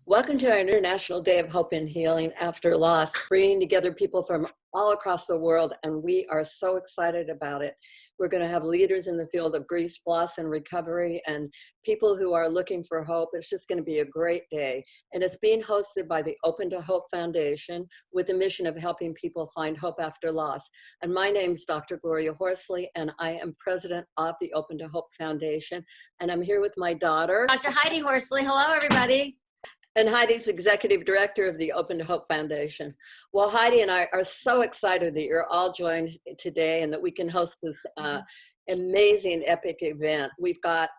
Welcome to our International Day of Hope and Healing After Loss, bringing together people from all across the world, and we are so excited about it. We're going to have leaders in the field of grief, loss, and recovery, and people who are looking for hope. It's just going to be a great day, and it's being hosted by the Open to Hope Foundation with the mission of helping people find hope after loss. And my name is Dr. Gloria Horsley, and I am president of the Open to Hope Foundation, and I'm here with my daughter, Dr. Heidi Horsley. Hello, everybody. And Heidi's executive director of the Open to Hope Foundation. Well, Heidi and I are so excited that you're all joined today and that we can host this amazing, epic event. We've got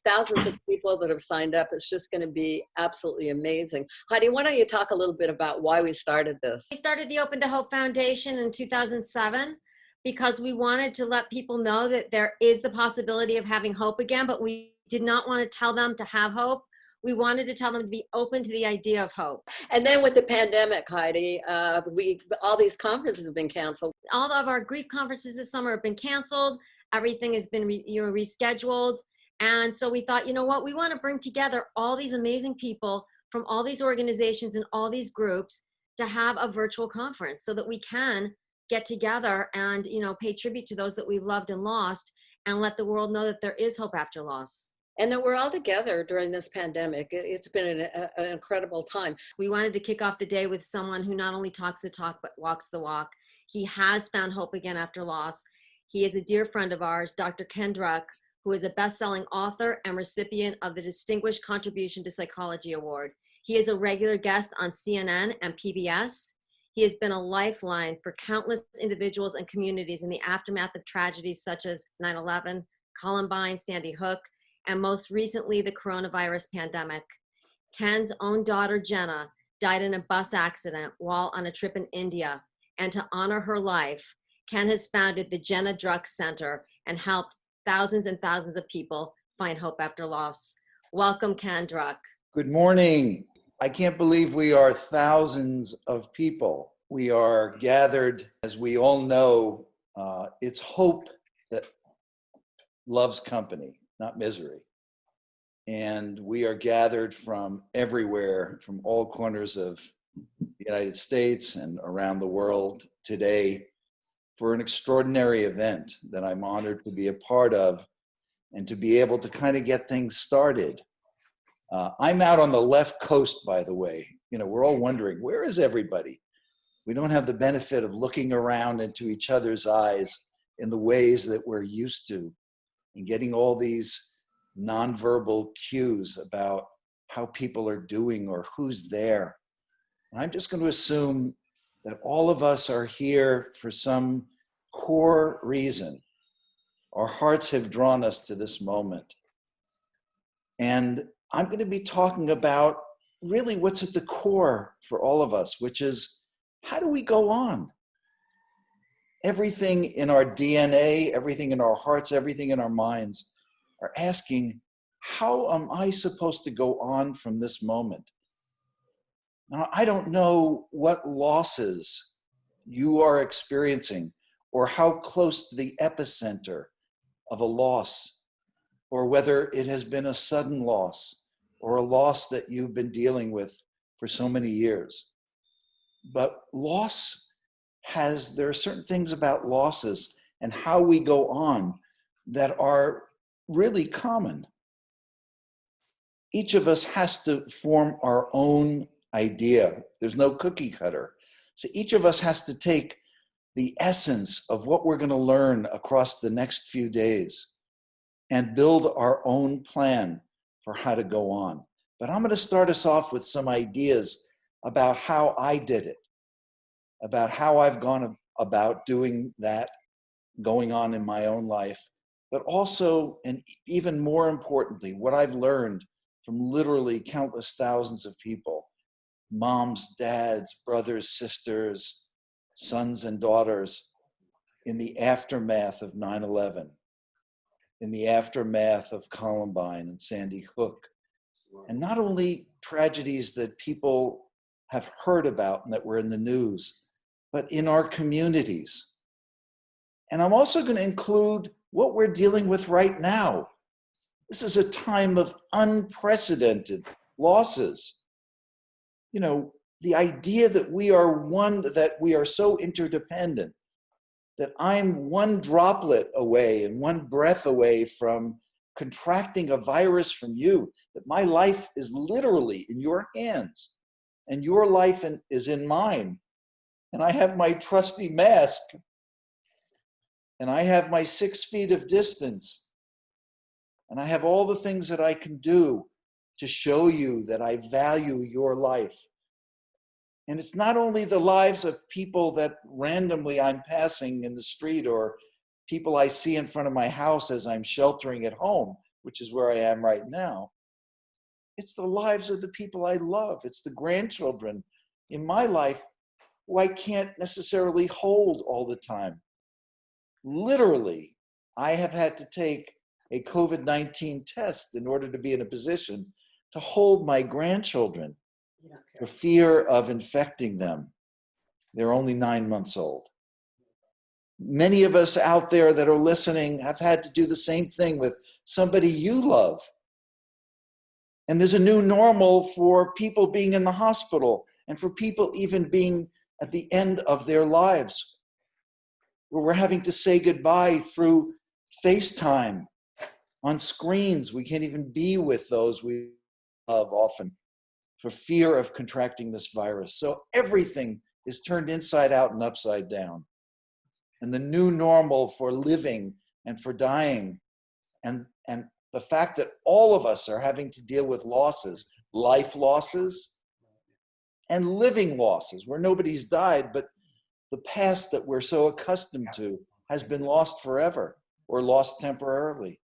thousands of people that have signed up. It's just going to be absolutely amazing. Heidi, why don't you talk a little bit about why we started this? We started the Open to Hope Foundation in 2007 because we wanted to let people know that there is the possibility of having hope again, but we did not want to tell them to have hope. We wanted to tell them to be open to the idea of hope. And then with the pandemic, Heidi, all these conferences have been canceled. All of our grief conferences this summer have been canceled. Everything has been rescheduled. And so we thought, you know what, we want to bring together all these amazing people from all these organizations and all these groups to have a virtual conference so that we can get together and, pay tribute to those that we've loved and lost and let the world know that there is hope after loss. And that we're all together during this pandemic. It's been an incredible time. We wanted to kick off the day with someone who not only talks the talk, but walks the walk. He has found hope again after loss. He is a dear friend of ours, Dr. Ken Druck, who is a best-selling author and recipient of the Distinguished Contribution to Psychology Award. He is a regular guest on CNN and PBS. He has been a lifeline for countless individuals and communities in the aftermath of tragedies such as 9/11, Columbine, Sandy Hook, and most recently, the coronavirus pandemic. Ken's own daughter, Jenna, died in a bus accident while on a trip in India. And to honor her life, Ken has founded the Jenna Druck Center and helped thousands and thousands of people find hope after loss. Welcome, Ken Druck. Good morning. I can't believe we are thousands of people. We are gathered, as we all know, it's hope that loves company, not misery. And we are gathered from everywhere, from all corners of the United States and around the world today for an extraordinary event that I'm honored to be a part of and to be able to kind of get things started. I'm out on the left coast, by the way. We're all wondering, where is everybody? We don't have the benefit of looking around into each other's eyes in the ways that we're used to, and getting all these nonverbal cues about how people are doing or who's there. And I'm just going to assume that all of us are here for some core reason. Our hearts have drawn us to this moment. And I'm going to be talking about really what's at the core for all of us, which is, how do we go on? Everything in our DNA, everything in our hearts, everything in our minds are asking, how am I supposed to go on from this moment? Now, I don't know what losses you are experiencing or how close to the epicenter of a loss, or whether it has been a sudden loss or a loss that you've been dealing with for so many years. But there are certain things about losses and how we go on that are really common. Each of us has to form our own idea. There's no cookie cutter. So each of us has to take the essence of what we're going to learn across the next few days and build our own plan for how to go on. But I'm going to start us off with some ideas about how I did it, about how I've gone about doing that, going on in my own life, but also, and even more importantly, what I've learned from literally countless thousands of people, moms, dads, brothers, sisters, sons and daughters, in the aftermath of 9/11, in the aftermath of Columbine and Sandy Hook. And not only tragedies that people have heard about and that were in the news, but in our communities. And I'm also going to include what we're dealing with right now. This is a time of unprecedented losses. the idea that we are so interdependent, that I'm one droplet away and one breath away from contracting a virus from you, that my life is literally in your hands and your life is in mine. And I have my trusty mask and I have my 6 feet of distance and I have all the things that I can do to show you that I value your life. And it's not only the lives of people that randomly I'm passing in the street or people I see in front of my house as I'm sheltering at home, which is where I am right now. It's the lives of the people I love. It's the grandchildren in my life who I can't necessarily hold all the time. Literally, I have had to take a COVID-19 test in order to be in a position to hold my grandchildren for fear of infecting them. They're only 9 months old. Many of us out there that are listening have had to do the same thing with somebody you love. And there's a new normal for people being in the hospital and for people even being at the end of their lives, where we're having to say goodbye through FaceTime on screens. We can't even be with those we love often for fear of contracting this virus. So everything is turned inside out and upside down. And the new normal for living and for dying, and the fact that all of us are having to deal with losses, life losses and living losses, where nobody's died, but the past that we're so accustomed to has been lost forever or lost temporarily.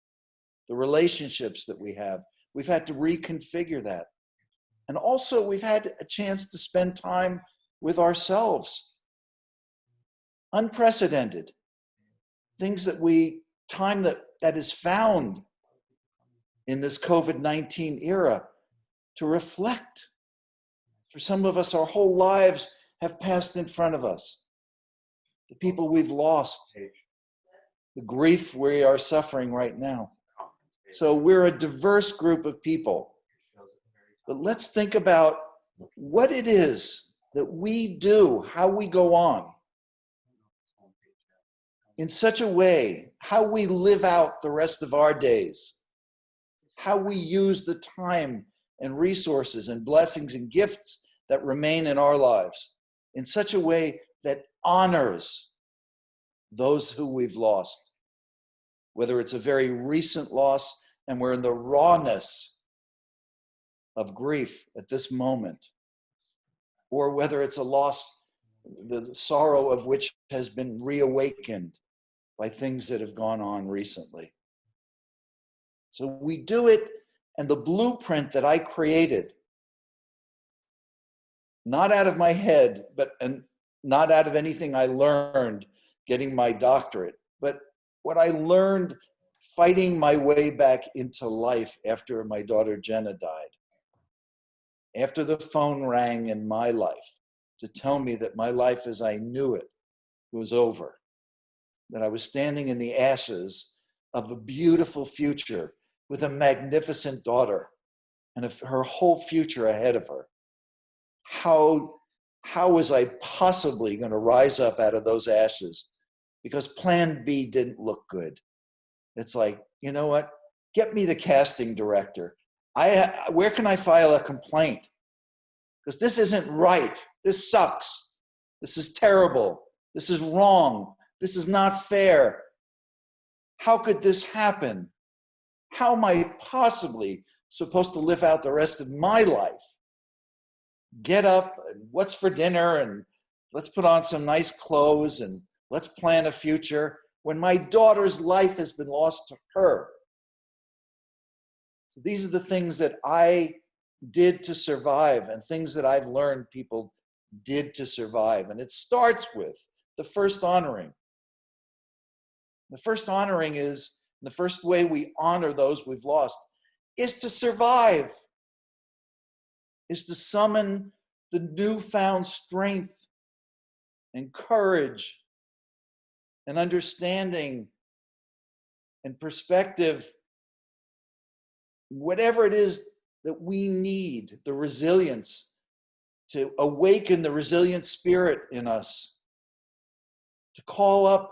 The relationships that we have, we've had to reconfigure that. And also we've had a chance to spend time with ourselves. Unprecedented. Things time that is found in this COVID-19 era to reflect. For some of us, our whole lives have passed in front of us. The people we've lost, the grief we are suffering right now. So we're a diverse group of people. But let's think about what it is that we do, how we go on in such a way, how we live out the rest of our days, how we use the time and resources and blessings and gifts that remain in our lives in such a way that honors those who we've lost, whether it's a very recent loss and we're in the rawness of grief at this moment, or whether it's a loss, the sorrow of which has been reawakened by things that have gone on recently. So we do it, and the blueprint that I created, not out of my head, and not out of anything I learned getting my doctorate, but what I learned fighting my way back into life after my daughter Jenna died. After the phone rang in my life to tell me that my life as I knew it was over, that I was standing in the ashes of a beautiful future with a magnificent daughter and her whole future ahead of her. How was I possibly going to rise up out of those ashes? Because plan B didn't look good. It's like, you know what? Get me the casting director. Where can I file a complaint? Because this isn't right. This sucks. This is terrible. This is wrong. This is not fair. How could this happen? How am I possibly supposed to live out the rest of my life? Get up, and what's for dinner, and let's put on some nice clothes, and let's plan a future when my daughter's life has been lost to her. So these are the things that I did to survive, and things that I've learned people did to survive. And it starts with the first honoring. The first honoring is, the first way we honor those we've lost is to survive, is to summon the newfound strength and courage and understanding and perspective, whatever it is that we need, the resilience to awaken the resilient spirit in us, to call up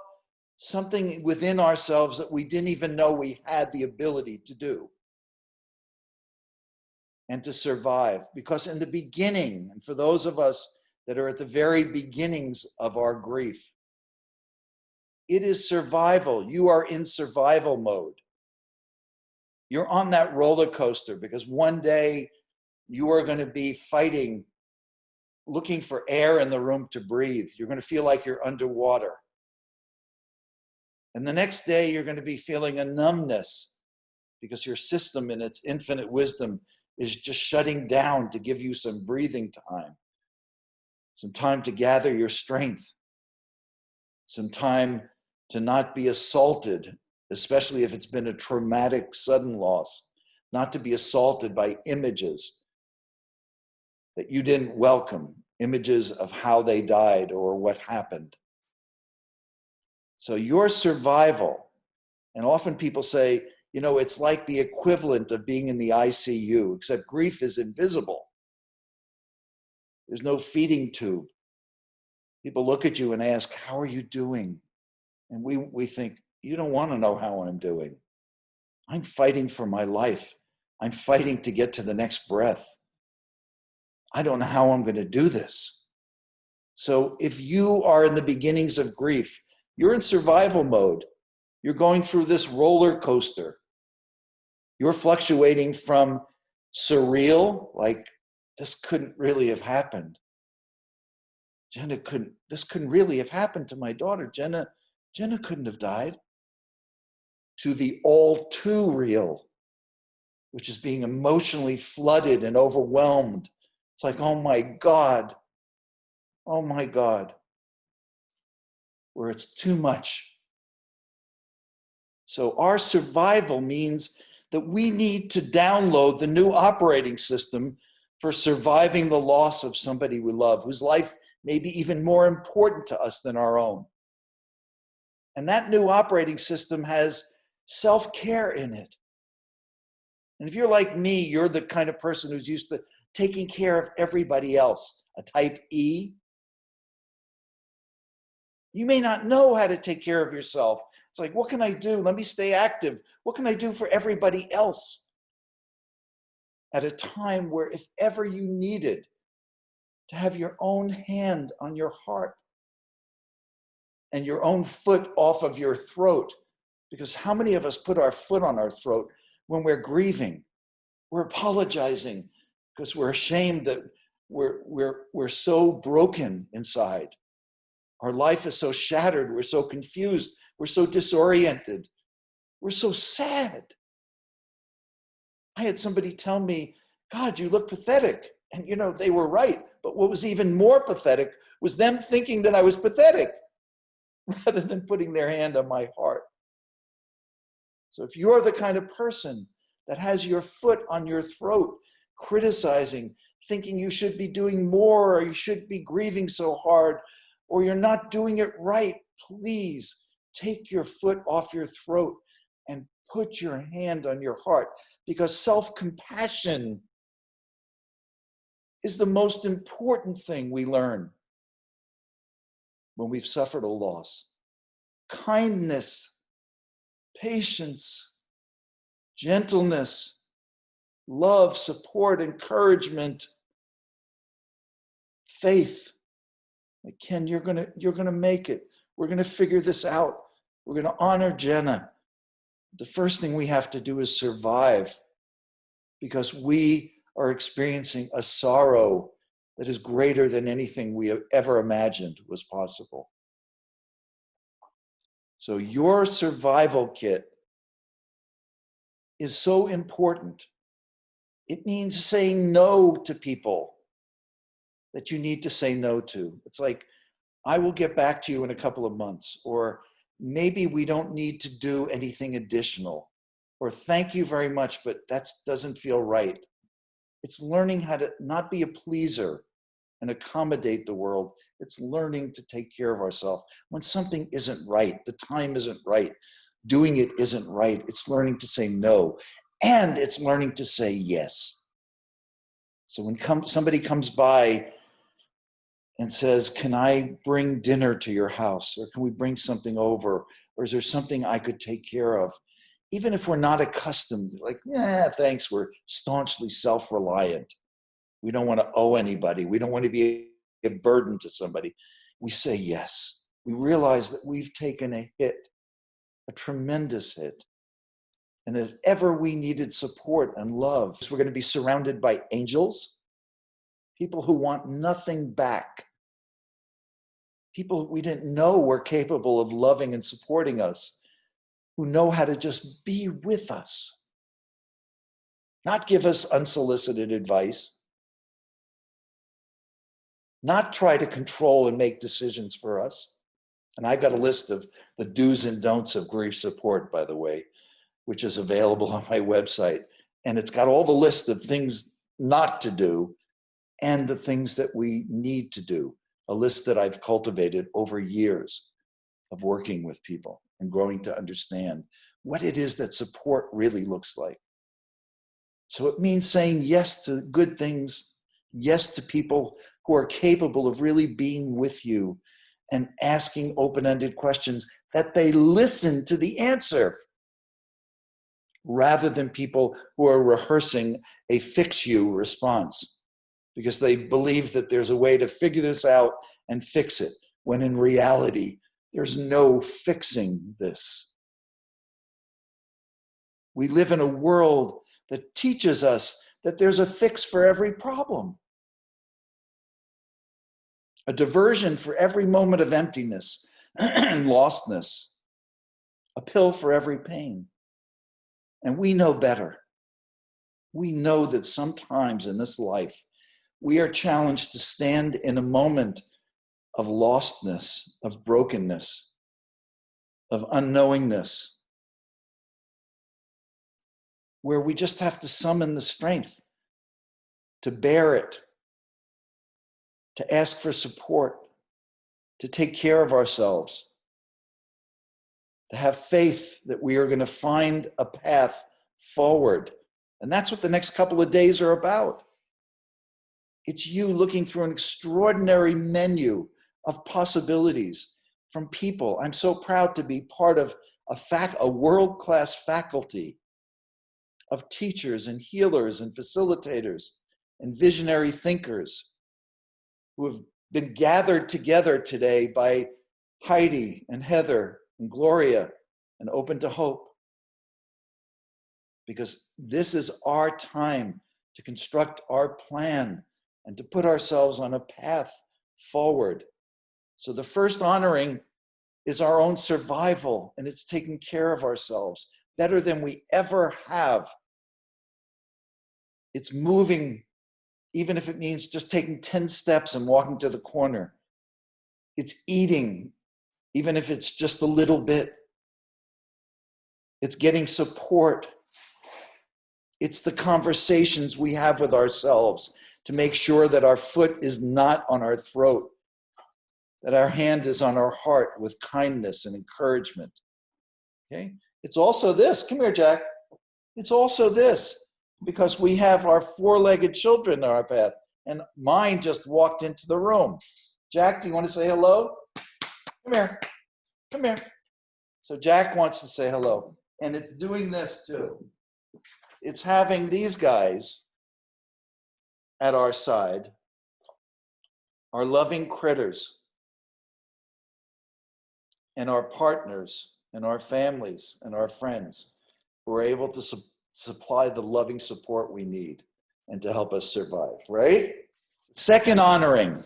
something within ourselves that we didn't even know we had the ability to do, and to survive. Because in the beginning, and for those of us that are at the very beginnings of our grief, it is survival. You are in survival mode. You're on that roller coaster because one day you are going to be fighting, looking for air in the room to breathe. You're going to feel like you're underwater. And the next day you're going to be feeling a numbness because your system in its infinite wisdom is just shutting down to give you some breathing time, some time to gather your strength, some time to not be assaulted, especially if it's been a traumatic sudden loss, not to be assaulted by images that you didn't welcome, images of how they died or what happened. So your survival, and often people say, you know, it's like the equivalent of being in the ICU, except grief is invisible. There's no feeding tube. People look at you and ask, how are you doing? And we think, you don't want to know how I'm doing. I'm fighting for my life. I'm fighting to get to the next breath. I don't know how I'm going to do this. So if you are in the beginnings of grief, you're in survival mode. You're going through this roller coaster. You're fluctuating from surreal, like this couldn't really have happened. This couldn't really have happened to my daughter. Jenna couldn't have died. To the all too real, which is being emotionally flooded and overwhelmed. It's like, oh my God, where it's too much. So our survival means that we need to download the new operating system for surviving the loss of somebody we love, whose life may be even more important to us than our own. And that new operating system has self-care in it. And if you're like me, you're the kind of person who's used to taking care of everybody else, a type E. You may not know how to take care of yourself. It's like, what can I do? Let me stay active. What can I do for everybody else? At a time where if ever you needed to have your own hand on your heart and your own foot off of your throat, because how many of us put our foot on our throat when we're grieving? We're apologizing because we're ashamed that we're so broken inside. Our life is so shattered. We're so confused. We're so disoriented. We're so sad. I had somebody tell me, God, you look pathetic. And you know, they were right. But what was even more pathetic was them thinking that I was pathetic rather than putting their hand on my heart. So if you're the kind of person that has your foot on your throat, criticizing, thinking you should be doing more, or you should be grieving so hard, or you're not doing it right, please take your foot off your throat and put your hand on your heart, because self-compassion is the most important thing we learn when we've suffered a loss. Kindness, patience, gentleness, love, support, encouragement, faith. Like, Ken, you're gonna make it. We're gonna figure this out. We're gonna honor Jenna. The first thing we have to do is survive, because we are experiencing a sorrow that is greater than anything we have ever imagined was possible. So your survival kit is so important. It means saying no to people that you need to say no to. It's like, I will get back to you in a couple of months, or maybe we don't need to do anything additional, or thank you very much, but that doesn't feel right. It's learning how to not be a pleaser and accommodate the world. It's learning to take care of ourselves. When something isn't right, the time isn't right, doing it isn't right, it's learning to say no, and it's learning to say yes. So when somebody comes by and says, can I bring dinner to your house? Or can we bring something over? Or is there something I could take care of? Even if we're not accustomed, like, yeah, thanks, we're staunchly self-reliant. We don't want to owe anybody. We don't want to be a burden to somebody. We say yes. We realize that we've taken a hit, a tremendous hit. And if ever we needed support and love, we're going to be surrounded by angels, people who want nothing back, people we didn't know were capable of loving and supporting us, who know how to just be with us, not give us unsolicited advice, not try to control and make decisions for us. And I've got a list of the do's and don'ts of grief support, by the way, which is available on my website. And it's got all the list of things not to do and the things that we need to do, a list that I've cultivated over years of working with people and growing to understand what it is that support really looks like. So it means saying yes to good things, yes to people who are capable of really being with you and asking open-ended questions that they listen to the answer, rather than people who are rehearsing a fix you response because they believe that there's a way to figure this out and fix it, when in reality, there's no fixing this. We live in a world that teaches us that there's a fix for every problem, a diversion for every moment of emptiness and lostness, a pill for every pain. And we know better. We know that sometimes in this life, we are challenged to stand in a moment of lostness, of brokenness, of unknowingness, where we just have to summon the strength to bear it, to ask for support, to take care of ourselves, to have faith that we are going to find a path forward. And that's what the next couple of days are about. It's you looking through an extraordinary menu of possibilities from people. I'm so proud to be part of a world-class faculty of teachers and healers and facilitators and visionary thinkers who have been gathered together today by Heidi and Heather and Gloria and Open to Hope. Because this is our time to construct our plan and to put ourselves on a path forward. So the first honoring is our own survival, and it's taking care of ourselves better than we ever have. It's moving, even if it means just taking 10 steps and walking to the corner. It's eating, even if it's just a little bit. It's getting support. It's the conversations we have with ourselves to make sure that our foot is not on our throat, that our hand is on our heart with kindness and encouragement. Okay? It's also this. Come here, Jack. It's also this, because we have our four-legged children in our path, and mine just walked into the room. Jack, do you want to say hello? Come here. Come here. So Jack wants to say hello, and it's doing this too. It's having these guys at our side, our loving critters, and our partners, and our families, and our friends, who are able to supply the loving support we need and to help us survive, right? Second honoring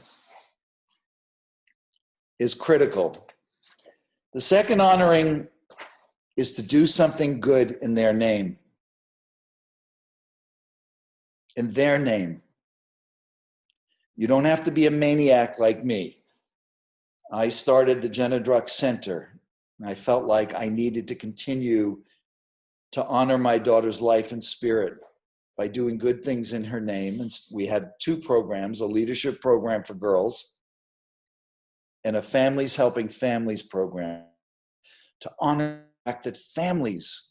is critical. The second honoring is to do something good in their name. In their name. You don't have to be a maniac like me. I started the Jenna Druck Center, and I felt like I needed to continue to honor my daughter's life and spirit by doing good things in her name. And we had two programs, a leadership program for girls and a Families Helping Families program, to honor the fact that families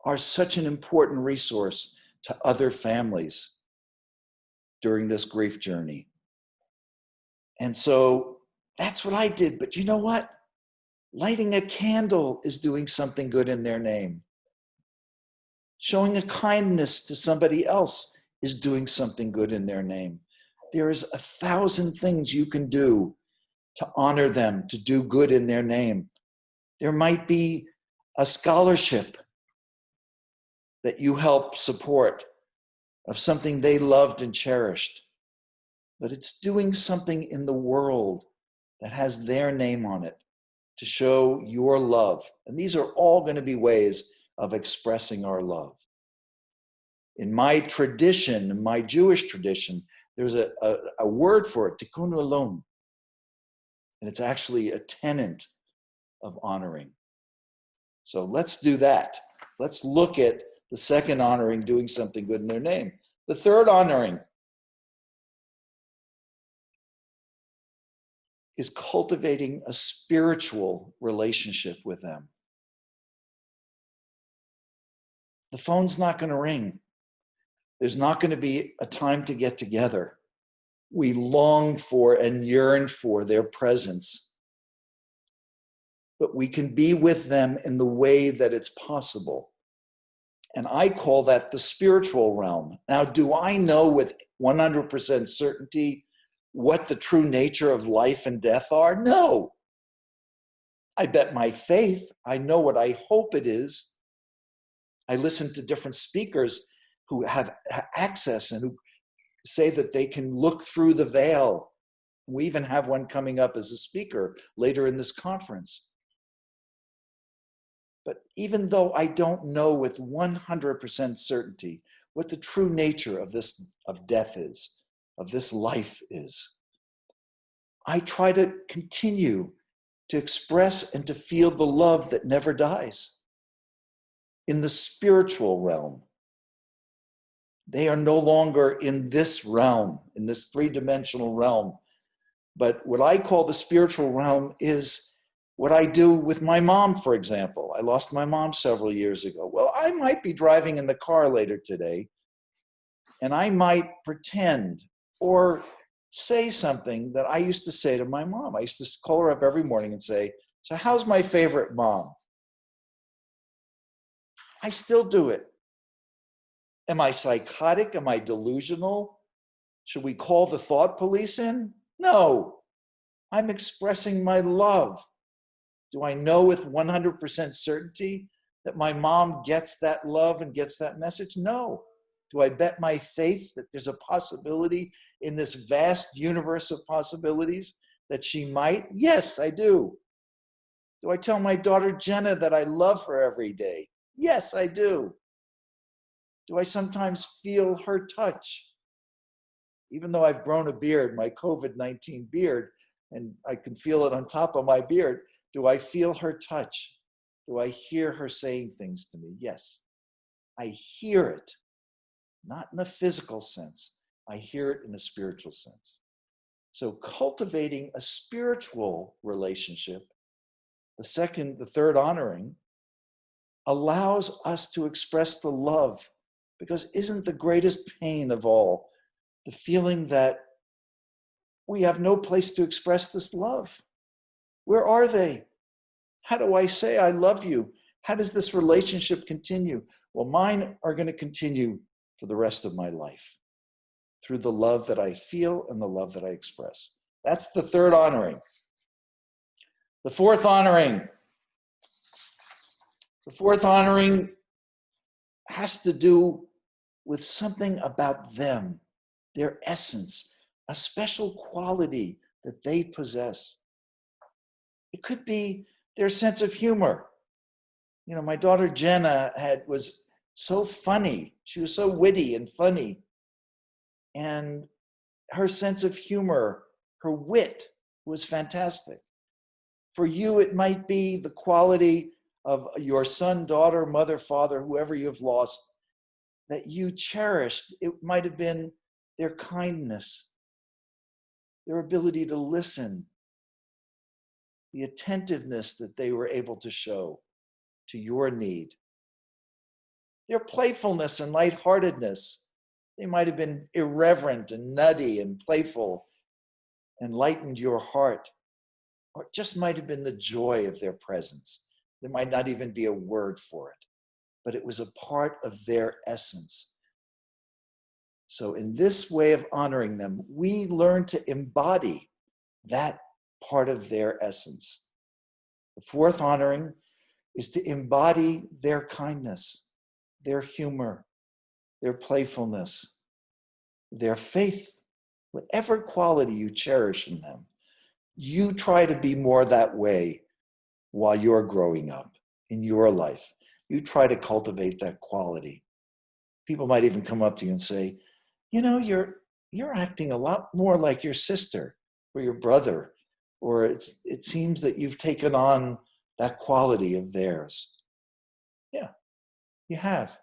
are such an important resource to other families during this grief journey. And so that's what I did. But you know what? Lighting a candle is doing something good in their name. Showing a kindness to somebody else is doing something good in their name. There is 1,000 things you can do to honor them, to do good in their name. There might be a scholarship that you help support of something they loved and cherished, but it's doing something in the world that has their name on it to show your love. And these are all going to be ways of expressing our love. In my tradition, in my Jewish tradition, there's a word for it, tikkun olam. And it's actually a tenet of honoring. So let's do that. Let's look at the second honoring, doing something good in their name. The third honoring is cultivating a spiritual relationship with them. The phone's not going to ring. There's not going to be a time to get together. We long for and yearn for their presence. But we can be with them in the way that it's possible. And I call that the spiritual realm. Now, do I know with 100% certainty what the true nature of life and death are? No. I bet my faith, I know what I hope it is. I listen to different speakers who have access and who say that they can look through the veil. We even have one coming up as a speaker later in this conference. But even though I don't know with 100% certainty what the true nature of death is, of this life is, I try to continue to express and to feel the love that never dies. In the spiritual realm, they are no longer in this realm, in this three-dimensional realm. But what I call the spiritual realm is what I do with my mom, for example. I lost my mom several years ago. Well, I might be driving in the car later today, and I might pretend or say something that I used to say to my mom. I used to call her up every morning and say, "So how's my favorite mom?" I still do it. Am I psychotic? Am I delusional? Should we call the thought police in? No. I'm expressing my love. Do I know with 100% certainty that my mom gets that love and gets that message? No. Do I bet my faith that there's a possibility in this vast universe of possibilities that she might? Yes, I do. Do I tell my daughter Jenna that I love her every day? Yes, I do. Do I sometimes feel her touch? Even though I've grown a beard, my COVID-19 beard, and I can feel it on top of my beard, do I feel her touch? Do I hear her saying things to me? Yes. I hear it, not in a physical sense. I hear it in a spiritual sense. So cultivating a spiritual relationship, the third honoring, allows us to express the love, because isn't the greatest pain of all the feeling that we have no place to express this love? Where are they? How do I say I love you? How does this relationship continue? Well, mine are going to continue for the rest of my life through the love that I feel and the love that I express. That's the third honoring. The fourth honoring. The fourth honoring has to do with something about them, their essence, a special quality that they possess. It could be their sense of humor. You know, my daughter Jenna was so funny. She was so witty and funny. And her sense of humor, her wit was fantastic. For you, it might be the quality of your son, daughter, mother, father, whoever you've lost, that you cherished. It might have been their kindness, their ability to listen, the attentiveness that they were able to show to your need, their playfulness and lightheartedness. They might have been irreverent and nutty and playful. and lightened your heart, or it just might have been the joy of their presence. There might not even be a word for it, but it was a part of their essence. So in this way of honoring them, we learn to embody that part of their essence. The fourth honoring is to embody their kindness, their humor, their playfulness, their faith, whatever quality you cherish in them. You try to be more that way while you're growing up in your life. You try to cultivate that quality. People might even come up to you and say, you know, you're acting a lot more like your sister or your brother, or it seems that you've taken on that quality of theirs. Yeah, you have,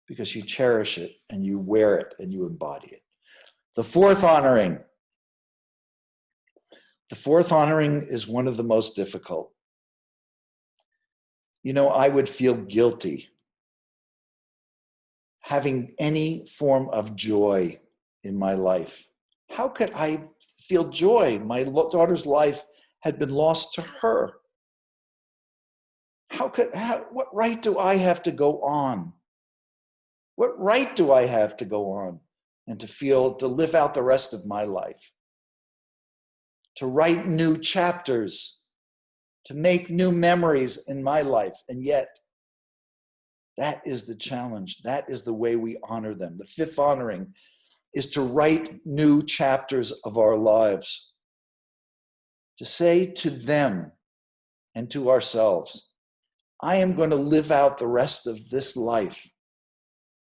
because you cherish it and you wear it and you embody it. The fourth honoring. The fourth honoring is one of the most difficult. You know, I would feel guilty having any form of joy in my life. How could I feel joy? My daughter's life had been lost to her. What right do I have to go on? What right do I have to go on and to live out the rest of my life? To write new chapters, to make new memories in my life. And yet, that is the challenge. That is the way we honor them. The fifth honoring is to write new chapters of our lives. To say to them and to ourselves, I am going to live out the rest of this life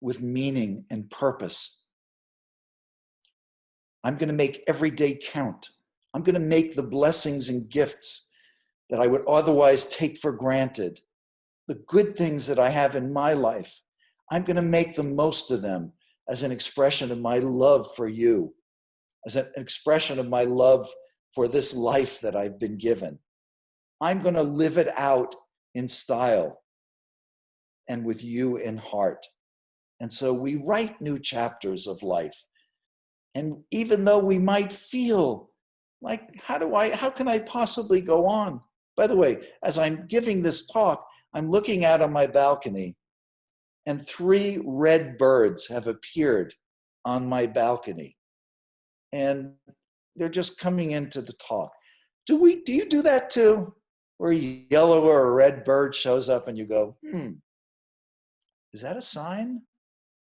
with meaning and purpose. I'm going to make every day count. I'm going to make the blessings and gifts that I would otherwise take for granted, the good things that I have in my life, I'm going to make the most of them as an expression of my love for you, as an expression of my love for this life that I've been given. I'm going to live it out in style and with you in heart. And so we write new chapters of life. And even though we might feel like, how can I possibly go on? By the way, as I'm giving this talk, I'm looking out on my balcony and 3 red birds have appeared on my balcony. And they're just coming into the talk. Do you do that too? Where a yellow or a red bird shows up and you go, is that a sign?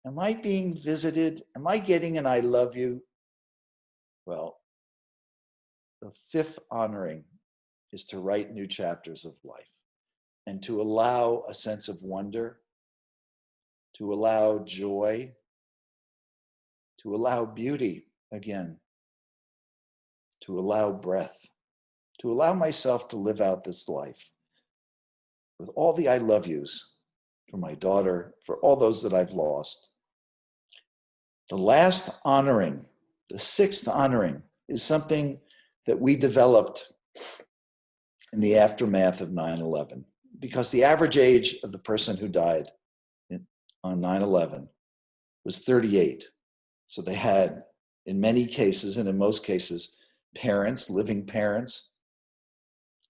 Am I being visited? Am I getting an I love you? Well, the fifth honoring is to write new chapters of life and to allow a sense of wonder, to allow joy, to allow beauty again, to allow breath, to allow myself to live out this life with all the I love yous for my daughter, for all those that I've lost. The last honoring, the sixth honoring, is something that we developed in the aftermath of 9/11, because the average age of the person who died on 9/11 was 38. So they had, in many cases, and in most cases, parents, living parents,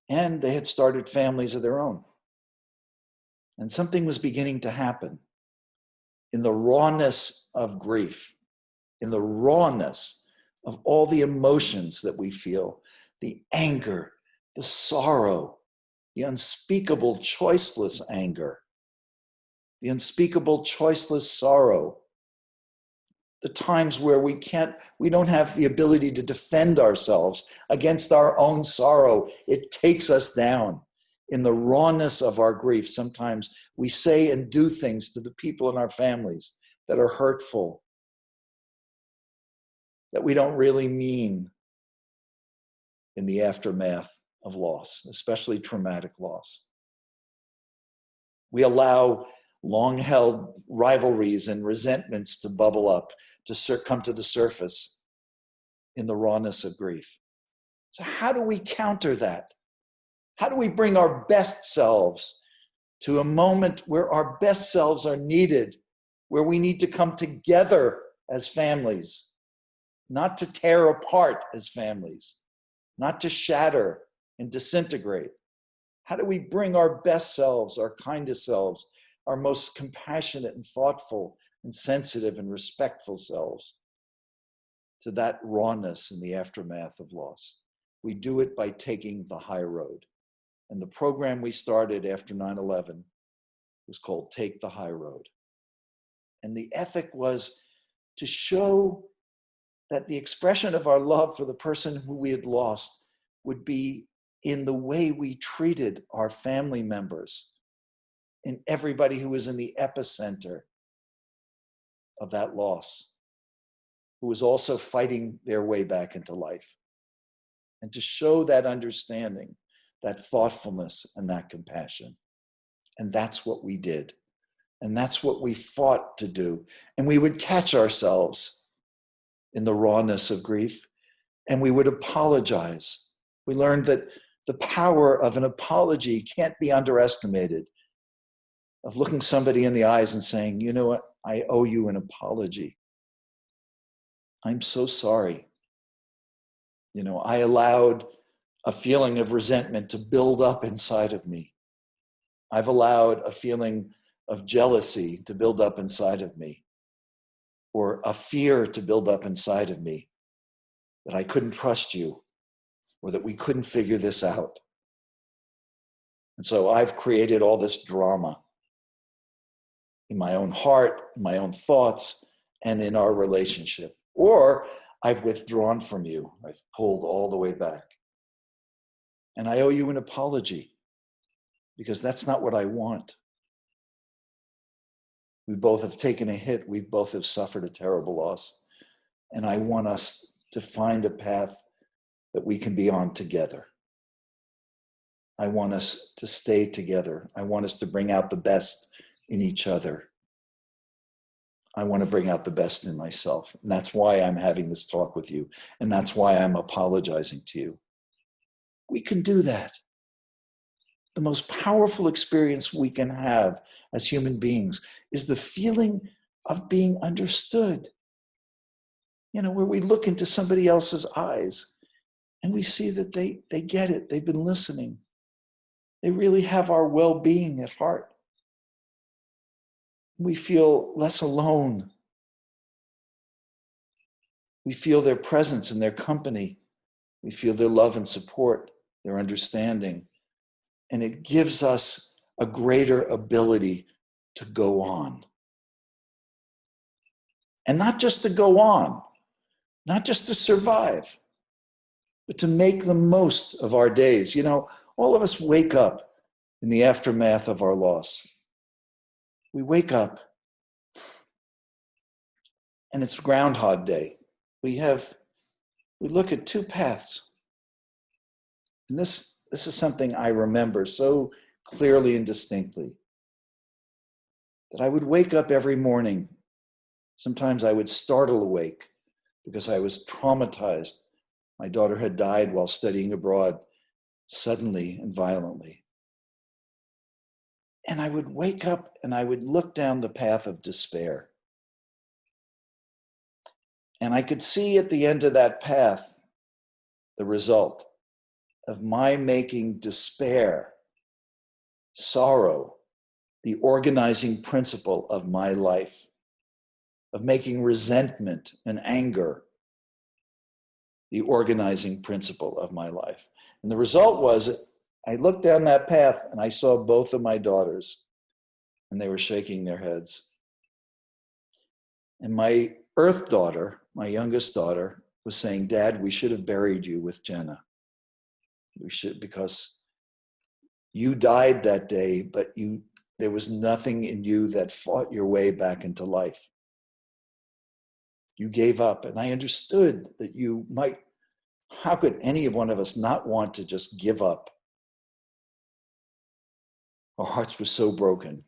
and they had started families of their own. And something was beginning to happen in the rawness of grief, in the rawness of all the emotions that we feel, the anger, the sorrow, the unspeakable, choiceless anger, the unspeakable, choiceless sorrow, the times where we don't have the ability to defend ourselves against our own sorrow. It takes us down. In the rawness of our grief, sometimes we say and do things to the people in our families that are hurtful, that we don't really mean in the aftermath of loss, especially traumatic loss. We allow long-held rivalries and resentments to bubble up, to come to the surface in the rawness of grief. So how do we counter that? How do we bring our best selves to a moment where our best selves are needed, where we need to come together as families, not to tear apart as families, not to shatter and disintegrate? How do we bring our best selves, our kindest selves, our most compassionate and thoughtful and sensitive and respectful selves to that rawness in the aftermath of loss? We do it by taking the high road. And the program we started after 9/11 was called Take the High Road. And the ethic was to show that the expression of our love for the person who we had lost would be in the way we treated our family members and everybody who was in the epicenter of that loss, who was also fighting their way back into life. And to show that understanding, that thoughtfulness, and that compassion. And that's what we did. And that's what we fought to do. And we would catch ourselves in the rawness of grief, and we would apologize. We learned that the power of an apology can't be underestimated, of looking somebody in the eyes and saying, you know what, I owe you an apology. I'm so sorry. You know, I allowed a feeling of resentment to build up inside of me. I've allowed a feeling of jealousy to build up inside of me, or a fear to build up inside of me that I couldn't trust you, or that we couldn't figure this out. And so I've created all this drama in my own heart, in my own thoughts, and in our relationship. Or I've withdrawn from you. I've pulled all the way back. And I owe you an apology, because that's not what I want. We both have taken a hit. We both have suffered a terrible loss. And I want us to find a path that we can be on together. I want us to stay together. I want us to bring out the best in each other. I want to bring out the best in myself. And that's why I'm having this talk with you. And that's why I'm apologizing to you. We can do that. The most powerful experience we can have as human beings is the feeling of being understood. You know, where we look into somebody else's eyes and we see that they get it. They've been listening. They really have our well-being at heart. We feel less alone. We feel their presence and their company. We feel their love and support, their understanding. And it gives us a greater ability to go on. And not just to go on, not just to survive, but to make the most of our days. You know, all of us wake up in the aftermath of our loss. We wake up and it's Groundhog Day. We look at two paths. And this is something I remember so clearly and distinctly. That I would wake up every morning. Sometimes I would startle awake because I was traumatized. My daughter had died while studying abroad, suddenly and violently. And I would wake up and I would look down the path of despair. And I could see at the end of that path the result of my making despair, sorrow, the organizing principle of my life, of making resentment and anger the organizing principle of my life. And the result was, I looked down that path and I saw both of my daughters, and they were shaking their heads. And my earth daughter, my youngest daughter, was saying, Dad, we should have buried you with Jenna. We should, because you died that day, but there was nothing in you that fought your way back into life. You gave up, and I understood that you might, how could any one of us not want to just give up? Our hearts were so broken.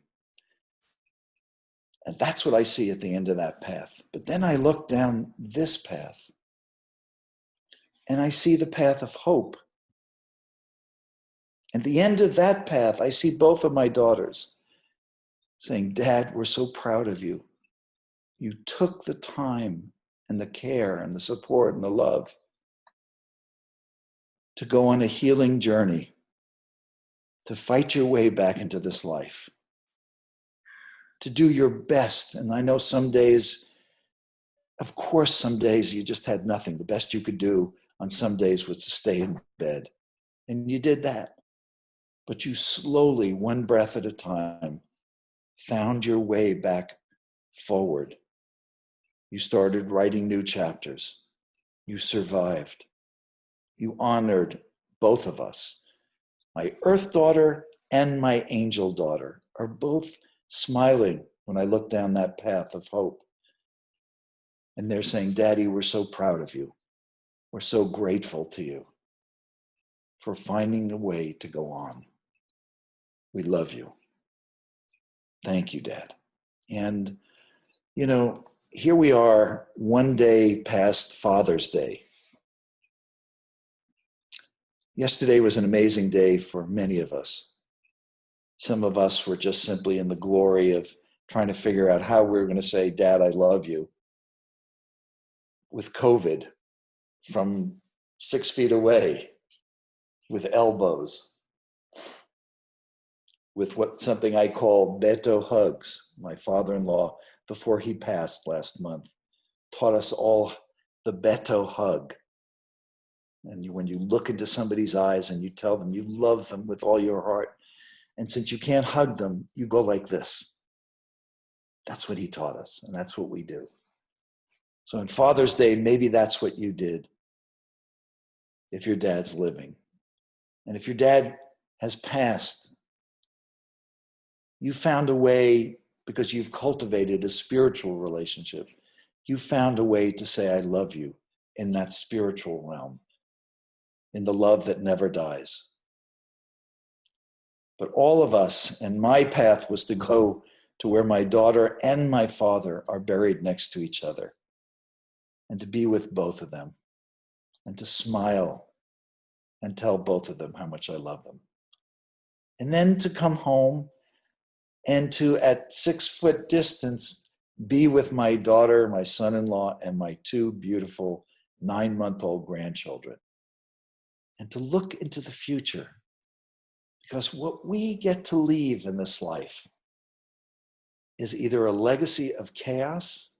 And that's what I see at the end of that path. But then I look down this path, and I see the path of hope. At the end of that path, I see both of my daughters saying, Dad, we're so proud of you. You took the time and the care and the support and the love to go on a healing journey, to fight your way back into this life, to do your best. And I know some days, of course, some days you just had nothing. The best you could do on some days was to stay in bed. And you did that. But you slowly, one breath at a time, found your way back forward. You started writing new chapters. You survived. You honored both of us. My earth daughter and my angel daughter are both smiling when I look down that path of hope. And they're saying, Daddy, we're so proud of you. We're so grateful to you for finding a way to go on. We love you. Thank you, Dad. And, you know, here we are one day past Father's Day. Yesterday was an amazing day for many of us. Some of us were just simply in the glory of trying to figure out how we were going to say, Dad, I love you, with COVID from 6 feet away, with elbows, with something I call Beto hugs. My father-in-law, before he passed last month, taught us all the Beto hug. And when you look into somebody's eyes and you tell them you love them with all your heart, and since you can't hug them, you go like this. That's what he taught us, and that's what we do. So on Father's Day, maybe that's what you did if your dad's living. And if your dad has passed, you found a way, because you've cultivated a spiritual relationship, you found a way to say, I love you in that spiritual realm, in the love that never dies. But all of us, and my path was to go to where my daughter and my father are buried next to each other, and to be with both of them, and to smile and tell both of them how much I love them. And then to come home and to, at 6 foot distance, be with my daughter, my son-in-law, and my 2 beautiful 9-month-old grandchildren. And to look into the future, because what we get to leave in this life is either a legacy of chaos,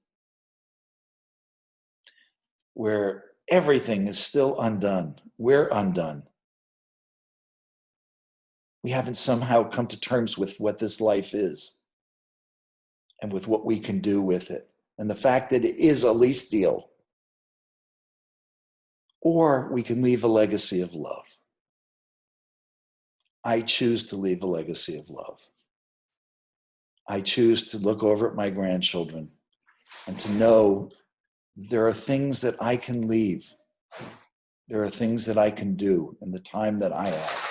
where everything is still undone. We're undone. We haven't somehow come to terms with what this life is and with what we can do with it, and the fact that it is a lease deal. Or we can leave a legacy of love. I choose to leave a legacy of love. I choose to look over at my grandchildren and to know there are things that I can leave. There are things that I can do in the time that I have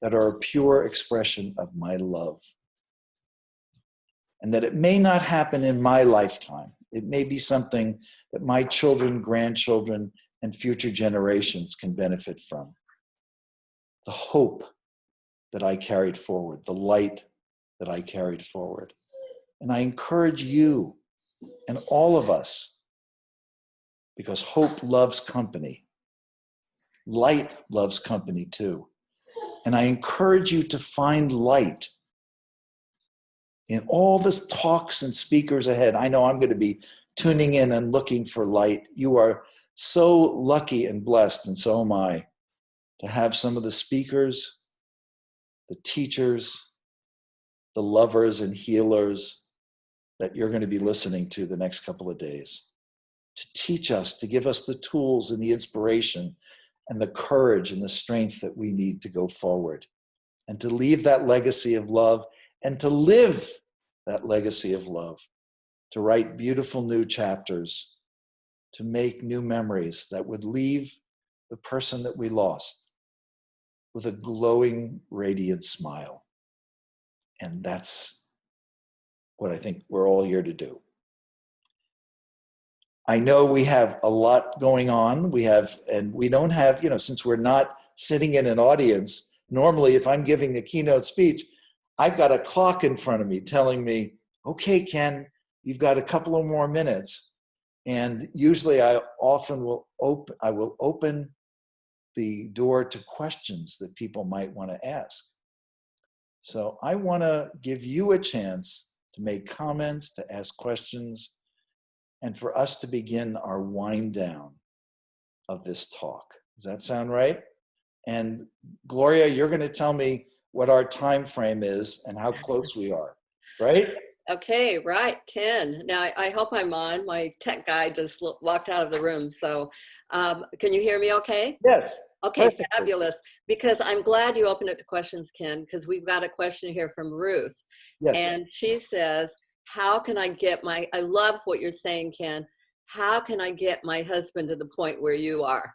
that are a pure expression of my love. And that it may not happen in my lifetime. It may be something that my children, grandchildren, and future generations can benefit from. The hope that I carried forward, the light that I carried forward. And I encourage you and all of us, because hope loves company. Light loves company too. And I encourage you to find light in all the talks and speakers ahead. I know I'm going to be tuning in and looking for light. You are so lucky and blessed, and so am I, to have some of the speakers, the teachers, the lovers and healers that you're going to be listening to the next couple of days, to teach us, to give us the tools and the inspiration and the courage and the strength that we need to go forward, and to leave that legacy of love, and to live that legacy of love, to write beautiful new chapters, to make new memories that would leave the person that we lost with a glowing, radiant smile. And that's what I think we're all here to do. I know we have a lot going on. And we don't have, since we're not sitting in an audience, normally if I'm giving the keynote speech, I've got a clock in front of me telling me, okay, Ken, you've got a couple of more minutes. And usually I will open the door to questions that people might want to ask. So I want to give you a chance to make comments, to ask questions, and for us to begin our wind down of this talk. Does that sound right? And Gloria, you're going to tell me what our time frame is and how close we are, right? Okay, right, Ken. Now, I hope I'm on. My tech guy just walked out of the room. So can you hear me okay? Yes. Okay, Perfectly. fabulous. Because I'm glad you opened it to questions, Ken, because we've got a question here from Ruth. Yes. And she says, how can I get I love what you're saying, Ken. How can I get my husband to the point where you are?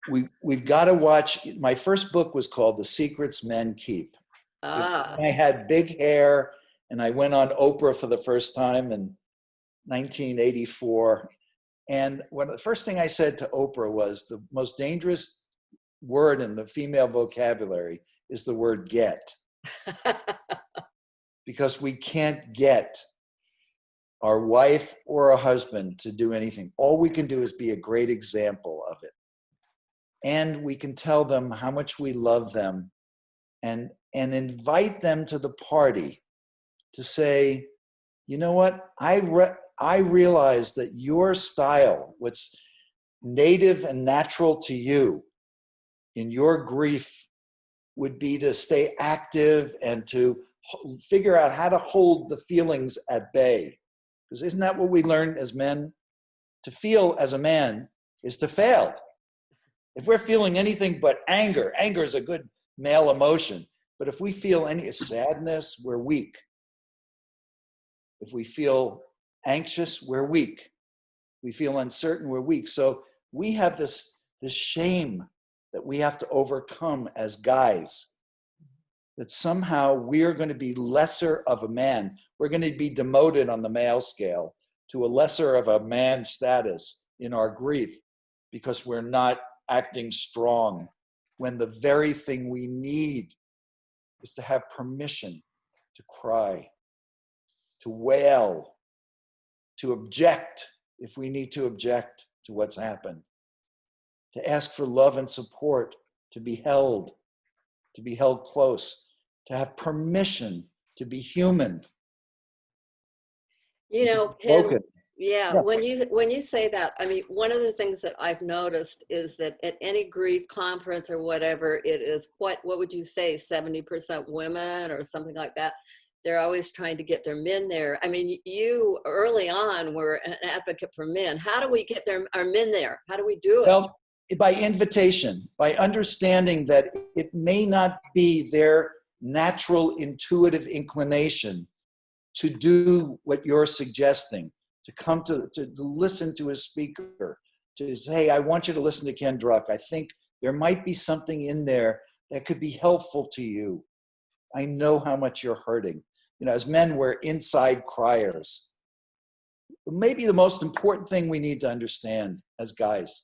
We've got to watch. My first book was called The Secrets Men Keep. Ah, I had big hair and I went on Oprah for the first time in 1984. And the first thing I said to Oprah was the most dangerous word in the female vocabulary is the word get. Because we can't get our wife or a husband to do anything. All we can do is be a great example of it. And we can tell them how much we love them and invite them to the party to say, you know what, I realize that your style, what's native and natural to you in your grief would be to stay active and to figure out how to hold the feelings at bay. Because isn't that what we learn as men? To feel as a man is to fail. If we're feeling anything but anger is a good male emotion. But if we feel any sadness, we're weak. If we feel anxious, we're weak. We feel uncertain, we're weak. So we have this shame that we have to overcome as guys, that somehow we're going to be lesser of a man. We're going to be demoted on the male scale to a lesser of a man status in our grief because we're not acting strong, when the very thing we need is to have permission to cry, to wail, to object if we need to object to what's happened, to ask for love and support, to be held close, to have permission to be human. you know, Ken, Broken. yeah, Yeah. when you say that, I mean, one of the things that I've noticed is that at any grief conference or whatever, it is what would you say, 70% women or something like that? They're always trying to get their men there. I mean, you early on were an advocate for men. How do we get our men there? How do we do it? Well, by invitation, by understanding that it may not be their natural intuitive inclination to do what you're suggesting, to come to listen to a speaker, to say, hey, I want you to listen to Ken Druck. I think there might be something in there that could be helpful to you. I know how much you're hurting. You know, as men, we're inside criers. Maybe the most important thing we need to understand as guys,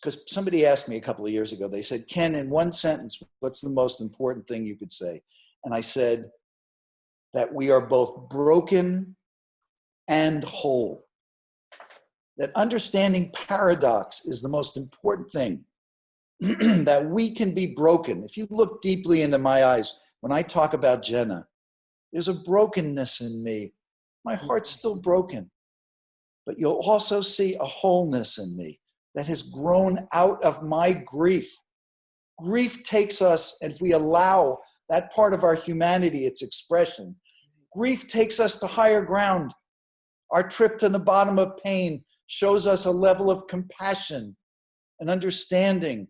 because somebody asked me a couple of years ago, they said, Ken, in one sentence, what's the most important thing you could say? And I said that we are both broken and whole. That understanding paradox is the most important thing. That we can be broken. If you look deeply into my eyes, when I talk about Jenna, there's a brokenness in me. My heart's still broken. But you'll also see a wholeness in me that has grown out of my grief. Grief takes us, and if we allow that part of our humanity its expression, grief takes us to higher ground. Our trip to the bottom of pain shows us a level of compassion and understanding.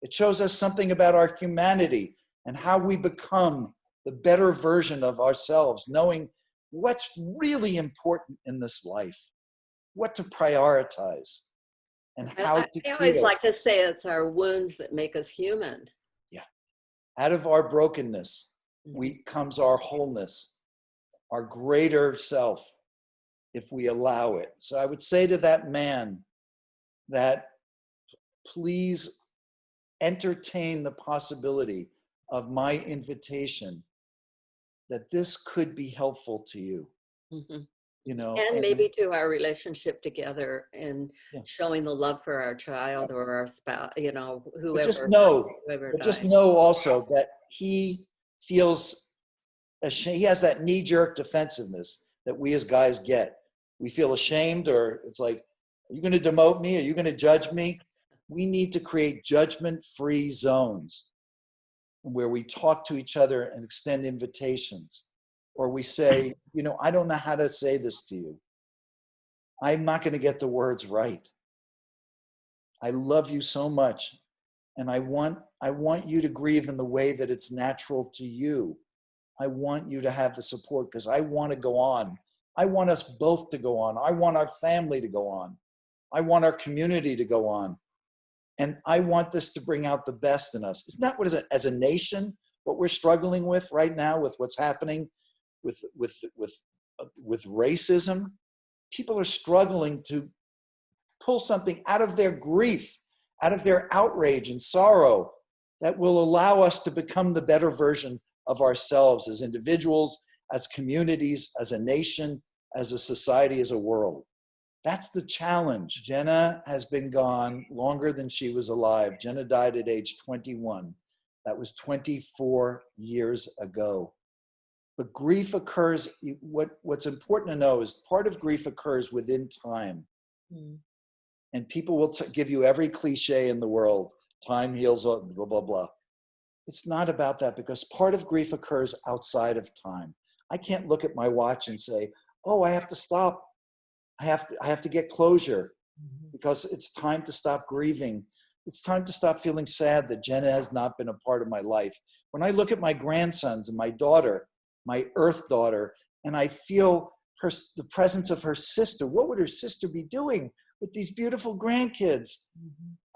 It shows us something about our humanity and how we become the better version of ourselves, knowing what's really important in this life, what to prioritize, and how to I always heal. like to say it's our wounds that make us human. Yeah. Out of our brokenness, comes our wholeness, our greater self, if we allow it. So I would say to that man that please entertain the possibility of my invitation that this could be helpful to you. Mm-hmm. you know, And and maybe to our relationship together and yeah. showing the love for our child or our spouse, you know, But just died. know also that he feels ashamed. He has that knee-jerk defensiveness that we as guys get. We feel ashamed, or it's like, are you going to demote me? Are you going to judge me? We need to create judgment-free zones where we talk to each other and extend invitations. Or we say, you know, I don't know how to say this to you. I'm not going to get the words right. I love you so much. And I want you to grieve in the way that it's natural to you. I want you to have the support because I want to go on. I want us both to go on. I want our family to go on. I want our community to go on. And I want this to bring out the best in us. Isn't that what is it, as a nation, what we're struggling with right now with what's happening with racism? People are struggling to pull something out of their grief, out of their outrage and sorrow that will allow us to become the better version of ourselves as individuals, as communities, as a nation, as a society, as a world. That's the challenge. Jenna has been gone longer than she was alive. Jenna died at age 21. That was 24 years ago. But grief occurs, what's important to know is part of grief occurs within time. Mm. And people will give you every cliche in the world. Time heals, blah, blah, blah. It's not about that because part of grief occurs outside of time. I can't look at my watch and say, oh, I have to stop. I have to get closure because it's time to stop grieving. It's time to stop feeling sad that Jenna has not been a part of my life. When I look at my grandsons and my daughter, my earth daughter, and I feel the presence of her sister, what would her sister be doing with these beautiful grandkids?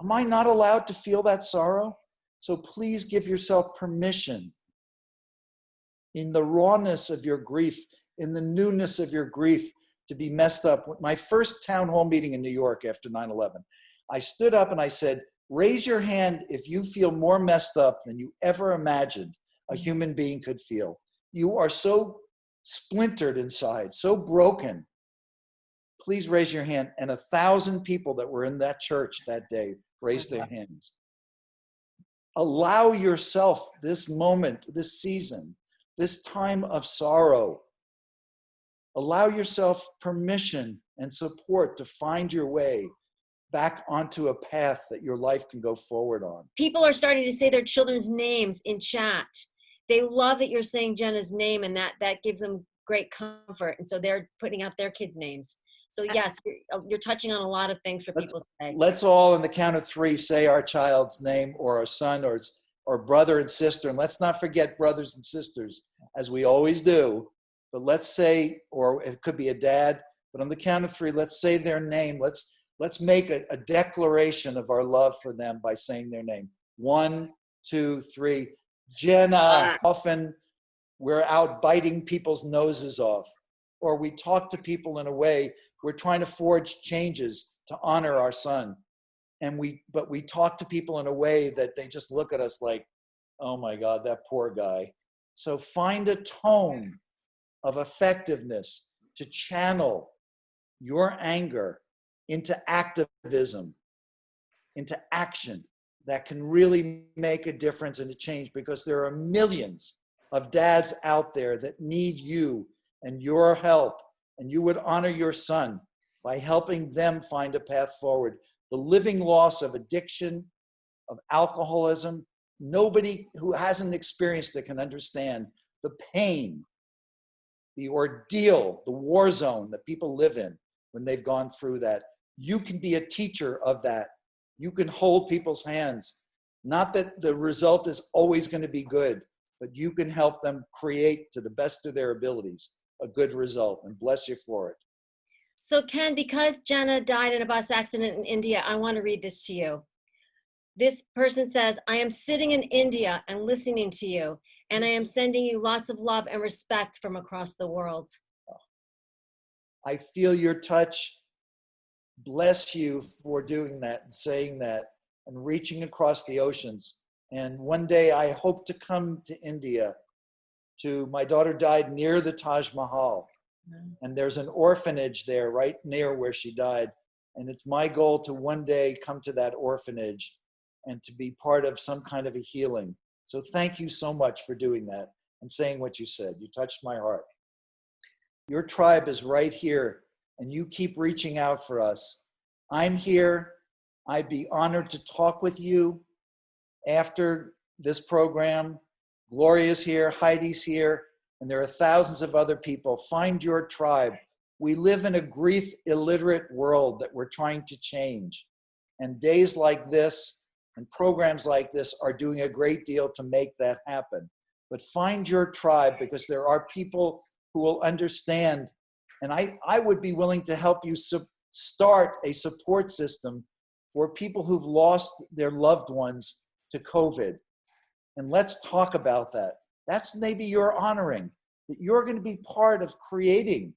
Am I not allowed to feel that sorrow? So please give yourself permission in the rawness of your grief, in the newness of your grief, to be messed up. My first town hall meeting in New York after 9/11, I stood up and I said, raise your hand if you feel more messed up than you ever imagined a human being could feel. You are so splintered inside, so broken. Please raise your hand. And 1,000 people that were in that church that day raised their hands. Allow yourself this moment, this season, this time of sorrow. Allow yourself permission and support to find your way back onto a path that your life can go forward on. People are starting to say their children's names in chat. They love that you're saying Jenna's name, and that gives them great comfort. And so they're putting out their kids' names. So yes, you're touching on a lot of things for people today. Let's all, on the count of 3, say our child's name or our son or brother and sister. And let's not forget brothers and sisters, as we always do. But let's say, or it could be a dad, but on the count of 3, let's say their name. Let's make a declaration of our love for them by saying their name. 1, 2, 3. Jenna. Often we're out biting people's noses off, or we talk to people in a way we're trying to forge changes to honor our son. But we talk to people in a way that they just look at us like, oh my God, that poor guy. So find a tone of effectiveness to channel your anger into activism, into action that can really make a difference and a change, because there are millions of dads out there that need you and your help, and you would honor your son by helping them find a path forward. The living loss of addiction, of alcoholism, nobody who hasn't experienced it can understand the pain, the ordeal, the war zone that people live in when they've gone through that. You can be a teacher of that. You can hold people's hands. Not that the result is always going to be good, but you can help them create, to the best of their abilities, a good result, and bless you for it. So Ken, because Jenna died in a bus accident in India, I want to read this to you. This person says, I am sitting in India and listening to you, and I am sending you lots of love and respect from across the world. I feel your touch. Bless you for doing that and saying that and reaching across the oceans. And one day I hope to come to India. My daughter died near the Taj Mahal. And there's an orphanage there right near where she died. And it's my goal to one day come to that orphanage and to be part of some kind of a healing. So thank you so much for doing that and saying what you said. You touched my heart. Your tribe is right here, and you keep reaching out for us. I'm here. I'd be honored to talk with you after this program. Gloria's here, Heidi's here, and there are thousands of other people. Find your tribe. We live in a grief illiterate world that we're trying to change. And days like this and programs like this are doing a great deal to make that happen. But find your tribe, because there are people who will understand. And I would be willing to help you start a support system for people who've lost their loved ones to COVID. And let's talk about that. That's maybe your honoring, that you're going to be part of creating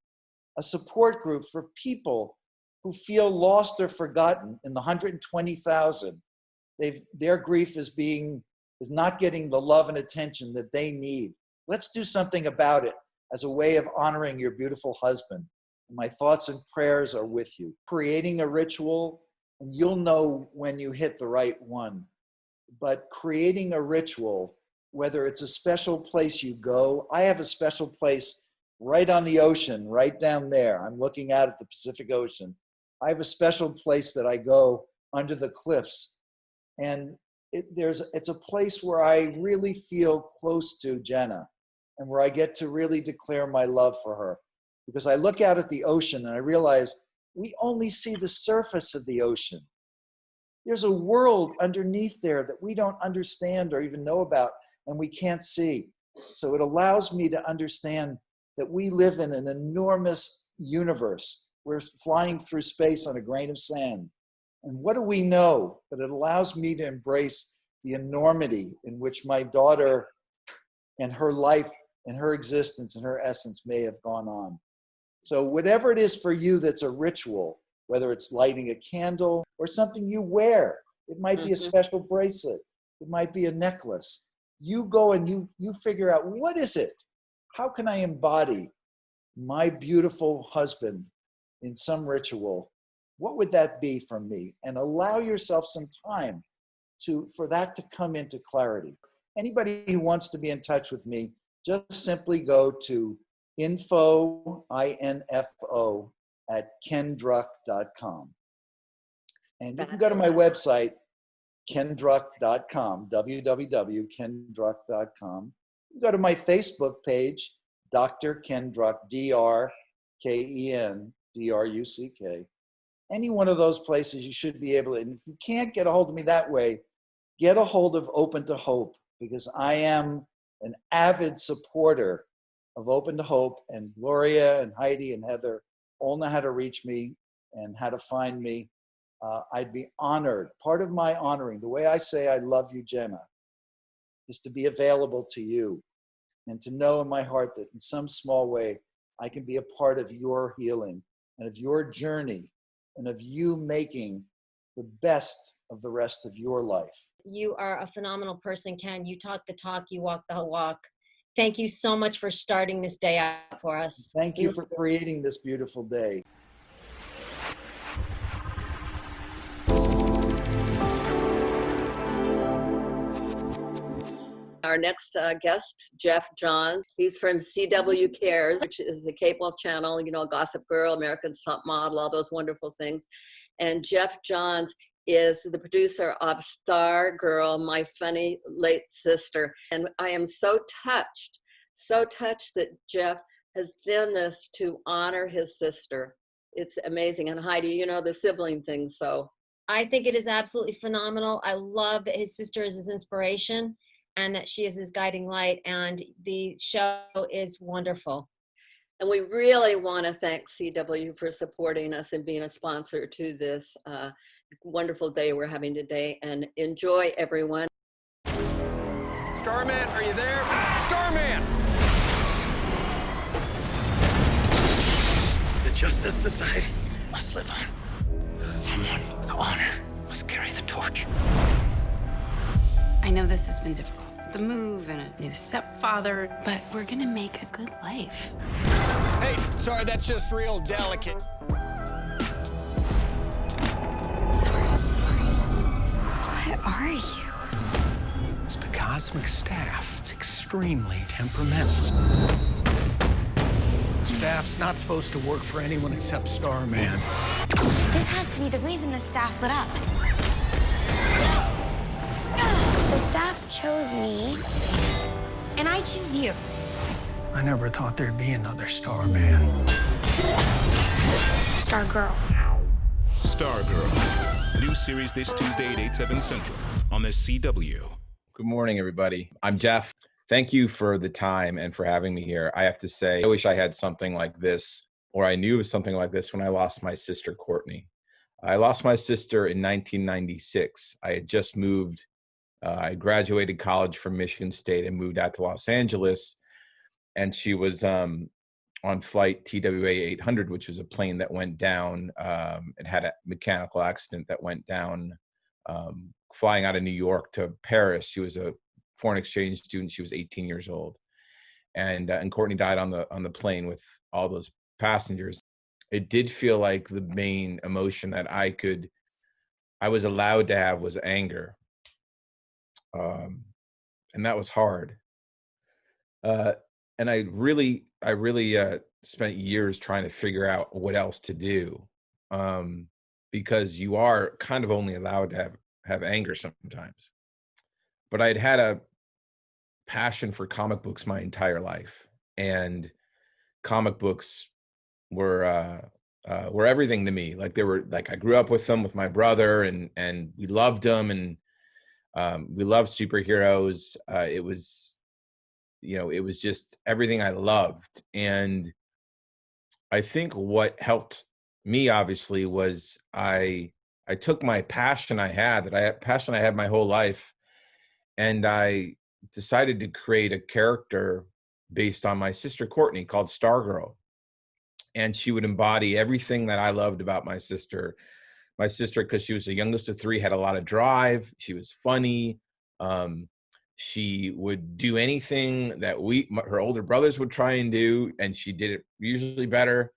a support group for people who feel lost or forgotten in the 120,000. Their grief is not getting the love and attention that they need. Let's do something about it as a way of honoring your beautiful husband. My thoughts and prayers are with you. Creating a ritual, and you'll know when you hit the right one. But creating a ritual, whether it's a special place you go, I have a special place right on the ocean, right down there. I'm looking out at the Pacific Ocean. I have a special place that I go under the cliffs. And it's a place where I really feel close to Jenna, and where I get to really declare my love for her. Because I look out at the ocean and I realize we only see the surface of the ocean. There's a world underneath there that we don't understand or even know about, and we can't see. So it allows me to understand that we live in an enormous universe. We're flying through space on a grain of sand. And what do we know? But it allows me to embrace the enormity in which my daughter and her life and her existence and her essence may have gone on. So whatever it is for you that's a ritual, whether it's lighting a candle or something you wear, it might be a special bracelet, it might be a necklace. You go and you figure out, what is it? How can I embody my beautiful husband in some ritual? What would that be from me? And allow yourself some time for that to come into clarity. Anybody who wants to be in touch with me, just simply go to info, I-N-F-O, @kendruck.com. And you can go to my website, kendruck.com, www.kendruck.com. You go to my Facebook page, Dr. Ken Druck, D-R-K-E-N, D-R-U-C-K. Any one of those places you should be able to, and if you can't get a hold of me that way, get a hold of Open to Hope, because I am an avid supporter of Open to Hope, and Gloria and Heidi and Heather all know how to reach me and how to find me. I'd be honored. Part of my honoring, the way I say I love you, Jenna, is to be available to you and to know in my heart that in some small way I can be a part of your healing and of your journey and of you making the best of the rest of your life. You are a phenomenal person, Ken. You talk the talk, you walk the walk. Thank you so much for starting this day out for us. Thank you for creating this beautiful day. Our next guest, Jeff Johns. He's from CW Cares, which is a cable channel, Gossip Girl, America's Top Model, all those wonderful things. And Jeff Johns is the producer of Star Girl, My Funny Late Sister. And I am so touched that Jeff has done this to honor his sister. It's amazing. And Heidi, the sibling thing, so. I think it is absolutely phenomenal. I love that his sister is his inspiration and that she is his guiding light, and the show is wonderful. And we really want to thank CW for supporting us and being a sponsor to this wonderful day we're having today. And enjoy, everyone. Starman, are you there? Starman! The Justice Society must live on. Someone with honor must carry the torch. I know this has been difficult. the move and a new stepfather, but we're gonna make a good life. Hey, sorry, that's just real delicate. What are you? It's the cosmic staff. It's extremely temperamental. The staff's not supposed to work for anyone except Starman. This has to be the reason the staff lit up. The staff chose me, and I choose you. I never thought there'd be another Starman. Star Girl. Stargirl. New series this Tuesday at 8, 7 Central on the CW. Good morning, everybody. I'm Jeff. Thank you for the time and for having me here. I have to say, I wish I had something like this, or I knew of something like this when I lost my sister, Courtney. I lost my sister in 1996. I had just moved. I graduated college from Michigan State and moved out to Los Angeles. And she was on flight TWA 800, which was a plane that went down. It had a mechanical accident that went down, flying out of New York to Paris. She was a foreign exchange student. She was 18 years old. And Courtney died on the plane with all those passengers. It did feel like the main emotion that I was allowed to have was anger. And that was hard. And I really spent years trying to figure out what else to do, because you are kind of only allowed to have anger sometimes. But I'd had a passion for comic books my entire life, and comic books were everything to me. Like, they were like, I grew up with them with my brother, and we loved them, and we loved superheroes. It was just everything I loved. And I think what helped me, obviously, was I took my passion I had my whole life, and I decided to create a character based on my sister Courtney called Stargirl. And she would embody everything that I loved about my sister. My sister, because she was the youngest of three, had a lot of drive. She was funny. She would do anything that her older brothers would try and do, and she did it usually better.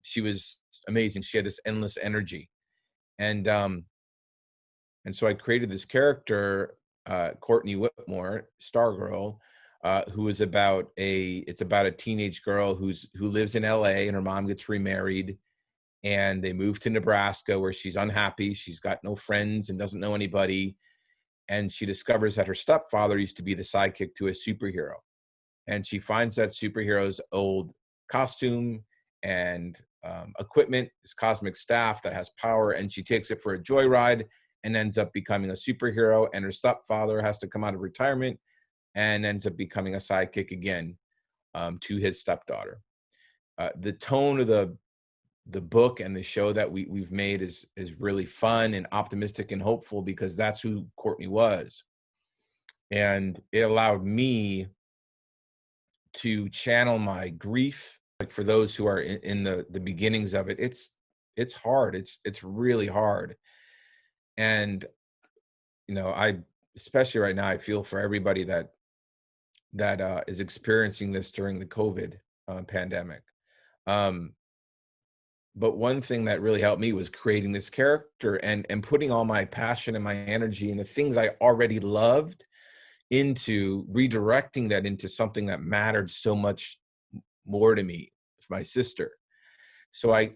She was amazing. She had this endless energy. And so I created this character, Courtney Whitmore, Stargirl, who is about a teenage girl who lives in LA, and her mom gets remarried, and they move to Nebraska, where she's unhappy. She's got no friends and doesn't know anybody. And she discovers that her stepfather used to be the sidekick to a superhero. And she finds that superhero's old costume and equipment, this cosmic staff that has power, and she takes it for a joyride and ends up becoming a superhero. And her stepfather has to come out of retirement and ends up becoming a sidekick again to his stepdaughter. The tone of the book and the show that we've made is really fun and optimistic and hopeful, because that's who Courtney was. And it allowed me to channel my grief. Like, for those who are in the beginnings of it, it's hard. It's really hard. And, especially right now, I feel for everybody that is experiencing this during the COVID pandemic. But one thing that really helped me was creating this character and putting all my passion and my energy and the things I already loved into redirecting that into something that mattered so much more to me with my sister. So I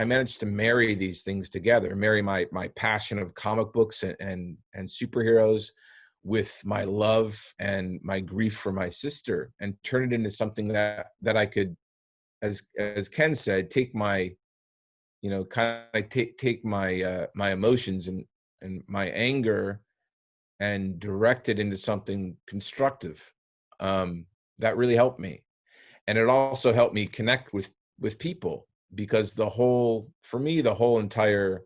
managed to marry these things together, marry my passion of comic books and superheroes with my love and my grief for my sister, and turn it into something that I could, as Ken said, take my take my emotions and my anger and direct it into something constructive. That really helped me. And it also helped me connect with people, because the whole entire,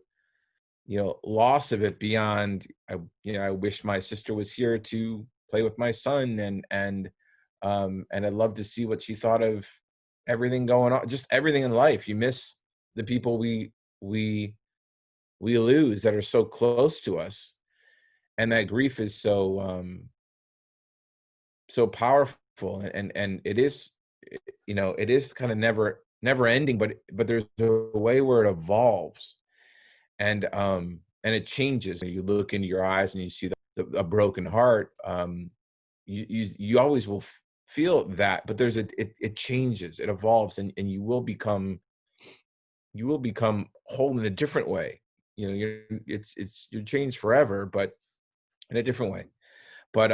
loss of it, beyond, I wish my sister was here to play with my son, and I'd love to see what she thought of everything going on, just everything in life. You miss the people we lose that are so close to us, and that grief is so so powerful, and it is, it is kind of never ending, but there's a way where it evolves, and it changes. You look into your eyes and you see a broken heart. You always will feel that, but it changes, it evolves, and you will become whole in a different way. You're changed forever, but in a different way. But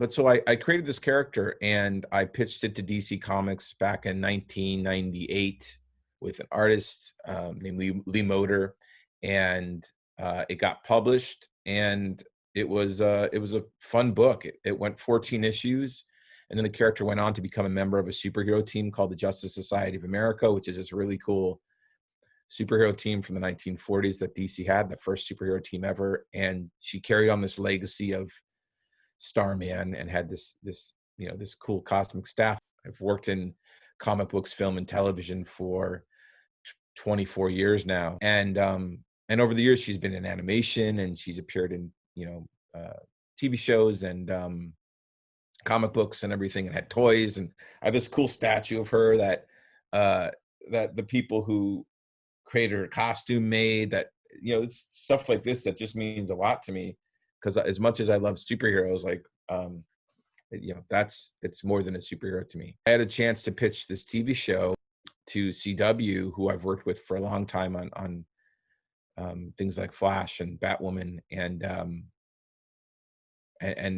so I created this character and I pitched it to DC Comics back in 1998 with an artist named Lee Moder, and it got published, and it was a fun book. It went 14 issues, and then the character went on to become a member of a superhero team called the Justice Society of America, which is this really cool superhero team from the 1940s that DC had, the first superhero team ever. And she carried on this legacy of Starman and had this cool cosmic staff. I've worked in comic books, film, and television for 24 years now, and over the years she's been in animation, and she's appeared in TV shows and comic books and everything, and had toys. And I have this cool statue of her that the people who created her costume made. That it's stuff like this that just means a lot to me, because as much as I love superheroes, like it's more than a superhero to me. I had a chance to pitch this TV show to CW, who I've worked with for a long time on things like Flash and Batwoman, and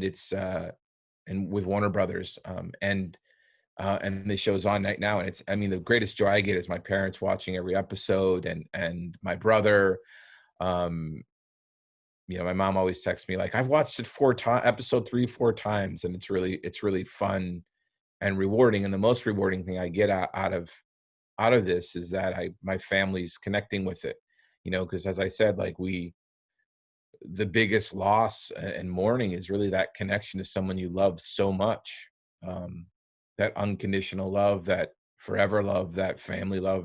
it's and with Warner Brothers, and the show's on right now. And the greatest joy I get is my parents watching every episode, and my brother. My mom always texts me like, I've watched it episode 3-4 times, and it's really fun and rewarding. And the most rewarding thing I get out of this is that my family's connecting with it, because as I said, like the biggest loss and mourning is really that connection to someone you love so much, that unconditional love, that forever love, that family love.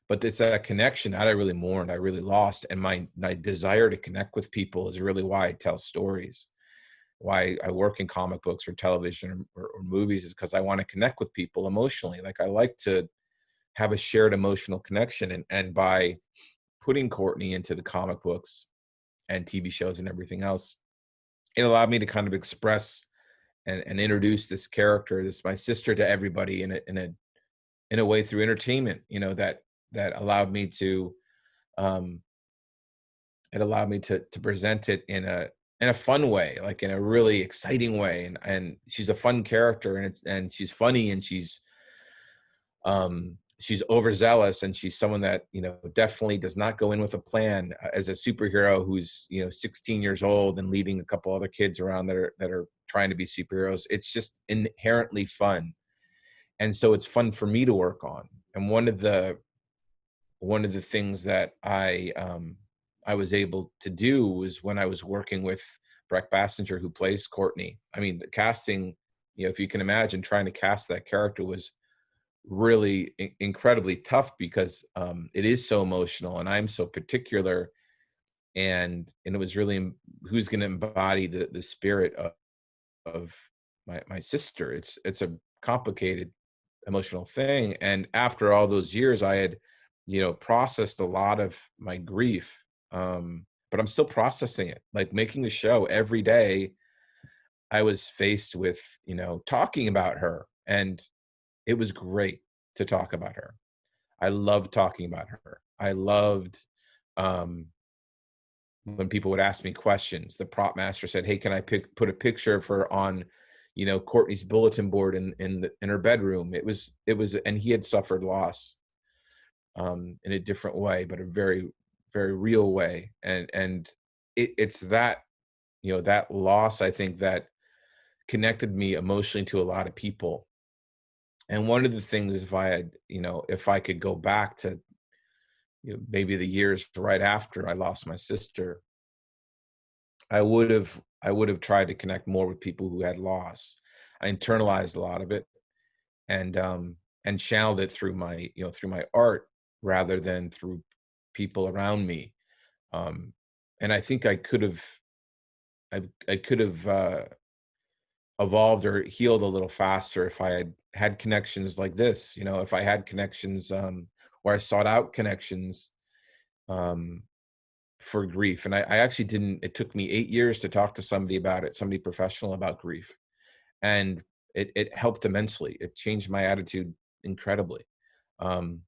But it's that connection that I really mourned, I really lost. And my desire to connect with people is really why I tell stories, why I work in comic books or television or movies, is because I want to connect with people emotionally. Like, I like to have a shared emotional connection. And by putting Courtney into the comic books and TV shows and everything else, it allowed me to kind of express and introduce this character, my sister, to everybody in a way through entertainment, that allowed me to present it in a fun way, like in a really exciting way. And she's a fun character, and she's funny, and she's overzealous, and she's someone that definitely does not go in with a plan, as a superhero who's 16 years old and leading a couple other kids around that are trying to be superheroes. It's just inherently fun, and so it's fun for me to work on. And one of the things that I was able to do was when I was working with Breck Bassinger, who plays Courtney. I mean, the casting, if you can imagine, trying to cast that character was really incredibly tough, because it is so emotional, and I'm so particular, and it was really who's going to embody the spirit of my sister. It's a complicated emotional thing. And after all those years, I had processed a lot of my grief, but I'm still processing it. Like, making the show every day, I was faced with talking about her, and it was great to talk about her. I loved talking about her. I loved when people would ask me questions. The prop master said, "Hey, can I put a picture of her on Courtney's bulletin board in her bedroom?" It was, and he had suffered loss in a different way, but a very, very real way. And it's that that loss, I think, that connected me emotionally to a lot of people. And one of the things, if I could go back to maybe the years right after I lost my sister, I would have tried to connect more with people who had loss. I internalized a lot of it, and channeled it through my art rather than through people around me. And I think I could have evolved or healed a little faster if I had had connections like this. You know, if I had connections where I sought out connections um, for grief. And I actually didn't. It took me 8 years to talk to somebody about it, somebody professional about grief, and it helped immensely. It changed my attitude incredibly. Um,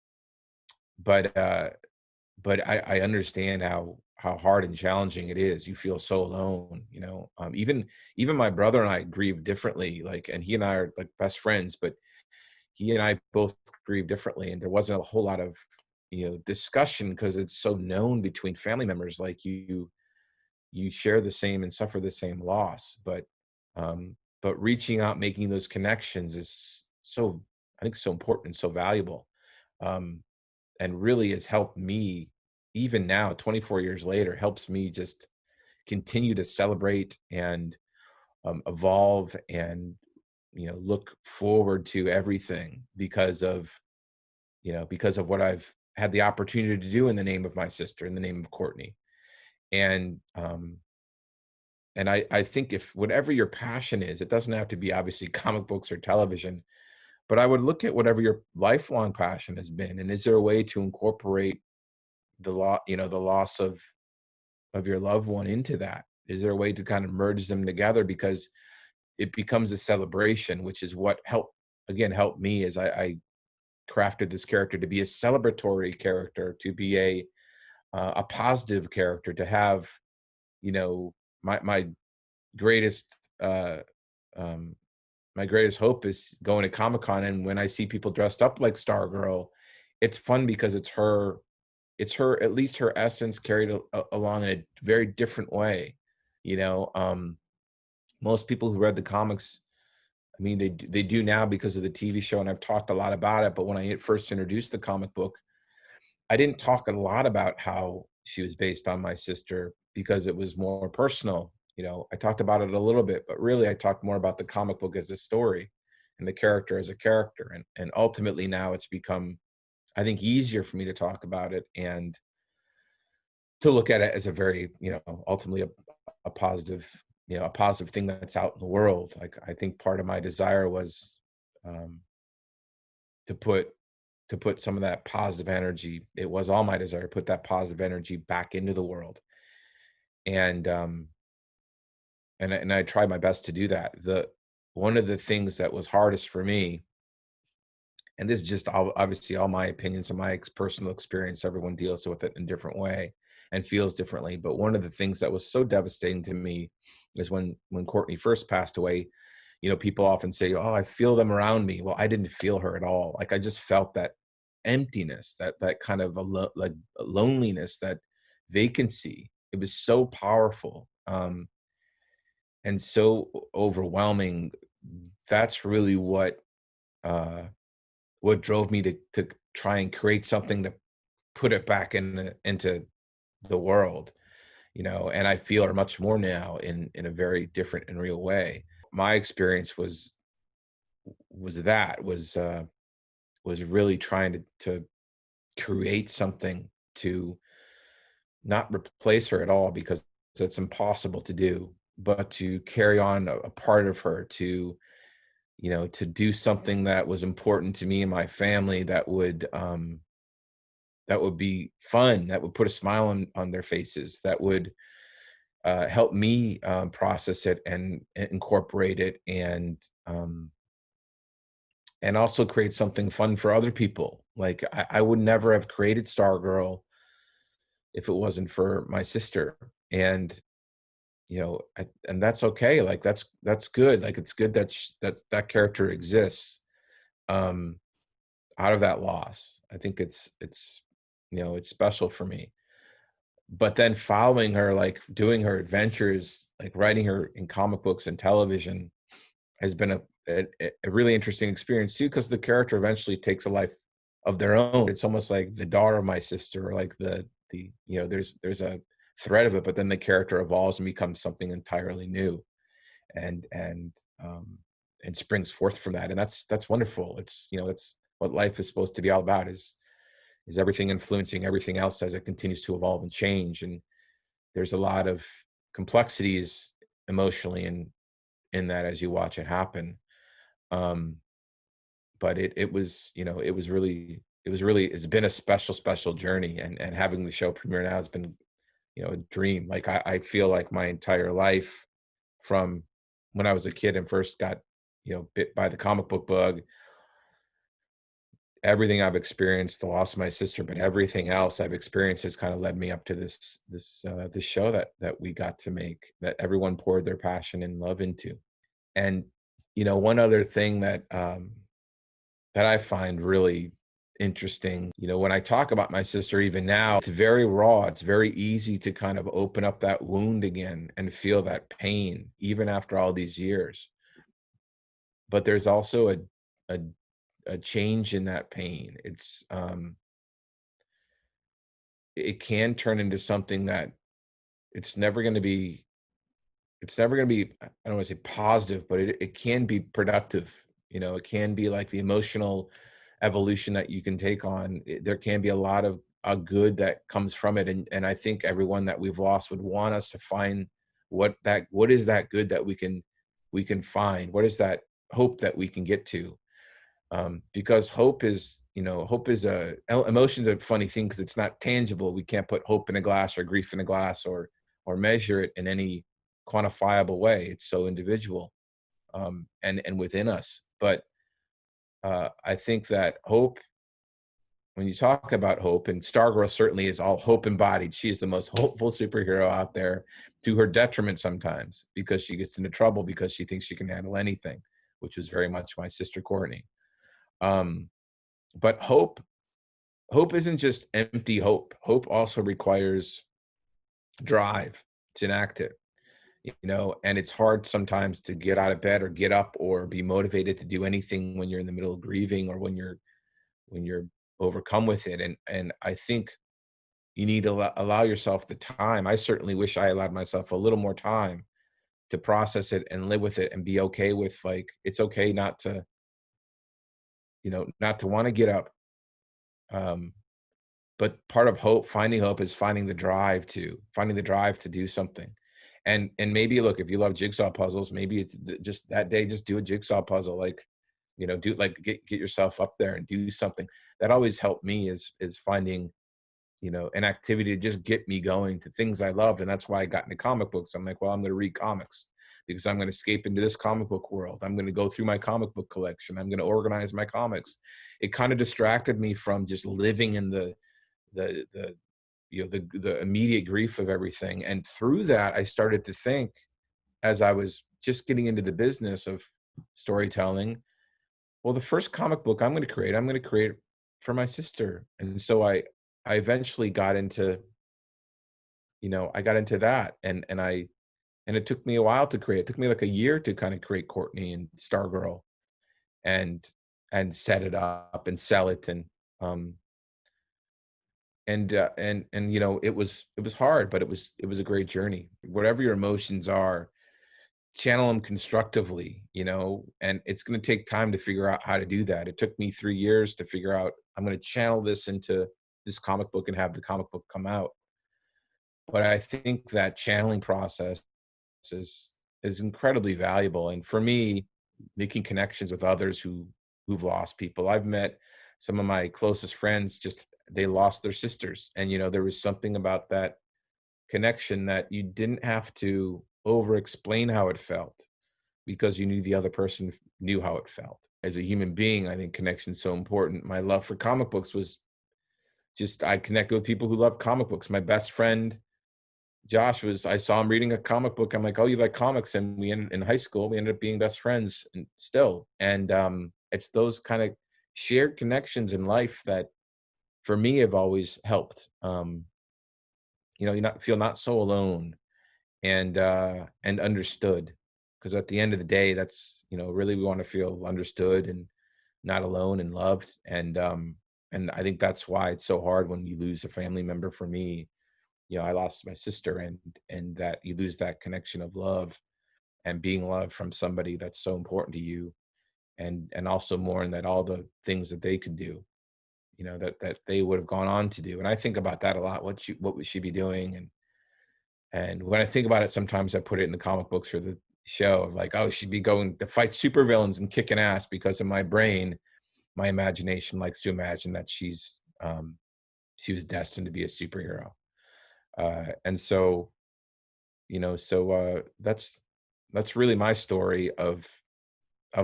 but I understand how hard and challenging it is. You feel so alone, you know. Even my brother and I grieve differently. Like, and he and I are like best friends, but he and I both grieve differently. And there wasn't a whole lot of, you know, discussion because it's so known between family members. Like you share the same and suffer the same loss, but reaching out, making those connections is so, I think, so important and so valuable. Um, and really has helped me even now 24 years later, helps me just continue to celebrate and evolve and, you know, look forward to everything because of, you know, because of what I've had the opportunity to do in the name of my sister, in the name of Courtney. And um and I think if whatever your passion is, it doesn't have to be obviously comic books or television, but I would look at whatever your lifelong passion has been, and is there a way to incorporate the loss of your loved one into that? Is there a way to kind of merge them together, because it becomes a celebration, which is what helped me as I crafted this character to be a celebratory character, to be a positive character, to have, you know, my greatest uh um my greatest hope is going to Comic-Con, and when I see people dressed up like Stargirl, it's fun because it's her, at least her essence carried along in a very different way. You know, most people who read the comics, I mean, they do now because of the TV show, and I've talked a lot about it. But when I first introduced the comic book, I didn't talk a lot about how she was based on my sister because it was more personal. You know, I talked about it a little bit, but really I talked more about the comic book as a story and the character as a character. And ultimately now it's become, I think, easier for me to talk about it and to look at it as a very, you know, ultimately a positive, you know, a positive thing that's out in the world. Like, I think part of my desire was um, to put some of that positive energy. It was all my desire to put that positive energy back into the world, and I tried my best to do that. The One of the things that was hardest for me, and this is just obviously all my opinions and my personal experience, everyone deals with it in a different way and feels differently, but one of the things that was so devastating to me is when Courtney first passed away. You know, people often say, oh, I feel them around me. Well, I didn't feel her at all. Like, I just felt that emptiness, that kind of like loneliness, that vacancy. It was so powerful, and so overwhelming. That's really what drove me to try and create something to put it back into the world, you know. And I feel her much more now in a very different and real way. My experience was really trying to create something to not replace her at all, because it's impossible to do, but to carry on a part of her, to, you know, to do something that was important to me and my family, that would be fun, that would put a smile on their faces, that would help me process it and incorporate it, and also create something fun for other people. Like, I would never have created Stargirl if it wasn't for my sister. And, you know, and that's okay. Like, that's good. Like, it's good that that character exists um, out of that loss. I think it's, you know, it's special for me. But then following her, like doing her adventures, like writing her in comic books and television, has been a really interesting experience too, because the character eventually takes a life of their own. It's almost like the daughter of my sister, or like the you know, there's a thread of it, but then the character evolves and becomes something entirely new, and um and springs forth from that. And that's wonderful. It's, you know, it's what life is supposed to be all about, is everything influencing everything else as it continues to evolve and change. And there's a lot of complexities emotionally in that as you watch it happen. Um, but it was, you know, it's been a special journey, and having the show premiere now has been, you know, a dream. Like I feel like my entire life from when I was a kid and first got, you know, bit by the comic book bug, everything I've experienced, the loss of my sister, but everything else I've experienced has kind of led me up to this show that we got to make, that everyone poured their passion and love into. And, you know, one other thing that I find really interesting, you know, when I talk about my sister, even now, it's very raw. It's very easy to kind of open up that wound again and feel that pain, even after all these years. But there's also a, a change in that pain. It can turn into something that it's never going to be, I don't want to say positive, but it can be productive. You know, it can be like the emotional evolution that you can take on. There can be a lot of good that comes from it. And I think everyone that we've lost would want us to find what is that good that we can find? What is that hope that we can get to? Because hope is, you know, emotion's a funny thing because it's not tangible. We can't put hope in a glass or grief in a glass or measure it in any quantifiable way. It's so individual, and within us. But I think that hope, when you talk about hope, and Stargirl certainly is all hope embodied. She's the most hopeful superhero out there, to her detriment sometimes, because she gets into trouble because she thinks she can handle anything, which was very much my sister Courtney. But hope isn't just empty hope. Hope also requires drive to enact it, you know, and it's hard sometimes to get out of bed or get up or be motivated to do anything when you're in the middle of grieving, or when you're overcome with it. And I think you need to allow yourself the time. I certainly wish I allowed myself a little more time to process it and live with it and be okay with, like, it's okay not to, you know, not to want to get up. Um, but part of hope, finding hope, is finding the drive to do something. And maybe, look, if you love jigsaw puzzles, maybe it's just that day, just do a jigsaw puzzle. Like, you know, do, like, get yourself up there and do something. That always helped me, is finding, you know, an activity to just get me going to things I love. And that's why I got into comic books. I'm like, well, I'm going to read comics because I'm going to escape into this comic book world. I'm going to go through my comic book collection. I'm going to organize my comics. It kind of distracted me from just living in the you know, the immediate grief of everything. And through that, I started to think, as I was just getting into the business of storytelling, well, the first comic book I'm going to create for my sister. And so I eventually got into, you know, I got into that, and it took me a while to create. It took me like a year to kind of create Courtney and Stargirl, and set it up and sell it. Um and you know, it was hard, but it was a great journey. Whatever your emotions are, channel them constructively, you know, and it's going to take time to figure out how to do that. It took me 3 years to figure out, I'm going to channel this into this comic book and have the comic book come out. But I think that channeling process is incredibly valuable. And for me, making connections with others who've lost people. I've met some of my closest friends, just, they lost their sisters, and, you know, there was something about that connection that you didn't have to over explain how it felt, because you knew the other person knew how it felt. As a human being, I think connection is so important. My love for comic books was just, I connected with people who loved comic books. My best friend Josh I saw him reading a comic book. I'm like, oh, you like comics? And in high school, we ended up being best friends, and still. And it's those kind of shared connections in life that, for me, have always helped. You know, you not feel not so alone, and understood. Because at the end of the day, that's, you know, really, we want to feel understood and not alone and loved. And I think that's why it's so hard when you lose a family member. For me, you know, I lost my sister, and that you lose that connection of love and being loved from somebody that's so important to you, and also mourn that all the things that they could do, you know, that they would have gone on to do. And I think about that a lot. What would she be doing? And when I think about it, sometimes I put it in the comic books, or show of like, oh, she'd be going to fight supervillains and kicking ass, because in my brain, my imagination likes to imagine that she was destined to be a superhero. And so, that's really my story of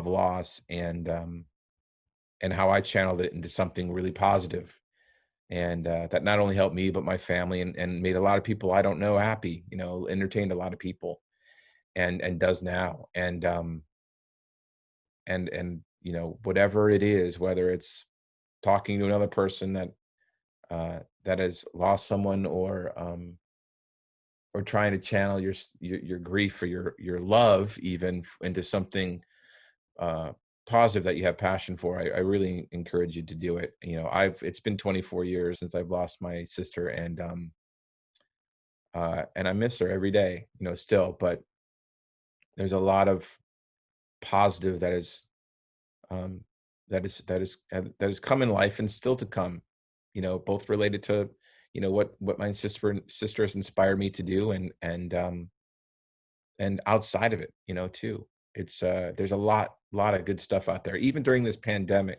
loss, and how I channeled it into something really positive. And that not only helped me, but my family, and made a lot of people I don't know happy, entertained a lot of people, and does now. And whatever it is, whether it's talking to another person that has lost someone, or trying to channel your grief or your love even into something positive that you have passion for, I really encourage you to do it. It's been 24 years since I've lost my sister, and I miss her every day, still, but there's a lot of positive um, that has come in life and still to come, both related to, what my sister has inspired me to do, and outside of it, too. It's there's a lot of good stuff out there, even during this pandemic.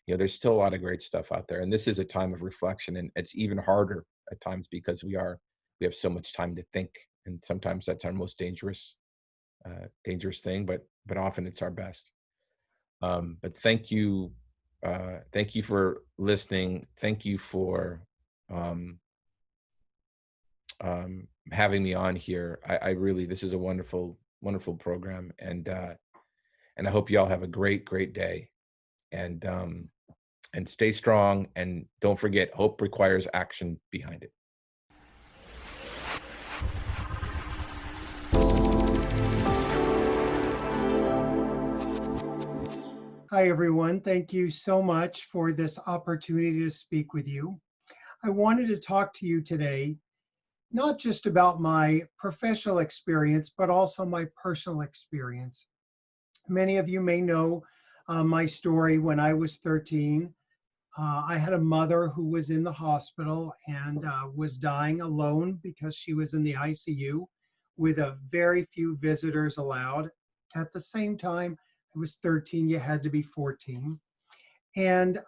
There's still a lot of great stuff out there, and this is a time of reflection, and it's even harder at times because we have so much time to think, and sometimes that's our most dangerous thing, but often it's our best. But thank you for listening. Thank you for having me on here. I really, this is a wonderful program, and I hope you all have a great day, and stay strong, and don't forget, hope requires action behind it. Hi, everyone. Thank you so much for this opportunity to speak with you. I wanted to talk to you today, not just about my professional experience, but also my personal experience. Many of you may know my story. When I was 13, I had a mother who was in the hospital and was dying alone because she was in the ICU with a very few visitors allowed. At the same time, I was 13, you had to be 14. And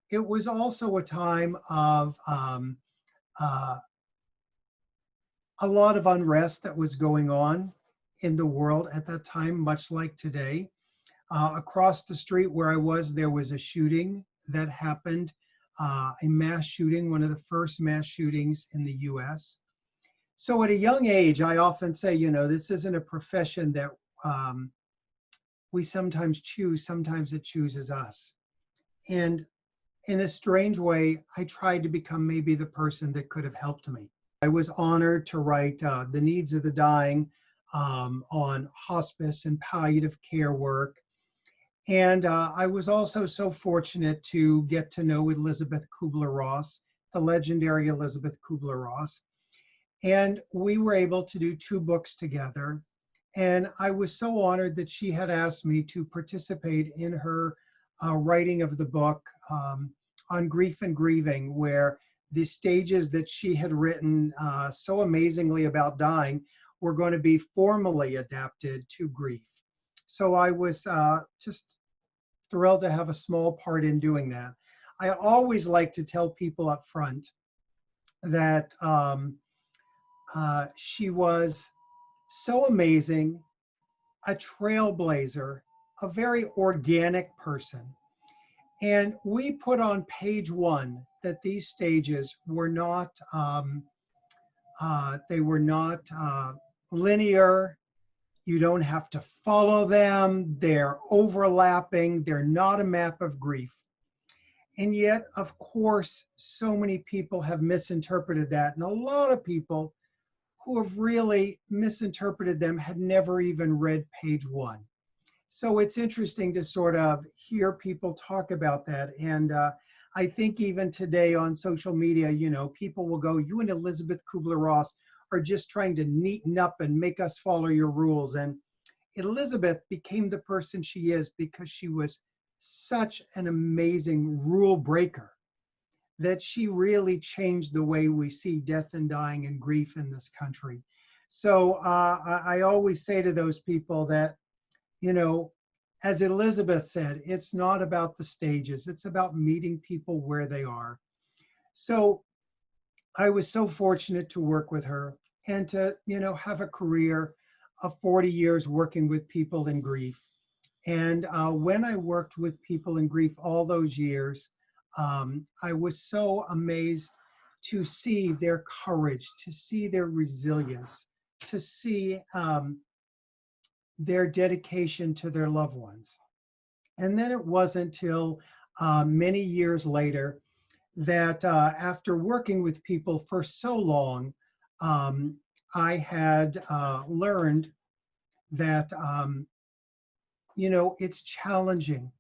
it was also a time of a lot of unrest that was going on in the world at that time, much like today. Across the street where I was, there was a shooting that happened, a mass shooting, one of the first mass shootings in the US. So at a young age, I often say, this isn't a profession that we sometimes choose, sometimes it chooses us. And in a strange way, I tried to become maybe the person that could have helped me. I was honored to write The Needs of the Dying on hospice and palliative care work. And I was also so fortunate to get to know Elizabeth Kubler-Ross, the legendary Elizabeth Kubler-Ross. And we were able to do 2 books together. And I was so honored that she had asked me to participate in her writing of the book on grief and grieving, where the stages that she had written so amazingly about dying were going to be formally adapted to grief. So I was just thrilled to have a small part in doing that. I always like to tell people up front that she was so amazing, a trailblazer, a very organic person. And we put on page 1 that these stages were not, linear. You don't have to follow them. They're overlapping. They're not a map of grief. And yet, of course, so many people have misinterpreted that. And a lot of people who have really misinterpreted them had never even read page 1. So it's interesting to sort of hear people talk about that. And I think even today on social media, people will go, you and Elizabeth Kubler-Ross are just trying to neaten up and make us follow your rules. And Elizabeth became the person she is because she was such an amazing rule breaker that she really changed the way we see death and dying and grief in this country. So I always say to those people that, you know, as Elizabeth said, it's not about the stages. It's about meeting people where they are. So I was so fortunate to work with her and to, you know, have a career of 40 years working with people in grief. And when I worked with people in grief all those years, I was so amazed to see their courage, to see their resilience, to see their dedication to their loved ones. And then it wasn't until many years later that after working with people for so long, I had learned that, you know, it's challenging,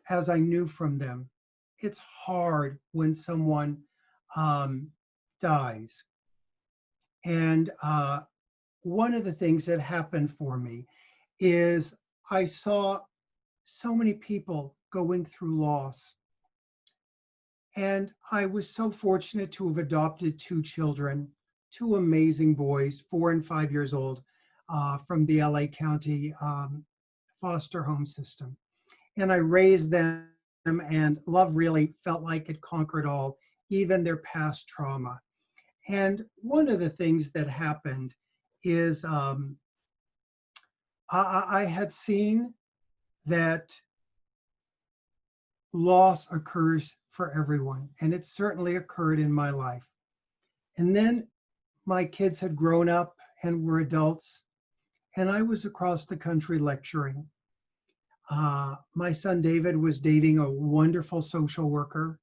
as I knew from them. It's hard when someone dies. And one of the things that happened for me is I saw so many people going through loss. And I was so fortunate to have adopted two children, two amazing boys, 4 and 5 years old, from the LA County foster home system. And I raised them, and love really felt like it conquered all, even their past trauma. And one of the things that happened is I had seen that loss occurs for everyone, and it certainly occurred in my life. And then my kids had grown up and were adults, and I was across the country lecturing. My son David was dating a wonderful social worker,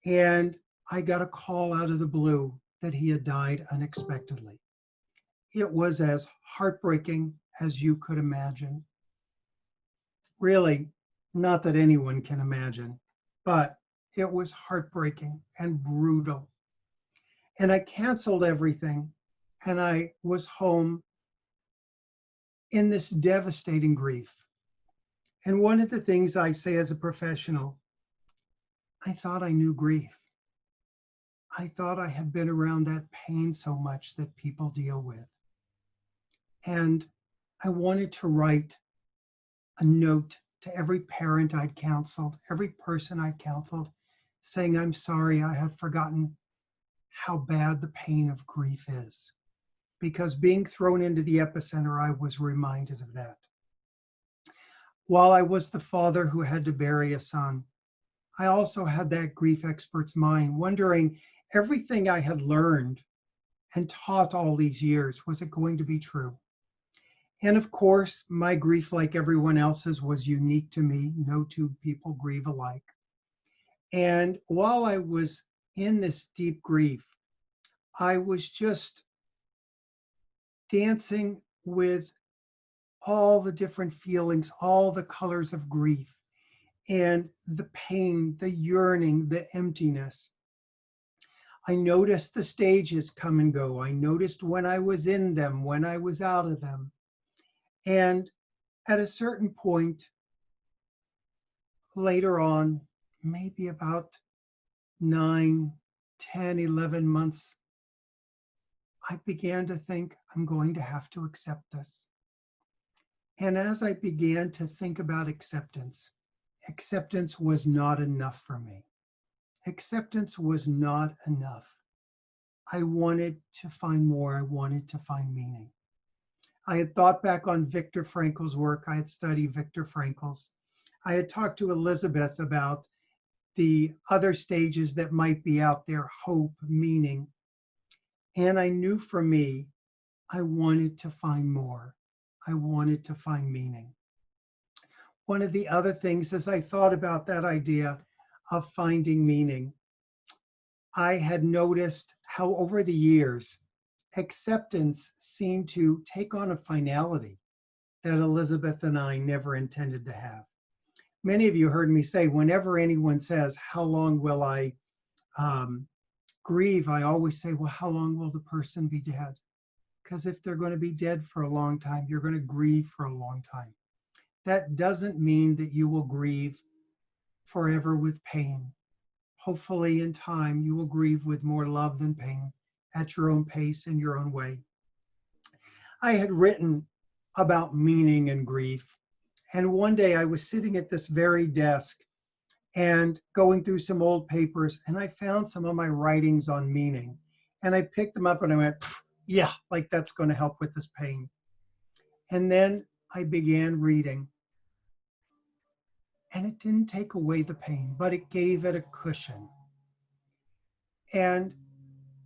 and I got a call out of the blue that he had died unexpectedly. It was as heartbreaking as you could imagine. Really, not that anyone can imagine, but it was heartbreaking and brutal. And I canceled everything, and I was home in this devastating grief. And one of the things I say as a professional, I thought I knew grief. I thought I had been around that pain so much that people deal with. And I wanted to write a note to every parent I'd counseled, every person I counseled, saying, I'm sorry, I had forgotten how bad the pain of grief is. Because being thrown into the epicenter, I was reminded of that. While I was the father who had to bury a son, I also had that grief expert's mind, wondering everything I had learned and taught all these years, was it going to be true? And of course, my grief, like everyone else's, was unique to me. No two people grieve alike. And while I was in this deep grief, I was just dancing with all the different feelings, all the colors of grief, and the pain, the yearning, the emptiness. I noticed the stages come and go. I noticed when I was in them, when I was out of them. And at a certain point, later on, maybe about 9, 10, 11 months, I began to think, I'm going to have to accept this. And as I began to think about acceptance, acceptance was not enough for me. Acceptance was not enough. I wanted to find more. I wanted to find meaning. I had thought back on Viktor Frankl's work. I had studied Viktor Frankl's. I had talked to Elizabeth about the other stages that might be out there, hope, meaning. And I knew for me, I wanted to find more. I wanted to find meaning. One of the other things, as I thought about that idea of finding meaning, I had noticed how over the years, acceptance seemed to take on a finality that Elizabeth and I never intended to have. Many of you heard me say, whenever anyone says, how long will I grieve? I always say, well, how long will the person be dead? Because if they're going to be dead for a long time, you're going to grieve for a long time. That doesn't mean that you will grieve forever with pain. Hopefully in time, you will grieve with more love than pain at your own pace in your own way. I had written about meaning and grief. And one day I was sitting at this very desk and going through some old papers, and I found some of my writings on meaning. And I picked them up and I went, yeah, like that's going to help with this pain. And then I began reading. And it didn't take away the pain, but it gave it a cushion. And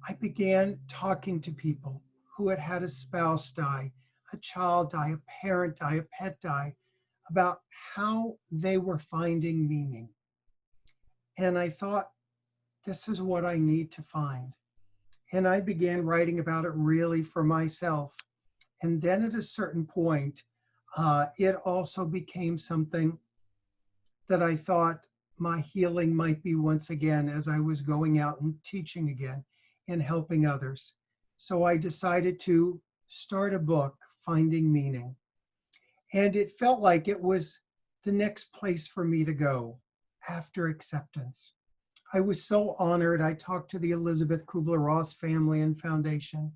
I began talking to people who had had a spouse die, a child die, a parent die, a pet die, about how they were finding meaning. And I thought, this is what I need to find. And I began writing about it really for myself. And then at a certain point, it also became something that I thought my healing might be once again as I was going out and teaching again and helping others. So I decided to start a book, Finding Meaning. And it felt like it was the next place for me to go after acceptance. I was so honored. I talked to the Elizabeth Kubler-Ross family and foundation,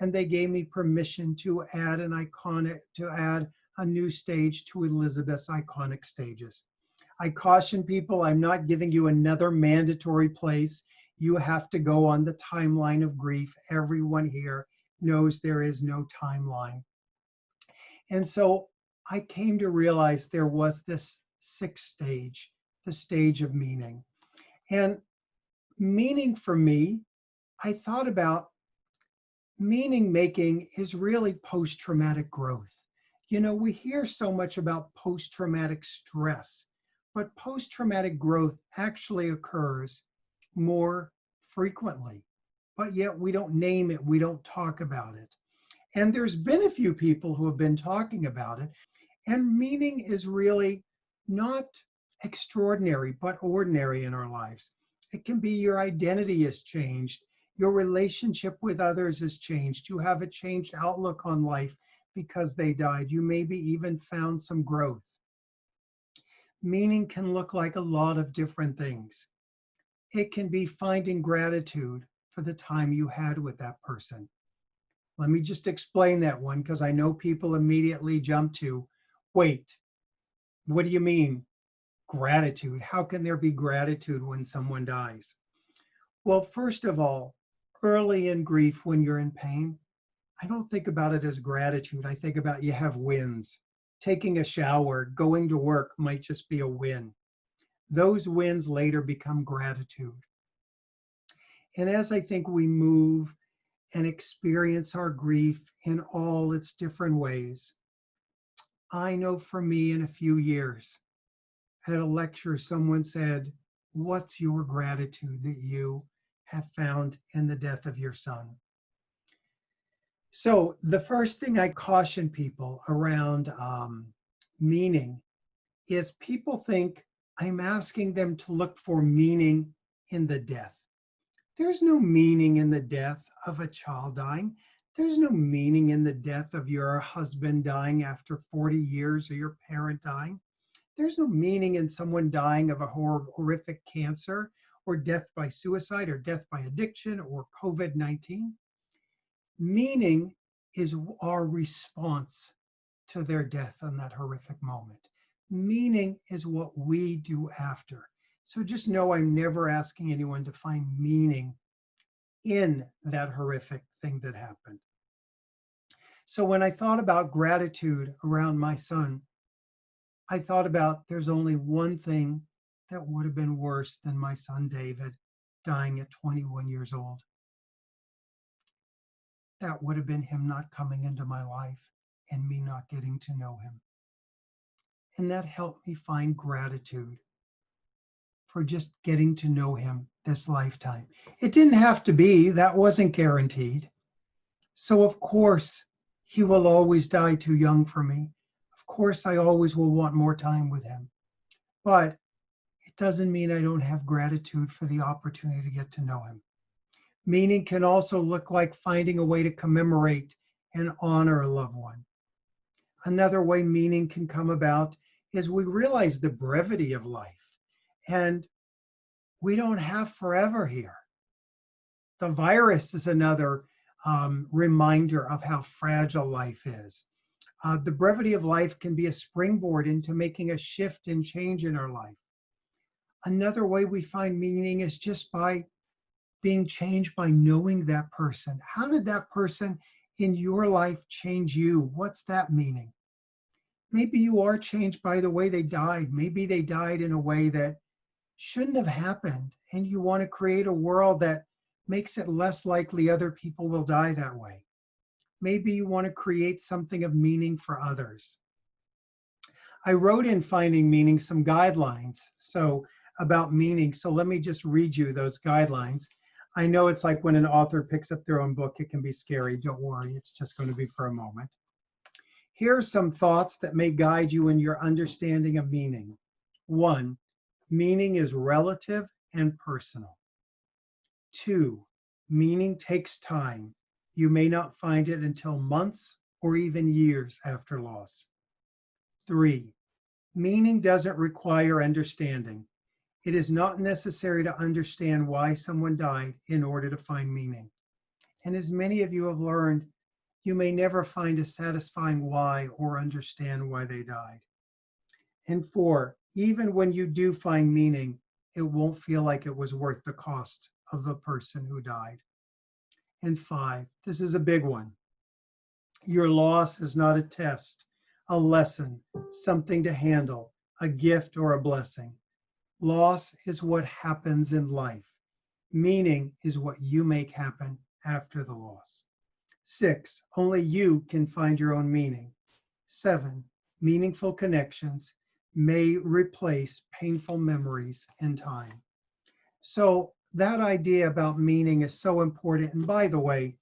and they gave me permission to add a new stage to Elizabeth's iconic stages. I caution people, I'm not giving you another mandatory place. You have to go on the timeline of grief. Everyone here knows there is no timeline. And so I came to realize there was this sixth stage, the stage of meaning. And meaning for me, I thought about meaning making is really post-traumatic growth. You know, we hear so much about post-traumatic stress, but post-traumatic growth actually occurs more frequently, but yet we don't name it, we don't talk about it. And there's been a few people who have been talking about it, and meaning is really not extraordinary, but ordinary in our lives. It can be your identity has changed, your relationship with others has changed, you have a changed outlook on life because they died, you maybe even found some growth. Meaning can look like a lot of different things. It can be finding gratitude for the time you had with that person. Let me just explain that one, because I know people immediately jump to, wait, what do you mean gratitude? How can there be gratitude when someone dies? Well, first of all, early in grief, when you're in pain, I don't think about it as gratitude. I think about you have wins. Taking a shower, going to work might just be a win. Those wins later become gratitude. And as I think we move and experience our grief in all its different ways, I know for me in a few years, at a lecture, someone said, what's your gratitude that you have found in the death of your son? So the first thing I caution people around meaning is people think I'm asking them to look for meaning in the death. There's no meaning in the death of a child dying. There's no meaning in the death of your husband dying after 40 years or your parent dying. There's no meaning in someone dying of a horrific cancer or death by suicide or death by addiction or COVID-19. Meaning is our response to their death in that horrific moment. Meaning is what we do after. So just know I'm never asking anyone to find meaning in that horrific thing that happened. So when I thought about gratitude around my son, I thought about there's only one thing that would have been worse than my son David dying at 21 years old. That would have been him not coming into my life and me not getting to know him. And that helped me find gratitude for just getting to know him this lifetime. It didn't have to be, that wasn't guaranteed. So of course, he will always die too young for me. Of course, I always will want more time with him. But it doesn't mean I don't have gratitude for the opportunity to get to know him. Meaning can also look like finding a way to commemorate and honor a loved one. Another way meaning can come about is we realize the brevity of life. And we don't have forever here. The virus is another reminder of how fragile life is. The brevity of life can be a springboard into making a shift and change in our life. Another way we find meaning is just by being changed by knowing that person. How did that person in your life change you? What's that meaning? Maybe you are changed by the way they died. Maybe they died in a way that shouldn't have happened, and you want to create a world that makes it less likely other people will die that way. Maybe you want to create something of meaning for others. I wrote in Finding Meaning some guidelines about meaning. So let me just read you those guidelines. I know it's like when an author picks up their own book, it can be scary. Don't worry, it's just going to be for a moment. Here are some thoughts that may guide you in your understanding of meaning. 1, meaning is relative and personal. 2, meaning takes time. You may not find it until months or even years after loss. 3, meaning doesn't require understanding. It is not necessary to understand why someone died in order to find meaning. And as many of you have learned, you may never find a satisfying why or understand why they died. And 4, even when you do find meaning, it won't feel like it was worth the cost of the person who died. And 5, this is a big one. Your loss is not a test, a lesson, something to handle, a gift or a blessing. Loss is what happens in life. Meaning is what you make happen after the loss. 6, only you can find your own meaning. 7, meaningful connections may replace painful memories in time. So that idea about meaning is so important. And by the way,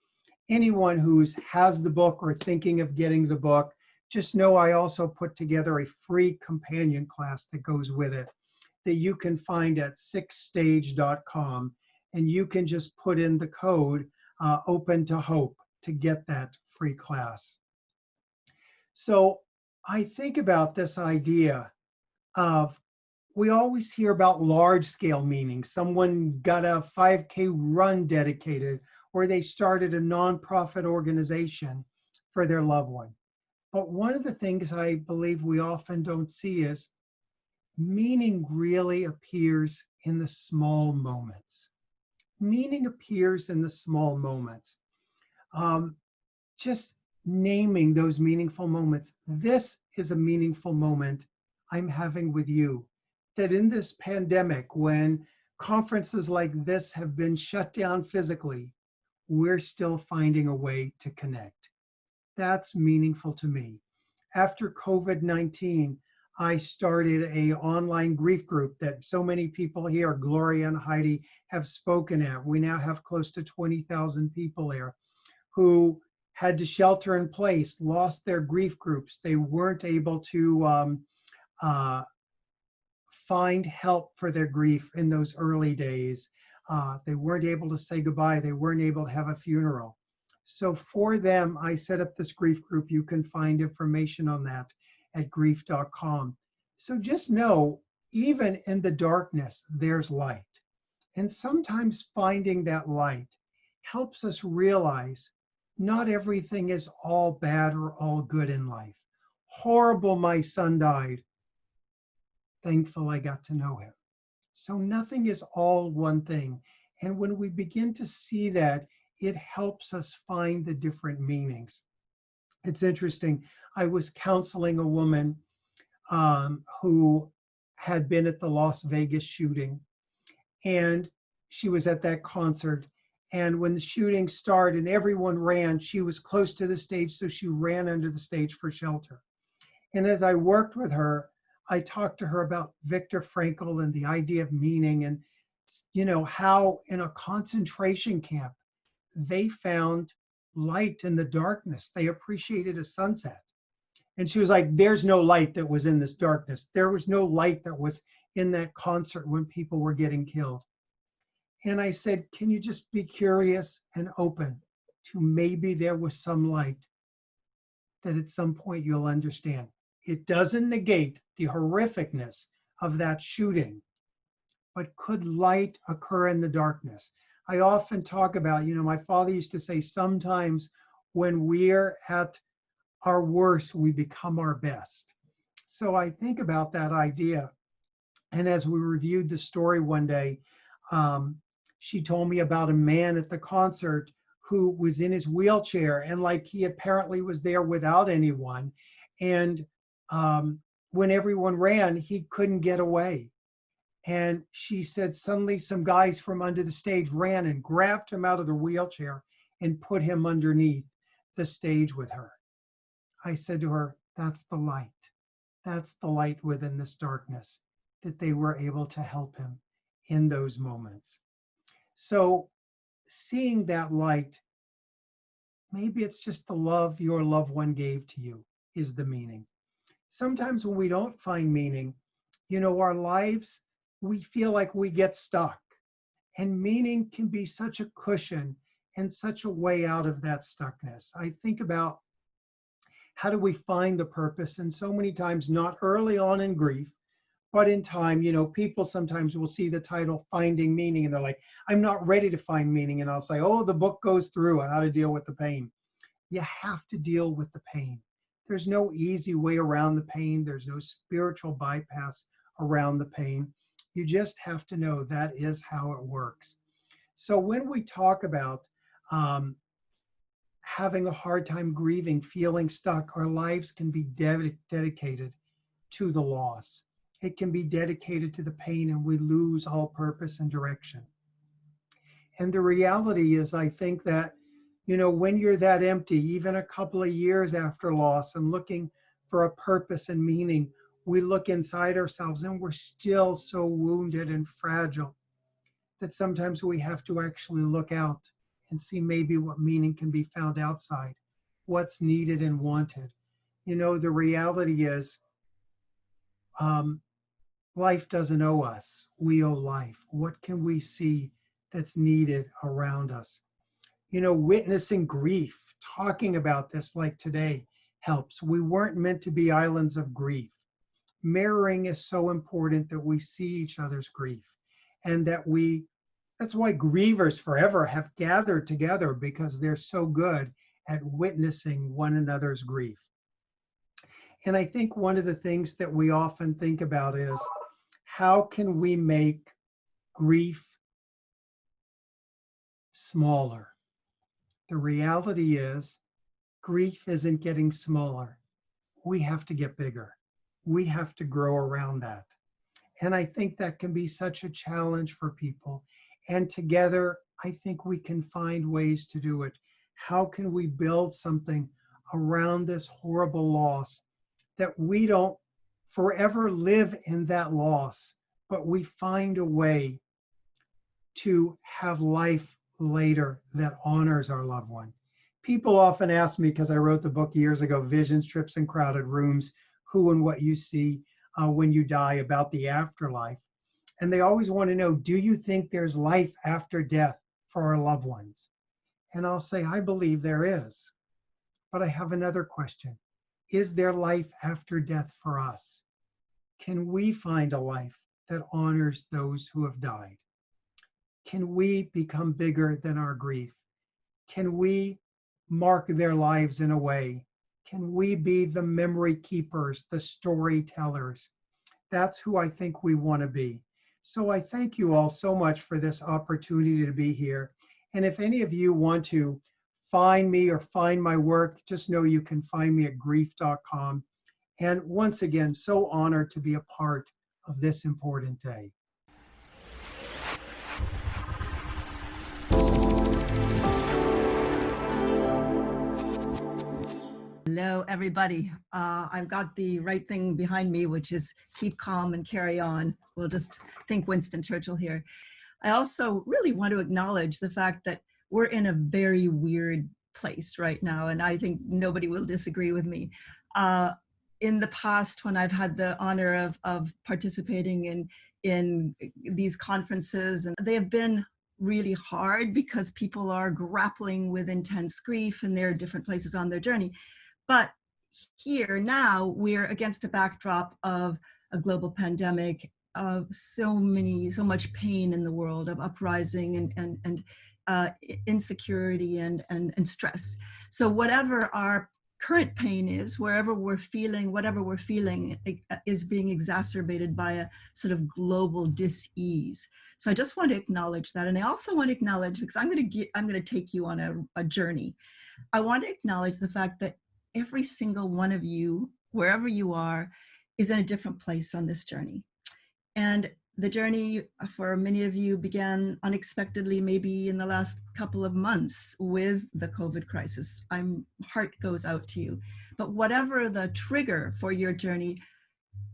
anyone who has the book or thinking of getting the book, just know I also put together a free companion class that goes with it that you can find at sixstage.com, and you can just put in the code open to hope to get that free class. So I think about this idea of, we always hear about large scale meaning. Someone got a 5K run dedicated, or they started a nonprofit organization for their loved one. But one of the things I believe we often don't see is meaning really appears in the small moments. Meaning appears in the small moments. Just naming those meaningful moments. This is a meaningful moment I'm having with you. That in this pandemic, when conferences like this have been shut down physically, we're still finding a way to connect. That's meaningful to me. After COVID-19, I started an online grief group that so many people here, Gloria and Heidi, have spoken at. We now have close to 20,000 people there who had to shelter in place, lost their grief groups. They weren't able to find help for their grief in those early days. They weren't able to say goodbye. They weren't able to have a funeral. So for them, I set up this grief group. You can find information on that at grief.com. So just know, even in the darkness, there's light. And sometimes finding that light helps us realize not everything is all bad or all good in life. Horrible, my son died. Thankful I got to know him. So nothing is all one thing. And when we begin to see that, it helps us find the different meanings. It's interesting. I was counseling a woman who had been at the Las Vegas shooting, and she was at that concert. And when the shooting started and everyone ran, she was close to the stage, so she ran under the stage for shelter. And as I worked with her, I talked to her about Viktor Frankl and the idea of meaning, and how in a concentration camp, they found light in the darkness. They appreciated a sunset. And she was like, there's no light that was in this darkness. There was no light that was in that concert when people were getting killed. And I said, can you just be curious and open to maybe there was some light that at some point you'll understand. It doesn't negate the horrificness of that shooting, but could light occur in the darkness? I often talk about, my father used to say, sometimes when we're at our worst, we become our best. So I think about that idea. And as we reviewed the story one day, she told me about a man at the concert who was in his wheelchair, and like he apparently was there without anyone. And when everyone ran, he couldn't get away. And she said suddenly some guys from under the stage ran and grabbed him out of the wheelchair and put him underneath the stage with her. I said to her, that's the light. That's the light within this darkness, that they were able to help him in those moments. So seeing that light, maybe it's just the love your loved one gave to you is the meaning. Sometimes when we don't find meaning, our lives, we feel like we get stuck. And meaning can be such a cushion and such a way out of that stuckness. I think about how do we find the purpose? And so many times, not early on in grief, but in time, people sometimes will see the title Finding Meaning and they're like, I'm not ready to find meaning. And I'll say, oh, the book goes through how to deal with the pain. You have to deal with the pain. There's no easy way around the pain. There's no spiritual bypass around the pain. You just have to know that is how it works. So when we talk about having a hard time grieving, feeling stuck, our lives can be dedicated to the loss. It can be dedicated to the pain, and we lose all purpose and direction. And the reality is, I think that, when you're that empty, even a couple of years after loss and looking for a purpose and meaning, we look inside ourselves and we're still so wounded and fragile that sometimes we have to actually look out and see maybe what meaning can be found outside, what's needed and wanted. The reality is, life doesn't owe us. We owe life. What can we see that's needed around us? Witnessing grief, talking about this like today helps. We weren't meant to be islands of grief. Mirroring is so important, that we see each other's grief, and that's why grievers forever have gathered together, because they're so good at witnessing one another's grief. And I think one of the things that we often think about is, how can we make grief smaller? The reality is, grief isn't getting smaller. We have to get bigger. We have to grow around that. And I think that can be such a challenge for people. And together, I think we can find ways to do it. How can we build something around this horrible loss, that we don't forever live in that loss, but we find a way to have life later that honors our loved one? People often ask me, because I wrote the book years ago, Visions, Trips, and Crowded Rooms, Who and What You See When You Die, about the afterlife. And they always want to know, do you think there's life after death for our loved ones? And I'll say, I believe there is. But I have another question. Is there life after death for us? Can we find a life that honors those who have died? Can we become bigger than our grief? Can we mark their lives in a way? Can we be the memory keepers, the storytellers? That's who I think we want to be. So I thank you all so much for this opportunity to be here. And if any of you want to find me or find my work, just know you can find me at grief.com. And once again, so honored to be a part of this important day. Hello, everybody. I've got the right thing behind me, which is keep calm and carry on. We'll just think Winston Churchill here. I also really want to acknowledge the fact that we're in a very weird place right now, and I think nobody will disagree with me. In the past, when I've had the honor of participating in these conferences, and they have been really hard because people are grappling with intense grief and they're different places on their journey. But here now, we're against a backdrop of a global pandemic, so much pain in the world of uprising and insecurity and stress. So whatever our current pain is, whatever we're feeling is being exacerbated by a sort of global dis-ease. So I just want to acknowledge that. And I also want to acknowledge, because I'm going to take you on a journey. I want to acknowledge the fact that every single one of you, wherever you are, is in a different place on this journey. And the journey for many of you began unexpectedly, maybe in the last couple of months with the COVID crisis. Heart goes out to you. But whatever the trigger for your journey,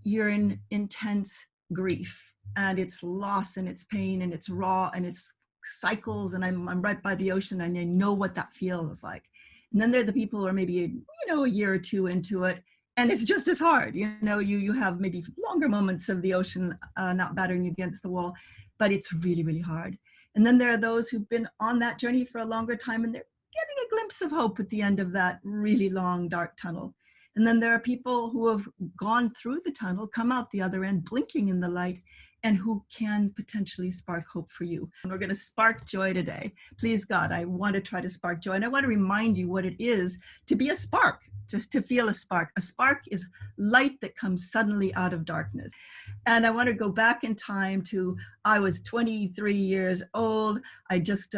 you're in intense grief, and it's loss and it's pain and it's raw and it's cycles. And I'm right by the ocean and I know what that feels like. And then there are the people who are maybe, a year or two into it, and it's just as hard. You have maybe longer moments of the ocean not battering against the wall, but it's really, really hard. And then there are those who've been on that journey for a longer time, and they're getting a glimpse of hope at the end of that really long, dark tunnel. And then there are people who have gone through the tunnel, come out the other end, blinking in the light, and who can potentially spark hope for you. And we're going to spark joy today. Please, God, I want to try to spark joy. And I want to remind you what it is to be a spark, to feel a spark. A spark is light that comes suddenly out of darkness. And I want to go back in time to, I was 23 years old. I just,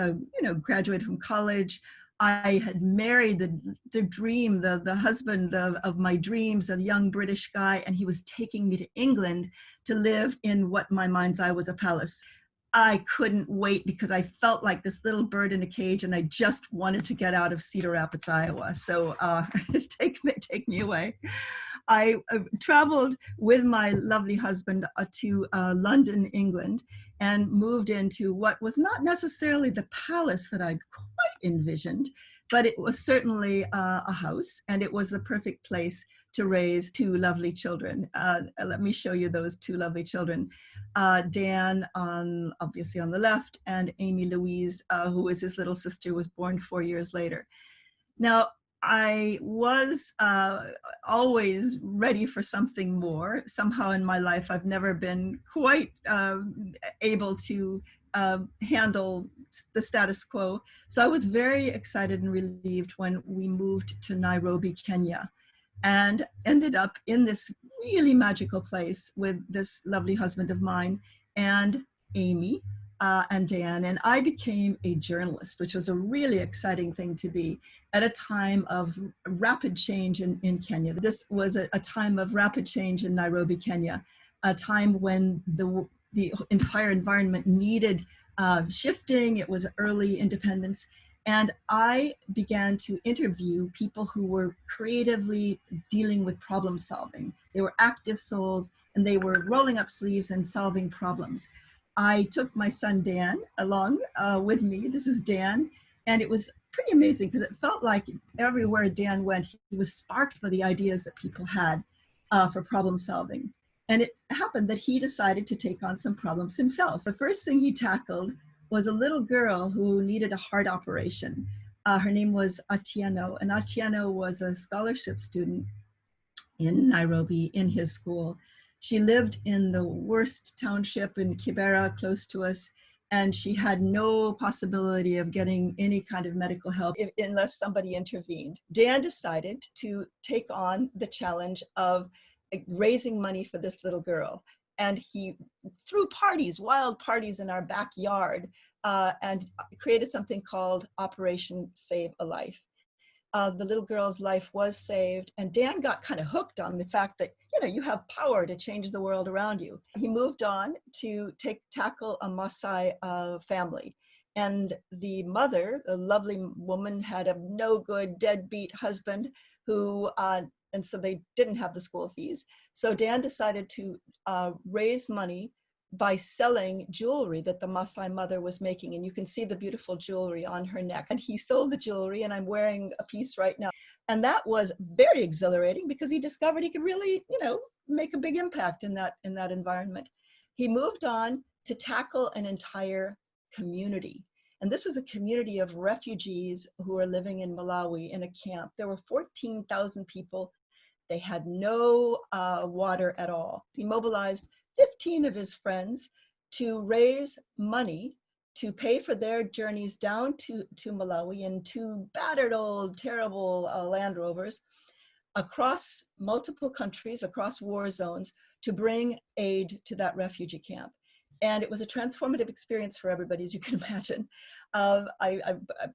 graduated from college. I had married the dream, the husband of my dreams, a young British guy, and he was taking me to England to live in what my mind's eye was a palace. I couldn't wait because I felt like this little bird in a cage, and I just wanted to get out of Cedar Rapids, Iowa. So take me away. I traveled with my lovely husband to London, England, and moved into what was not necessarily the palace that I'd quite envisioned, but it was certainly a house, and it was the perfect place to raise two lovely children. Let me show you those two lovely children. Dan, obviously on the left, and Amy Louise, who is his little sister, was born 4 years later. Now, I was always ready for something more. Somehow in my life, I've never been quite able to handle the status quo. So I was very excited and relieved when we moved to Nairobi, Kenya, and ended up in this really magical place with this lovely husband of mine and Amy and Dan. And I became a journalist, which was a really exciting thing to be at a time of rapid change in Kenya. This was a time of rapid change in Nairobi, Kenya, a time when the entire environment needed shifting. It was early independence. And I began to interview people who were creatively dealing with problem solving. They were active souls, and they were rolling up sleeves and solving problems. I took my son Dan along with me. This is Dan. And it was pretty amazing because it felt like everywhere Dan went, he was sparked by the ideas that people had for problem solving. And it happened that he decided to take on some problems himself. The first thing he tackled was a little girl who needed a heart operation. Her name was Atieno, and Atieno was a scholarship student in Nairobi in his school. She lived in the worst township in Kibera, close to us, and she had no possibility of getting any kind of medical help unless somebody intervened. Dan decided to take on the challenge of raising money for this little girl. And he threw parties, wild parties in our backyard, and created something called Operation Save a Life. The little girl's life was saved, and Dan got kind of hooked on the fact that, you have power to change the world around you. He moved on to tackle a Maasai family. And the mother, a lovely woman, had a no good, deadbeat husband who, and so they didn't have the school fees. So Dan decided to raise money by selling jewelry that the Maasai mother was making. And you can see the beautiful jewelry on her neck. And he sold the jewelry, and I'm wearing a piece right now. And that was very exhilarating because he discovered he could really, make a big impact in that environment. He moved on to tackle an entire community. And this was a community of refugees who were living in Malawi in a camp. There were 14,000 people. They had no water at all. He mobilized 15 of his friends to raise money to pay for their journeys down to Malawi in two battered old, terrible Land Rovers across multiple countries, across war zones, to bring aid to that refugee camp. And it was a transformative experience for everybody, as you can imagine.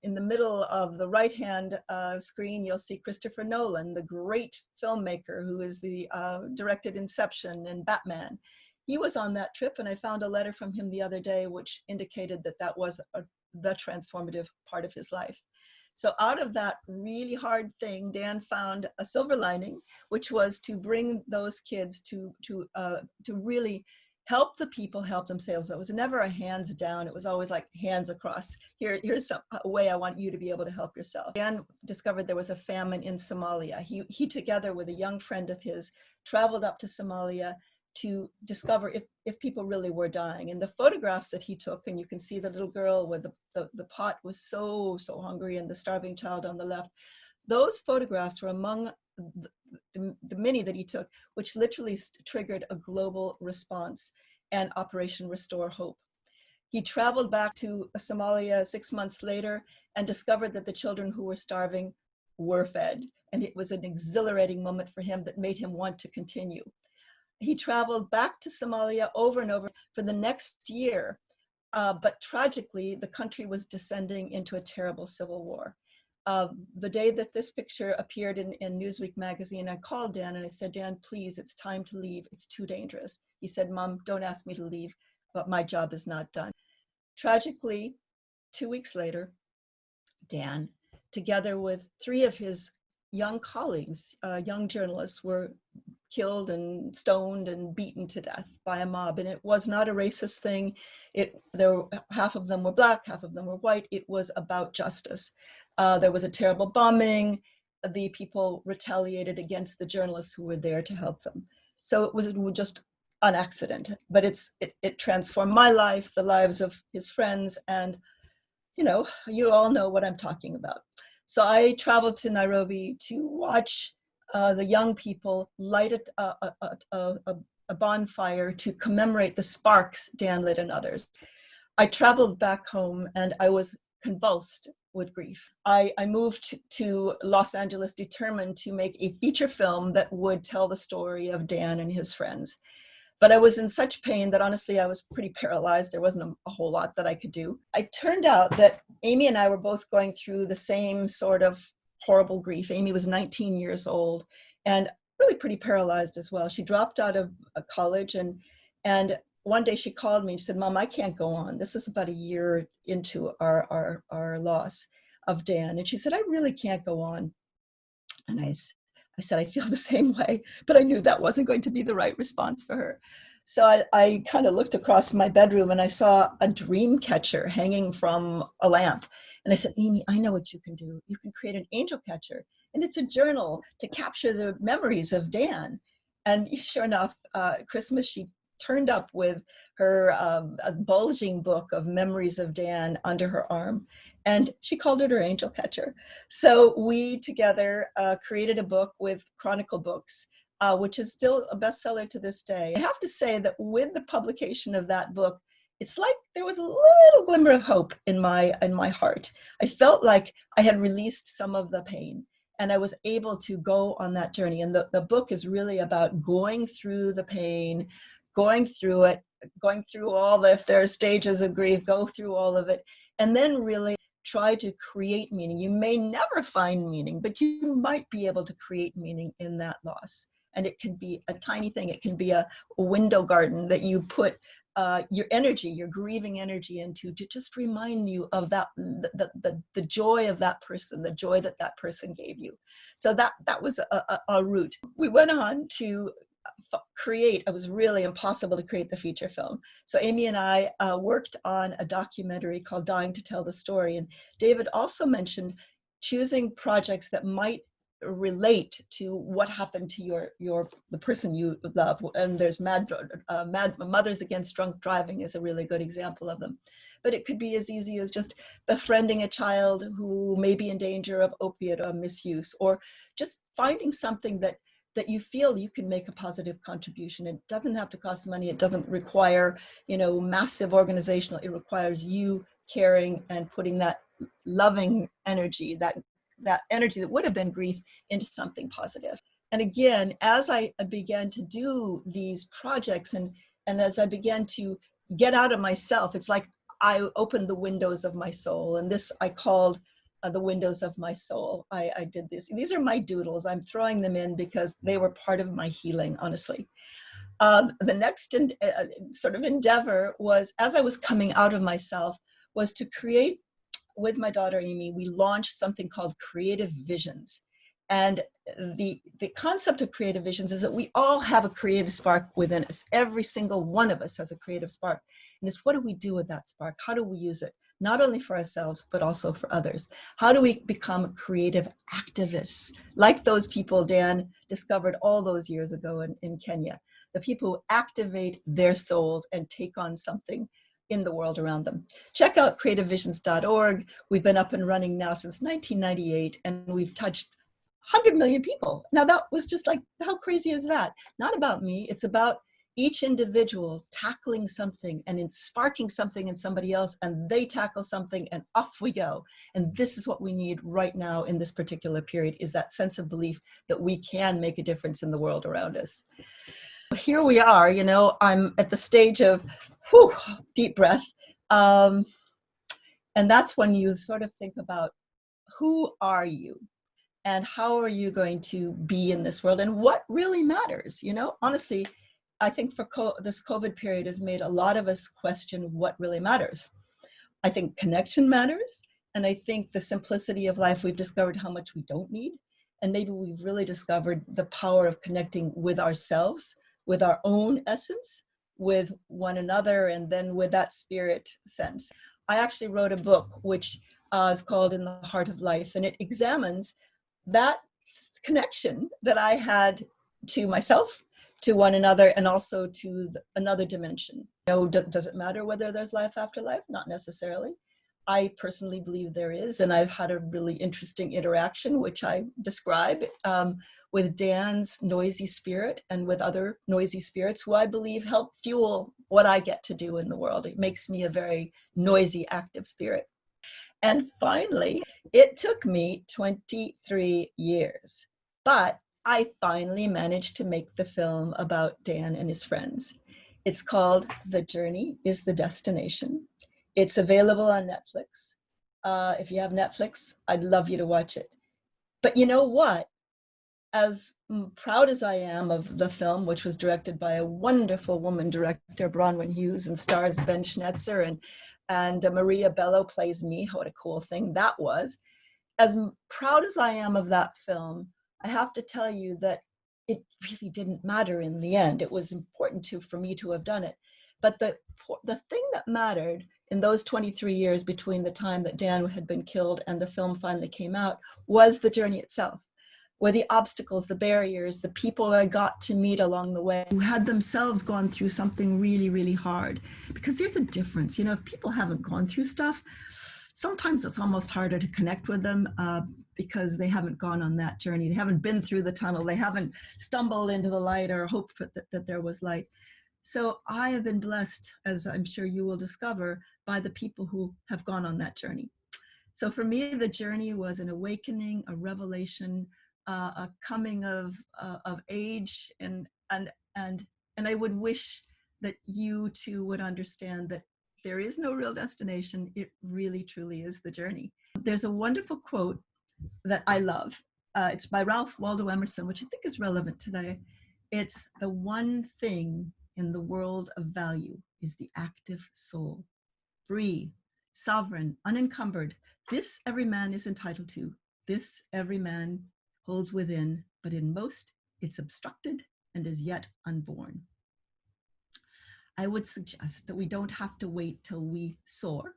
In the middle of the right-hand screen, you'll see Christopher Nolan, the great filmmaker who is the directed Inception and Batman. He was on that trip, and I found a letter from him the other day which indicated that that was the transformative part of his life. So out of that really hard thing, Dan found a silver lining, which was to bring those kids to really help the people help themselves. It was never a hands down. It was always like hands across. Here's a way I want you to be able to help yourself. Dan discovered there was a famine in Somalia. He together with a young friend of his, traveled up to Somalia to discover if people really were dying. And the photographs that he took, and you can see the little girl with the pot was so hungry, and the starving child on the left, those photographs were among the many that he took, which literally triggered a global response and Operation Restore Hope. He traveled back to Somalia 6 months later and discovered that the children who were starving were fed. And it was an exhilarating moment for him that made him want to continue. He traveled back to Somalia over and over for the next year, but tragically, the country was descending into a terrible civil war. The day that this picture appeared in Newsweek magazine, I called Dan and I said, Dan, please, it's time to leave. It's too dangerous. He said, Mom, don't ask me to leave, but my job is not done. Tragically, 2 weeks later, Dan, together with 3 of his young colleagues, young journalists, were killed and stoned and beaten to death by a mob. And it was not a racist thing. Half of them were Black, half of them were white. It was about justice. There was a terrible bombing. The people retaliated against the journalists who were there to help them. So it was just an accident, but it transformed my life, the lives of his friends, and you all know what I'm talking about. So I traveled to Nairobi to watch the young people light a bonfire to commemorate the sparks Dan lit and others. I traveled back home and I was convulsed with grief. I moved to Los Angeles determined to make a feature film that would tell the story of Dan and his friends. But I was in such pain that honestly I was pretty paralyzed. There wasn't a whole lot that I could do. It turned out that Amy and I were both going through the same sort of horrible grief. Amy was 19 years old and really pretty paralyzed as well. She dropped out of college and one day she called me and she said, Mom, I can't go on. This was about a year into our loss of Dan. And she said, I really can't go on. And I said, I feel the same way, but I knew that wasn't going to be the right response for her. So I kind of looked across my bedroom and I saw a dream catcher hanging from a lamp. And I said, Amy, I know what you can do. You can create an angel catcher. And it's a journal to capture the memories of Dan. And sure enough, Christmas, she turned up with her a bulging book of memories of Dan under her arm. And she called it her angel catcher. So we together created a book with Chronicle Books, which is still a bestseller to this day. I have to say that with the publication of that book, it's like there was a little glimmer of hope in my heart. I felt like I had released some of the pain and I was able to go on that journey. And the book is really about going through the pain, going through it, going through if there are stages of grief, go through all of it, and then really try to create meaning. You may never find meaning, but you might be able to create meaning in that loss. And it can be a tiny thing. It can be a window garden that you put your energy, your grieving energy into to just remind you of that, the joy of that person, the joy that that person gave you. So that was a route. We went on to create, it was really impossible to create the feature film. So Amy and I worked on a documentary called Dying to Tell the Story. And David also mentioned choosing projects that might relate to what happened to the person you love. And there's Mad Mothers Against Drunk Driving is a really good example of them. But it could be as easy as just befriending a child who may be in danger of opiate misuse, or just finding something that that you feel you can make a positive contribution. It doesn't have to cost money. It doesn't require, massive organizational. It requires you caring and putting that loving energy, that energy that would have been grief, into something positive. And again, as I began to do these projects and as I began to get out of myself, it's like I opened the windows of my soul. And this I called the windows of my soul. I did this. These are my doodles. I'm throwing them in because they were part of my healing, honestly. The next sort of endeavor was, as I was coming out of myself, was to create, with my daughter Amy, we launched something called Creative Visions. And the concept of Creative Visions is that we all have a creative spark within us. Every single one of us has a creative spark. And it's, what do we do with that spark? How do we use it? Not only for ourselves, but also for others. How do we become creative activists? Like those people Dan discovered all those years ago in Kenya. The people who activate their souls and take on something in the world around them. Check out creativevisions.org. We've been up and running now since 1998, and we've touched 100 million people. Now that was just like, how crazy is that? Not about me. It's about each individual tackling something and sparking something in somebody else, and they tackle something and off we go. And this is what we need right now in this particular period, is that sense of belief that we can make a difference in the world around us. Here we are, I'm at the stage of deep breath. And that's when you sort of think about, who are you? And how are you going to be in this world? And what really matters? Honestly, I think this COVID period has made a lot of us question what really matters. I think connection matters. And I think the simplicity of life, we've discovered how much we don't need. And maybe we've really discovered the power of connecting with ourselves, with our own essence, with one another, and then with that spirit sense. I actually wrote a book which is called In the Heart of Life, and it examines that connection that I had to myself, to one another, and also to another dimension. Does it matter whether there's life after life? Not necessarily. I personally believe there is, and I've had a really interesting interaction, which I describe, with Dan's noisy spirit and with other noisy spirits who I believe help fuel what I get to do in the world. It makes me a very noisy, active spirit. And finally, it took me 23 years, but I finally managed to make the film about Dan and his friends. It's called The Journey is the Destination. It's available on Netflix. If you have Netflix, I'd love you to watch it. But you know what? As proud as I am of the film, which was directed by a wonderful woman director, Bronwyn Hughes, and stars Ben Schnetzer, and Maria Bello plays me. What a cool thing that was. As proud as I am of that film, I have to tell you that it really didn't matter in the end. It was important for me to have done it. But the thing that mattered in those 23 years between the time that Dan had been killed and the film finally came out was the journey itself. Were the obstacles, the barriers, the people I got to meet along the way who had themselves gone through something really, really hard. Because there's a difference, if people haven't gone through stuff, sometimes it's almost harder to connect with them because they haven't gone on that journey. They haven't been through the tunnel. They haven't stumbled into the light or hoped that there was light. So I have been blessed, as I'm sure you will discover, by the people who have gone on that journey. So for me, the journey was an awakening, a revelation, a coming of age, and I would wish that you too would understand that there is no real destination. It really, truly is the journey. There's a wonderful quote that I love. It's by Ralph Waldo Emerson, which I think is relevant today. It's, "The one thing in the world of value is the active soul. Free, sovereign, unencumbered. This every man is entitled to. This every man holds within, but in most it's obstructed and is yet unborn." I would suggest that we don't have to wait till we soar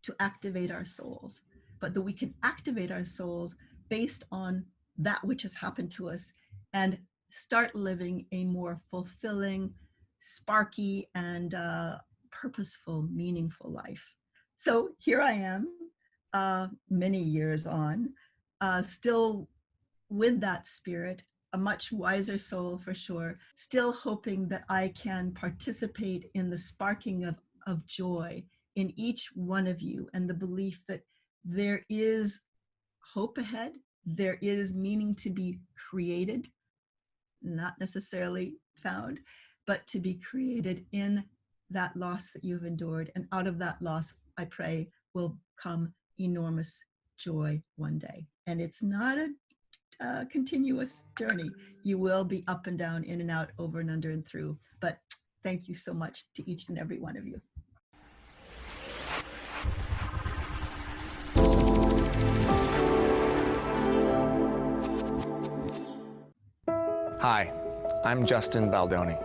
to activate our souls, but that we can activate our souls based on that which has happened to us and start living a more fulfilling, sparky, and purposeful, meaningful life. So here I am, many years on, still with that spirit a much wiser soul for sure, still hoping that I can participate in the sparking of joy in each one of you, and the belief that there is hope ahead, there is meaning to be created, not necessarily found, but to be created in that loss that you've endured. And out of that loss, I pray, will come enormous joy one day. And it's not a continuous journey. You will be up and down, in and out, over and under and through. But thank you so much to each and every one of you. Hi, I'm Justin Baldoni.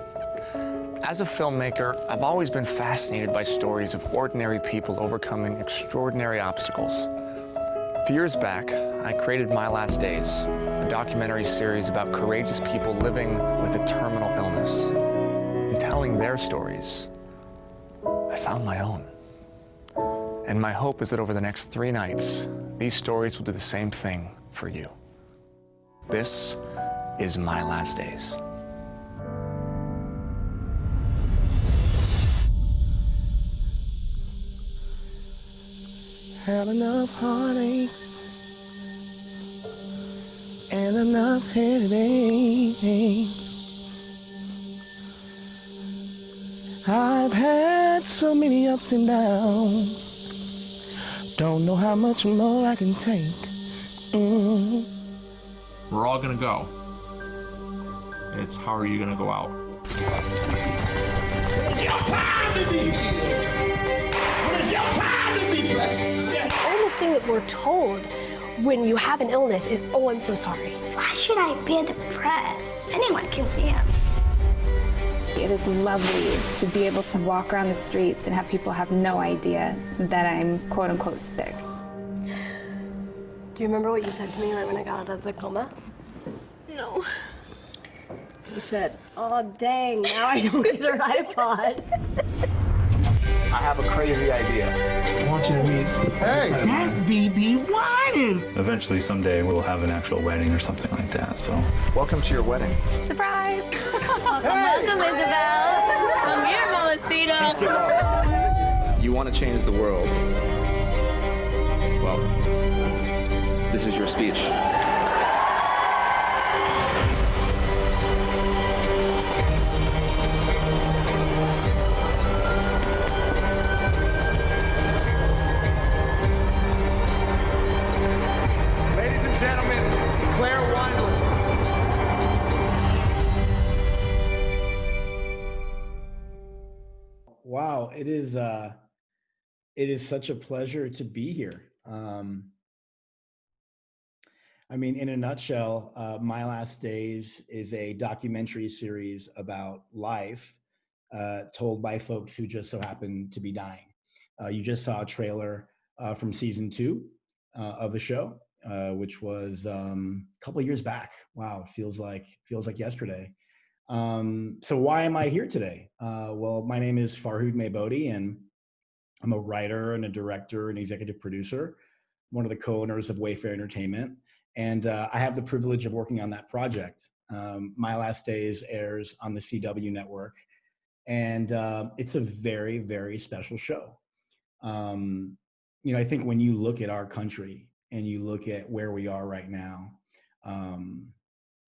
As a filmmaker, I've always been fascinated by stories of ordinary people overcoming extraordinary obstacles. A few years back, I created My Last Days, a documentary series about courageous people living with a terminal illness. In telling their stories, I found my own. And my hope is that over the next 3 nights, these stories will do the same thing for you. This is My Last Days. Had enough heartache and enough headache. I've had so many ups and downs. Don't know how much more I can take. We're all gonna go. It's how are you gonna go out? It's your time to be healed. It's your time to be blessed. The only thing that we're told when you have an illness is, oh, I'm so sorry. Why should I be depressed? Anyone can dance. It is lovely to be able to walk around the streets and have people have no idea that I'm quote unquote sick. Do you remember what you said to me right when I got out of the coma? No. You said, oh, dang, now I don't get her iPod. I have a crazy idea. I want you to meet. Hey, that's BB whining. Eventually, someday, we'll have an actual wedding or something like that, so. Welcome to your wedding. Surprise! Welcome, Isabel. Come here, Mamacita. You want to change the world. Well, this is your speech. Wow, it is such a pleasure to be here. I mean, in a nutshell, My Last Days is a documentary series about life told by folks who just so happen to be dying. You just saw a trailer from season 2 of the show, which was a couple of years back. Wow, feels like yesterday. So why am I here today? Well, my name is Farhood Maybodi, and I'm a writer and a director and executive producer, one of the co-owners of Wayfair Entertainment. And I have the privilege of working on that project. My Last Days airs on the CW network. And it's a very, very special show. I think when you look at our country and you look at where we are right now,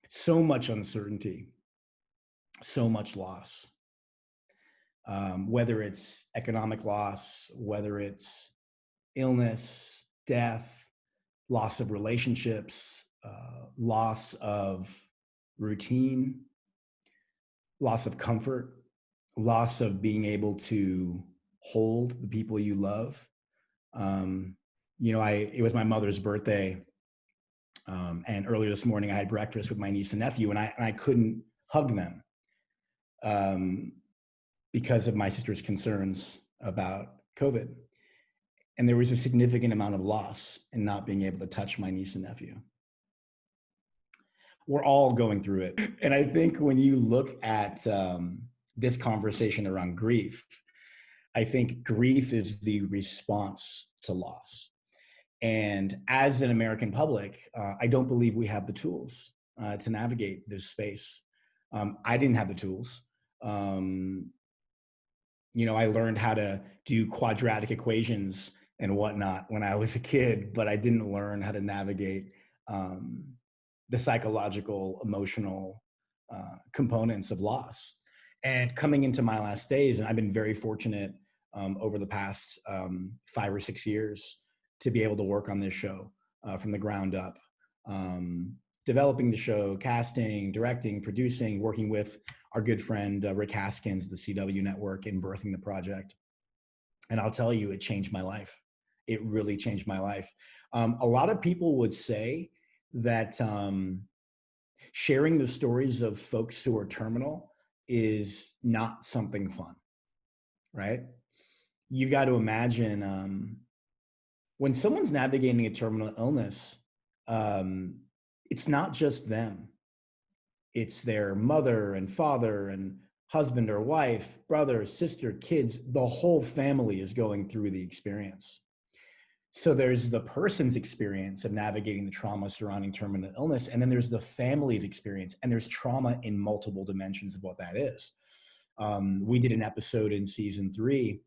so much uncertainty, so much loss, whether it's economic loss, whether it's illness, death, loss of relationships, loss of routine, loss of comfort, loss of being able to hold the people you love. It was my mother's birthday, and earlier this morning I had breakfast with my niece and nephew, and I couldn't hug them because of my sister's concerns about COVID. And there was a significant amount of loss in not being able to touch my niece and nephew. We're all going through it. And I think when you look at this conversation around grief, I think grief is the response to loss. And as an American public, I don't believe we have the tools to navigate this space. I didn't have the tools. You know, I learned how to do quadratic equations and whatnot when I was a kid, but I didn't learn how to navigate the psychological, emotional components of loss. And coming into my last days, and I've been very fortunate over the past 5 or 6 years to be able to work on this show from the ground up. Developing the show, casting, directing, producing, working with our good friend Rick Haskins, the CW network, in birthing the project. And I'll tell you, it changed my life. It really changed my life. A lot of people would say that sharing the stories of folks who are terminal is not something fun, right? You've got to imagine when someone's navigating a terminal illness, it's not just them. It's their mother and father and husband or wife, brother, sister, kids. The whole family is going through the experience. So there's the person's experience of navigating the trauma surrounding terminal illness, and then there's the family's experience, and there's trauma in multiple dimensions of what that is. We did an episode in season 3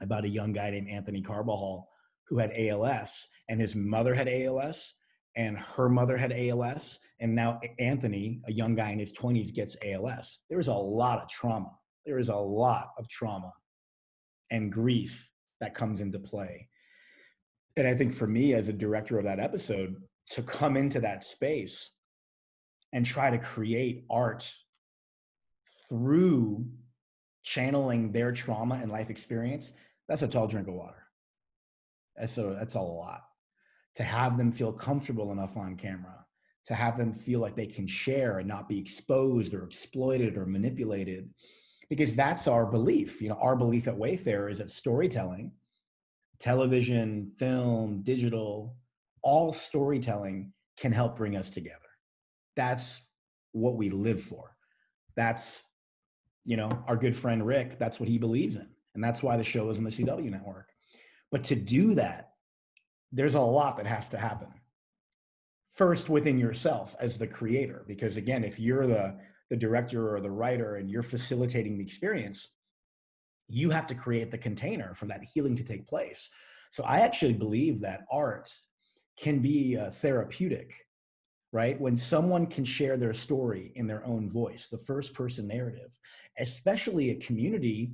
about a young guy named Anthony Carbajal who had ALS, and his mother had ALS, and her mother had ALS, and now Anthony, a young guy in his 20s, gets ALS. There's a lot of trauma. There is a lot of trauma and grief that comes into play. And I think for me as a director of that episode, to come into that space and try to create art through channeling their trauma and life experience, that's a tall drink of water. That's a lot. To have them feel comfortable enough on camera, to have them feel like they can share and not be exposed or exploited or manipulated, because that's our belief. You know, our belief at Wayfair is that storytelling, television, film, digital, all storytelling can help bring us together. That's what we live for. That's, you know, our good friend Rick, that's what he believes in. And that's why the show is on the CW network. But to do that, there's a lot that has to happen. First, within yourself as the creator, because again, if you're the director or the writer and you're facilitating the experience, you have to create the container for that healing to take place. So I actually believe that art can be therapeutic, right? When someone can share their story in their own voice, the first person narrative, especially a community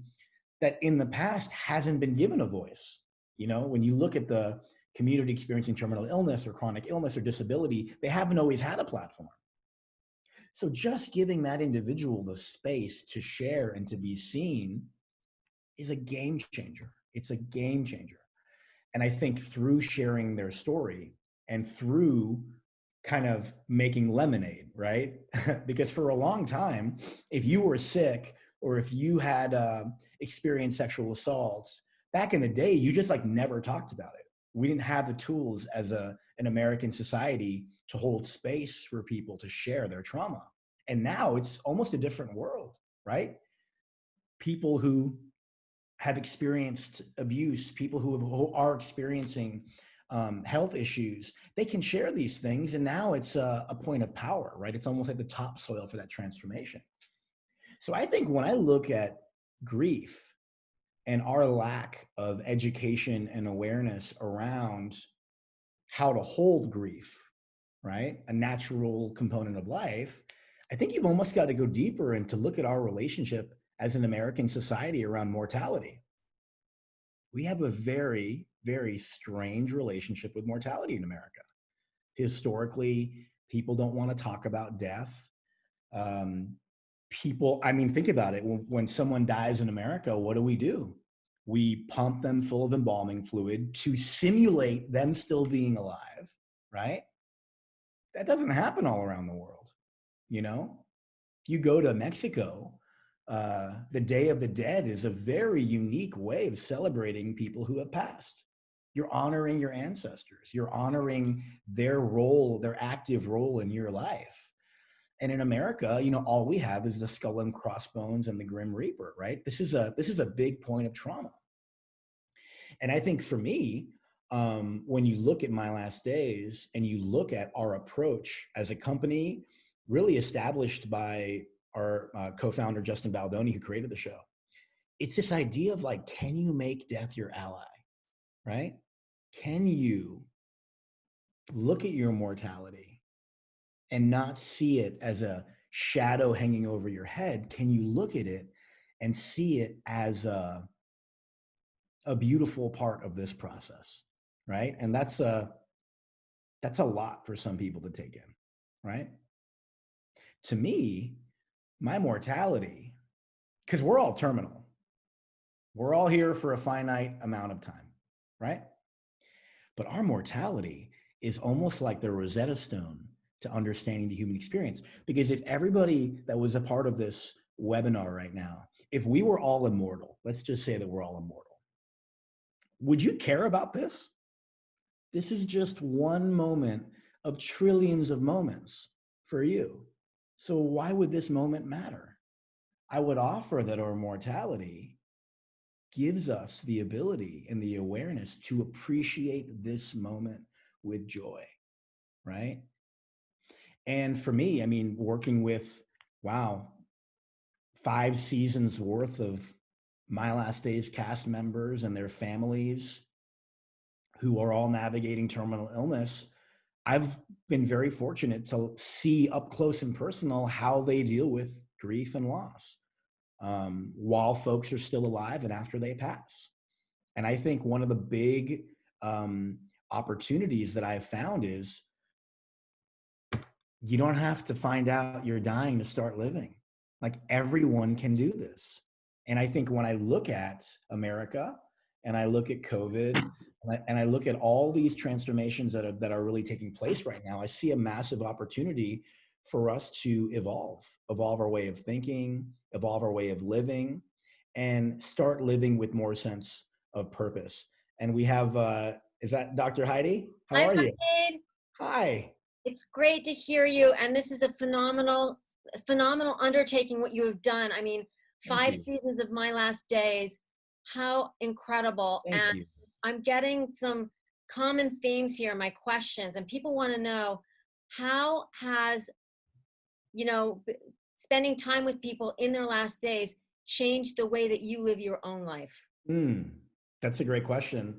that in the past hasn't been given a voice. You know, when you look at the community experiencing terminal illness or chronic illness or disability, they haven't always had a platform. So just giving that individual the space to share and to be seen is a game changer. It's a game changer. And I think through sharing their story and through kind of making lemonade, right? Because for a long time, if you were sick or if you had experienced sexual assaults, back in the day, you just like never talked about it. We didn't have the tools as an American society to hold space for people to share their trauma. And now it's almost a different world, right? People who have experienced abuse, people who are experiencing health issues, they can share these things. And now it's a point of power, right? It's almost like the topsoil for that transformation. So I think when I look at grief and our lack of education and awareness around how to hold grief, right? A natural component of life, I think you've almost got to go deeper and to look at our relationship as an American society around mortality. We have a very, very strange relationship with mortality in America. Historically, people don't want to talk about death. Think about it. When someone dies in America, what do? We pump them full of embalming fluid to simulate them still being alive, right? That doesn't happen all around the world, you know? If you go to Mexico, the Day of the Dead is a very unique way of celebrating people who have passed. You're honoring your ancestors. You're honoring their role, their active role in your life. And in America, you know, all we have is the skull and crossbones and the Grim Reaper, right? This is a big point of trauma. And I think for me, when you look at My Last Days and you look at our approach as a company, really established by our co-founder, Justin Baldoni, who created the show. It's this idea of like, can you make death your ally, right? Can you look at your mortality and not see it as a shadow hanging over your head? Can you look at it and see it as a beautiful part of this process, right? And that's a lot for some people to take in, right? To me, my mortality, because we're all terminal. We're all here for a finite amount of time, right? But our mortality is almost like the Rosetta Stone to understanding the human experience. Because if everybody that was a part of this webinar right now, if we were all immortal, let's just say that we're all immortal, would you care about this? This is just one moment of trillions of moments for you. So why would this moment matter? I would offer that our mortality gives us the ability and the awareness to appreciate this moment with joy, right? And for me, I mean, working with, 5 seasons worth of My Last Days cast members and their families who are all navigating terminal illness, I've been very fortunate to see up close and personal how they deal with grief and loss while folks are still alive and after they pass. And I think one of the big opportunities that I've found is you don't have to find out you're dying to start living. Like, everyone can do this. And I think when I look at America and I look at COVID and I look at all these transformations that are really taking place right now, I see a massive opportunity for us to evolve our way of thinking, evolve our way of living, and start living with more sense of purpose. And we have, is that Dr. Heidi? How are you? Hi. It's great to hear you. And this is a phenomenal undertaking what you have done. I mean, 5 seasons of My Last Days. How incredible. Thank you. I'm getting some common themes here in my questions, and people want to know, how has, spending time with people in their last days changed the way that you live your own life? That's a great question.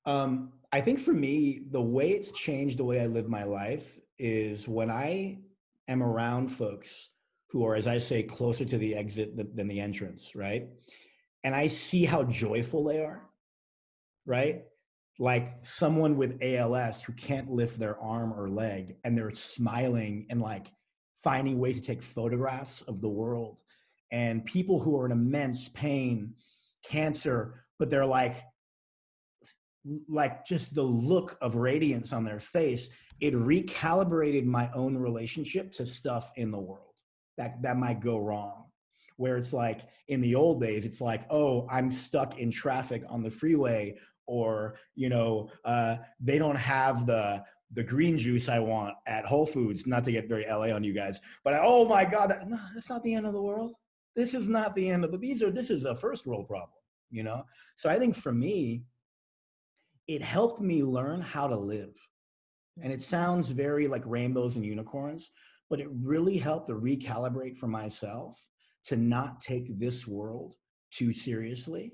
I think for me, the way it's changed the way I live my life is when I am around folks who are, as I say, closer to the exit than the entrance, right? And I see how joyful they are, right? Like someone with ALS who can't lift their arm or leg, and they're smiling and like finding ways to take photographs of the world. And people who are in immense pain, cancer, but they're like just the look of radiance on their face, it recalibrated my own relationship to stuff in the world that might go wrong. Where it's like in the old days, it's like, oh, I'm stuck in traffic on the freeway, or, they don't have the green juice I want at Whole Foods, not to get very LA on you guys, but oh my God, no, that's not the end of the world. This is not the end of this is a first world problem, So I think for me, it helped me learn how to live. And it sounds very like rainbows and unicorns, but it really helped to recalibrate for myself to not take this world too seriously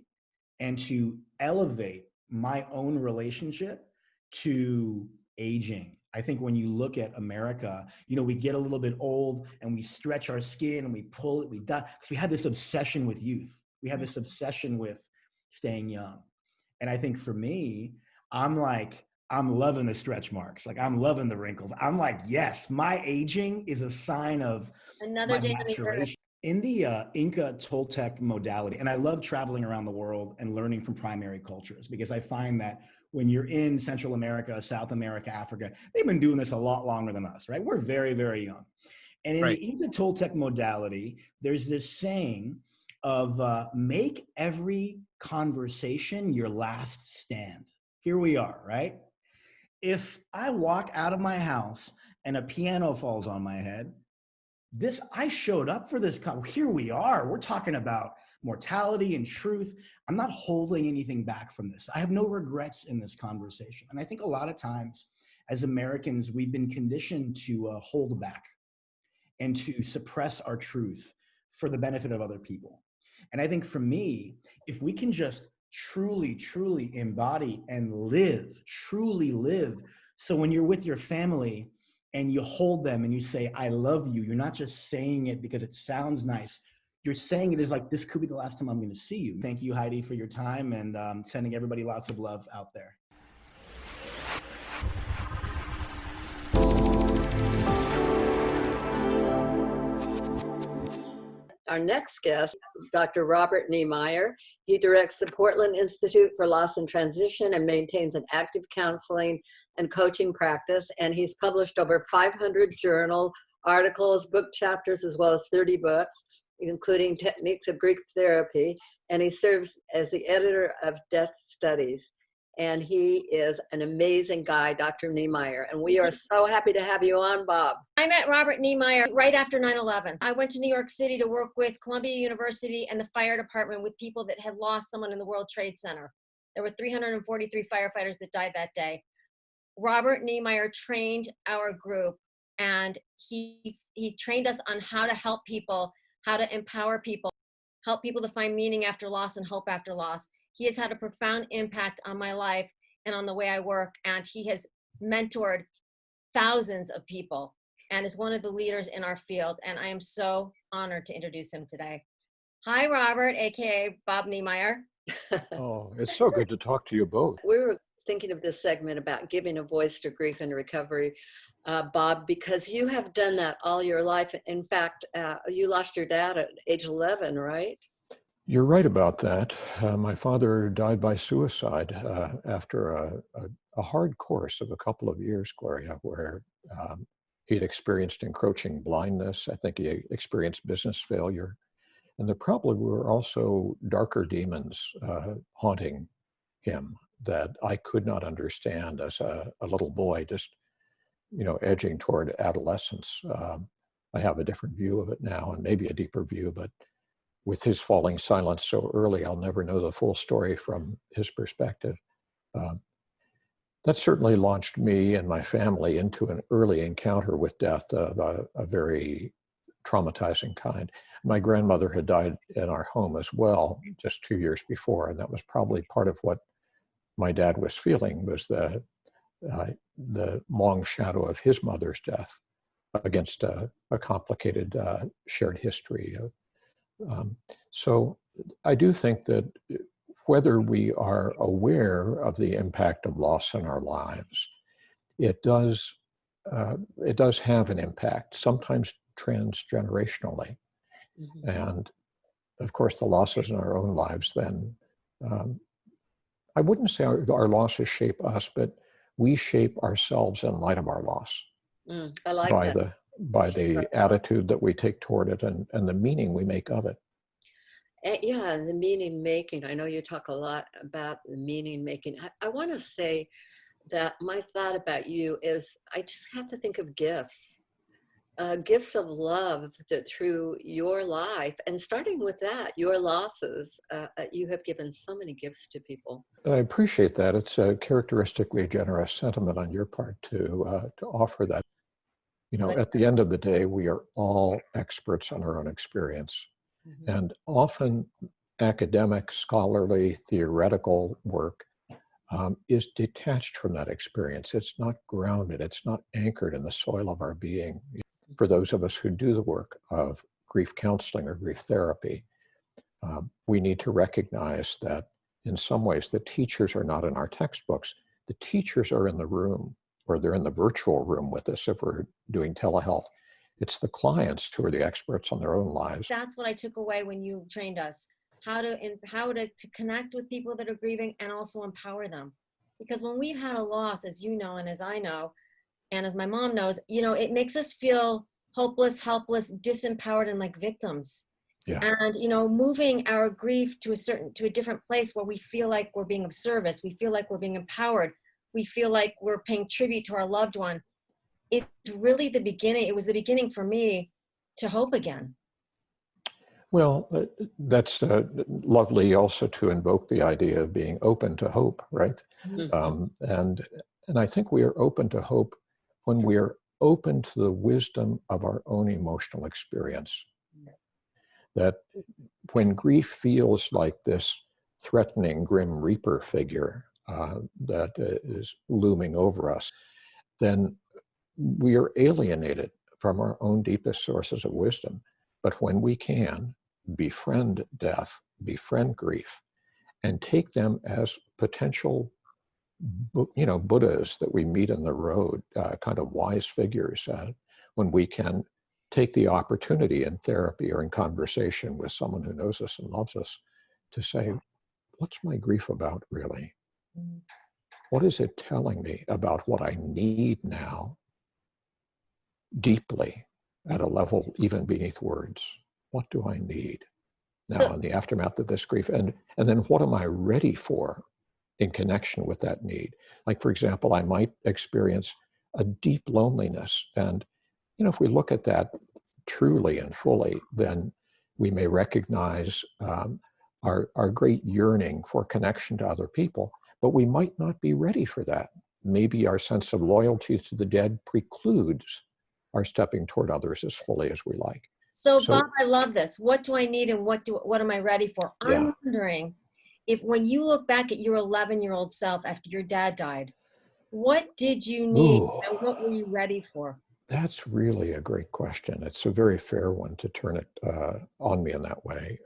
and to elevate my own relationship to aging. I think when you look at America, we get a little bit old and we stretch our skin and we pull it, we die, because we have this obsession with youth. We have this obsession with staying young. And I think for me, I'm loving the stretch marks. Like, I'm loving the wrinkles. I'm like, yes, my aging is a sign of another day maturation. In the Inca Toltec modality, and I love traveling around the world and learning from primary cultures, because I find that when you're in Central America, South America, Africa, they've been doing this a lot longer than us, right? We're very, very young. And in the Inca Toltec modality, there's this saying of make every conversation your last stand. Here we are, right? If I walk out of my house and a piano falls on my head, I showed up for this. Here we are. We're talking about mortality and truth. I'm not holding anything back from this. I have no regrets in this conversation. And I think a lot of times as Americans, we've been conditioned to hold back and to suppress our truth for the benefit of other people. And I think for me, if we can just truly, truly embody and live, truly live. So when you're with your family and you hold them and you say, I love you, you're not just saying it because it sounds nice. You're saying it is like, this could be the last time I'm going to see you. Thank you, Heidi, for your time, and sending everybody lots of love out there. Our next guest, Dr. Robert Niemeyer. He directs the Portland Institute for Loss and Transition and maintains an active counseling and coaching practice. And he's published over 500 journal articles, book chapters, as well as 30 books, including Techniques of Grief Therapy. And he serves as the editor of Death Studies. And he is an amazing guy, Dr. Niemeyer. And we are so happy to have you on, Bob. I met Robert Niemeyer right after 9/11. I went to New York City to work with Columbia University and the fire department with people that had lost someone in the World Trade Center. There were 343 firefighters that died that day. Robert Niemeyer trained our group, and he trained us on how to help people, how to empower people, help people to find meaning after loss and hope after loss. He has had a profound impact on my life and on the way I work, and he has mentored thousands of people and is one of the leaders in our field, and I am so honored to introduce him today. Hi, Robert, aka Bob Niemeyer. Oh, it's so good to talk to you both. We were thinking of this segment about giving a voice to grief and recovery, Bob, because you have done that all your life. In fact, you lost your dad at age 11, right? You're right about that. My father died by suicide after a hard course of a couple of years, Gloria, where he'd experienced encroaching blindness. I think he experienced business failure. And there probably were also darker demons haunting him that I could not understand as a little boy, just, edging toward adolescence. I have a different view of it now, and maybe a deeper view, but with his falling silence so early, I'll never know the full story from his perspective. That certainly launched me and my family into an early encounter with death of a very traumatizing kind. My grandmother had died in our home as well, just 2 years before, and that was probably part of what my dad was feeling, was the long shadow of his mother's death against a complicated shared history. So I do think that whether we are aware of the impact of loss in our lives, it does have an impact, sometimes transgenerationally. Mm-hmm. And of course, the losses in our own lives then, I wouldn't say our losses shape us, but we shape ourselves in light of our loss. I like that. By the attitude that we take toward it and the meaning we make of it. Yeah, and the meaning making. I know you talk a lot about the meaning making. I want to say that my thought about you is I just have to think of gifts. Gifts of love that through your life, and starting with that, your losses, you have given so many gifts to people. I appreciate that. It's a characteristically generous sentiment on your part to offer that. At the end of the day, we are all experts on our own experience. Mm-hmm. And often academic, scholarly, theoretical work is detached from that experience. It's not grounded. It's not anchored in the soil of our being. For those of us who do the work of grief counseling or grief therapy, we need to recognize that in some ways the teachers are not in our textbooks. The teachers are in the room, or they're in the virtual room with us if we're doing telehealth. It's the clients who are the experts on their own lives. That's what I took away when you trained us, how to connect with people that are grieving and also empower them. Because when we've had a loss, as you know, and as I know, and as my mom knows, it makes us feel hopeless, helpless, disempowered, and like victims. Yeah. And, moving our grief to a different place where we feel like we're being of service, we feel like we're being empowered, we feel like we're paying tribute to our loved one. It's really the beginning. It was the beginning for me to hope again. Well, that's lovely also to invoke the idea of being open to hope, right? And I think we are open to hope when we are open to the wisdom of our own emotional experience. That when grief feels like this threatening Grim Reaper figure that is looming over us, then we are alienated from our own deepest sources of wisdom. But when we can befriend death, befriend grief, and take them as potential, Buddhas that we meet in the road, kind of wise figures, when we can take the opportunity in therapy or in conversation with someone who knows us and loves us to say, what's my grief about really? What is it telling me about what I need now deeply at a level even beneath words? What do I need now in the aftermath of this grief? And then what am I ready for in connection with that need? Like, for example, I might experience a deep loneliness. And, if we look at that truly and fully, then we may recognize our great yearning for connection to other people, but we might not be ready for that. Maybe our sense of loyalty to the dead precludes our stepping toward others as fully as we like. So Bob, I love this. What do I need and what am I ready for? I'm wondering if when you look back at your 11-year-old self after your dad died, what did you need and what were you ready for? That's really a great question. It's a very fair one to turn it on me in that way.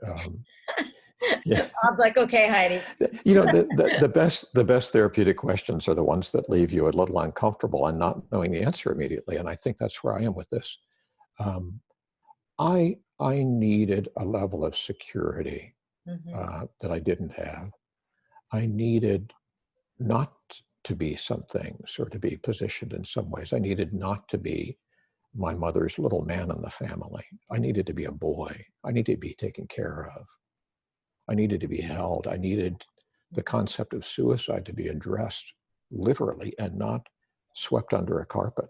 Yeah. Bob's like, okay, Heidi. The best therapeutic questions are the ones that leave you a little uncomfortable and not knowing the answer immediately. And I think that's where I am with this. I needed a level of security that I didn't have. I needed not to be some things or to be positioned in some ways. I needed not to be my mother's little man in the family. I needed to be a boy. I needed to be taken care of. I needed to be held. I needed the concept of suicide to be addressed literally and not swept under a carpet.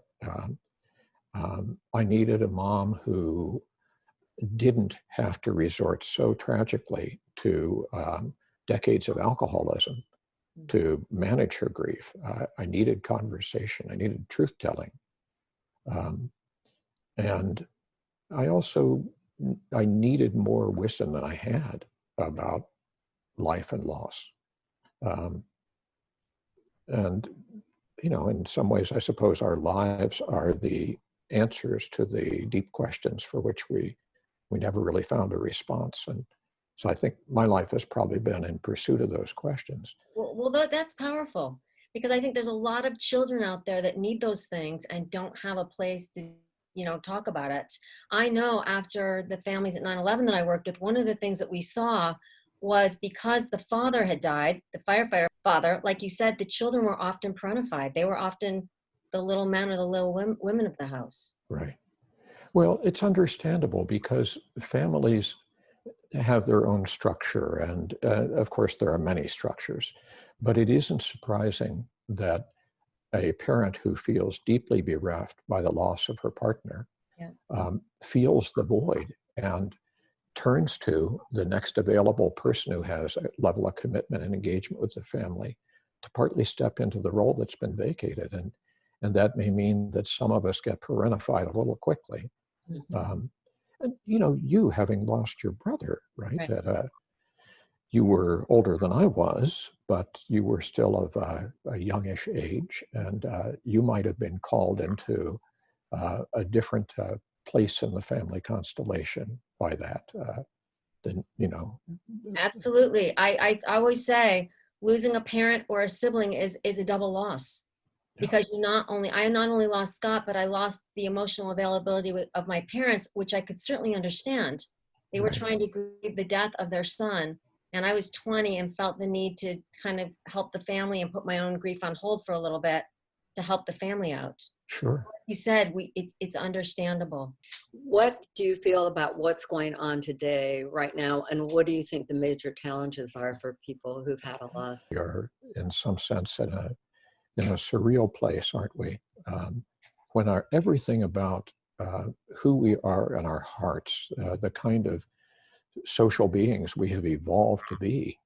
I needed a mom who didn't have to resort so tragically to decades of alcoholism to manage her grief. I needed conversation. I needed truth-telling. And I needed more wisdom than I had about life and loss. And, in some ways, I suppose our lives are the answers to the deep questions for which we never really found a response. And so I think my life has probably been in pursuit of those questions. Well, that's powerful, because I think there's a lot of children out there that need those things and don't have a place to, talk about it. I know after the families at 9/11 that I worked with, one of the things that we saw was because the father had died, the firefighter father, like you said, the children were often parentified. They were often the little men or the little women of the house. Right. Well, it's understandable because families have their own structure. And of course, there are many structures. But it isn't surprising that a parent who feels deeply bereft by the loss of her partner feels the void and turns to the next available person who has a level of commitment and engagement with the family to partly step into the role that's been vacated. And that may mean that some of us get parentified a little quickly. And, you having lost your brother, right? You were older than I was, but you were still of a youngish age, and you might have been called into a different place in the family constellation by that. Absolutely. I always say losing a parent or a sibling is a double loss. Because I not only lost Scott, but I lost the emotional availability of my parents, which I could certainly understand. They were trying to grieve the death of their son. And I was 20 and felt the need to kind of help the family and put my own grief on hold for a little bit to help the family out. Sure. You said it's understandable. What do you feel about what's going on today, right now? And what do you think the major challenges are for people who've had a loss? We are, in some sense, in a surreal place, aren't we? When everything about who we are and our hearts, the kind of social beings we have evolved to be,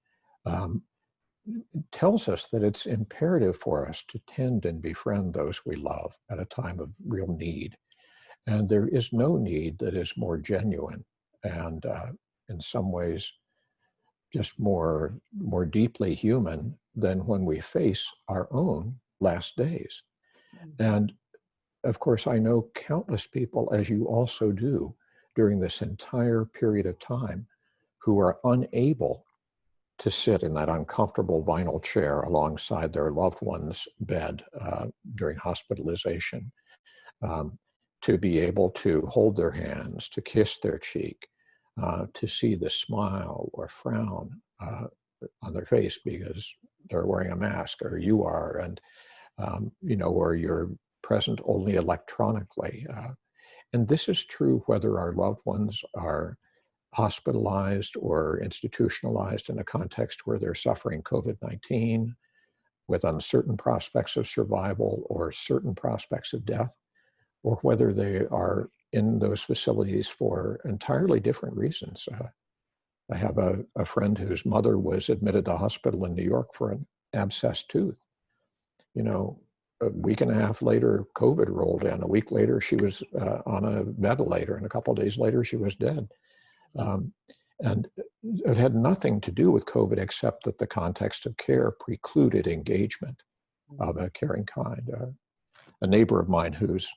tells us that it's imperative for us to tend and befriend those we love at a time of real need. And there is no need that is more genuine and in some ways just more deeply human than when we face our own last days. And of course, I know countless people, as you also do, during this entire period of time, who are unable to sit in that uncomfortable vinyl chair alongside their loved one's bed during hospitalization, to be able to hold their hands, to kiss their cheek, to see the smile or frown on their face because they're wearing a mask, or you are, and or you're present only electronically. And this is true whether our loved ones are hospitalized or institutionalized in a context where they're suffering COVID-19 with uncertain prospects of survival or certain prospects of death, or whether they are in those facilities for entirely different reasons. I have a friend whose mother was admitted to hospital in New York for an abscessed tooth. A week and a half later, COVID rolled in. A week later, she was on a ventilator, and a couple of days later, she was dead. And it had nothing to do with COVID except that the context of care precluded engagement of a caring kind. A neighbor of mine whose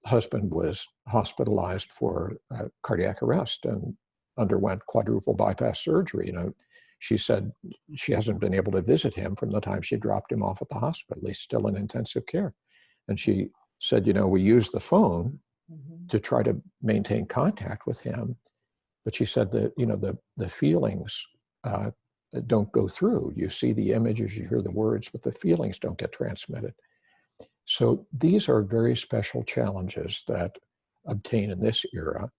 husband was hospitalized for cardiac arrest and underwent quadruple bypass surgery. She said she hasn't been able to visit him from the time she dropped him off at the hospital. He's still in intensive care. And she said, we use the phone to try to maintain contact with him. But she said that, the feelings don't go through. You see the images, you hear the words, but the feelings don't get transmitted. So these are very special challenges that obtain in this era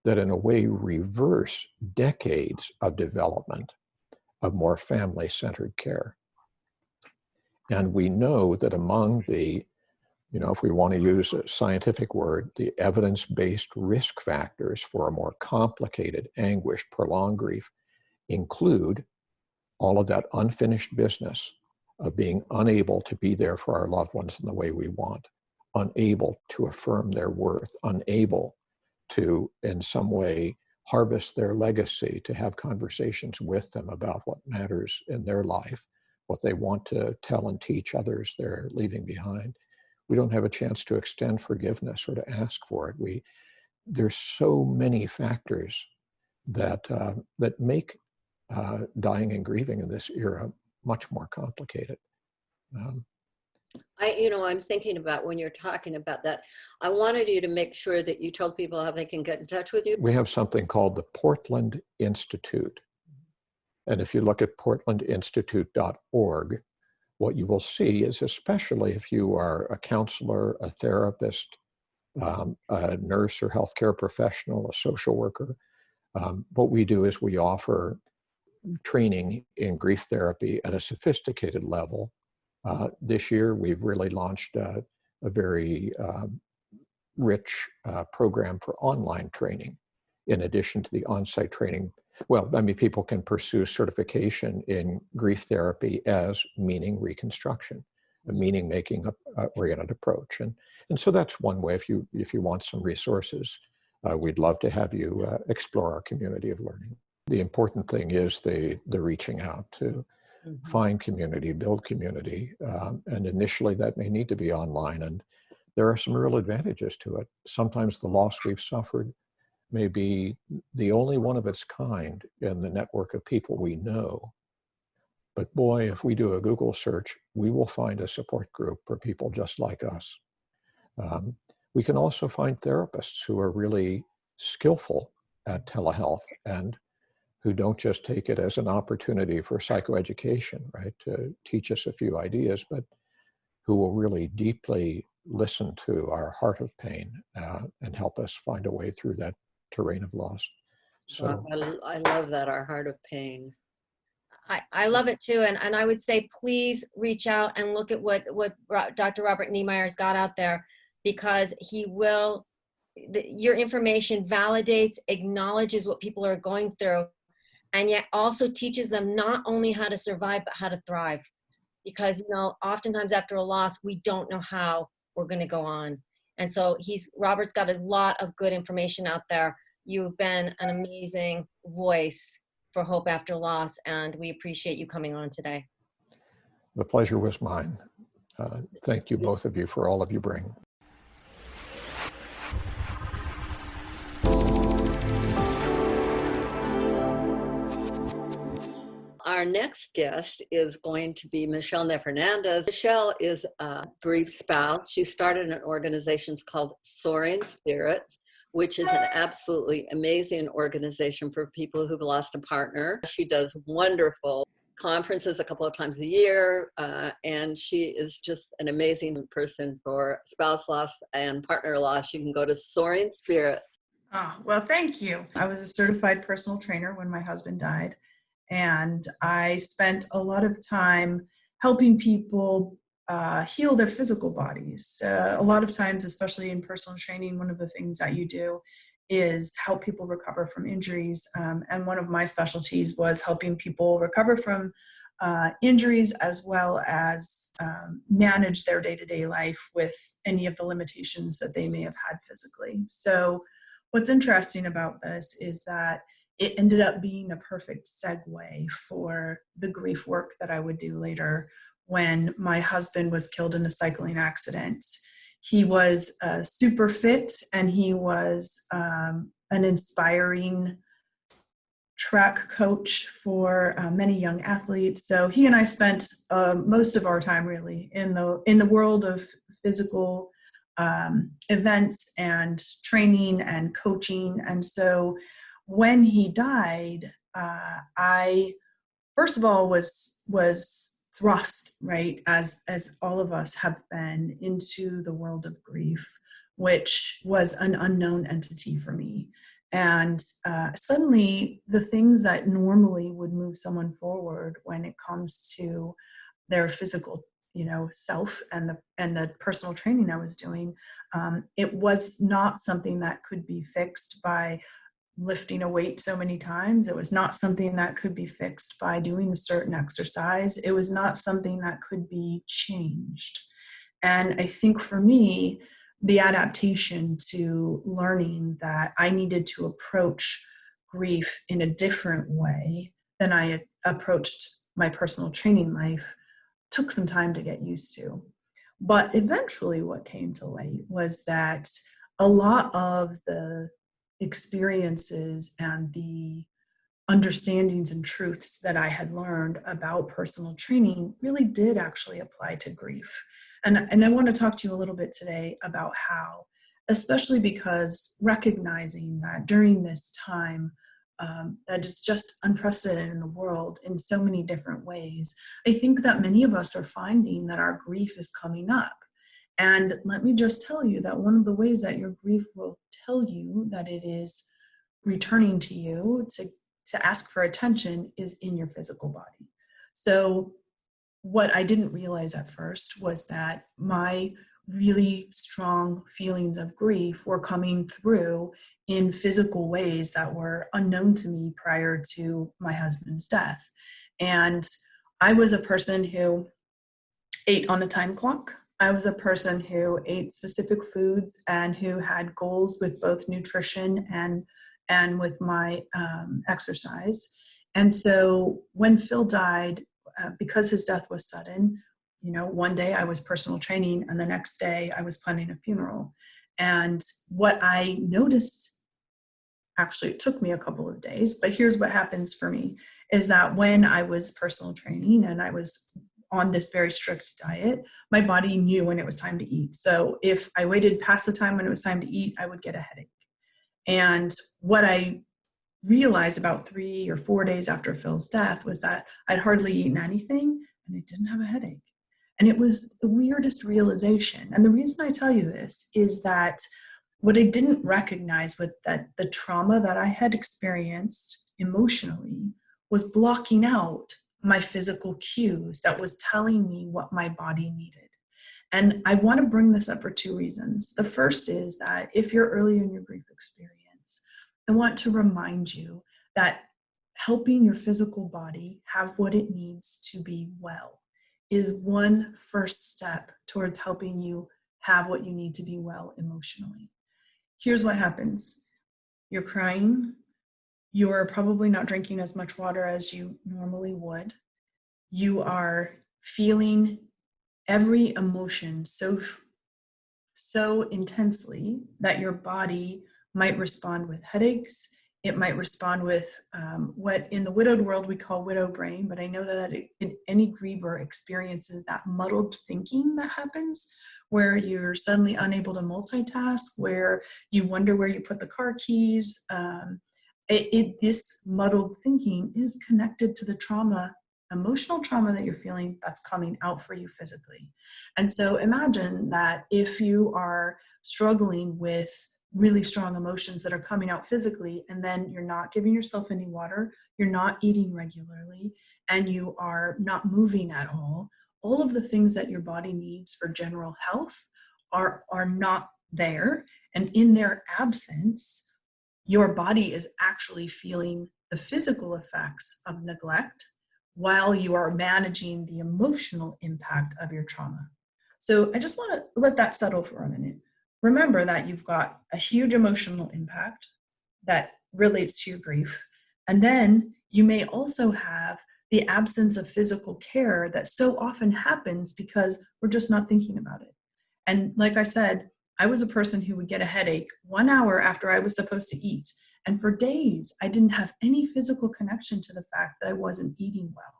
that in a way reverse decades of development of more family-centered care. And we know that among the, if we want to use a scientific word, the evidence-based risk factors for a more complicated, anguished, prolonged grief include all of that unfinished business of being unable to be there for our loved ones in the way we want, unable to affirm their worth, unable to, in some way, harvest their legacy, to have conversations with them about what matters in their life, what they want to tell and teach others they're leaving behind. We don't have a chance to extend forgiveness or to ask for it. There's so many factors that make dying and grieving in this era much more complicated. I'm thinking about when you're talking about that, I wanted you to make sure that you told people how they can get in touch with you. We have something called the Portland Institute. And if you look at portlandinstitute.org, what you will see is, especially if you are a counselor, a therapist, a nurse or healthcare professional, a social worker, what we do is we offer training in grief therapy at a sophisticated level. This year, we've really launched a very rich program for online training, in addition to the on-site training. Well, people can pursue certification in grief therapy as meaning reconstruction, a meaning-making oriented approach. And so that's one way. If you want some resources, we'd love to have you explore our community of learning. The important thing is the reaching out to find community, build community, and initially that may need to be online. And there are some real advantages to it. Sometimes the loss we've suffered may be the only one of its kind in the network of people we know. But boy, if we do a Google search, we will find a support group for people just like us. We can also find therapists who are really skillful at telehealth and who don't just take it as an opportunity for psychoeducation, right, to teach us a few ideas, but who will really deeply listen to our heart of pain and help us find a way through that terrain of loss. So I love that, our heart of pain. I love it too. And I would say, please reach out and look at what Dr. Robert Niemeyer's got out there, because he will your information validates, acknowledges what people are going through, and yet also teaches them not only how to survive, but how to thrive. Because, oftentimes after a loss, we don't know how we're going to go on. And so Robert's got a lot of good information out there. You've been an amazing voice for Hope After Loss, and we appreciate you coming on today. The pleasure was mine. Thank you, both of you, for all of you bring. Our next guest is going to be Michelle Neff Hernandez. Michelle is a bereaved spouse. She started an organization called Soaring Spirits, which is an absolutely amazing organization for people who've lost a partner. She does wonderful conferences a couple of times a year, and she is just an amazing person for spouse loss and partner loss. You can go to Soaring Spirits. Well, thank you. I was a certified personal trainer when my husband died. And I spent a lot of time helping people heal their physical bodies. A lot of times, especially in personal training, one of the things that you do is help people recover from injuries. And one of my specialties was helping people recover from injuries as well as manage their day-to-day life with any of the limitations that they may have had physically. So what's interesting about this is that it ended up being a perfect segue for the grief work that I would do later when my husband was killed in a cycling accident. He was super fit, and he was an inspiring track coach for many young athletes. So he and I spent most of our time really in the world of physical events and training and coaching. And so when he died, I first of all was thrust, right, as all of us have been, into the world of grief, which was an unknown entity for me. And suddenly the things that normally would move someone forward when it comes to their physical, self and the personal training I was doing, it was not something that could be fixed by lifting a weight so many times. It was not something that could be fixed by doing a certain exercise. It was not something that could be changed. And I think for me, the adaptation to learning that I needed to approach grief in a different way than I approached my personal training life took some time to get used to. But eventually what came to light was that a lot of the experiences and the understandings and truths that I had learned about personal training really did actually apply to grief. And I want to talk to you a little bit today about how, especially because recognizing that during this time that is just unprecedented in the world in so many different ways, I think that many of us are finding that our grief is coming up. And let me just tell you that one of the ways that your grief will tell you that it is returning to you to ask for attention is in your physical body. So what I didn't realize at first was that my really strong feelings of grief were coming through in physical ways that were unknown to me prior to my husband's death. And I was a person who ate on a time clock. I was a person who ate specific foods and who had goals with both nutrition and with my exercise. And so when Phil died, because his death was sudden, one day I was personal training and the next day I was planning a funeral. And what I noticed, actually it took me a couple of days, but here's what happens for me, is that when I was personal training and I was on this very strict diet, my body knew when it was time to eat. So if I waited past the time when it was time to eat, I would get a headache. And what I realized about 3 or 4 days after Phil's death was that I'd hardly eaten anything and I didn't have a headache. And it was the weirdest realization. And the reason I tell you this is that what I didn't recognize was that the trauma that I had experienced emotionally was blocking out my physical cues that was telling me what my body needed. And I want to bring this up for two reasons. The first is that if you're early in your grief experience, I want to remind you that helping your physical body have what it needs to be well is one first step towards helping you have what you need to be well emotionally. Here's what happens. You're crying. You're probably not drinking as much water as you normally would. You are feeling every emotion so intensely that your body might respond with headaches. It might respond with what in the widowed world we call widow brain, but I know that any griever experiences that muddled thinking that happens, where you're suddenly unable to multitask, where you wonder where you put the car keys. This muddled thinking is connected to the trauma, emotional trauma that you're feeling that's coming out for you physically. And so imagine that if you are struggling with really strong emotions that are coming out physically, and then you're not giving yourself any water, you're not eating regularly, and you are not moving at all of the things that your body needs for general health are not there. And in their absence, your body is actually feeling the physical effects of neglect while you are managing the emotional impact of your trauma. So I just want to let that settle for a minute. Remember that you've got a huge emotional impact that relates to your grief. And then you may also have the absence of physical care that so often happens because we're just not thinking about it. And like I said, I was a person who would get a headache 1 hour after I was supposed to eat. And for days, I didn't have any physical connection to the fact that I wasn't eating well.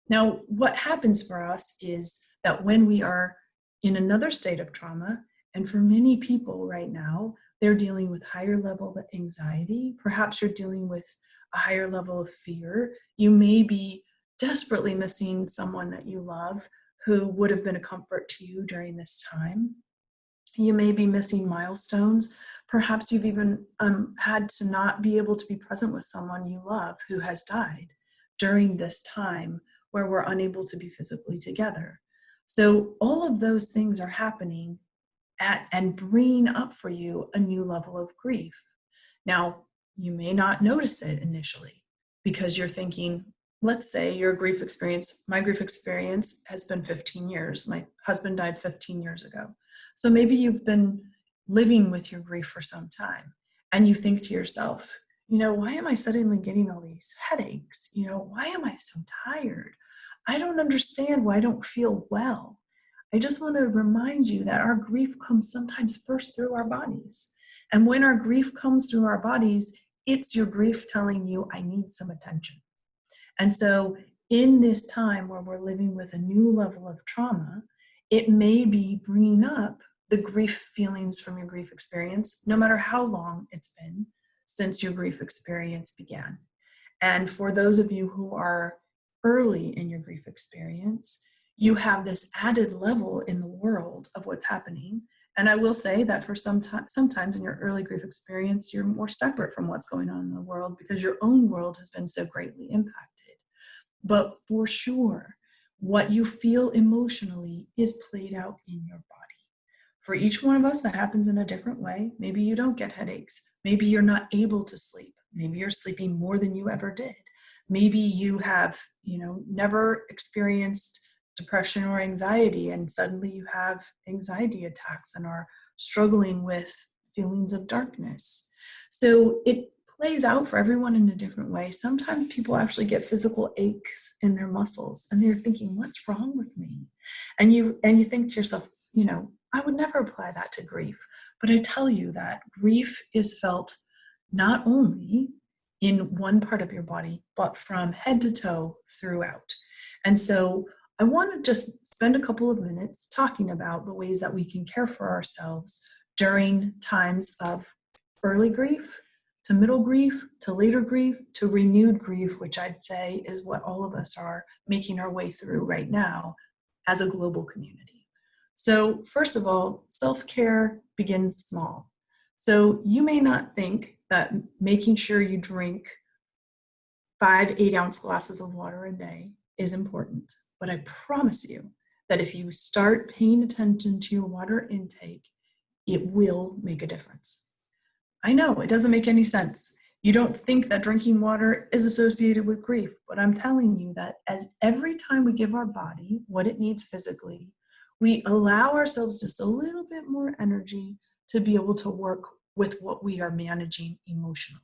Now, what happens for us is that when we are in another state of trauma, and for many people right now, they're dealing with higher level of anxiety. Perhaps you're dealing with a higher level of fear. You may be desperately missing someone that you love who would have been a comfort to you during this time. You may be missing milestones. Perhaps you've even had to not be able to be present with someone you love who has died during this time where we're unable to be physically together. So all of those things are happening and bringing up for you a new level of grief. Now, you may not notice it initially because you're thinking, let's say your grief experience, my grief experience has been 15 years. My husband died 15 years ago. So maybe you've been living with your grief for some time and you think to yourself, why am I suddenly getting all these headaches? Why am I so tired? I don't understand why I don't feel well. I just want to remind you that our grief comes sometimes first through our bodies. And when our grief comes through our bodies, it's your grief telling you, I need some attention. And so in this time where we're living with a new level of trauma, it may be bringing up the grief feelings from your grief experience, no matter how long it's been since your grief experience began. And for those of you who are early in your grief experience, you have this added level in the world of what's happening. And I will say that for sometimes in your early grief experience, you're more separate from what's going on in the world because your own world has been so greatly impacted. But for sure, what you feel emotionally is played out in your body. For each one of us, that happens in a different way. Maybe you don't get headaches. Maybe you're not able to sleep. Maybe you're sleeping more than you ever did. Maybe you have, never experienced depression or anxiety, and suddenly you have anxiety attacks and are struggling with feelings of darkness. So it plays out for everyone in a different way. Sometimes people actually get physical aches in their muscles and they're thinking, what's wrong with me? And you think to yourself, I would never apply that to grief. But I tell you that grief is felt not only in one part of your body, but from head to toe throughout. And so I want to just spend a couple of minutes talking about the ways that we can care for ourselves during times of early grief, to middle grief, to later grief, to renewed grief, which I'd say is what all of us are making our way through right now as a global community. So first of all, self-care begins small. So you may not think that making sure you drink 5 8-ounce glasses of water a day is important. But I promise you that if you start paying attention to your water intake, it will make a difference. I know it doesn't make any sense. You don't think that drinking water is associated with grief, but I'm telling you that as every time we give our body what it needs physically, we allow ourselves just a little bit more energy to be able to work with what we are managing emotionally.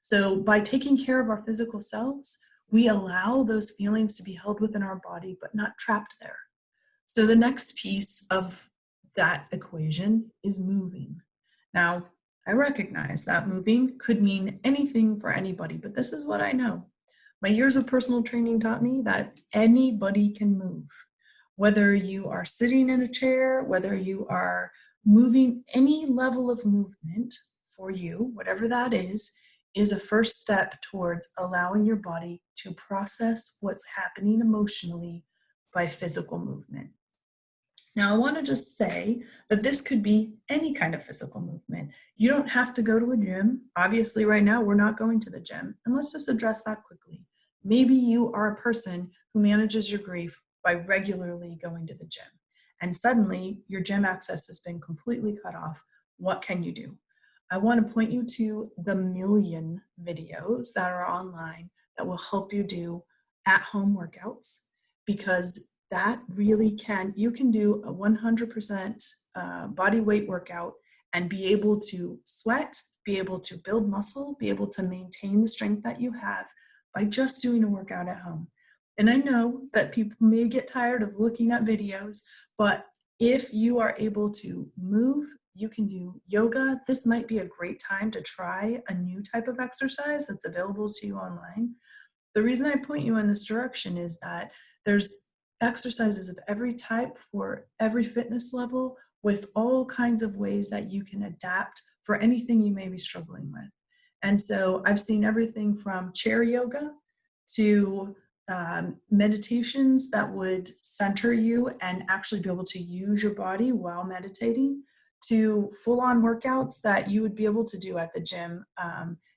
So by taking care of our physical selves, we allow those feelings to be held within our body, but not trapped there. So the next piece of that equation is moving. Now, I recognize that moving could mean anything for anybody, but this is what I know. My years of personal training taught me that anybody can move. Whether you are sitting in a chair, whether you are moving, any level of movement for you, whatever that is a first step towards allowing your body to process what's happening emotionally by physical movement. Now, I want to just say that this could be any kind of physical movement. You don't have to go to a gym. Obviously, right now, we're not going to the gym. And let's just address that quickly. Maybe you are a person who manages your grief by regularly going to the gym. And suddenly, your gym access has been completely cut off. What can you do? I want to point you to the million videos that are online that will help you do at-home workouts, because that really you can do a 100% body weight workout and be able to sweat, be able to build muscle, be able to maintain the strength that you have by just doing a workout at home. And I know that people may get tired of looking at videos, but if you are able to move, you can do yoga. This might be a great time to try a new type of exercise that's available to you online. The reason I point you in this direction is that there's exercises of every type for every fitness level, with all kinds of ways that you can adapt for anything you may be struggling with. And so I've seen everything from chair yoga to meditations that would center you and actually be able to use your body while meditating, to full-on workouts that you would be able to do at the gym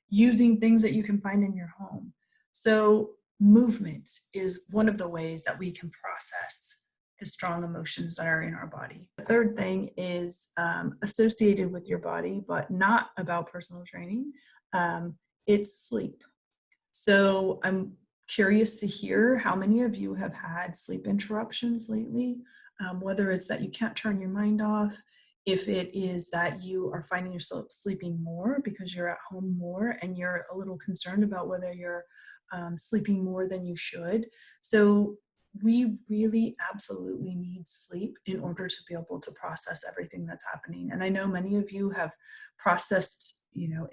using things that you can find in your home. So movement is one of the ways that we can process the strong emotions that are in our body. The third thing is associated with your body, but not about personal training. It's sleep. So I'm curious to hear how many of you have had sleep interruptions lately, whether it's that you can't turn your mind off, if it is that you are finding yourself sleeping more because you're at home more and you're a little concerned about whether you're sleeping more than you should. So we really absolutely need sleep in order to be able to process everything that's happening. And I know many of you have processed,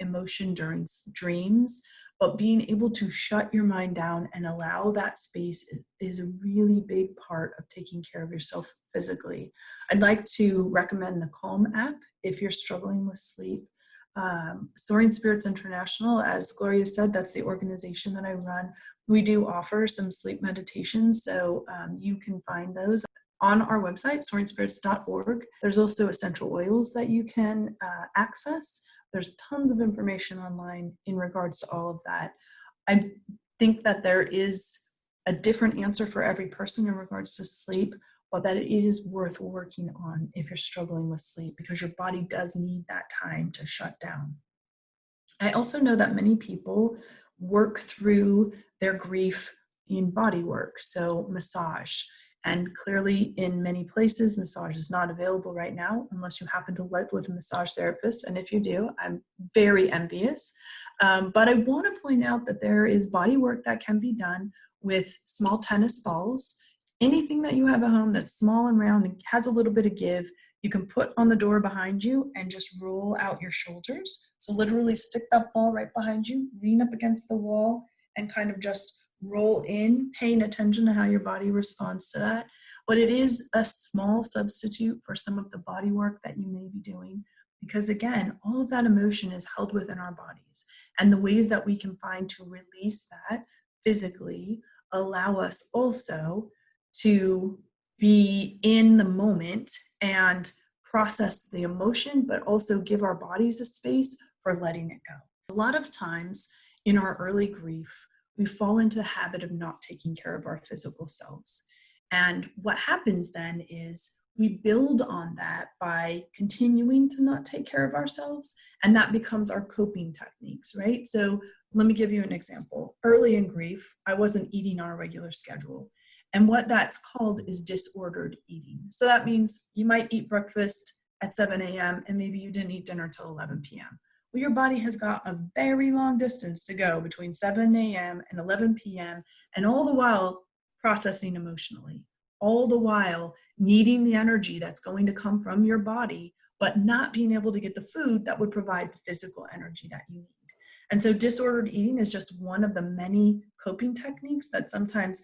emotion during dreams, but being able to shut your mind down and allow that space is a really big part of taking care of yourself physically. I'd like to recommend the Calm app if you're struggling with sleep. Soaring Spirits International, as Gloria said, that's the organization that I run. We do offer some sleep meditations, so you can find those on our website, soaringspirits.org. There's also essential oils that you can access. There's tons of information online in regards to all of that. I think that there is a different answer for every person in regards to sleep, but that it is worth working on if you're struggling with sleep, because your body does need that time to shut down. I also know that many people work through their grief in body work, so massage. And clearly in many places, massage is not available right now unless you happen to live with a massage therapist. And if you do, I'm very envious. But I want to point out that there is body work that can be done with small tennis balls. Anything that you have at home that's small and round and has a little bit of give, you can put on the door behind you and just roll out your shoulders. So literally stick that ball right behind you, lean up against the wall, and kind of just roll in, paying attention to how your body responds to that. But it is a small substitute for some of the body work that you may be doing, because again, all of that emotion is held within our bodies. And the ways that we can find to release that physically allow us also to be in the moment and process the emotion, but also give our bodies a space for letting it go. A lot of times in our early grief, we fall into the habit of not taking care of our physical selves. And what happens then is we build on that by continuing to not take care of ourselves, and that becomes our coping techniques, right? So let me give you an example. Early in grief, I wasn't eating on a regular schedule. And what that's called is disordered eating. So that means you might eat breakfast at 7 a.m. and maybe you didn't eat dinner till 11 p.m. Well, your body has got a very long distance to go between 7 a.m. and 11 p.m. and all the while processing emotionally, all the while needing the energy that's going to come from your body, but not being able to get the food that would provide the physical energy that you need. And so disordered eating is just one of the many coping techniques that sometimes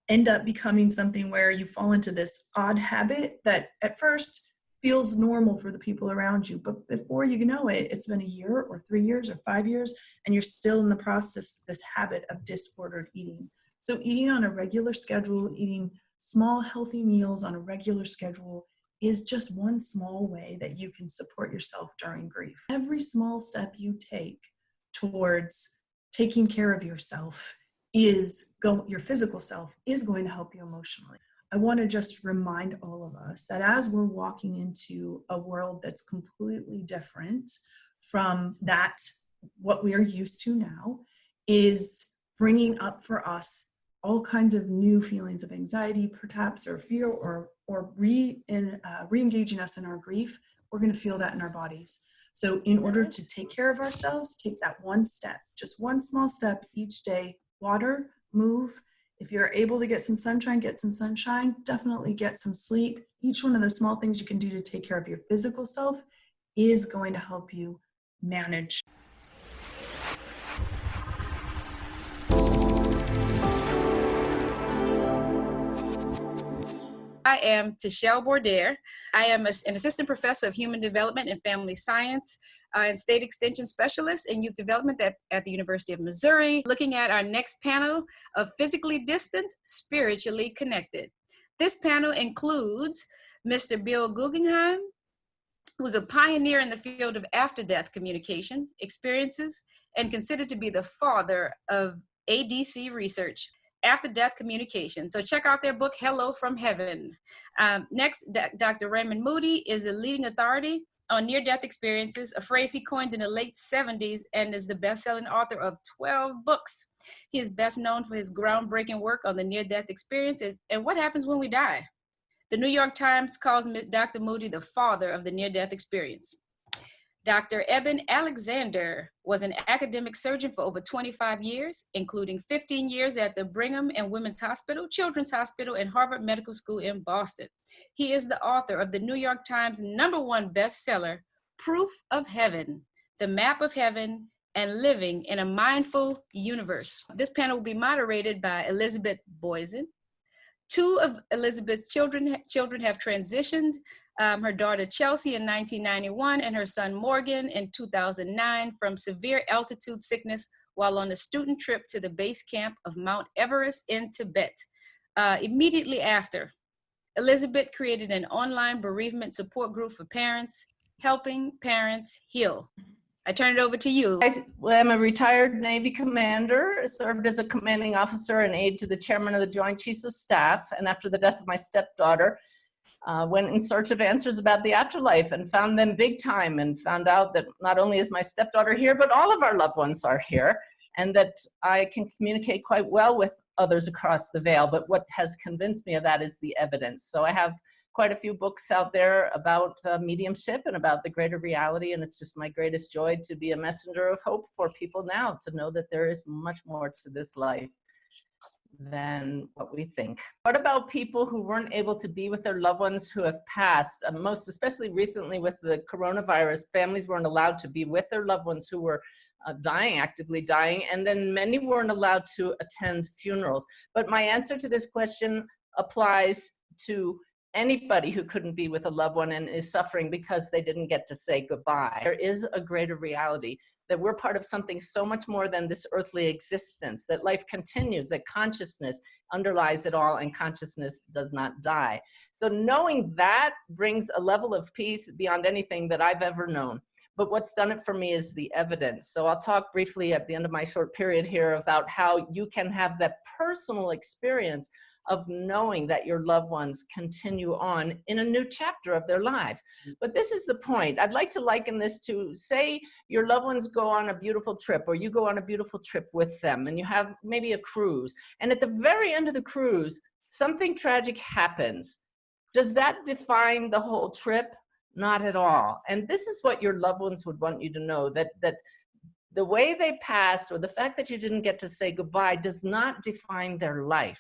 end up becoming something where you fall into this odd habit that at first feels normal for the people around you, but before you know it, it's been a year or 3 years or 5 years, and you're still in the process, this habit of disordered eating. So eating on a regular schedule, eating small healthy meals on a regular schedule is just one small way that you can support yourself during grief. Every small step you take towards taking care of yourself your physical self is going to help you emotionally. I want to just remind all of us that as we're walking into a world that's completely different from what we are used to now, is bringing up for us all kinds of new feelings of anxiety, perhaps, or fear, or re-engaging us in our grief. We're going to feel that in our bodies. So in order to take care of ourselves, take that one step, just one small step each day. Water, move. If you're able to get some sunshine, get some sunshine. Definitely get some sleep. Each one of the small things you can do to take care of your physical self is going to help you manage. I am Tishelle Bourdaire. I am an assistant professor of human development and family science and state extension specialist in youth development at the University of Missouri, looking at our next panel of physically distant, spiritually connected. This panel includes Mr. Bill Guggenheim, who's a pioneer in the field of after-death communication experiences and considered to be the father of ADC research. After death communication. So check out their book, Hello from Heaven. Next, Dr. Raymond Moody is a leading authority on near-death experiences, a phrase he coined in the late 70s and is the best-selling author of 12 books. He is best known for his groundbreaking work on the near-death experiences and what happens when we die. The New York Times calls Dr. Moody the father of the near-death experience. Dr. Eben Alexander was an academic surgeon for over 25 years, including 15 years at the Brigham and Women's Hospital, Children's Hospital, and Harvard Medical School in Boston. He is the author of the New York Times #1 bestseller, Proof of Heaven, The Map of Heaven, and Living in a Mindful Universe. This panel will be moderated by Elizabeth Boysen. 2 of Elizabeth's children have transitioned. Her daughter Chelsea in 1991 and her son Morgan in 2009 from severe altitude sickness while on a student trip to the base camp of Mount Everest in Tibet. Immediately after, Elizabeth created an online bereavement support group for parents, helping parents heal. I turn it over to you. I'm a retired Navy commander, served as a commanding officer and aide to the chairman of the Joint Chiefs of Staff, and after the death of my stepdaughter, went in search of answers about the afterlife and found them big time, and found out that not only is my stepdaughter here, but all of our loved ones are here, and that I can communicate quite well with others across the veil. But what has convinced me of that is the evidence. So I have quite a few books out there about mediumship and about the greater reality, and it's just my greatest joy to be a messenger of hope for people now, to know that there is much more to this life than what we think. What about people who weren't able to be with their loved ones who have passed? Most especially recently with the coronavirus, families weren't allowed to be with their loved ones who were actively dying, and then many weren't allowed to attend funerals. But my answer to this question applies to anybody who couldn't be with a loved one and is suffering because they didn't get to say goodbye. There is a greater reality, that we're part of something so much more than this earthly existence, that life continues, that consciousness underlies it all, and consciousness does not die. So knowing that brings a level of peace beyond anything that I've ever known. But what's done it for me is the evidence. So I'll talk briefly at the end of my short period here about how you can have that personal experience of knowing that your loved ones continue on in a new chapter of their lives. But this is the point. I'd like to liken this to, say your loved ones go on a beautiful trip, or you go on a beautiful trip with them, and you have maybe a cruise, and at the very end of the cruise, something tragic happens. Does that define the whole trip? Not at all. And this is what your loved ones would want you to know, that the way they passed, or the fact that you didn't get to say goodbye, does not define their life.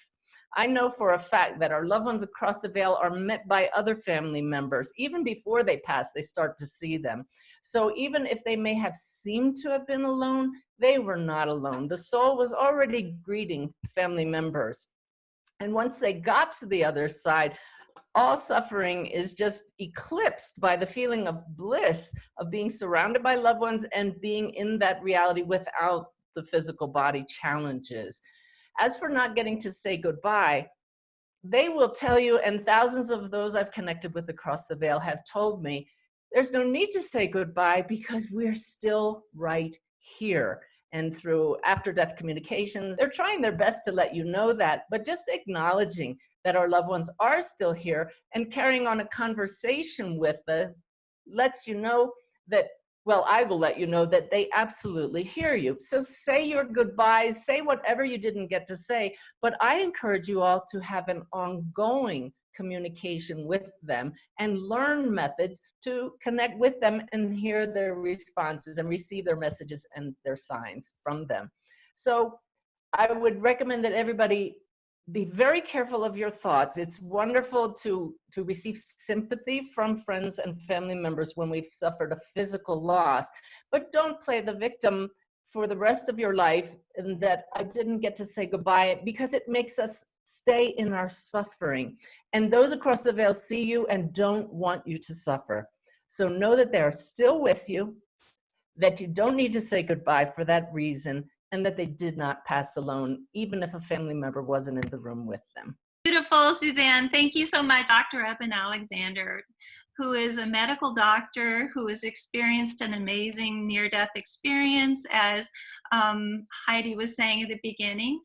I know for a fact that our loved ones across the veil are met by other family members. Even before they pass, they start to see them. So even if they may have seemed to have been alone, they were not alone. The soul was already greeting family members. And once they got to the other side, all suffering is just eclipsed by the feeling of bliss of being surrounded by loved ones and being in that reality without the physical body challenges. As for not getting to say goodbye, they will tell you, and thousands of those I've connected with across the veil have told me, there's no need to say goodbye because we're still right here. And through after-death communications, they're trying their best to let you know that, but just acknowledging that our loved ones are still here and carrying on a conversation with them lets you know that, well, I will let you know that they absolutely hear you. So say your goodbyes, say whatever you didn't get to say, but I encourage you all to have an ongoing communication with them and learn methods to connect with them and hear their responses and receive their messages and their signs from them. So I would recommend that everybody be very careful of your thoughts. It's wonderful to receive sympathy from friends and family members when we've suffered a physical loss, but don't play the victim for the rest of your life in that I didn't get to say goodbye, because it makes us stay in our suffering. And those across the veil see you and don't want you to suffer. So know that they are still with you, that you don't need to say goodbye for that reason, and that they did not pass alone, even if a family member wasn't in the room with them. Beautiful, Suzanne. Thank you so much. Dr. Eben Alexander, who is a medical doctor who has experienced an amazing near-death experience, as Heidi was saying at the beginning.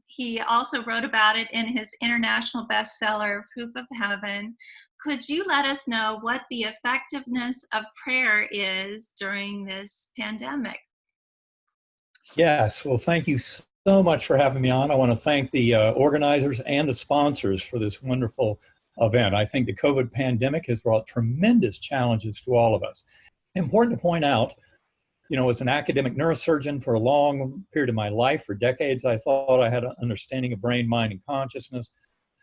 He also wrote about it in his international bestseller, Proof of Heaven. Could you let us know what the effectiveness of prayer is during this pandemic? Yes, well, thank you so much for having me on. I want to thank the organizers and the sponsors for this wonderful event. I think the COVID pandemic has brought tremendous challenges to all of us. Important to point out, you know, as an academic neurosurgeon for a long period of my life, for decades, I thought I had an understanding of brain, mind, and consciousness.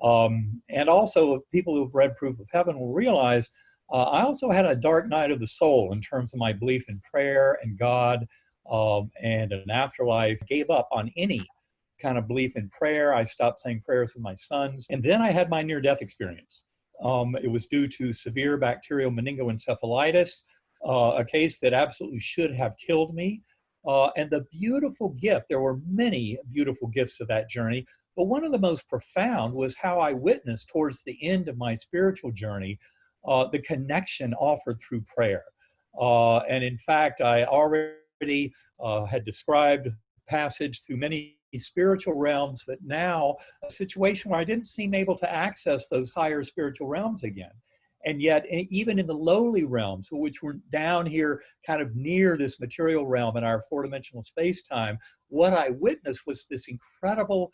And also, people who've read Proof of Heaven will realize I also had a dark night of the soul in terms of my belief in prayer and God, and an afterlife. Gave up on any kind of belief in prayer. I stopped saying prayers with my sons. And then I had my near-death experience. It was due to severe bacterial meningoencephalitis, a case that absolutely should have killed me. And the beautiful gift, there were many beautiful gifts of that journey, but one of the most profound was how I witnessed towards the end of my spiritual journey, the connection offered through prayer. And in fact, I already had described passage through many spiritual realms, but now a situation where I didn't seem able to access those higher spiritual realms again. And yet, even in the lowly realms, which were down here kind of near this material realm in our four-dimensional space-time, what I witnessed was this incredible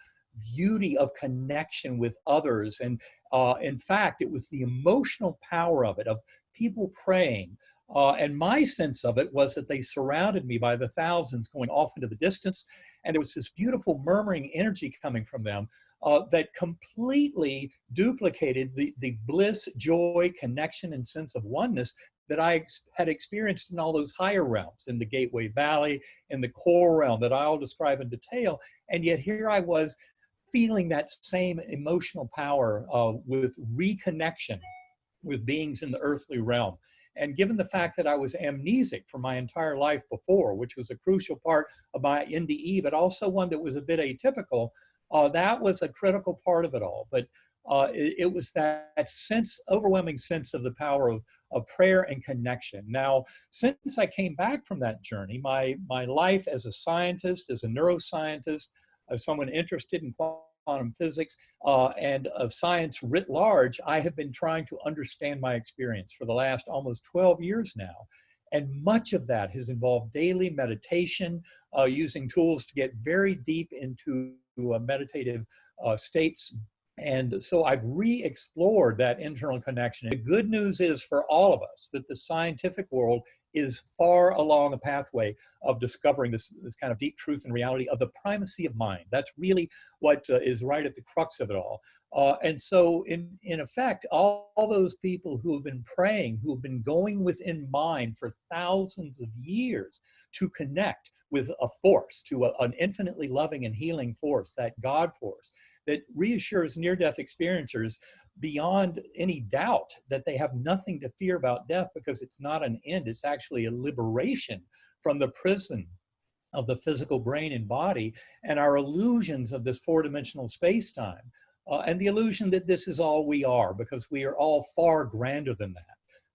beauty of connection with others. And in fact, it was the emotional power of it, of people praying. And my sense of it was that they surrounded me by the thousands going off into the distance. And there was this beautiful murmuring energy coming from them that completely duplicated the bliss, joy, connection, and sense of oneness that I had experienced in all those higher realms, in the Gateway Valley, in the core realm that I'll describe in detail. And yet here I was feeling that same emotional power with reconnection with beings in the earthly realm. And given the fact that I was amnesic for my entire life before, which was a crucial part of my NDE, but also one that was a bit atypical, that was a critical part of it all. But it was that sense, overwhelming sense of the power of prayer and connection. Now, since I came back from that journey, my life as a scientist, as a neuroscientist, as someone interested in quantum physics, and of science writ large, I have been trying to understand my experience for the last almost 12 years now. And much of that has involved daily meditation, using tools to get very deep into meditative states. And so I've re-explored that internal connection. The good news is for all of us that the scientific world is far along a pathway of discovering this kind of deep truth and reality of the primacy of mind. That's really what is right at the crux of it all. And so in effect, all those people who have been praying, who have been going within mind for thousands of years to connect with a force, to an infinitely loving and healing force, that God force, that reassures near-death experiencers beyond any doubt that they have nothing to fear about death because it's not an end, it's actually a liberation from the prison of the physical brain and body and our illusions of this four-dimensional space-time, and the illusion that this is all we are, because we are all far grander than that.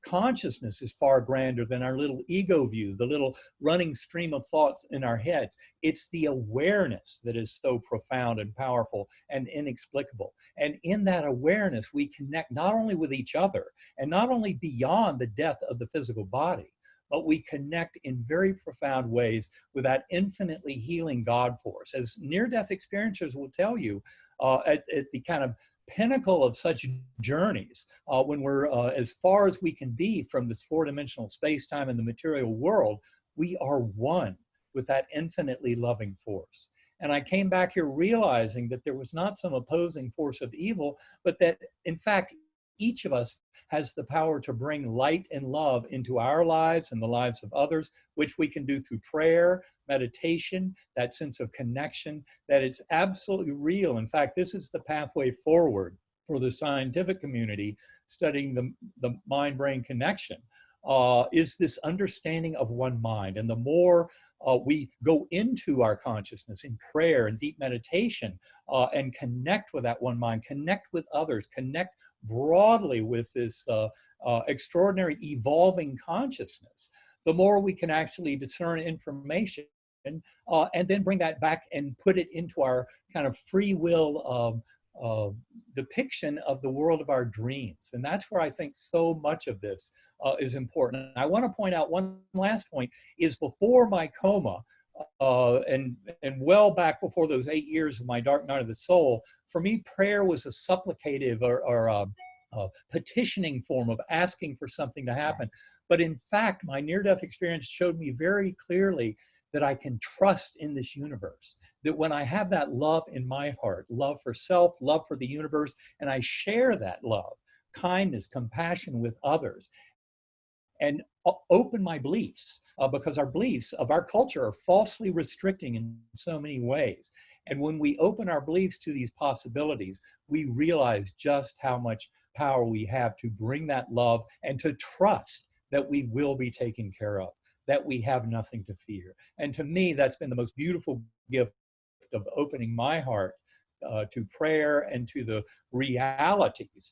Consciousness is far grander than our little ego view, the little running stream of thoughts in our heads. It's the awareness that is so profound and powerful and inexplicable. And in that awareness, we connect not only with each other and not only beyond the death of the physical body, but we connect in very profound ways with that infinitely healing God force. As near-death experiencers will tell you, at the kind of pinnacle of such journeys, when we're as far as we can be from this four-dimensional space-time and the material world, we are one with that infinitely loving force. And I came back here realizing that there was not some opposing force of evil, but that in fact, each of us has the power to bring light and love into our lives and the lives of others, which we can do through prayer, meditation, that sense of connection, that is absolutely real. In fact, this is the pathway forward for the scientific community studying the mind-brain connection, is this understanding of one mind. And the more we go into our consciousness in prayer and deep meditation and connect with that one mind, connect with others, connect broadly with this extraordinary evolving consciousness, the more we can actually discern information and then bring that back and put it into our kind of free will depiction of the world of our dreams. And that's where I think so much of this is important. And I want to point out one last point is before my coma, and well back before those 8 years of my dark night of the soul, for me, prayer was a supplicative or a petitioning form of asking for something to happen. But in fact, my near-death experience showed me very clearly that I can trust in this universe, that when I have that love in my heart, love for self, love for the universe, and I share that love, kindness, compassion with others, and open my beliefs, because our beliefs of our culture are falsely restricting in so many ways. And when we open our beliefs to these possibilities, we realize just how much power we have to bring that love and to trust that we will be taken care of, that we have nothing to fear. And to me, that's been the most beautiful gift of opening my heart to prayer and to the realities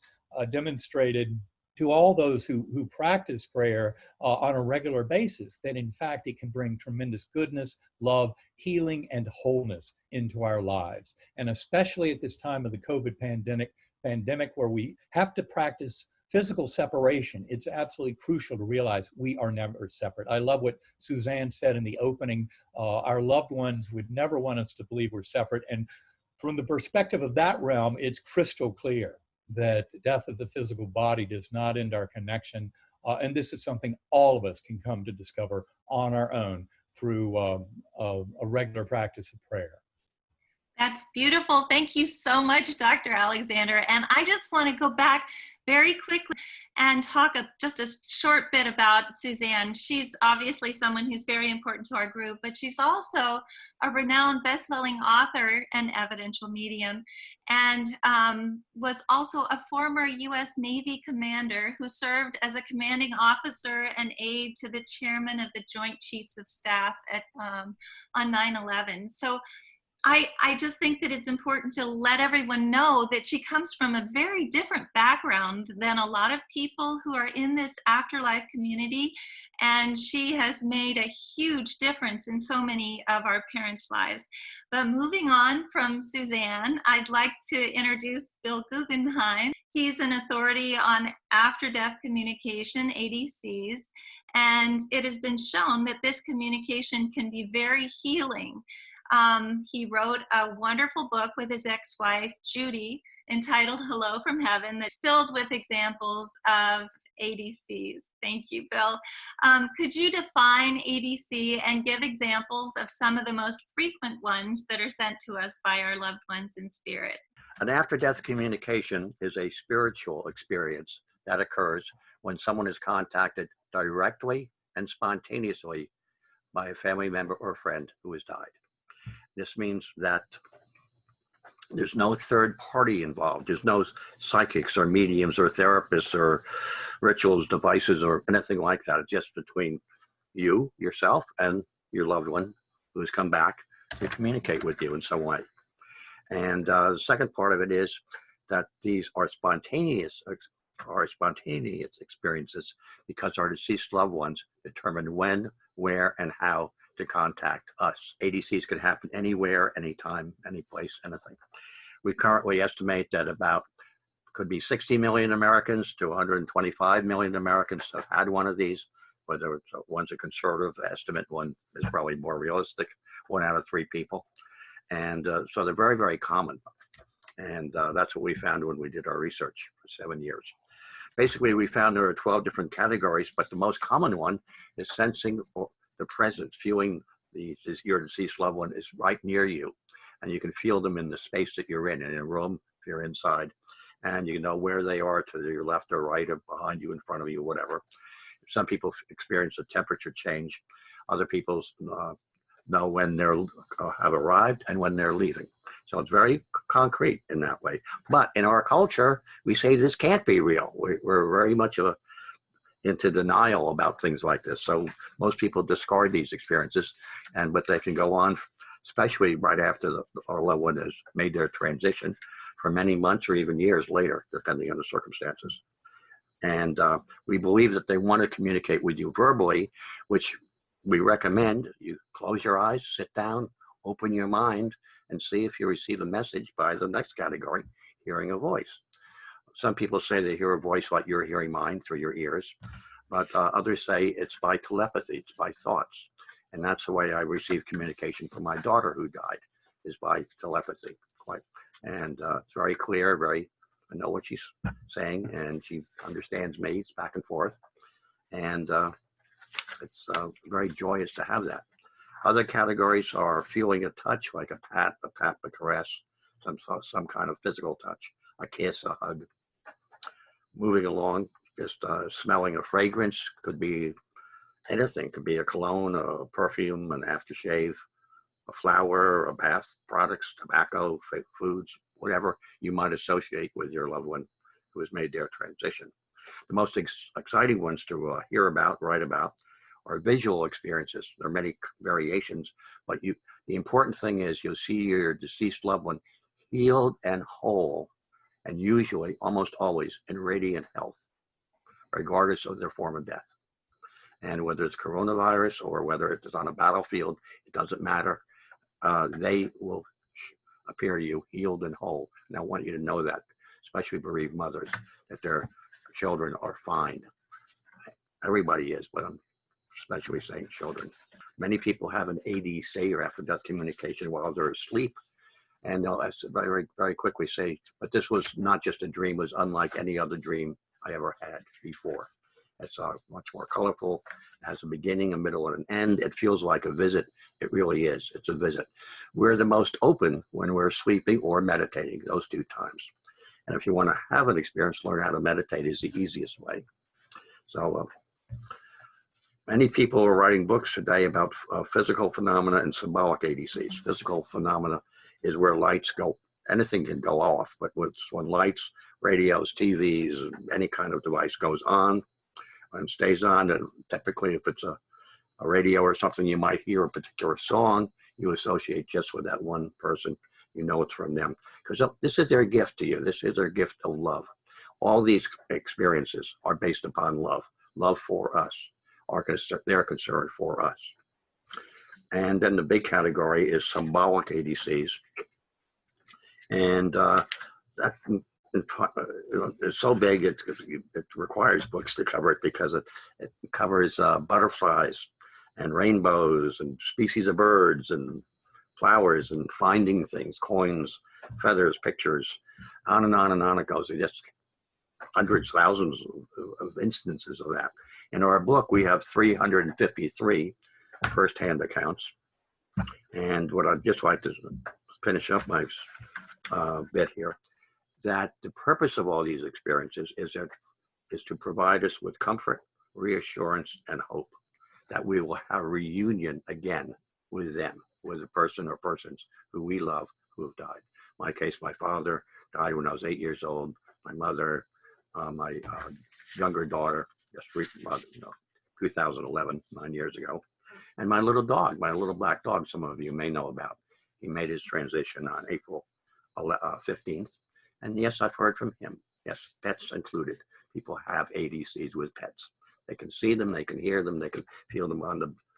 demonstrated to all those who practice prayer on a regular basis, that in fact it can bring tremendous goodness, love, healing, and wholeness into our lives. And especially at this time of the COVID pandemic where we have to practice physical separation, it's absolutely crucial to realize we are never separate. I love what Suzanne said in the opening. Our loved ones would never want us to believe we're separate. And from the perspective of that realm, it's crystal clear that death of the physical body does not end our connection. And this is something all of us can come to discover on our own through a regular practice of prayer. That's beautiful. Thank you so much, Dr. Alexander. And I just want to go back very quickly and talk just a short bit about Suzanne. She's obviously someone who's very important to our group, but she's also a renowned best-selling author and evidential medium, and was also a former U.S. Navy commander who served as a commanding officer and aide to the chairman of the Joint Chiefs of Staff at, on 9/11. So I just think that it's important to let everyone know that she comes from a very different background than a lot of people who are in this afterlife community. And she has made a huge difference in so many of our parents' lives. But moving on from Suzanne, I'd like to introduce Bill Guggenheim. He's an authority on after-death communication, ADCs, and it has been shown that this communication can be very healing. He wrote a wonderful book with his ex-wife, Judy, entitled Hello from Heaven, that's filled with examples of ADCs. Thank you, Bill. Could you define ADC and give examples of some of the most frequent ones that are sent to us by our loved ones in spirit? An after-death communication is a spiritual experience that occurs when someone is contacted directly and spontaneously by a family member or friend who has died. This means that there's no third party involved. There's no psychics or mediums or therapists or rituals, devices, or anything like that. It's just between you, yourself, and your loved one who has come back to communicate with you in some way. And the second part of it is that these are spontaneous experiences because our deceased loved ones determine when, where, and how to contact us. ADCs can happen anywhere, anytime, any place, anything. We currently estimate that about could be 60 million Americans to 125 million Americans have had one of these. Whether one's a conservative estimate, one is probably more realistic, 1 out of 3 people. And so they're very, very common. And that's what we found when we did our research for 7 years. Basically, we found there are 12 different categories, but the most common one is sensing the presence, feeling your deceased loved one is right near you. And you can feel them in the space that you're in a room, if you're inside. And you know where they are to your left or right or behind you, in front of you, whatever. Some people experience a temperature change. Other people know when they're have arrived and when they're leaving. So it's very concrete in that way. But in our culture, we say this can't be real. We're very much into denial about things like this. So most people discard these experiences, but they can go on, especially right after our loved one has made their transition, for many months or even years later, depending on the circumstances. And we believe that they want to communicate with you verbally, which we recommend you close your eyes, sit down, open your mind, and see if you receive a message by the next category, hearing a voice. Some people say they hear a voice like you're hearing mine through your ears, but others say it's by telepathy, it's by thoughts. And that's the way I received communication from my daughter who died, is by telepathy. And it's very clear, I know what she's saying, and she understands me. It's back and forth. And it's very joyous to have that. Other categories are feeling a touch, like a pat, a tap, a caress, some kind of physical touch, a kiss, a hug. Moving along, just smelling a fragrance, could be anything. Could be a cologne, a perfume, an aftershave, a flower, a bath products, tobacco, fake foods, whatever you might associate with your loved one who has made their transition. The most exciting ones to hear about, write about, are visual experiences. There are many variations, but the important thing is you'll see your deceased loved one healed and whole, and usually, almost always, in radiant health, regardless of their form of death. And whether it's coronavirus or whether it's on a battlefield, it doesn't matter. They will appear to you healed and whole. And I want you to know that, especially bereaved mothers, that their children are fine. Everybody is, but I'm especially saying children. Many people have an ADC, or after-death communication, while they're asleep. And they'll very, very quickly say, but this was not just a dream, it was unlike any other dream I ever had before. It's much more colorful, it has a beginning, a middle, and an end. It feels like a visit. It really is. It's a visit. We're the most open when we're sleeping or meditating, those 2 times. And if you want to have an experience, learn how to meditate is the easiest way. So many people are writing books today about physical phenomena and symbolic ADCs. Physical phenomena is where lights go. Anything can go off, but when lights, radios, TVs, any kind of device goes on and stays on, and typically if it's a radio or something, you might hear a particular song, you associate just with that one person. You know it's from them because this is their gift to you. This is their gift of love. All these experiences are based upon love for us, their concern for us. And then the big category is symbolic ADCs. And that it's so big, it requires books to cover it because it covers butterflies and rainbows and species of birds and flowers and finding things, coins, feathers, pictures, on and on and on it goes. It just hundreds, thousands of instances of that. In our book, we have 353 firsthand accounts. And what I'd just like to finish up my bit here, that the purpose of all these experiences is to provide us with comfort, reassurance, and hope that we will have a reunion again with them, with a person or persons who we love who have died. In my case, my father died when I was 8 years old. My mother, my younger daughter, just recently, 2011, 9 years ago. And my little dog, my little black dog, some of you may know about. He made his transition on April 15th. And yes, I've heard from him. Yes, pets included. People have ADCs with pets. They can see them, they can hear them, they can feel them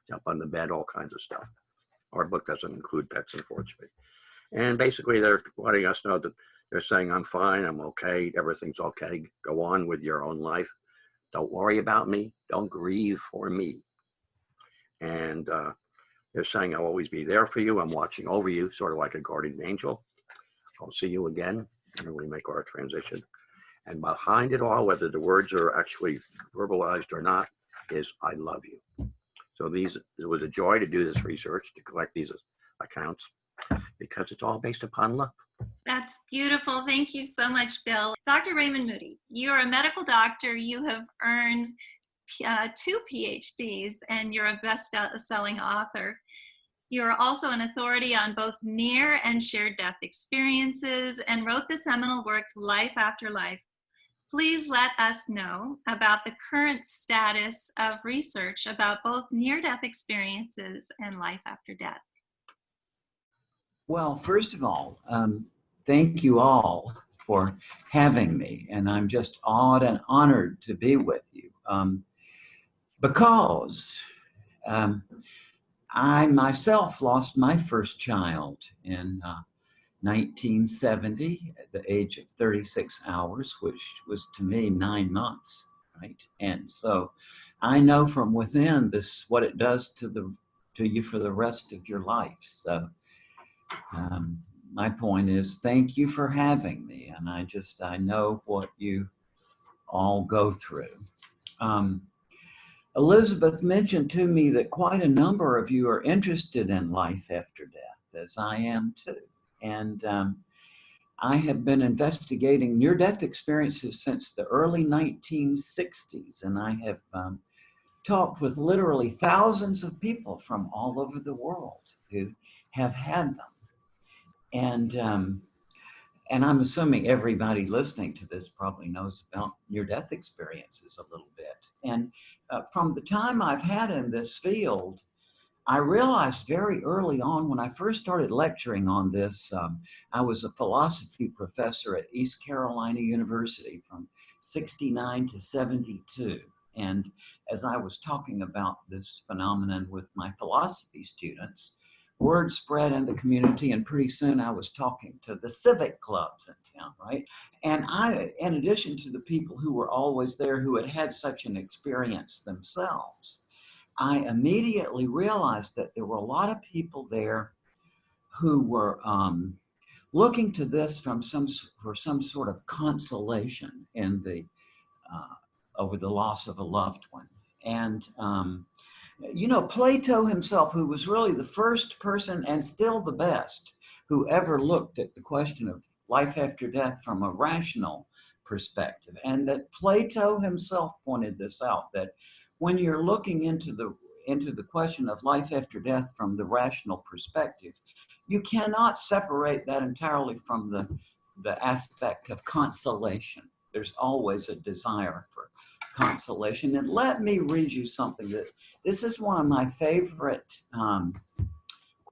jump on the bed, all kinds of stuff. Our book doesn't include pets, unfortunately. And basically they're letting us know that they're saying, I'm fine, I'm okay, everything's okay. Go on with your own life. Don't worry about me. Don't grieve for me. And they're saying, I'll always be there for you. I'm watching over you, sort of like a guardian angel. I'll see you again when we make our transition. And behind it all, whether the words are actually verbalized or not, is I love you. So it was a joy to do this research, to collect these accounts, because it's all based upon love. That's beautiful. Thank you so much, Bill. Dr. Raymond Moody, you're a medical doctor. You have earned 2 PhDs, and you're a best-selling author. You're also an authority on both near and shared death experiences and wrote the seminal work, Life After Life. Please let us know about the current status of research about both near-death experiences and life after death. Well, first of all, thank you all for having me, and I'm just awed and honored to be with you because I myself lost my first child in 1970 at the age of 36 hours, which was to me 9 months, right? And so I know from within this what it does to you for the rest of your life. So my point is, thank you for having me, and I know what you all go through. Elizabeth mentioned to me that quite a number of you are interested in life after death, as I am too. And I have been investigating near-death experiences since the early 1960s, and I have talked with literally thousands of people from all over the world who have had them. And I'm assuming everybody listening to this probably knows about near-death experiences a little bit. And from the time I've had in this field, I realized very early on when I first started lecturing on this, I was a philosophy professor at East Carolina University from 69 to 72. And as I was talking about this phenomenon with my philosophy students, word spread in the community, and pretty soon I was talking to the civic clubs in town, right? And in addition to the people who were always there who had had such an experience themselves, I immediately realized that there were a lot of people there who were looking to this for some sort of consolation in over the loss of a loved one. And you know, Plato himself, who was really the first person and still the best who ever looked at the question of life after death from a rational perspective, and that Plato himself pointed this out, that when you're looking into the question of life after death from the rational perspective, you cannot separate that entirely from the aspect of consolation. There's always a desire for consolation. And let me read you something this is one of my favorite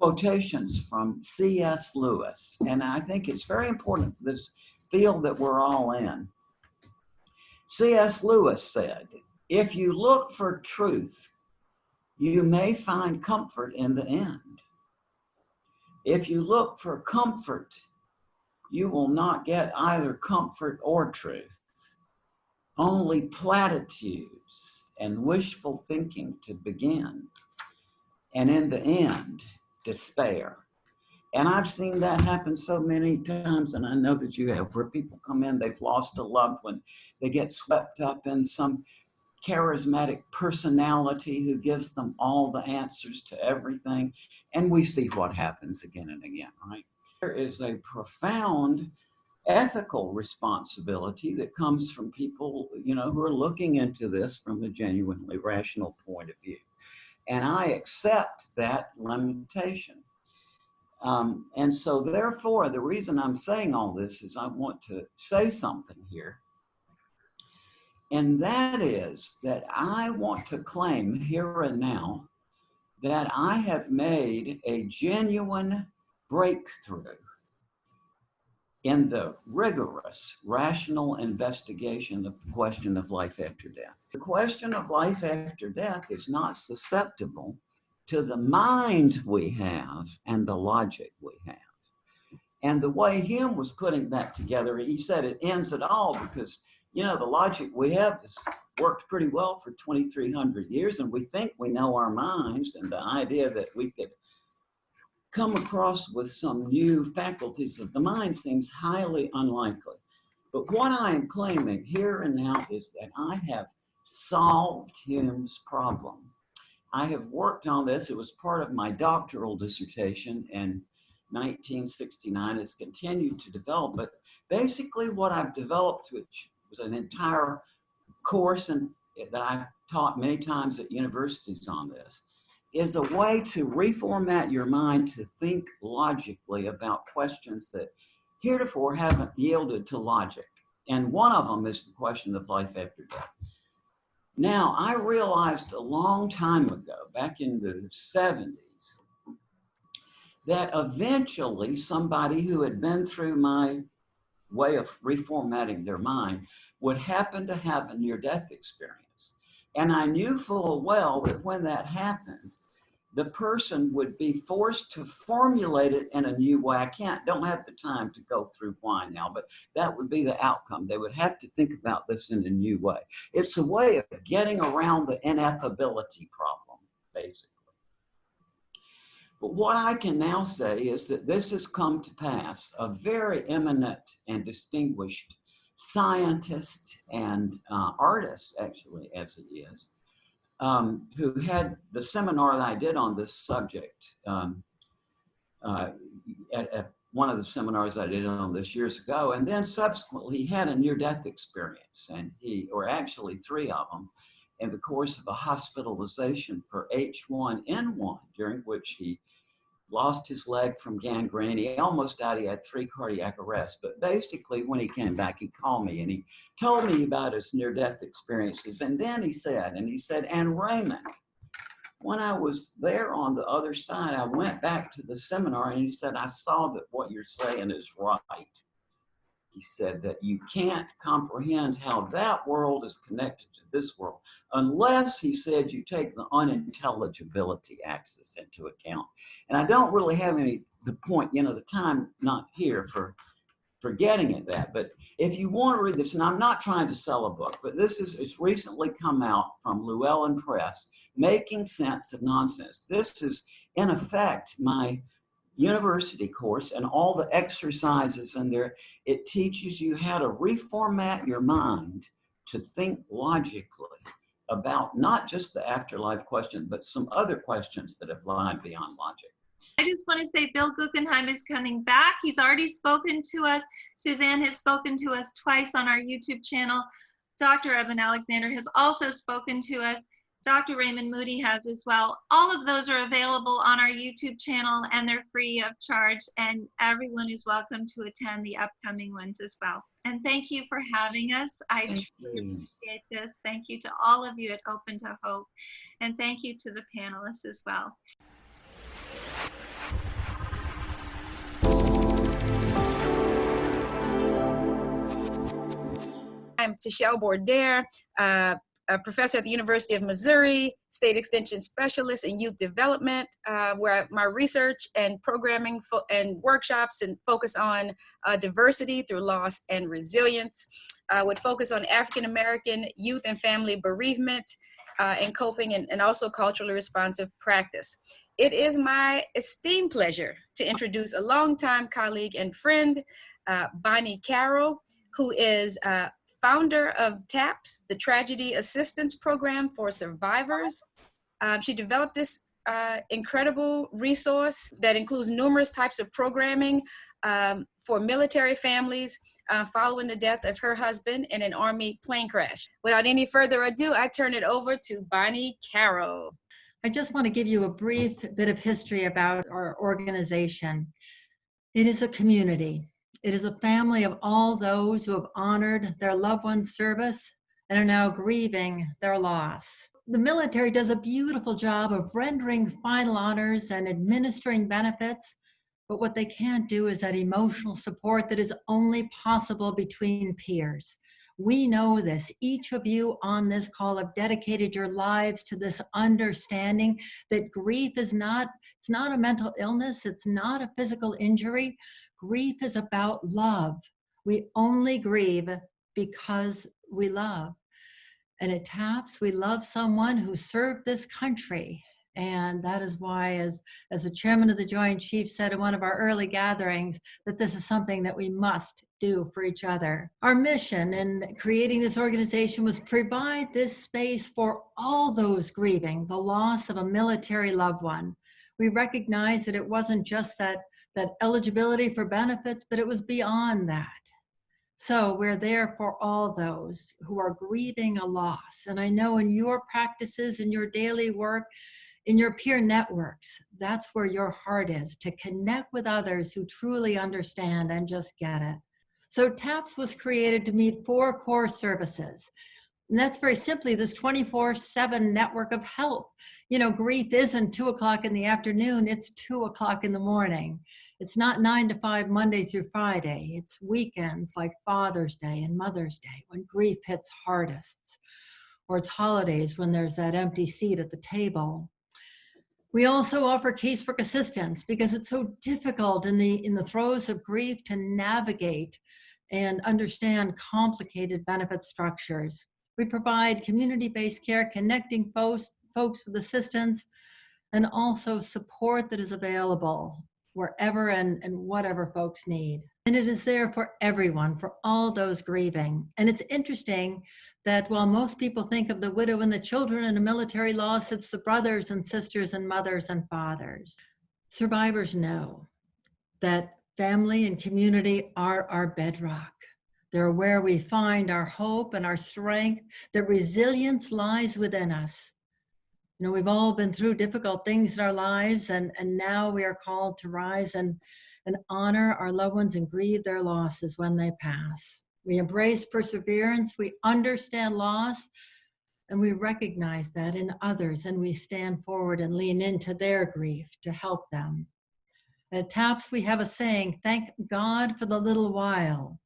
quotations from C.S. Lewis, and I think it's very important for this field that we're all in. C.S. Lewis said, "If you look for truth, you may find comfort in the end. If you look for comfort, you will not get either comfort or truth. Only platitudes and wishful thinking to begin, and in the end, despair." And I've seen that happen so many times, and I know that you have, where people come in, they've lost a loved one, they get swept up in some charismatic personality who gives them all the answers to everything, and we see what happens again and again, right? There is a profound ethical responsibility that comes from people, you know, who are looking into this from a genuinely rational point of view. And I accept that limitation. And so therefore, the reason I'm saying all this is I want to say something here. And that is that I want to claim here and now that I have made a genuine breakthrough in the rigorous, rational investigation of the question of life after death. The question of life after death is not susceptible to the mind we have and the logic we have. And the way Hume was putting that together, he said it ends it all because, you know, the logic we have has worked pretty well for 2,300 years, and we think we know our minds, and the idea that we could come across with some new faculties of the mind seems highly unlikely. But what I am claiming here and now is that I have solved Hume's problem. I have worked on this. It was part of my doctoral dissertation in 1969. It's continued to develop, but basically what I've developed, which was an entire course that I've taught many times at universities on this, is a way to reformat your mind to think logically about questions that heretofore haven't yielded to logic. And one of them is the question of life after death. Now, I realized a long time ago, back in the 70s, that eventually somebody who had been through my way of reformatting their mind would happen to have a near-death experience. And I knew full well that when that happened, the person would be forced to formulate it in a new way. Don't have the time to go through why now, but that would be the outcome. They would have to think about this in a new way. It's a way of getting around the ineffability problem, basically. But what I can now say is that this has come to pass. A very eminent and distinguished scientist and artist, actually, as it is, who had the seminar that I did on this subject at one of the seminars I did on this years ago. And then subsequently, he had a near-death experience, and or actually 3 of them, in the course of a hospitalization for H1N1, during which he lost his leg from gangrene. He almost died. He had 3 cardiac arrests. But basically, when he came back, he called me and he told me about his near-death experiences. And then he said, and Raymond, when I was there on the other side, I went back to the seminar and he said, I saw that what you're saying is right. He said that you can't comprehend how that world is connected to this world unless, he said, you take the unintelligibility axis into account. And I don't really have the time not here for getting at that. But if you want to read this, and I'm not trying to sell a book, but it's recently come out from Llewellyn Press, Making Sense of Nonsense. This is, in effect, my university course, and all the exercises in there. It teaches you how to reformat your mind to think logically about not just the afterlife question, but some other questions that have lied beyond logic. I just want to say Bill Guggenheim is coming back. He's already spoken to us. Suzanne has spoken to us twice on our YouTube channel. Dr. Eben Alexander has also spoken to us. Dr. Raymond Moody has as well. All of those are available on our YouTube channel, and they're free of charge, and everyone is welcome to attend the upcoming ones as well. And thank you for having us. I truly appreciate this. Thank you to all of you at Open to Hope, and thank you to the panelists as well. I'm Tashelle Bourdaire, a professor at the University of Missouri, state extension specialist in youth development, where my research and programming and workshops and focus on diversity through loss and resilience, would focus on African American youth and family bereavement and coping, and also culturally responsive practice. It is my esteemed pleasure to introduce a longtime colleague and friend, Bonnie Carroll, who is founder of TAPS, the Tragedy Assistance Program for Survivors. She developed this incredible resource that includes numerous types of programming for military families following the death of her husband in an Army plane crash. Without any further ado, I turn it over to Bonnie Carroll. I just want to give you a brief bit of history about our organization. It is a community. It is a family of all those who have honored their loved one's service and are now grieving their loss. The military does a beautiful job of rendering final honors and administering benefits, but what they can't do is that emotional support that is only possible between peers. We know this. Each of you on this call have dedicated your lives to this understanding that grief is not, it's not a mental illness, it's not a physical injury. Grief is about love. We only grieve because we love. And at TAPS, we love someone who served this country. And that is why, as the chairman of the Joint Chiefs said in one of our early gatherings, that this is something that we must do for each other. Our mission in creating this organization was provide this space for all those grieving the loss of a military loved one. We recognized that it wasn't just that eligibility for benefits, but it was beyond that. So we're there for all those who are grieving a loss. And I know in your practices, in your daily work, in your peer networks, that's where your heart is, to connect with others who truly understand and just get it. So TAPS was created to meet 4 core services. And that's very simply this 24/7 network of help. You know, grief isn't 2 o'clock in the afternoon, it's 2 o'clock in the morning. It's not 9 to 5 Monday through Friday. It's weekends like Father's Day and Mother's Day when grief hits hardest. Or it's holidays when there's that empty seat at the table. We also offer casework assistance because it's so difficult in the throes of grief to navigate and understand complicated benefit structures. We provide community-based care, connecting folks with assistance, and also support that is available wherever and whatever folks need. And it is there for everyone, for all those grieving. And it's interesting that while most people think of the widow and the children in a military loss, it's the brothers and sisters and mothers and fathers. Survivors know that family and community are our bedrock. They're where we find our hope and our strength, that resilience lies within us. You know, we've all been through difficult things in our lives, and now we are called to rise and honor our loved ones and grieve their losses when they pass. We embrace perseverance, we understand loss, and we recognize that in others, and we stand forward and lean into their grief to help them. At TAPS, we have a saying, thank God for the little while.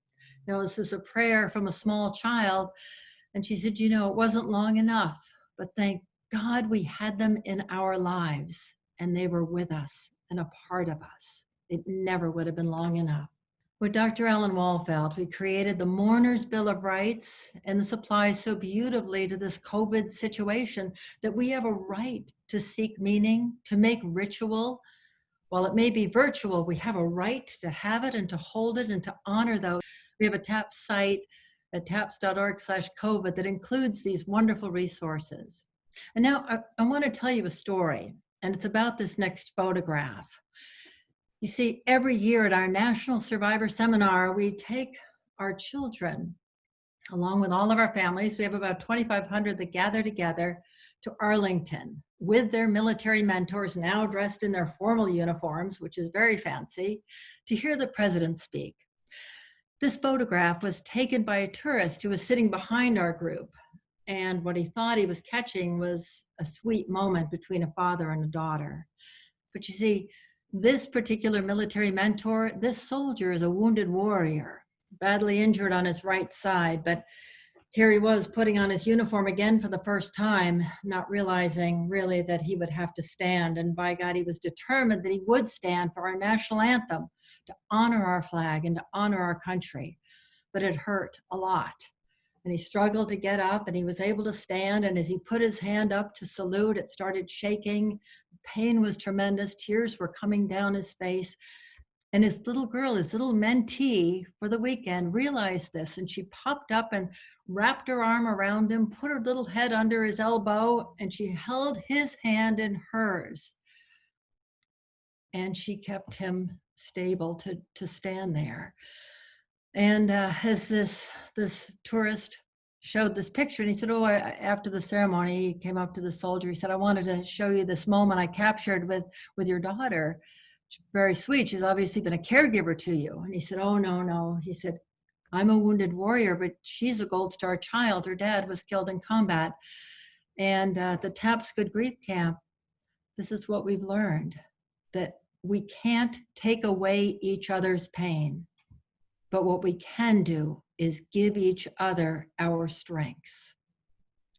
Now, this is a prayer from a small child, and she said, you know, it wasn't long enough, but thank God we had them in our lives, and they were with us and a part of us. It never would have been long enough. With Dr. Ellen Walfeld, we created the Mourner's Bill of Rights, and this applies so beautifully to this COVID situation that we have a right to seek meaning, to make ritual. While it may be virtual, we have a right to have it and to hold it and to honor those. We have a TAPS site at taps.org/COVID that includes these wonderful resources. And now I want to tell you a story, and it's about this next photograph. You see, every year at our National Survivor Seminar, we take our children, along with all of our families. We have about 2,500 that gather together to Arlington with their military mentors, now dressed in their formal uniforms, which is very fancy, to hear the president speak. This photograph was taken by a tourist who was sitting behind our group. And what he thought he was catching was a sweet moment between a father and a daughter. But you see, this particular military mentor, this soldier is a wounded warrior, badly injured on his right side, but here he was putting on his uniform again for the first time, not realizing really that he would have to stand. And by God, he was determined that he would stand for our national anthem, to honor our flag and to honor our country. But it hurt a lot. And he struggled to get up, and he was able to stand. And as he put his hand up to salute, it started shaking. Pain was tremendous. Tears were coming down his face. And his little girl, his little mentee for the weekend, realized this, and she popped up and wrapped her arm around him, put her little head under his elbow, and she held his hand in hers. And she kept him stable to stand there. And as this tourist showed this picture, and he said, after the ceremony, he came up to the soldier. He said, I wanted to show you this moment I captured with your daughter. She's very sweet. She's obviously been a caregiver to you. And he said, oh, no. He said, I'm a wounded warrior, but she's a Gold Star child. Her dad was killed in combat. And at the TAPS Good Grief Camp, this is what we've learned, that we can't take away each other's pain. But what we can do is give each other our strengths.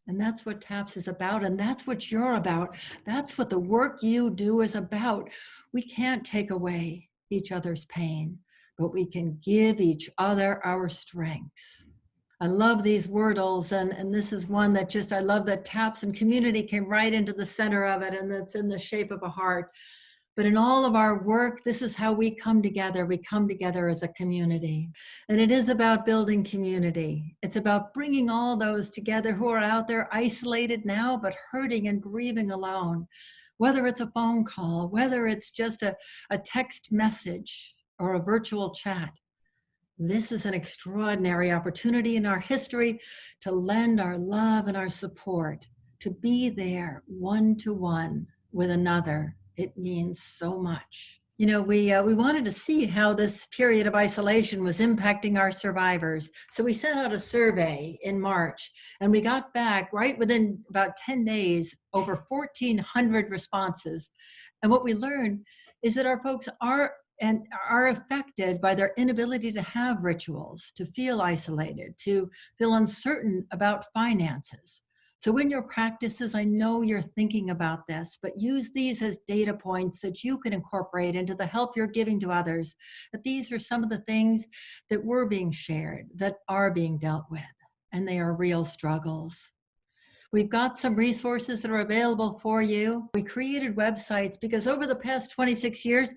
And that's what TAPS is about, and that's what you're about. That's what the work you do is about. We can't take away each other's pain, but we can give each other our strengths. I love these wordles, and this is one that I love that TAPS and community came right into the center of it, and that's in the shape of a heart. But in all of our work, this is how we come together. We come together as a community. And it is about building community. It's about bringing all those together who are out there isolated now, but hurting and grieving alone. Whether it's a phone call, whether it's just a text message or a virtual chat. This is an extraordinary opportunity in our history to lend our love and our support, to be there one-to-one with another. It means so much. We wanted to see how this period of isolation was impacting our survivors. So we sent out a survey in March, and we got back right within about 10 days, over 1,400 responses. And what we learned is that our folks are affected by their inability to have rituals, to feel isolated, to feel uncertain about finances. So in your practices, I know you're thinking about this, but use these as data points that you can incorporate into the help you're giving to others. That these are some of the things that were being shared, that are being dealt with, and they are real struggles. We've got some resources that are available for you. We created websites because over the past 26 years,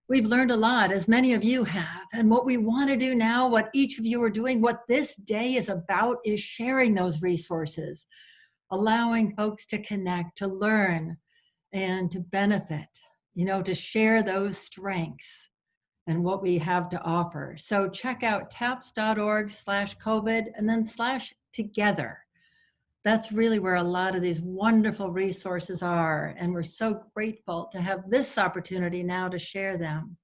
we've learned a lot, as many of you have. And what we want to do now, what each of you are doing, what this day is about, is sharing those resources, allowing folks to connect, to learn, and to benefit, to share those strengths and what we have to offer. So check out taps.org/COVID and then /together. That's really where a lot of these wonderful resources are, and we're so grateful to have this opportunity now to share them.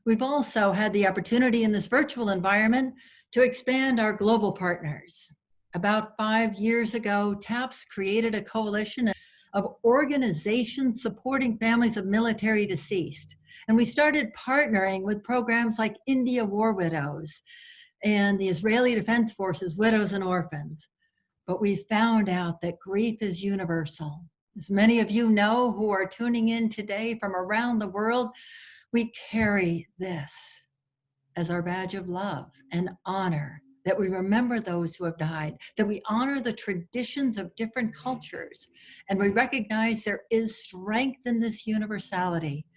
We've also had the opportunity in this virtual environment to expand our global partners. About 5 years ago, TAPS created a coalition of organizations supporting families of military deceased. And we started partnering with programs like India War Widows and the Israeli Defense Forces Widows and Orphans. But we found out that grief is universal. As many of you know who are tuning in today from around the world, we carry this as our badge of love and honor, that we remember those who have died, that we honor the traditions of different cultures, and we recognize there is strength in this universality.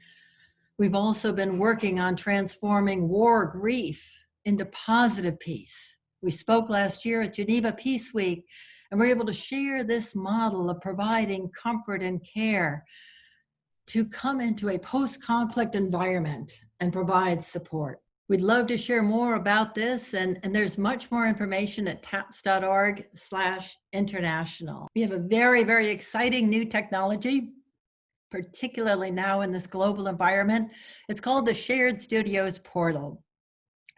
We've also been working on transforming war grief into positive peace. We spoke last year at Geneva Peace Week, and we're able to share this model of providing comfort and care to come into a post-conflict environment and provide support. We'd love to share more about this, and there's much more information at taps.org/international. We have a very, very exciting new technology, particularly now in this global environment. It's called the Shared Studios Portal.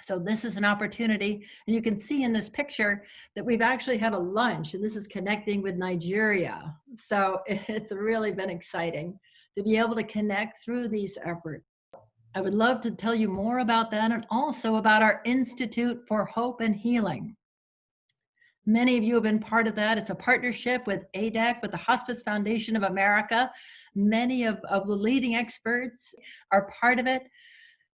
So this is an opportunity, and you can see in this picture that we've actually had a lunch, and this is connecting with Nigeria. So it's really been exciting to be able to connect through these efforts. I would love to tell you more about that, and also about our Institute for Hope and Healing. Many of you have been part of that. It's a partnership with ADEC, with the Hospice Foundation of America. Many of the leading experts are part of it.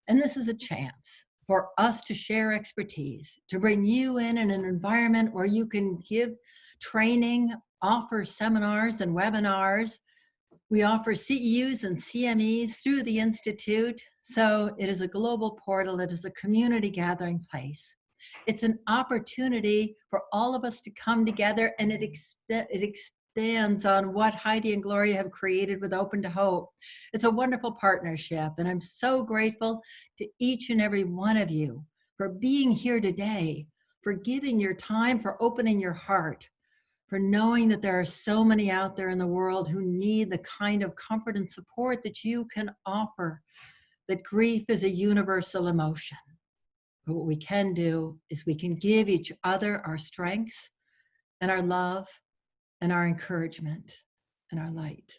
And this is a chance for us to share expertise, to bring you in an environment where you can give training, offer seminars and webinars. We offer CEUs and CMEs through the Institute. So it is a global portal. It is a community gathering place. It's an opportunity for all of us to come together, and it expands on what Heidi and Gloria have created with Open to Hope. It's a wonderful partnership, and I'm so grateful to each and every one of you for being here today, for giving your time, for opening your heart, for knowing that there are so many out there in the world who need the kind of comfort and support that you can offer, that grief is a universal emotion. But what we can do is we can give each other our strengths and our love and our encouragement and our light.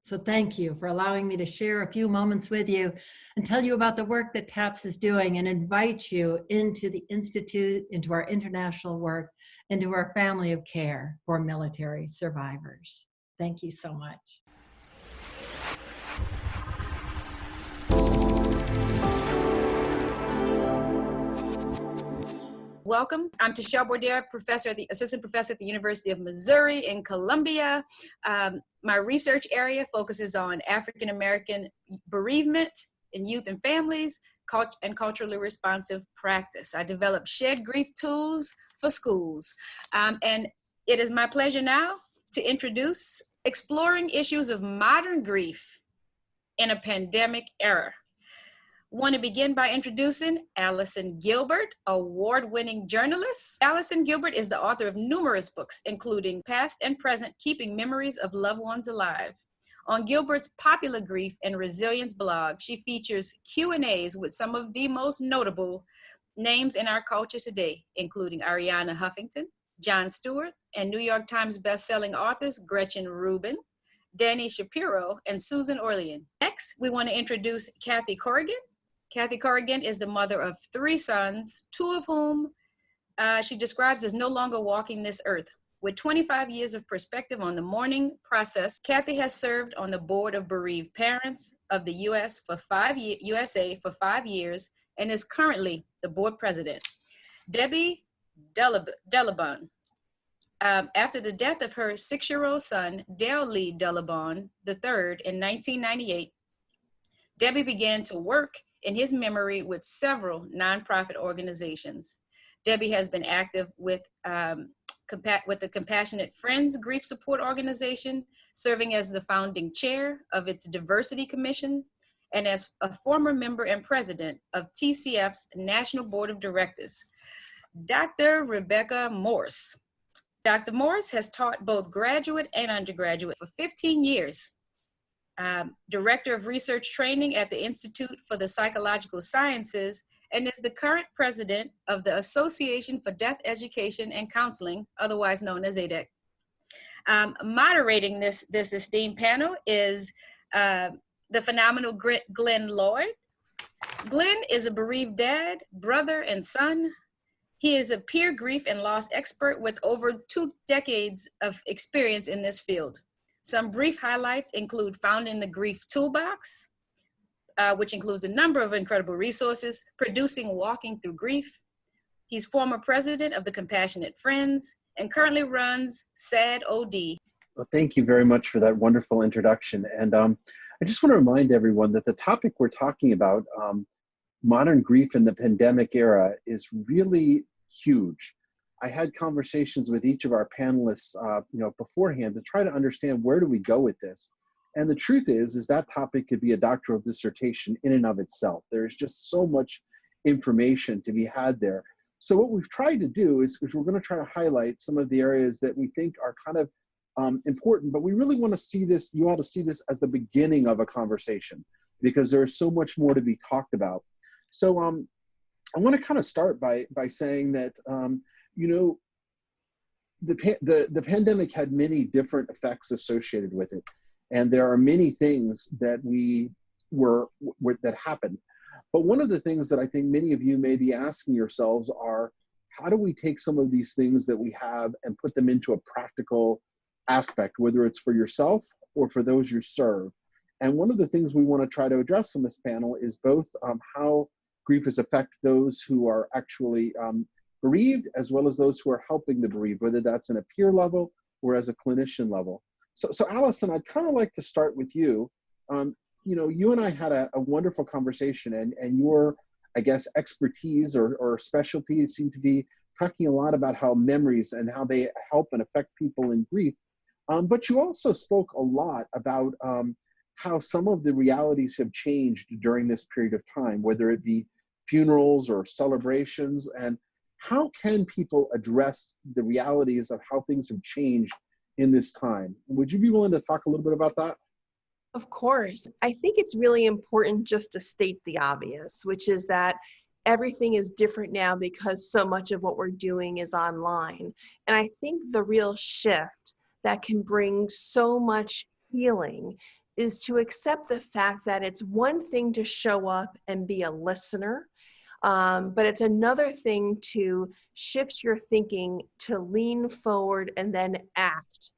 So thank you for allowing me to share a few moments with you and tell you about the work that TAPS is doing and invite you into the Institute, into our international work, into our family of care for military survivors. Thank you so much. Welcome. I'm Tashelle Bourdier, assistant professor at the University of Missouri in Columbia. My research area focuses on African American bereavement in youth and families, and culturally responsive practice. I develop shared grief tools for schools. And it is my pleasure now to introduce Exploring Issues of Modern Grief in a Pandemic Era. Want to begin by introducing Allison Gilbert, award-winning journalist. Allison Gilbert is the author of numerous books, including Past and Present, Keeping Memories of Loved Ones Alive. On Gilbert's popular grief and resilience blog, she features Q&As with some of the most notable names in our culture today, including Ariana Huffington, Jon Stewart, and New York Times bestselling authors Gretchen Rubin, Dani Shapiro, and Susan Orlean. Next, we want to introduce Kathy Corrigan. Kathy Corrigan is the mother of 3 sons, 2 of whom she describes as no longer walking this earth. With 25 years of perspective on the mourning process, Kathy has served on the board of bereaved parents of the USA for 5 years and is currently the board president. Debbie Delabon. After the death of her 6-year-old son, Dale Lee Delabon III in 1998, Debbie began to work in his memory with several nonprofit organizations. Debbie has been active with the Compassionate Friends Grief Support Organization, serving as the founding chair of its Diversity Commission, and as a former member and president of TCF's National Board of Directors. Dr. Rebecca Morse. Dr. Morse has taught both graduate and undergraduate for 15 years. Director of Research Training at the Institute for the Psychological Sciences, and is the current president of the Association for Death Education and Counseling, otherwise known as ADEC. Moderating this esteemed panel is the phenomenal Glenn Lloyd. Glenn is a bereaved dad, brother, and son. He is a peer grief and loss expert with over 2 decades of experience in this field. Some brief highlights include founding the Grief Toolbox, which includes a number of incredible resources, producing Walking Through Grief. He's former president of the Compassionate Friends and currently runs SAD OD. Well, thank you very much for that wonderful introduction. And I just want to remind everyone that the topic we're talking about, modern grief in the pandemic era, is really huge. I had conversations with each of our panelists, beforehand to try to understand where do we go with this. And the truth is that topic could be a doctoral dissertation in and of itself. There's just so much information to be had there. So what we've tried to do is we're going to try to highlight some of the areas that we think are kind of important, but we really want to see this, you ought to see this as the beginning of a conversation, because there's so much more to be talked about. So I want to kind of start by saying that, the pandemic had many different effects associated with it. And there are many things that that happened. But one of the things that I think many of you may be asking yourselves are, how do we take some of these things that we have and put them into a practical aspect, whether it's for yourself or for those you serve? And one of the things we want to try to address in this panel is both how grief has affected those who are actually bereaved, as well as those who are helping the bereaved, whether that's in a peer level or as a clinician level. So Allison, I'd kind of like to start with you. You and I had a wonderful conversation, and your, I guess, expertise or specialties seem to be talking a lot about how memories and how they help and affect people in grief. But you also spoke a lot about how some of the realities have changed during this period of time, whether it be funerals or celebrations, and how can people address the realities of how things have changed in this time? Would you be willing to talk a little bit about that? Of course. I think it's really important just to state the obvious, which is that everything is different now because so much of what we're doing is online. And I think the real shift that can bring so much healing is to accept the fact that it's one thing to show up and be a listener, but it's another thing to shift your thinking to lean forward and then act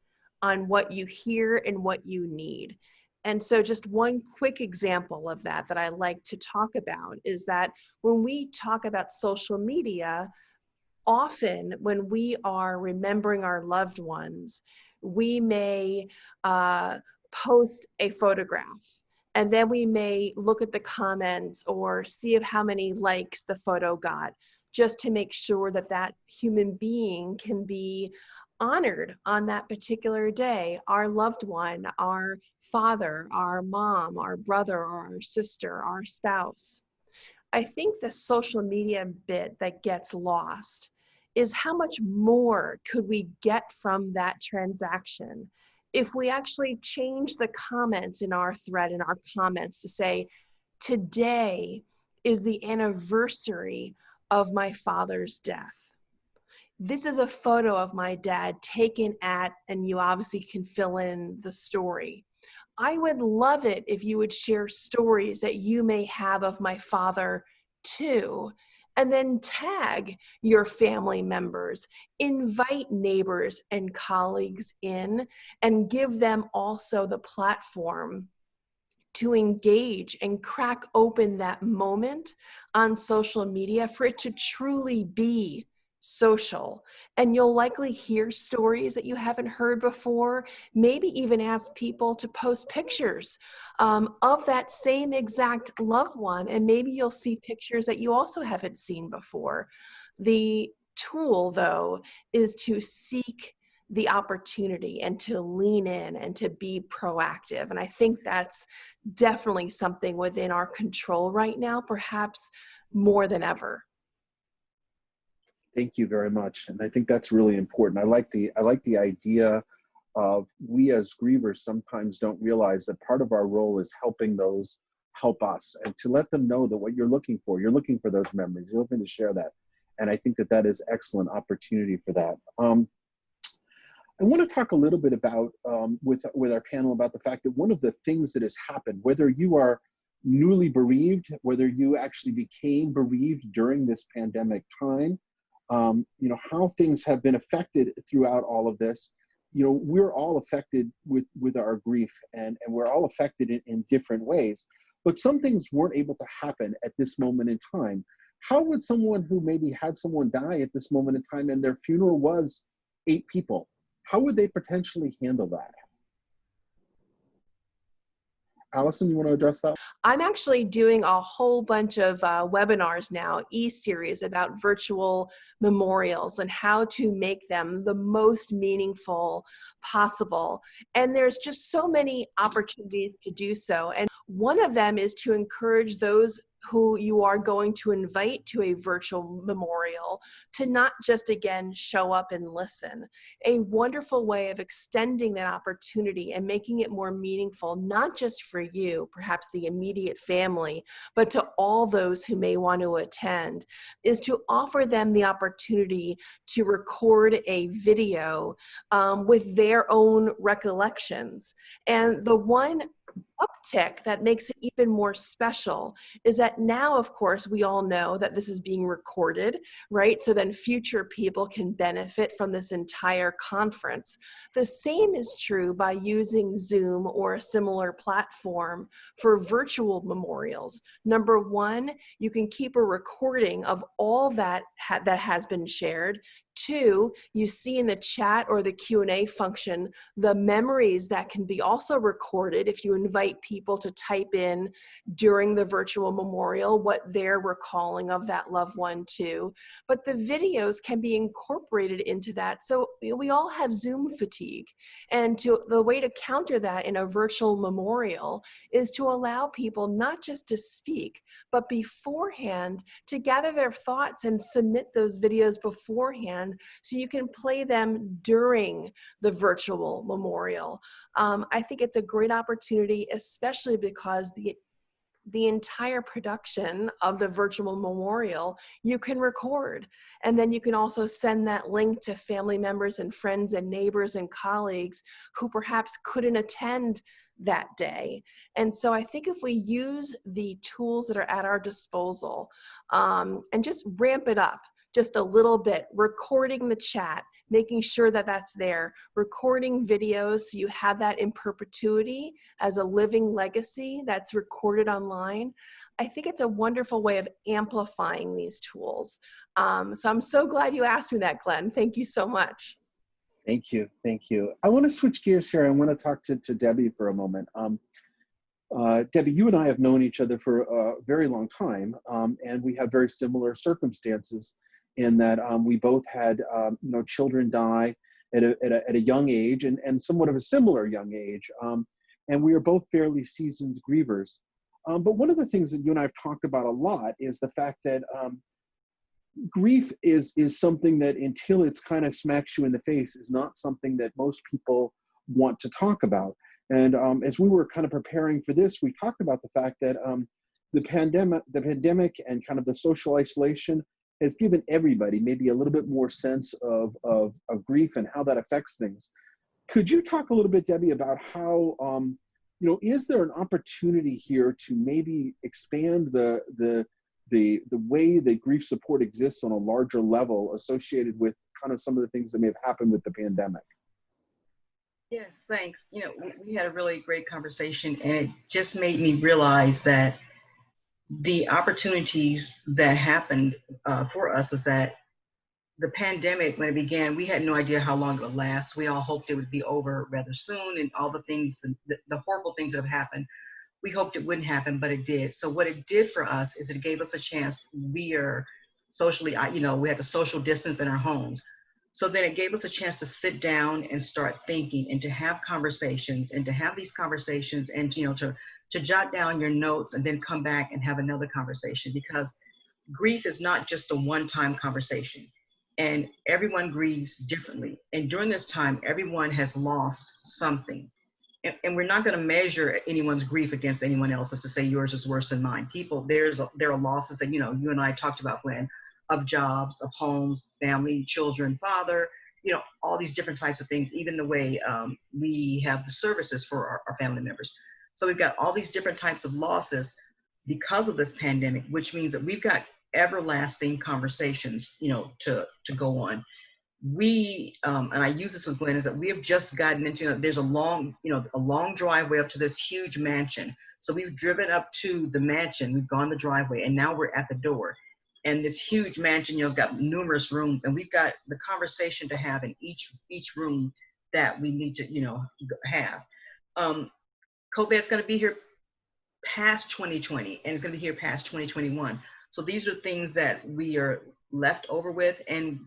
on what you hear and what you need. And so just one quick example of that I like to talk about is that when we talk about social media, often when we are remembering our loved ones, we may post a photograph, and then we may look at the comments or see of how many likes the photo got, just to make sure that that human being can be honored on that particular day. Our loved one, our father, our mom, our brother, or our sister, our spouse. I think the social media bit that gets lost is how much more could we get from that transaction if we actually change the comments in our thread, in our comments, to say, today is the anniversary of my father's death. This is a photo of my dad taken at, and you obviously can fill in the story. I would love it if you would share stories that you may have of my father too, and then tag your family members, invite neighbors and colleagues in, and give them also the platform to engage and crack open that moment on social media for it to truly be social. And you'll likely hear stories that you haven't heard before, maybe even ask people to post pictures of that same exact loved one, and maybe you'll see pictures that you also haven't seen before. The tool, though, is to seek the opportunity and to lean in and to be proactive. And I think that's definitely something within our control right now, perhaps more than ever. Thank you very much, and I think that's really important. I like the idea of we as grievers sometimes don't realize that part of our role is helping those help us, and to let them know that what you're looking for those memories, you're looking to share that, and I think that is excellent opportunity for that. I want to talk a little bit about with our panel about the fact that one of the things that has happened, whether you are newly bereaved, whether you actually became bereaved during this pandemic time, how things have been affected throughout all of this. We're all affected with our grief, and we're all affected in different ways, but some things weren't able to happen at this moment in time. How would someone who maybe had someone die at this moment in time and their funeral was 8 people, how would they potentially handle that? Allison, you want to address that? I'm actually doing a whole bunch of webinars now, e-series, about virtual memorials and how to make them the most meaningful possible. And there's just so many opportunities to do so. And one of them is to encourage those who you are going to invite to a virtual memorial to not just, again, show up and listen. A wonderful way of extending that opportunity and making it more meaningful, not just for you, perhaps the immediate family, but to all those who may want to attend, is to offer them the opportunity to record a video with their own recollections. And the one uptick that makes it even more special is that now, of course, we all know that this is being recorded, right? So then future people can benefit from this entire conference. The same is true by using Zoom or a similar platform for virtual memorials. Number one, you can keep a recording of all that that has been shared. Two, you see in the chat or the Q&A function the memories that can be also recorded if you invite people to type in during the virtual memorial what they're recalling of that loved one too. But the videos can be incorporated into that. So we all have Zoom fatigue. And the way to counter that in a virtual memorial is to allow people not just to speak, but beforehand to gather their thoughts and submit those videos beforehand so you can play them during the virtual memorial. I think it's a great opportunity, especially because the entire production of the virtual memorial you can record, and then you can also send that link to family members and friends and neighbors and colleagues who perhaps couldn't attend that day. And so I think if we use the tools that are at our disposal and just ramp it up just a little bit, recording the chat, making sure that that's there, recording videos so you have that in perpetuity as a living legacy that's recorded online. I think it's a wonderful way of amplifying these tools. So I'm so glad you asked me that, Glenn. Thank you so much. Thank you. Thank you. I want to switch gears here. I want to talk to Debbie for a moment. Debbie, you and I have known each other for a very long time, and we have very similar circumstances in that we both had children die at a young age and somewhat of a similar young age, and we are both fairly seasoned grievers. But one of the things that you and I have talked about a lot is the fact that grief is something that until it's kind of smacks you in the face is not something that most people want to talk about. And as we were kind of preparing for this, we talked about the fact that the pandemic and kind of the social isolation has given everybody maybe a little bit more sense of grief and how that affects things. Could you talk a little bit, Debbie, about how, is there an opportunity here to maybe expand the way that grief support exists on a larger level associated with kind of some of the things that may have happened with the pandemic? Yes, thanks. We had a really great conversation, and it just made me realize that the opportunities that happened for us is that the pandemic, when it began, we had no idea how long it would last. We all hoped it would be over rather soon, and all the things, the horrible things that have happened, we hoped it wouldn't happen, but it did. So what it did for us is it gave us a chance. We are socially, we had to social distance in our homes. So then it gave us a chance to sit down and start thinking and to have conversations and to have these conversations and, to jot down your notes and then come back and have another conversation, because grief is not just a one-time conversation, and everyone grieves differently. And during this time, everyone has lost something. And we're not going to measure anyone's grief against anyone else's to say yours is worse than mine. There are losses that, you and I talked about, Glenn, of jobs, of homes, family, children, father, all these different types of things, even the way we have the services for our family members. So we've got all these different types of losses because of this pandemic, which means that we've got everlasting conversations, to go on. We, and I use this with Glenn, is that we have just gotten into, there's a long driveway up to this huge mansion. So we've driven up to the mansion, we've gone the driveway, and now we're at the door. And this huge mansion, has got numerous rooms, and we've got the conversation to have in each room that we need to, have. COVID's going to be here past 2020, and it's going to be here past 2021. So these are things that we are left over with, and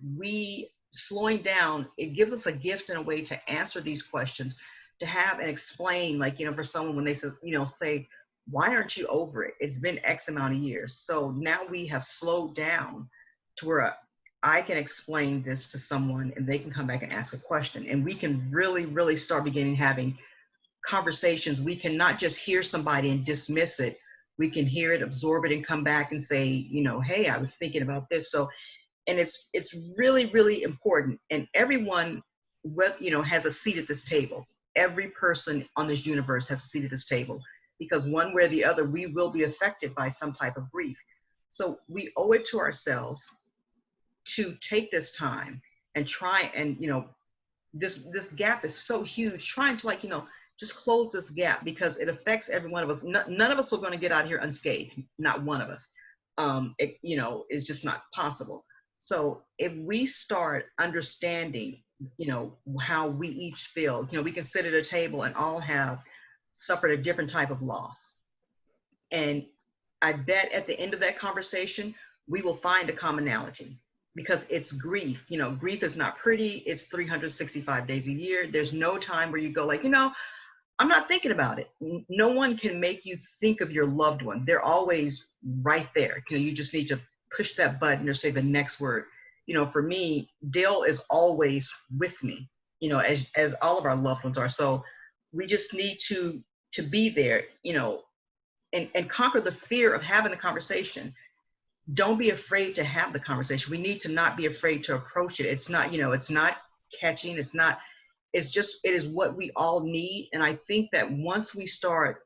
slowing down, it gives us a gift and a way to answer these questions, to have and explain, like, for someone when they say, why aren't you over it? It's been X amount of years. So now we have slowed down to where I can explain this to someone and they can come back and ask a question. And we can really, really start having conversations. We cannot just hear somebody and dismiss it. We can hear it, absorb it, and come back and say, hey, I was thinking about this. So, and it's really, really important. And everyone, has a seat at this table. Every person on this universe has a seat at this table. because one way or the other, we will be affected by some type of grief. So we owe it to ourselves to take this time and try and, this gap is so huge, trying to just close this gap, because it affects every one of us. None of us are going to get out here unscathed, not one of us. It's just not possible. So if we start understanding, how we each feel, we can sit at a table and all have suffered a different type of loss. And I bet at the end of that conversation, we will find a commonality, because it's grief. Grief is not pretty. It's 365 days a year. There's no time where you go like, I'm not thinking about it. No one can make you think of your loved one. They're always right there. You just need to push that button or say the next word. For me, Dale is always with me, as all of our loved ones are. So we just need to be there, and conquer the fear of having the conversation. Don't be afraid to have the conversation. We need to not be afraid to approach it. It's not, it's not catching. It is what we all need. And I think that once we start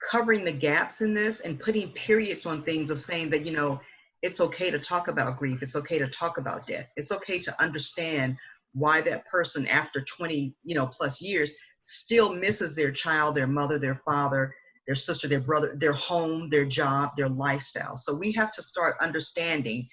covering the gaps in this and putting periods on things, of saying that, it's okay to talk about grief. It's okay to talk about death. It's okay to understand why that person after 20, plus years still misses their child, their mother, their father, their sister, their brother, their home, their job, their lifestyle. So we have to start understanding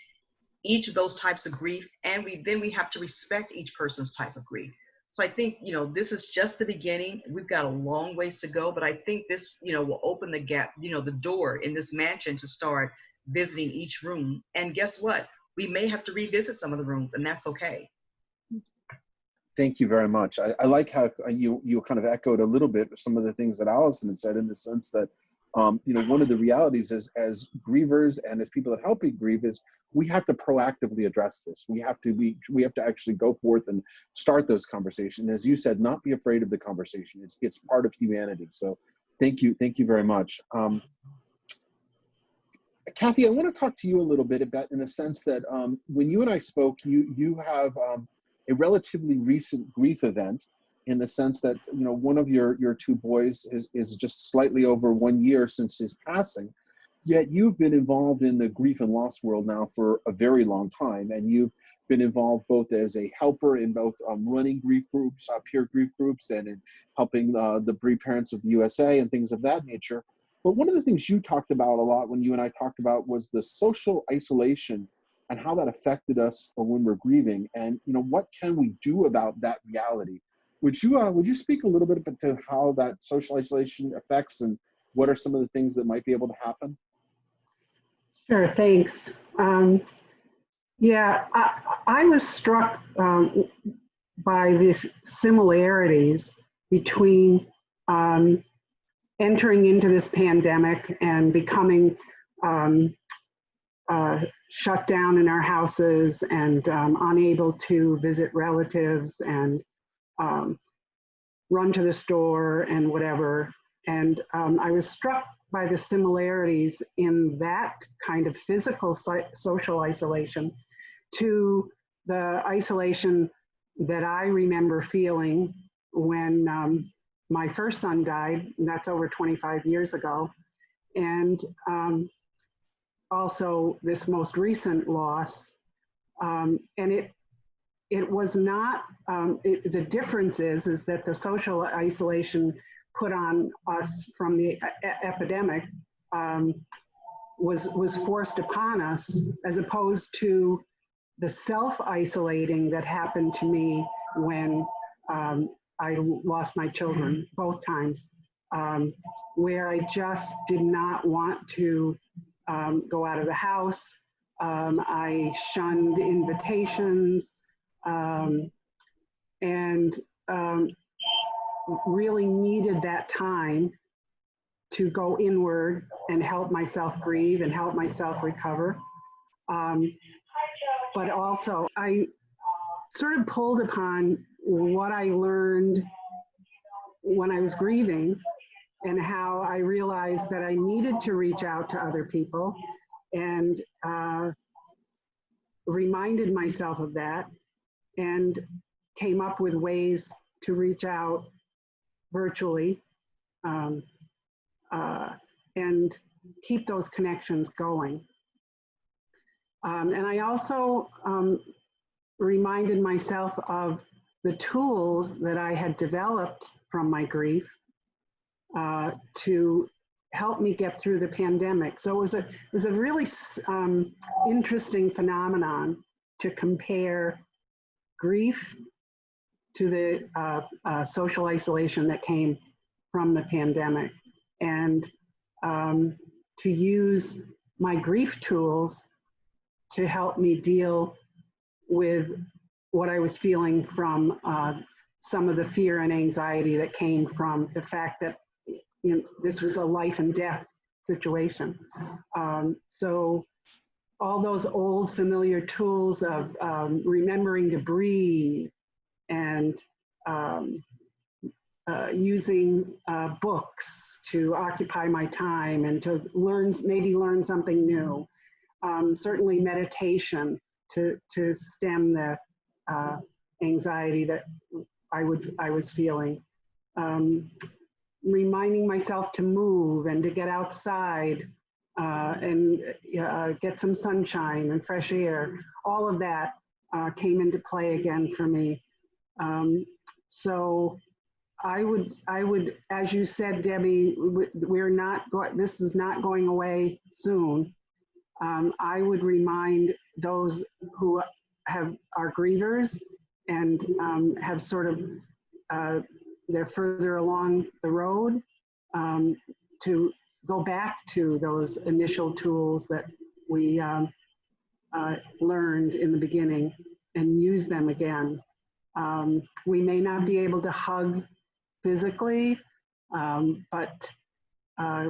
each of those types of grief, and then we have to respect each person's type of grief. So I think, this is just the beginning. We've got a long ways to go, but I think this, will open the gap, the door in this mansion to start visiting each room. And guess what? We may have to revisit some of the rooms, and that's okay. Thank you very much. I like how you kind of echoed a little bit some of the things that Allison had said, in the sense that, one of the realities is, as grievers and as people that help you grieve, is we have to proactively address this. We have to actually go forth and start those conversations. As you said, not be afraid of the conversation. It's part of humanity. So thank you very much. Kathy, I want to talk to you a little bit about, in the sense that when you and I spoke, you have a relatively recent grief event, in the sense that, one of your two boys is just slightly over 1 year since his passing. Yet you've been involved in the grief and loss world now for a very long time, and you've been involved both as a helper in both running grief groups, peer grief groups, and in helping the bereaved parents of the USA and things of that nature. But one of the things you talked about a lot when you and I talked about was the social isolation and how that affected us when we're grieving, and what can we do about that reality? Would you speak a little bit to how that social isolation affects, and what are some of the things that might be able to happen? Sure, thanks. Yeah, I was struck by these similarities between entering into this pandemic and becoming shut down in our houses and unable to visit relatives and run to the store and whatever. And I was struck by the similarities in that kind of physical social isolation to the isolation that I remember feeling when my first son died, and that's over 25 years ago. And also this most recent loss. And it was not, the difference is that the social isolation put on us from the epidemic was forced upon us, as opposed to the self-isolating that happened to me when I lost my children both times, where I just did not want to go out of the house. I shunned invitations, and really needed that time to go inward and help myself grieve and help myself recover. But also, I sort of pulled upon what I learned when I was grieving, and how I realized that I needed to reach out to other people, and reminded myself of that, and came up with ways to reach out virtually and keep those connections going. And I also reminded myself of the tools that I had developed from my grief to help me get through the pandemic. So it was a really interesting phenomenon to compare grief to the social isolation that came from the pandemic, and to use my grief tools to help me deal with what I was feeling from some of the fear and anxiety that came from the fact that this was a life and death situation. So all those old familiar tools of remembering to breathe and using books to occupy my time and to maybe learn something new. Certainly meditation to stem the anxiety that I was feeling. Reminding myself to move and to get outside and get some sunshine and fresh air. All of that came into play again for me. So I would, as you said, Debbie, this is not going away soon. I would remind those who are grievers and have sort of, they're further along the road, to go back to those initial tools that we learned in the beginning and use them again. We may not be able to hug physically, but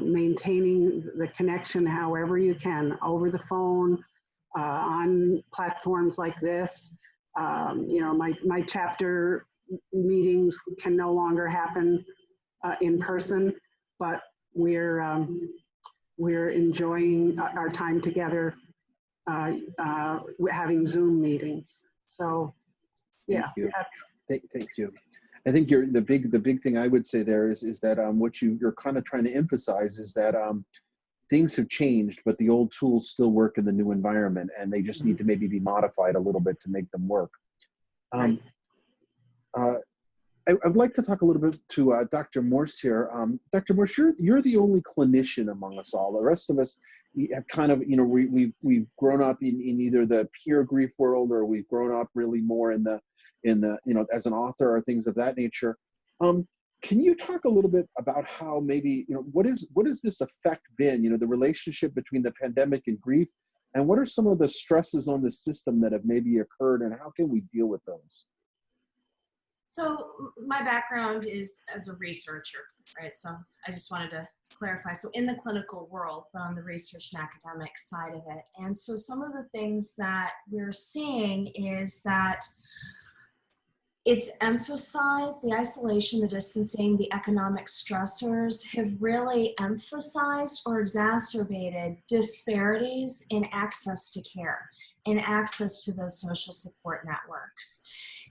maintaining the connection however you can, over the phone, on platforms like this. My chapter meetings can no longer happen in person, but we're enjoying our time together, having Zoom meetings. So, yeah. Thank you. I think the big thing I would say there is that what you're kind of trying to emphasize is that things have changed, but the old tools still work in the new environment, and they just need to maybe be modified a little bit to make them work. I'd like to talk a little bit to Dr. Morse here. Dr. Morse, you're the only clinician among us all. The rest of us have kind of, we've grown up in either the peer grief world, or we've grown up really more in the as an author or things of that nature. Can you talk a little bit about how maybe, what has this effect been, the relationship between the pandemic and grief, and what are some of the stresses on the system that have maybe occurred, and how can we deal with those? So my background is as a researcher, right? So I just wanted to clarify. So in the clinical world, but on the research and academic side of it. And so some of the things that we're seeing is that it's emphasized, the isolation, the distancing, the economic stressors have really emphasized or exacerbated disparities in access to care, in access to those social support networks.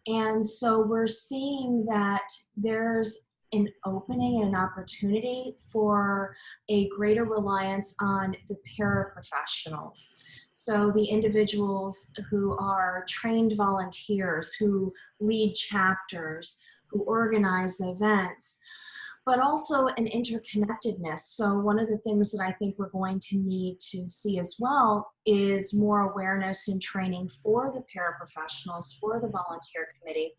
And so we're seeing that there's an opening and an opportunity for a greater reliance on the paraprofessionals. So the individuals who are trained volunteers, who lead chapters, who organize events, but also an interconnectedness. So one of the things that I think we're going to need to see as well is more awareness and training for the paraprofessionals, for the volunteer committee,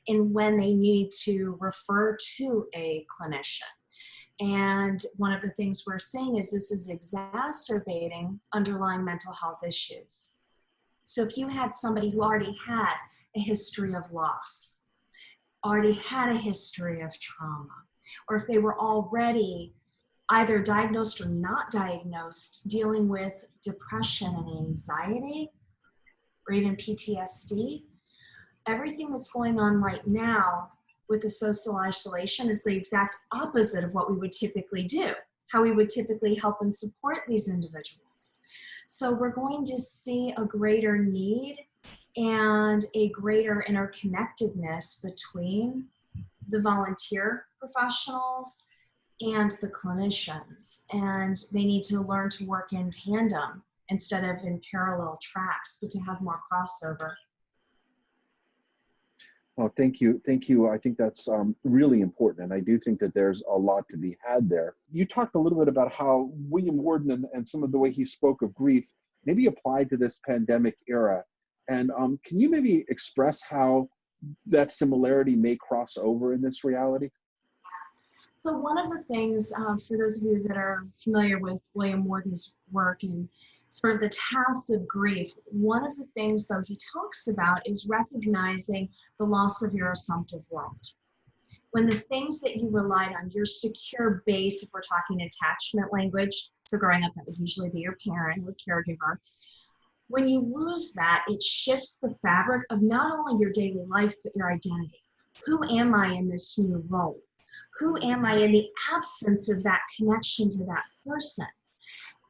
in when they need to refer to a clinician. And one of the things we're seeing is this is exacerbating underlying mental health issues. So if you had somebody who already had a history of loss, already had a history of trauma, or if they were already either diagnosed or not diagnosed, dealing with depression and anxiety, or even PTSD, everything that's going on right now with the social isolation is the exact opposite of what we would typically do, how we would typically help and support these individuals. So we're going to see a greater need and a greater interconnectedness between the volunteer professionals and the clinicians. And they need to learn to work in tandem instead of in parallel tracks, but to have more crossover. Well, thank you. Thank you. I think that's really important. And I do think that there's a lot to be had there. You talked a little bit about how William Worden and some of the way he spoke of grief maybe applied to this pandemic era. And can you maybe express how that similarity may cross over in this reality? So one of the things, for those of you that are familiar with William Worden's work and sort of the tasks of grief, one of the things, though, he talks about is recognizing the loss of your assumptive world. When the things that you relied on, your secure base, if we're talking attachment language, so growing up that would usually be your parent or caregiver, when you lose that, it shifts the fabric of not only your daily life, but your identity. Who am I in this new role? Who am I in the absence of that connection to that person?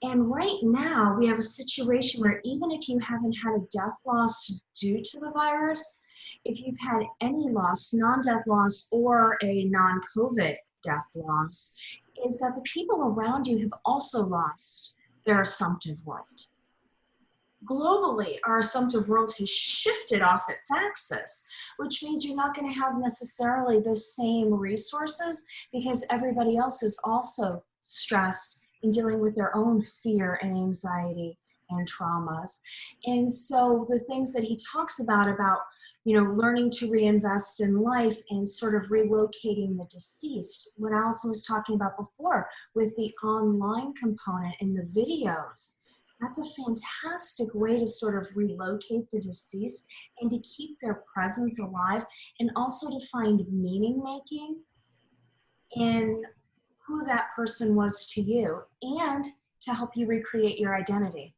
And right now, we have a situation where even if you haven't had a death loss due to the virus, if you've had any loss, non-death loss or a non-COVID death loss, is that the people around you have also lost their assumptive world. Globally, our assumptive world has shifted off its axis, which means you're not going to have necessarily the same resources because everybody else is also stressed in dealing with their own fear and anxiety and traumas. And so the things that he talks about, learning to reinvest in life and sort of relocating the deceased, what Allison was talking about before with the online component in the videos, that's a fantastic way to sort of relocate the deceased and to keep their presence alive and also to find meaning making in who that person was to you and to help you recreate your identity.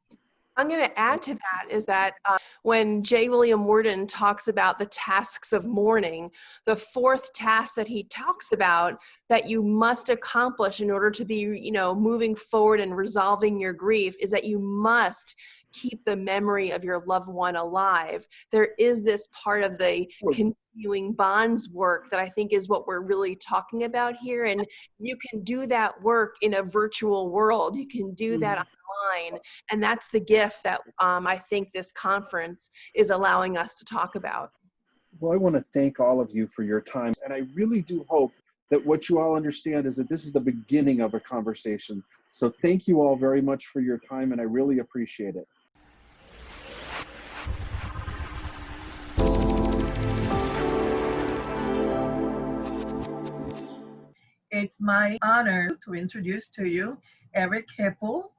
I'm going to add to that is that when J. William Worden talks about the tasks of mourning, the fourth task that he talks about that you must accomplish in order to be, moving forward and resolving your grief is that you must keep the memory of your loved one alive. There is this part of the continuing bonds work that I think is what we're really talking about here. And you can do that work in a virtual world. You can do that online. And that's the gift that I think this conference is allowing us to talk about. Well, I want to thank all of you for your time. And I really do hope that what you all understand is that this is the beginning of a conversation. So thank you all very much for your time, and I really appreciate it. It's my honor to introduce to you Eric Hipple.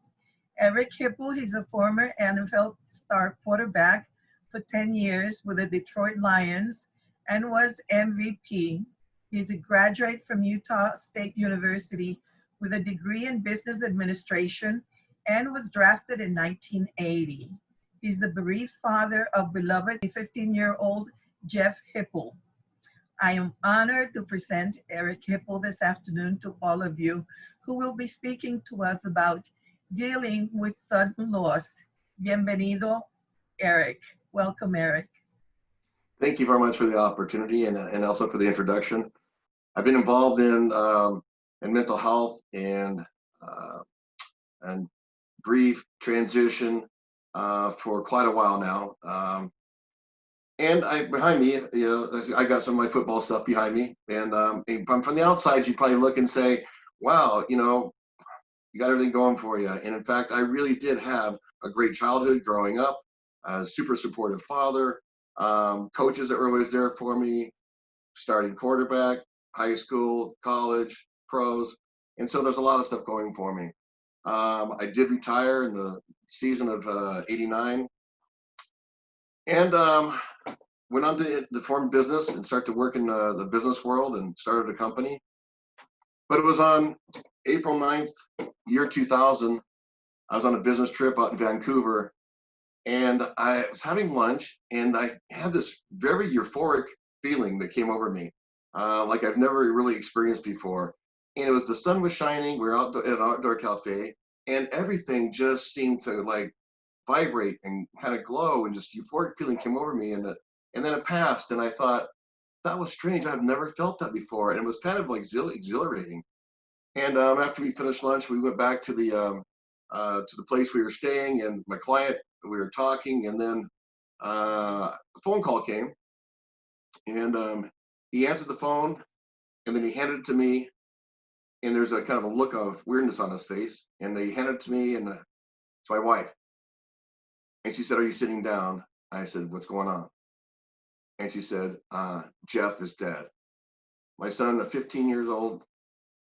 Eric Hipple, he's a former NFL star quarterback for 10 years with the Detroit Lions and was MVP. He's a graduate from Utah State University with a degree in business administration and was drafted in 1980. He's the bereaved father of beloved 15-year-old Jeff Hipple. I am honored to present Eric Hipple this afternoon to all of you who will be speaking to us about dealing with sudden loss. Bienvenido, Eric. Welcome, Eric. Thank you very much for the opportunity and also for the introduction. I've been involved in mental health and grief transition for quite a while now. And behind me, I got some of my football stuff behind me. And from the outside, you probably look and say, wow, you got everything going for you. And in fact, I really did have a great childhood growing up, a super supportive father, coaches that were always there for me, starting quarterback, high school, college, pros. And so there's a lot of stuff going for me. I did retire in the season of '89. And went on to form business and start to work in the business world and started a company. But it was on April 9th, year 2000. I was on a business trip out in Vancouver, and I was having lunch, and I had this very euphoric feeling that came over me, like I've never really experienced before. And it was the sun was shining. We were out at an outdoor cafe, and everything just seemed to like vibrate and kind of glow, and just euphoric feeling came over me, and then it passed, and I thought that was strange. I've never felt that before, and it was kind of like exhilarating. And after we finished lunch, we went back to the place we were staying, and my client, we were talking, and then a phone call came, and he answered the phone, and then he handed it to me, and there's a kind of a look of weirdness on his face, and he handed it to me and to my wife, and she said, "Are you sitting down?" I said, "What's going on?" And she said, "Jeff is dead. My son, at 15 years old,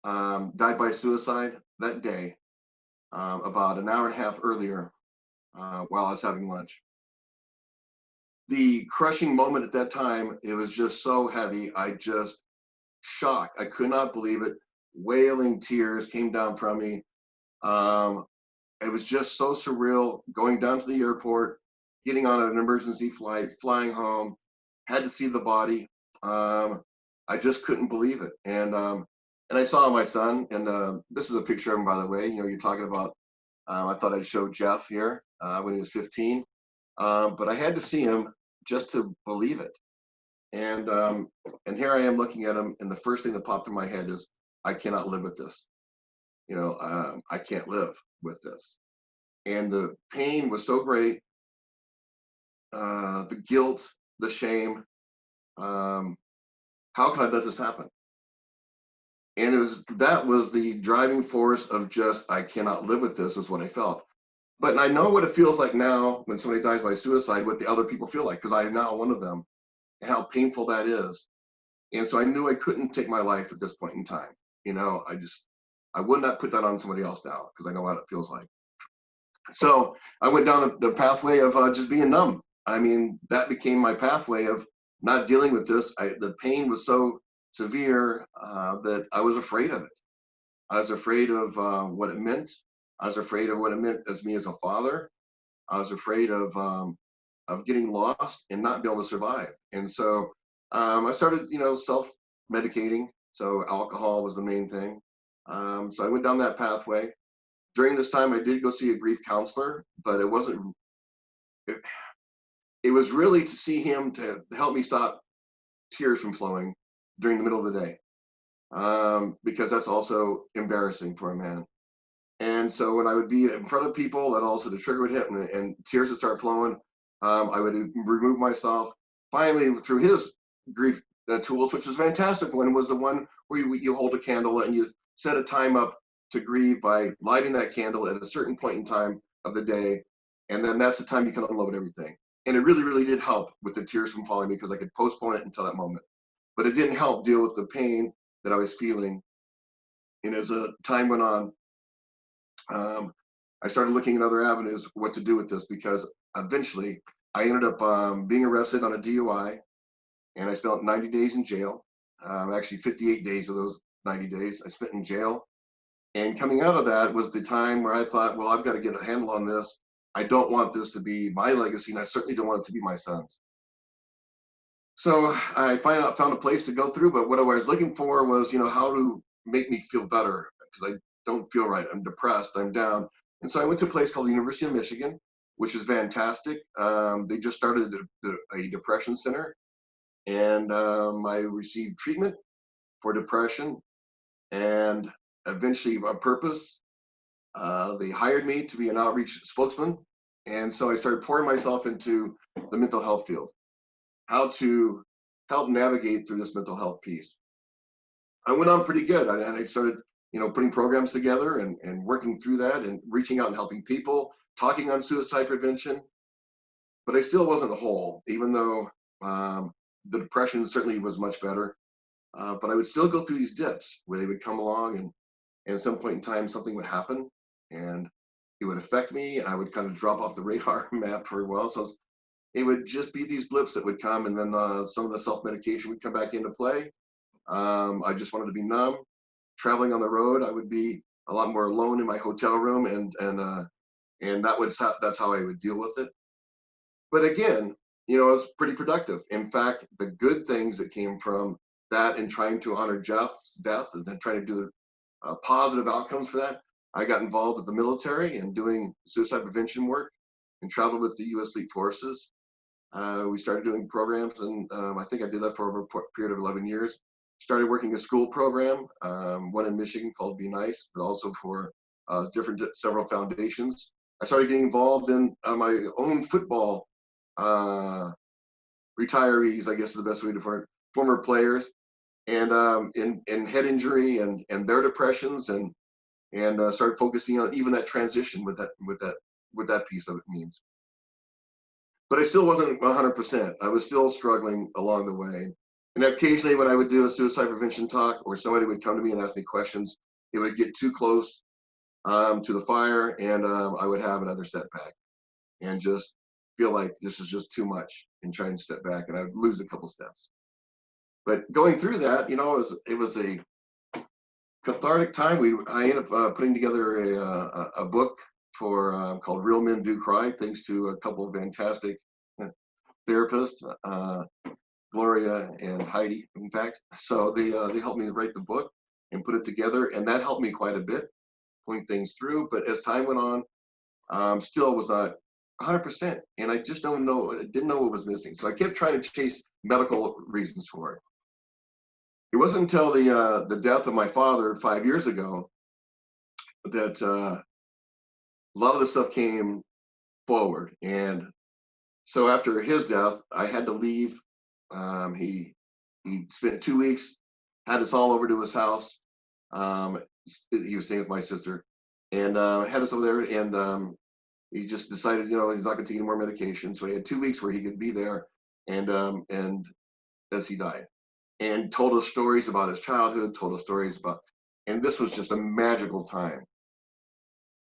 died by suicide that day, about an hour and a half earlier, while I was having lunch." The crushing moment at that time, it was just so heavy. I just shocked. I could not believe it. Wailing tears came down from me. Um, it was just so surreal going down to the airport, getting on an emergency flight, flying home, had to see the body. I just couldn't believe it. And I saw my son, and this is a picture of him, by the way. You know, you're talking about, I thought I'd show Jeff here when he was 15. But I had to see him just to believe it. And here I am looking at him, and the first thing that popped in my head is, I cannot live with this. You know, I can't live with this. And the pain was so great, the guilt, the shame. How can I let this happen? And that was the driving force of just, I cannot live with this, is what I felt. But I know what it feels like now when somebody dies by suicide, what the other people feel like, because I am now one of them, and how painful that is. And so I knew I couldn't take my life at this point in time. You know, I would not put that on somebody else now, because I know what it feels like. So I went down the pathway of just being numb. I mean, that became my pathway of not dealing with this. The pain was so severe that I was afraid of it. I was afraid of what it meant. I was afraid of what it meant as me as a father. I was afraid of getting lost and not being able to survive. And so I started, you know, self-medicating. So alcohol was the main thing. So I went down that pathway. During this time, I did go see a grief counselor, but it wasn't. It was really to see him to help me stop tears from flowing during the middle of the day, because that's also embarrassing for a man. And so when I would be in front of people, that also the trigger would hit, and tears would start flowing. I would remove myself. Finally, through his grief tools, which was fantastic, one was the one where you hold a candle and you set a time up to grieve by lighting that candle at a certain point in time of the day, and then that's the time you can unload everything. And it really, really did help with the tears from falling, because I could postpone it until that moment. But it didn't help deal with the pain that I was feeling. And as time went on, I started looking at other avenues, what to do with this, because eventually I ended up being arrested on a DUI, and I spent 90 days in jail. Actually, 58 days of those 90 days I spent in jail. And coming out of that was the time where I thought, well, I've got to get a handle on this. I don't want this to be my legacy, and I certainly don't want it to be my son's. So I found a place to go through, but what I was looking for was, you know, how to make me feel better, because I don't feel right. I'm depressed, I'm down. And so I went to a place called the University of Michigan, which is fantastic. They just started a depression center, and I received treatment for depression, and eventually a purpose. They hired me to be an outreach spokesman. And so I started pouring myself into the mental health field, how to help navigate through this mental health piece. I went on pretty good. And I started, you know, putting programs together and working through that and reaching out and helping people, talking on suicide prevention. But I still wasn't whole, even though the depression certainly was much better. But I would still go through these dips where they would come along, and at some point in time, something would happen and it would affect me, and I would kind of drop off the radar map for a while. So it would just be these blips that would come, and then some of the self-medication would come back into play. I just wanted to be numb. Traveling on the road, I would be a lot more alone in my hotel room, and that's how I would deal with it. But again, you know, it was pretty productive. In fact, the good things that came from that and trying to honor Jeff's death and then trying to do positive outcomes for that, I got involved with the military and doing suicide prevention work and traveled with the U.S. Fleet Forces. We started doing programs, and I think I did that for over a period of 11 years. started working a school program, one in Michigan called Be Nice, but also for several foundations. I started getting involved in my own football retirees, I guess is the best way to put it, former players, and in head injury and their depressions, and started focusing on even that transition with that piece of it means. But I still wasn't 100%. I was still struggling along the way. And occasionally when I would do a suicide prevention talk, or somebody would come to me and ask me questions, it would get too close to the fire, and I would have another setback and just feel like this is just too much and try and step back, and I would lose a couple steps. But going through that, you know, it was a cathartic time. I ended up putting together a book for called Real Men Do Cry, thanks to a couple of fantastic therapists, Gloria and Heidi, in fact. So they helped me write the book and put it together, and that helped me quite a bit, pulling things through. But as time went on, still was not 100%, and I just didn't know what was missing. So I kept trying to chase medical reasons for it. It wasn't until the death of my father 5 years ago that a lot of the stuff came forward. And so after his death, I had to leave. He spent 2 weeks, had us all over to his house. He was staying with my sister, and had us over there. And he just decided, you know, he's not going to take any more medication. So he had 2 weeks where he could be there, and as he died, and told us stories about his childhood, told us stories about, and this was just a magical time.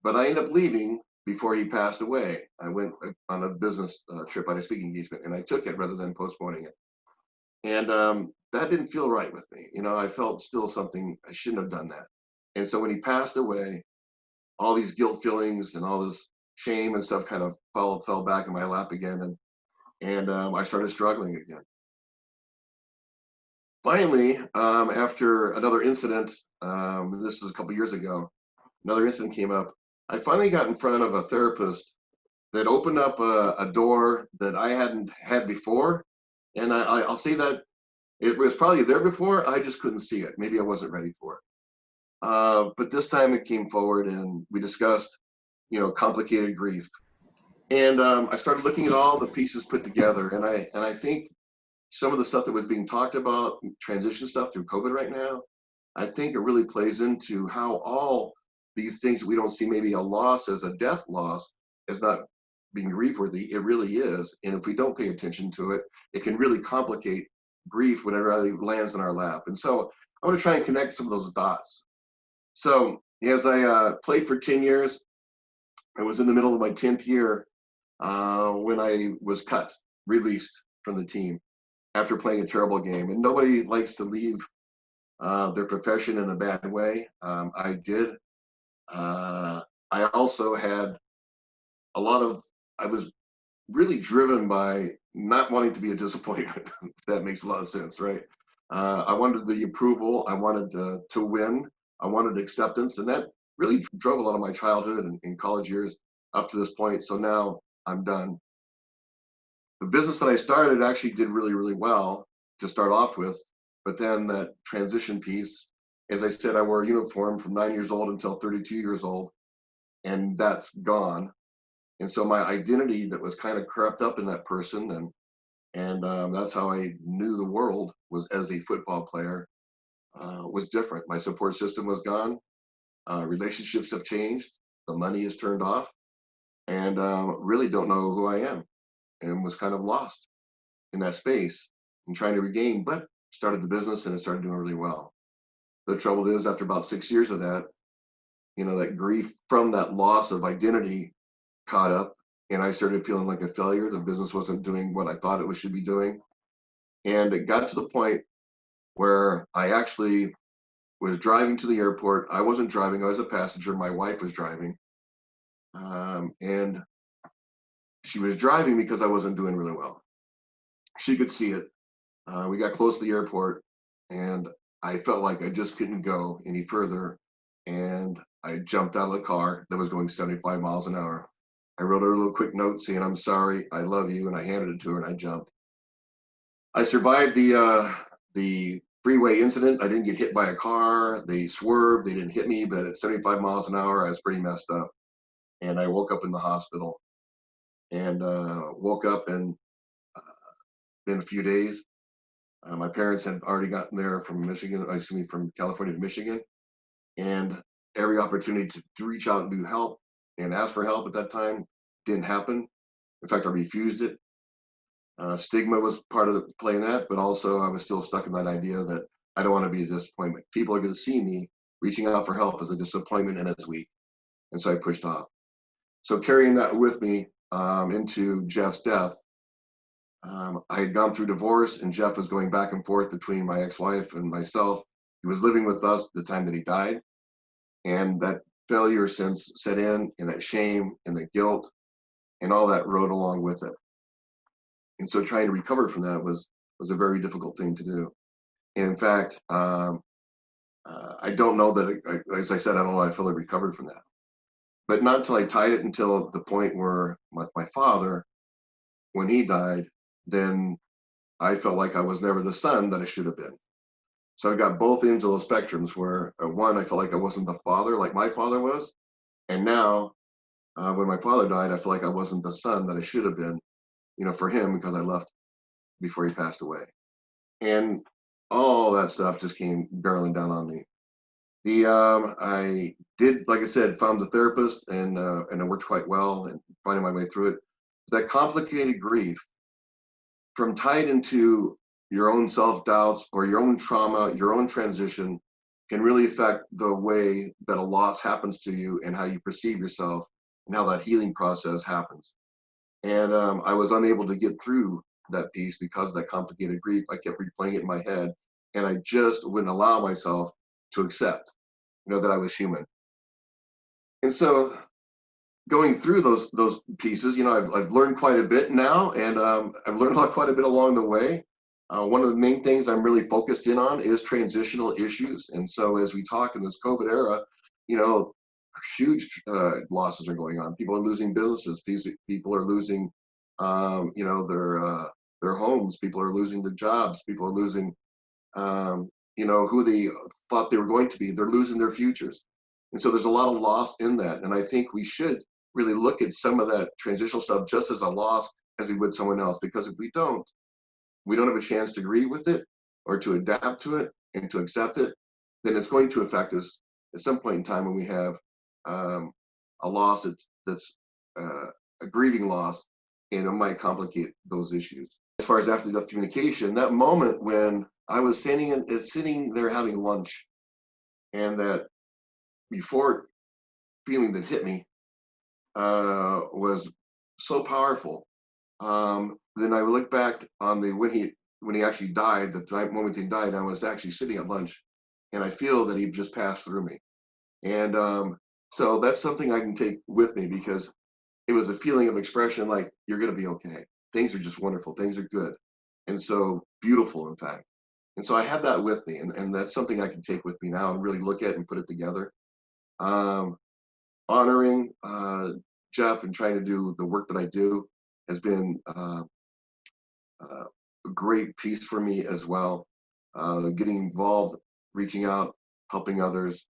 But I ended up leaving before he passed away. I went on a business trip on a speaking engagement, and I took it rather than postponing it. And that didn't feel right with me. You know, I felt still something, I shouldn't have done that. And so when he passed away, all these guilt feelings and all this shame and stuff kind of fell back in my lap again, and I started struggling again. Finally, after another incident, this was a couple years ago, another incident came up. I finally got in front of a therapist that opened up a door that I hadn't had before. And I'll say that it was probably there before, I just couldn't see it. Maybe I wasn't ready for it. But this time it came forward, and we discussed, you know, complicated grief. And I started looking at all the pieces put together, and I think some of the stuff that was being talked about, transition stuff through COVID right now, I think it really plays into how all these things that we don't see maybe a loss as a death loss as not being grief worthy, it really is. And if we don't pay attention to it, it can really complicate grief whenever it lands in our lap. And so I want to try and connect some of those dots. So as I played for 10 years, I was in the middle of my 10th year when I was released from the team after playing a terrible game. And nobody likes to leave their profession in a bad way. I did. I also had I was really driven by not wanting to be a disappointment, if that makes a lot of sense, right? I wanted the approval. I wanted to win. I wanted acceptance. And that really drove a lot of my childhood and college years up to this point. So now I'm done. The business that I started actually did really, really well to start off with. But then that transition piece, as I said, I wore a uniform from 9 years old until 32 years old, and that's gone. And so my identity that was kind of crept up in that person, and that's how I knew the world, was as a football player, was different. My support system was gone. Relationships have changed. The money is turned off, and really don't know who I am, and was kind of lost in that space and trying to regain, but started the business and it started doing really well. The trouble is, after about 6 years of that, you know, that grief from that loss of identity caught up, and I started feeling like a failure. The business wasn't doing what I thought it should be doing. And it got to the point where I actually was driving to the airport. I wasn't driving, I was a passenger. My wife was driving. And she was driving because I wasn't doing really well. She could see it. We got close to the airport, and I felt like I just couldn't go any further. And I jumped out of the car that was going 75 miles an hour. I wrote her a little quick note saying, "I'm sorry, I love you," and I handed it to her, and I jumped. I survived the freeway incident. I didn't get hit by a car. They swerved. They didn't hit me, but at 75 miles an hour, I was pretty messed up. And I woke up in the hospital and woke up and in a few days, my parents had already gotten there from from California to Michigan. And every opportunity to reach out and do help and ask for help at that time didn't happen. In fact, I refused it. Stigma was part of the play in that, but also I was still stuck in that idea that I don't want to be a disappointment. People are going to see me reaching out for help as a disappointment and as weak. And so I pushed off. So carrying that with me into Jeff's death, I had gone through divorce and Jeff was going back and forth between my ex-wife and myself. He was living with us the time that he died. And that failure sense set in, and that shame and the guilt and all that rode along with it. And so trying to recover from that was a very difficult thing to do. And in fact, I don't know that, as I said, I don't know I fully recovered from that. But not until I tied it until the point where with my father, when he died, then I felt like I was never the son that I should have been. So I got both ends of those spectrums where one, I felt like I wasn't the father like my father was. And now when my father died, I feel like I wasn't the son that I should have been, for him, because I left before he passed away. And all that stuff just came barreling down on me. I did, like I said, found the therapist and it worked quite well and finding my way through it. That complicated grief from tied into your own self-doubts or your own trauma, your own transition can really affect the way that a loss happens to you and how you perceive yourself and how that healing process happens. And I was unable to get through that piece because of that complicated grief. I kept replaying it in my head and I just wouldn't allow myself to accept, that I was human. And so going through those pieces, I've learned quite a bit now, and I've learned quite a bit along the way. One of the main things I'm really focused in on is transitional issues. And so as we talk in this COVID era, huge losses are going on. People are losing businesses. People are losing, their homes. People are losing their jobs. People are losing, who they thought they were going to be. They're losing their futures. And so there's a lot of loss in that. And I think we should really look at some of that transitional stuff just as a loss as we would someone else. Because if we don't have a chance to grieve with it or to adapt to it and to accept it, then it's going to affect us at some point in time when we have a loss that's a grieving loss, and it might complicate those issues. As far as after-death communication, that moment when I was sitting there having lunch, and that before feeling that hit me was so powerful. Then I look back on when he actually died, the moment he died, I was actually sitting at lunch, and I feel that he just passed through me. And so that's something I can take with me, because it was a feeling of expression like, you're going to be okay. Things are just wonderful. Things are good. And so beautiful, in fact. And so I have that with me, and that's something I can take with me now and really look at and put it together. Honoring Jeff and trying to do the work that I do has been a great piece for me as well. Getting involved, reaching out, helping others.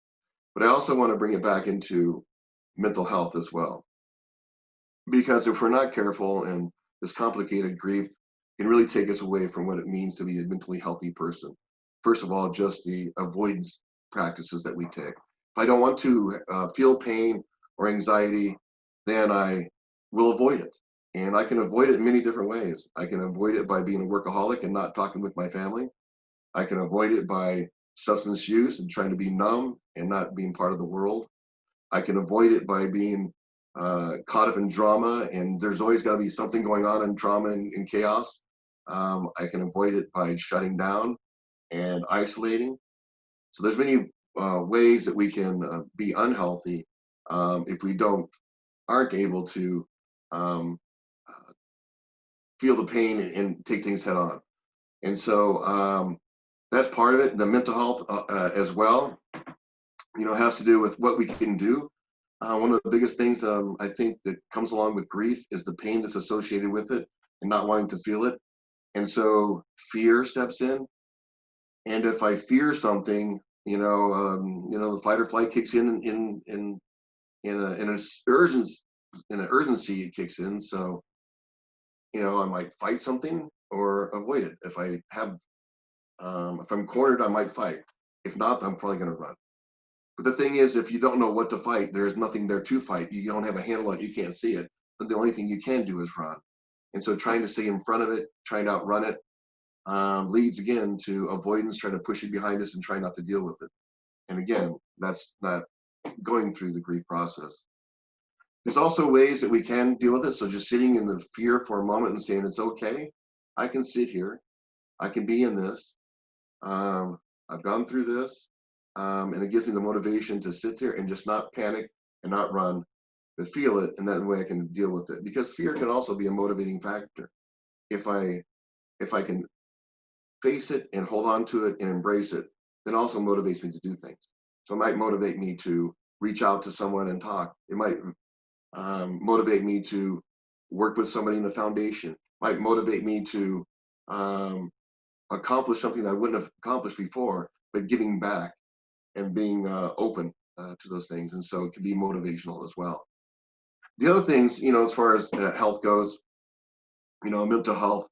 But I also want to bring it back into mental health as well. Because if we're not careful, and this complicated grief can really take us away from what it means to be a mentally healthy person. First of all, just the avoidance practices that we take. If I don't want to feel pain or anxiety, then I will avoid it. And I can avoid it in many different ways. I can avoid it by being a workaholic and not talking with my family. I can avoid it by substance use and trying to be numb and not being part of the world. I can avoid it by being caught up in drama, and there's always got to be something going on in drama and chaos. I can avoid it by shutting down and isolating. So there's many ways that we can be unhealthy if we aren't able to feel the pain and take things head on. And so that's part of it. The mental health as well, has to do with what we can do. One of the biggest things I think that comes along with grief is the pain that's associated with it and not wanting to feel it. And so fear steps in. And if I fear something, the fight or flight kicks in an urgency it kicks in. So, I might fight something or avoid it. If I'm cornered, I might fight. If not, I'm probably going to run. But the thing is, if you don't know what to fight, there's nothing there to fight. You don't have a handle on it, you can't see it. But the only thing you can do is run. And so trying to stay in front of it, trying to outrun it, leads again to avoidance, trying to push it behind us and try not to deal with it. And again, that's not going through the grief process. There's also ways that we can deal with it. So just sitting in the fear for a moment and saying, it's okay. I can sit here. I can be in this. I've gone through this. And it gives me the motivation to sit there and just not panic and not run, but feel it. And that way I can deal with it. Because fear can also be a motivating factor. If I can face it and hold on to it and embrace it, then also motivates me to do things. So it might motivate me to reach out to someone and talk. It might motivate me to work with somebody in the foundation. It might motivate me to accomplish something that I wouldn't have accomplished before, but giving back and being open to those things. And so it can be motivational as well. The other things, as far as health goes, mental health,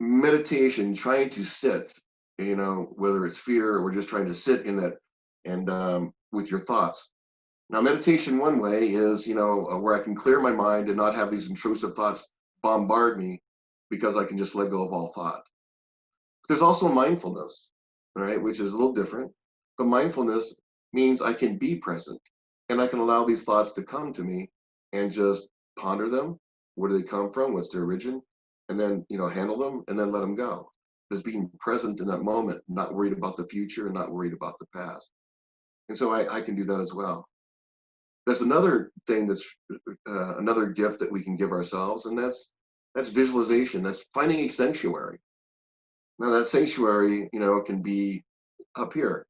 meditation, trying to sit, whether it's fear or just trying to sit in that and with your thoughts. Now, meditation one way is, where I can clear my mind and not have these intrusive thoughts bombard me because I can just let go of all thought. There's also mindfulness, all right, which is a little different. But mindfulness means I can be present and I can allow these thoughts to come to me and just ponder them. Where do they come from? What's their origin? And then, handle them and then let them go. Just being present in that moment, not worried about the future and not worried about the past. And so I can do that as well. There's another thing that's another gift that we can give ourselves, and that's visualization. That's finding a sanctuary. Now that sanctuary, can be up here.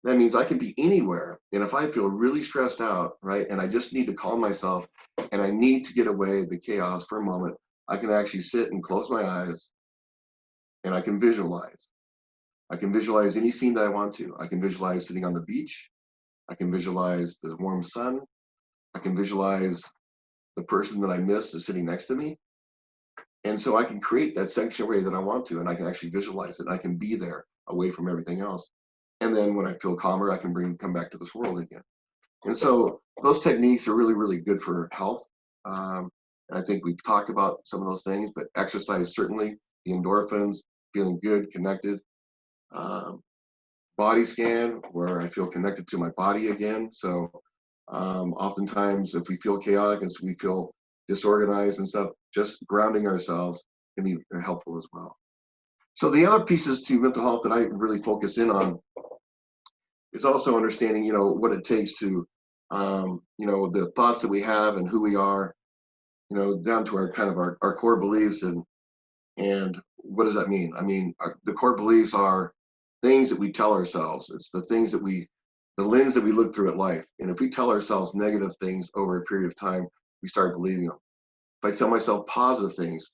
That means I can be anywhere. And if I feel really stressed out, right, and I just need to calm myself and I need to get away the chaos for a moment, I can actually sit and close my eyes and I can visualize. I can visualize any scene that I want to. I can visualize sitting on the beach. I can visualize the warm sun. I can visualize the person that I miss is sitting next to me. And so I can create that sanctuary that I want to, and I can actually visualize it. And I can be there away from everything else. And then when I feel calmer, I can come back to this world again. And so those techniques are really, really good for health. And I think we've talked about some of those things, but exercise, certainly, the endorphins, feeling good, connected. Body scan, where I feel connected to my body again. So oftentimes if we feel chaotic and so we feel disorganized and stuff, just grounding ourselves can be helpful as well. So the other pieces to mental health that I really focus in on is also understanding, what it takes to, the thoughts that we have and who we are, down to our kind of our core beliefs and what does that mean? I mean, the core beliefs are things that we tell ourselves. It's the things that the lens that we look through at life. And if we tell ourselves negative things over a period of time, we start believing them. If I tell myself positive things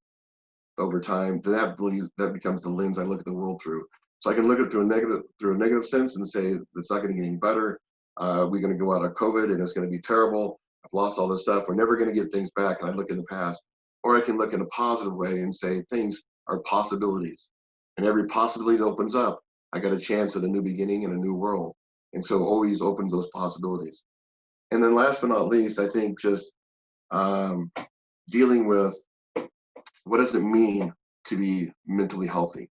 over time, then that becomes the lens I look at the world through. So I can look at it through a negative sense and say, it's not going to get any better. We're going to go out of COVID and it's going to be terrible. I've lost all this stuff. We're never going to get things back. And I look in the past. Or I can look in a positive way and say things are possibilities. And every possibility that opens up, I got a chance at a new beginning and a new world. And so always opens those possibilities. And then last but not least, I think just dealing with what does it mean to be mentally healthy?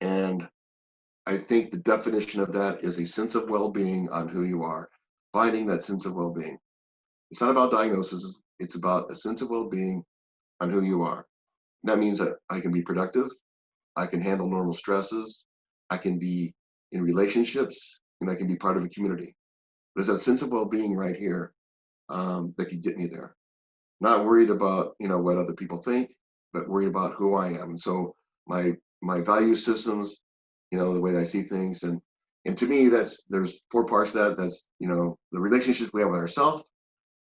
And I think the definition of that is a sense of well-being on who you are, finding that sense of well-being. It's not about diagnosis, it's about a sense of well-being on who you are. That means that I can be productive, I can handle normal stresses, I can be in relationships, and I can be part of a community. There's that sense of well-being right here that could get me there. Not worried about what other people think, but worried about who I am. And so my value systems, the way I see things, and to me there's 4 parts to that. That's the relationships we have with ourselves,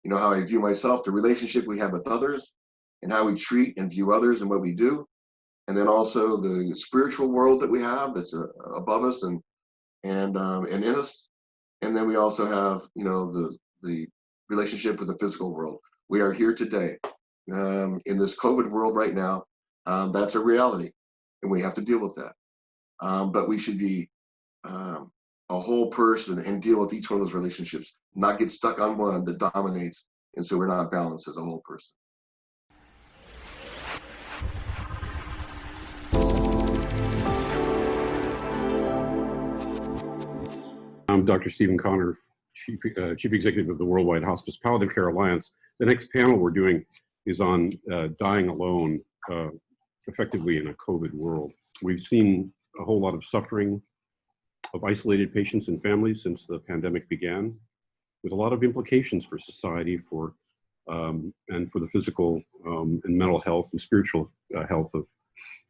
how I view myself, the relationship we have with others, and how we treat and view others and what we do. and then also the spiritual world that we have that's above us and in us. And then we also have, you know, the relationship with the physical world. We are here today in this COVID world right now. That's a reality, and we have to deal with that. But we should be a whole person and deal with each one of those relationships, not get stuck on one that dominates, and so we're not balanced as a whole person. I'm Dr. Stephen Connor, Chief Executive of the Worldwide Hospice Palliative Care Alliance. The next panel we're doing is on dying alone effectively in a COVID world. We've seen a whole lot of suffering of isolated patients and families since the pandemic began, with a lot of implications for society, and for the physical and mental health and spiritual health of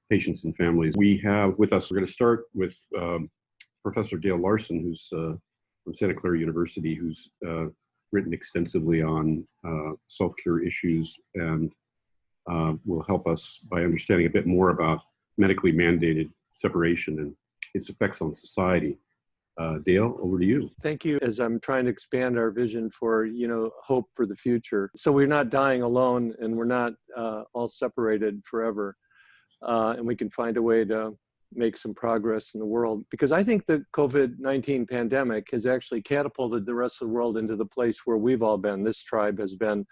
patients and families. We have with us, we're going to start with Professor Dale Larson, who's from Santa Clara University, who's written extensively on self-care issues and will help us by understanding a bit more about medically mandated separation and its effects on society. Dale, over to you. Thank you. As I'm trying to expand our vision for, you know, hope for the future. So we're not dying alone, and we're not all separated forever. And we can find a way to make some progress in the world. Because I think the COVID-19 pandemic has actually catapulted the rest of the world into the place where we've all been, this tribe has been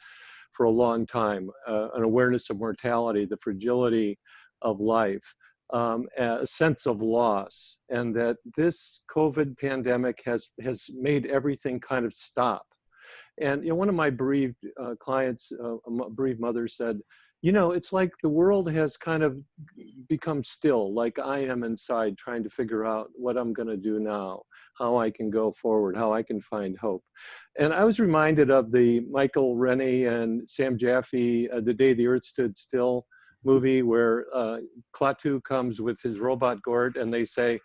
for a long time, an awareness of mortality, the fragility of life, a sense of loss, and that this COVID pandemic has made everything kind of stop. And you know, one of my bereaved clients, a bereaved mother, said, you know, it's like the world has kind of become still, like I am inside trying to figure out what I'm going to do now, how I can go forward, how I can find hope. And I was reminded of the Michael Rennie and Sam Jaffe, The Day the Earth Stood Still movie, where Klaatu comes with his robot gourd and they say,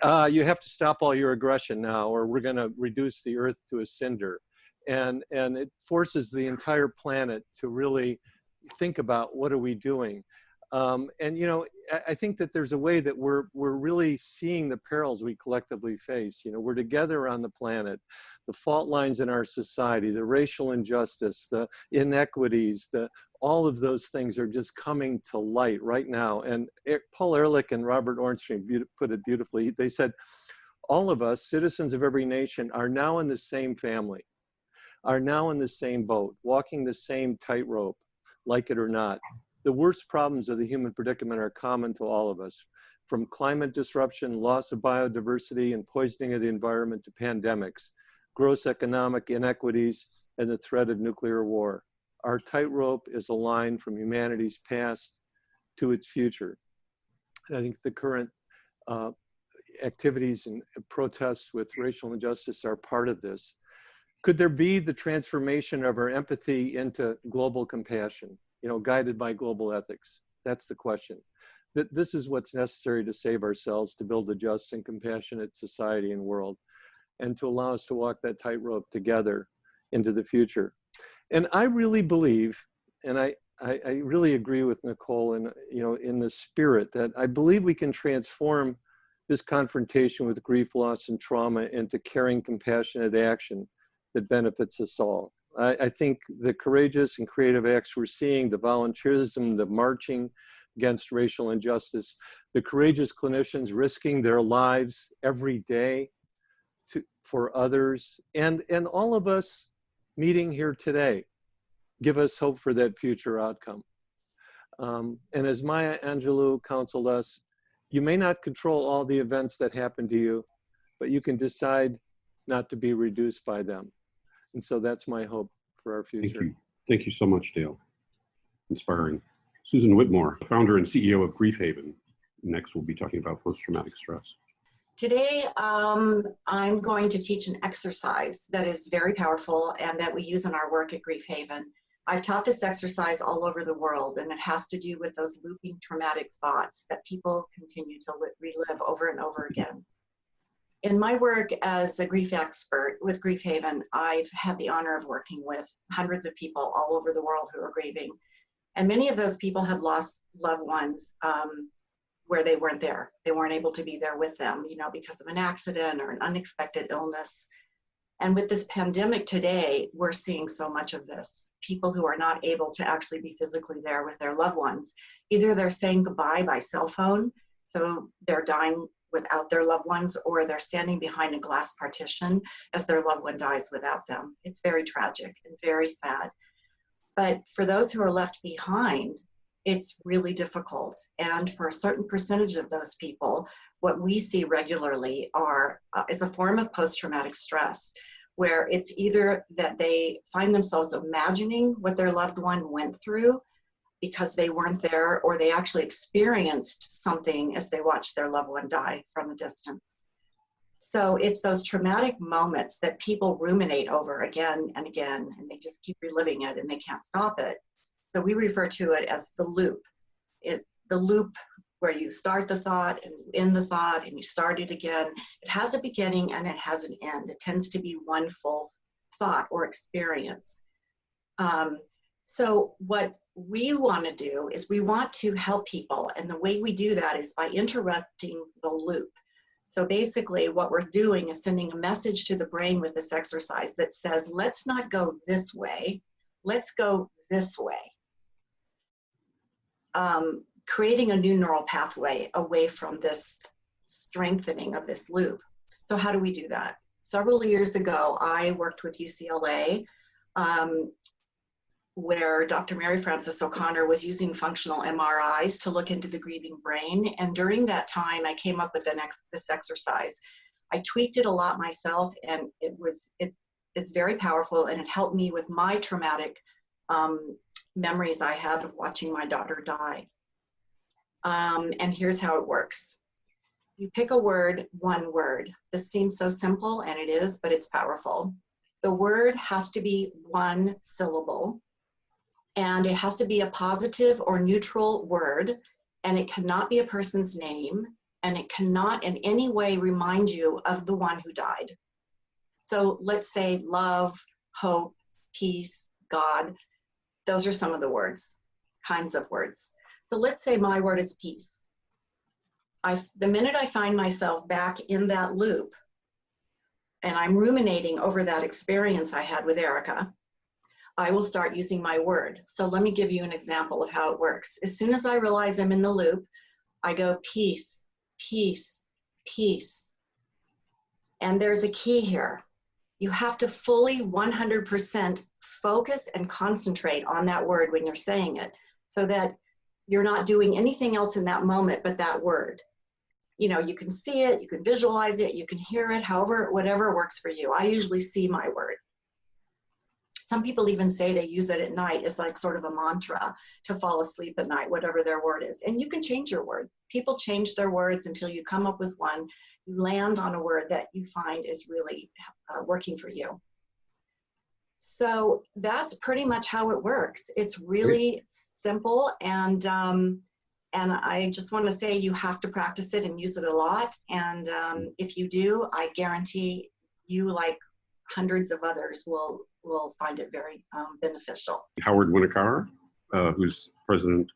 you have to stop all your aggression now, or we're going to reduce the earth to a cinder. And it forces the entire planet to really think about what are we doing. And you know, I think that there's a way that we're really seeing the perils we collectively face. You know, we're together on the planet. The fault lines in our society, the racial injustice, the inequities, all of those things are just coming to light right now. And Paul Ehrlich and Robert Ornstein put it beautifully. They said, all of us, citizens of every nation, are now in the same family, are now in the same boat, walking the same tightrope, like it or not. The worst problems of the human predicament are common to all of us, from climate disruption, loss of biodiversity, and poisoning of the environment to pandemics, gross economic inequities, and the threat of nuclear war. Our tightrope is a line from humanity's past to its future. I think the current activities and protests with racial injustice are part of this. Could there be the transformation of our empathy into global compassion, you know, guided by global ethics? That's the question. This is what's necessary to save ourselves, to build a just and compassionate society and world, and to allow us to walk that tightrope together into the future. And I really believe, and I really agree with Nicole, and you know, in the spirit that I believe we can transform this confrontation with grief, loss, and trauma into caring, compassionate action that benefits us all. I think the courageous and creative acts we're seeing, the volunteerism, the marching against racial injustice, the courageous clinicians risking their lives every day for others, and all of us meeting here today give us hope for that future outcome. And as Maya Angelou counseled us, you may not control all the events that happen to you, but you can decide not to be reduced by them. And so that's my hope for our future. Thank you. Thank you so much, Dale. Inspiring. Susan Whitmore, founder and CEO of Grief Haven. Next, we'll be talking about post-traumatic stress. Today, I'm going to teach an exercise that is very powerful and that we use in our work at Grief Haven. I've taught this exercise all over the world, and it has to do with those looping traumatic thoughts that people continue to relive over and over again. In my work as a grief expert with Grief Haven, I've had the honor of working with hundreds of people all over the world who are grieving. And many of those people have lost loved ones where they weren't there. They weren't able to be there with them, you know, because of an accident or an unexpected illness. And with this pandemic today, we're seeing so much of this. People who are not able to actually be physically there with their loved ones. Either they're saying goodbye by cell phone, so they're dying without their loved ones, or they're standing behind a glass partition as their loved one dies without them. It's very tragic and very sad. But for those who are left behind, it's really difficult. And for a certain percentage of those people, what we see regularly is a form of post-traumatic stress, where it's either that they find themselves imagining what their loved one went through because they weren't there, or they actually experienced something as they watched their loved one die from a distance. So it's those traumatic moments that people ruminate over again and again, and they just keep reliving it and they can't stop it. So we refer to it as the loop. The loop where you start the thought and you end the thought and you start it again. It has a beginning and it has an end. It tends to be one full thought or experience. So what we want to do is we want to help people. And the way we do that is by interrupting the loop. So basically what we're doing is sending a message to the brain with this exercise that says, let's not go this way, let's go this way. Creating a new neural pathway away from this strengthening of this loop. So how do we do that? Several years ago, I worked with UCLA, where Dr. Mary Frances O'Connor was using functional MRIs to look into the grieving brain. And during that time, I came up with this exercise. I tweaked it a lot myself, and it is very powerful, and it helped me with my traumatic memories I had of watching my daughter die. And here's how it works. You pick a word, one word. This seems so simple, and it is, but it's powerful. The word has to be one syllable, and it has to be a positive or neutral word, and it cannot be a person's name, and it cannot in any way remind you of the one who died. So let's say love, hope, peace, God. Those are some of the words, kinds of words. So let's say my word is peace. The minute I find myself back in that loop and I'm ruminating over that experience I had with Erica, I will start using my word. So let me give you an example of how it works. As soon as I realize I'm in the loop, I go peace, peace, peace. And there's a key here. You have to fully 100% focus and concentrate on that word when you're saying it, so that you're not doing anything else in that moment but that word. You know, you can see it, you can visualize it, you can hear it, however, whatever works for you. I usually see my word. Some people even say they use it at night as like sort of a mantra to fall asleep at night, whatever their word is. And you can change your word. People change their words until you come up with one. You land on a word that you find is really working for you. So that's pretty much how it works. It's really simple, and I just want to say you have to practice it and use it a lot. And if you do, I guarantee you, like hundreds of others, will find it very beneficial. Howard Winnikar, who's president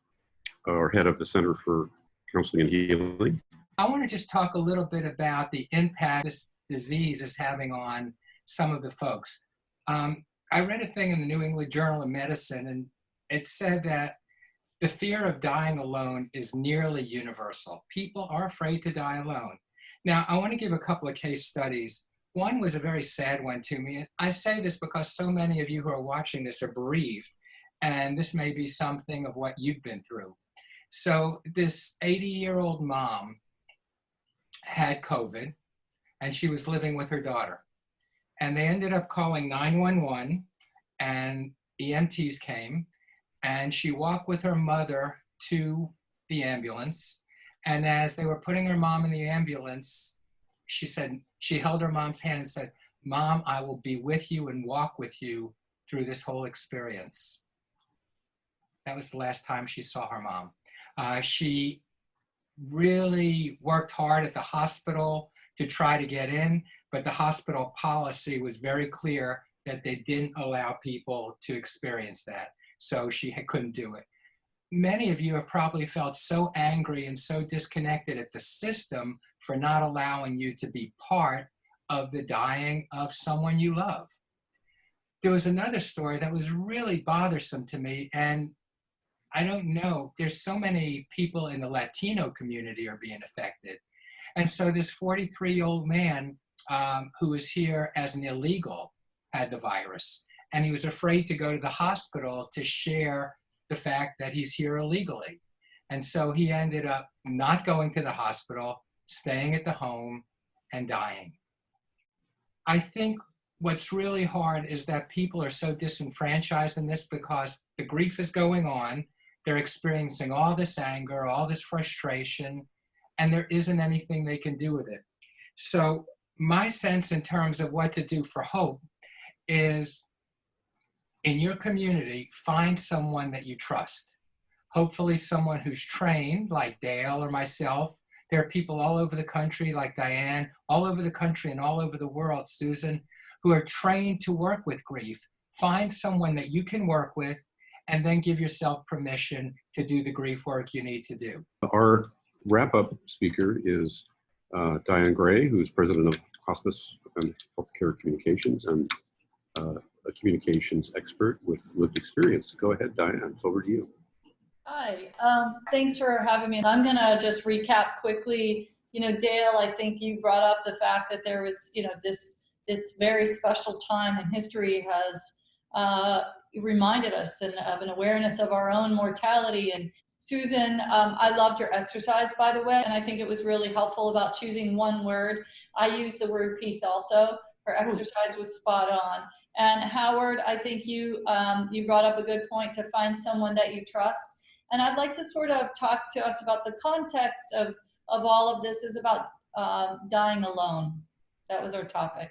or head of the Center for Counseling and Healing. I want to just talk a little bit about the impact this disease is having on some of the folks. I read a thing in the New England Journal of Medicine, and it said that the fear of dying alone is nearly universal. People are afraid to die alone. Now, I want to give a couple of case studies. One was a very sad one to me. And I say this because so many of you who are watching this are bereaved, and this may be something of what you've been through. So this 80-year-old mom had COVID, and she was living with her daughter. And they ended up calling 911, and EMTs came, and she walked with her mother to the ambulance. And as they were putting her mom in the ambulance, she said, she held her mom's hand and said, "Mom, I will be with you and walk with you through this whole experience." That was the last time she saw her mom. She really worked hard at the hospital to try to get in, but the hospital policy was very clear that they didn't allow people to experience that. So she couldn't do it. many of you have probably felt so angry and so disconnected at the system for not allowing you to be part of the dying of someone you love. There was another story that was really bothersome to me, and I don't know, there's so many people in the Latino community are being affected. And so this 43-year-old man who was here as an illegal had the virus, and he was afraid to go to the hospital to share the fact that he's here illegally. And so he ended up not going to the hospital, staying at the home, and dying. I think what's really hard is that people are so disenfranchised in this because the grief is going on. They're experiencing all this anger, all this frustration, and there isn't anything they can do with it. So my sense in terms of what to do for hope is, in your community, find someone that you trust. Hopefully someone who's trained, like Dale or myself. There are people all over the country, like Diane, all over the country and all over the world, Susan, who are trained to work with grief. Find someone that you can work with, and then give yourself permission to do the grief work you need to do. Our wrap-up speaker is Diane Gray, who's president of Hospice and Healthcare Communications and a communications expert with lived experience. Go ahead, Diane, it's over to you. Hi, thanks for having me. I'm gonna just recap quickly. You know, Dale, I think you brought up the fact that there was, you know, this very special time in history has reminded us of an awareness of our own mortality. And Susan, I loved your exercise, by the way, and I think it was really helpful about choosing one word. I used the word peace also. Her exercise was spot on. And Howard, I think you brought up a good point to find someone that you trust. And I'd like to sort of talk to us about the context of all of this is about dying alone. That was our topic.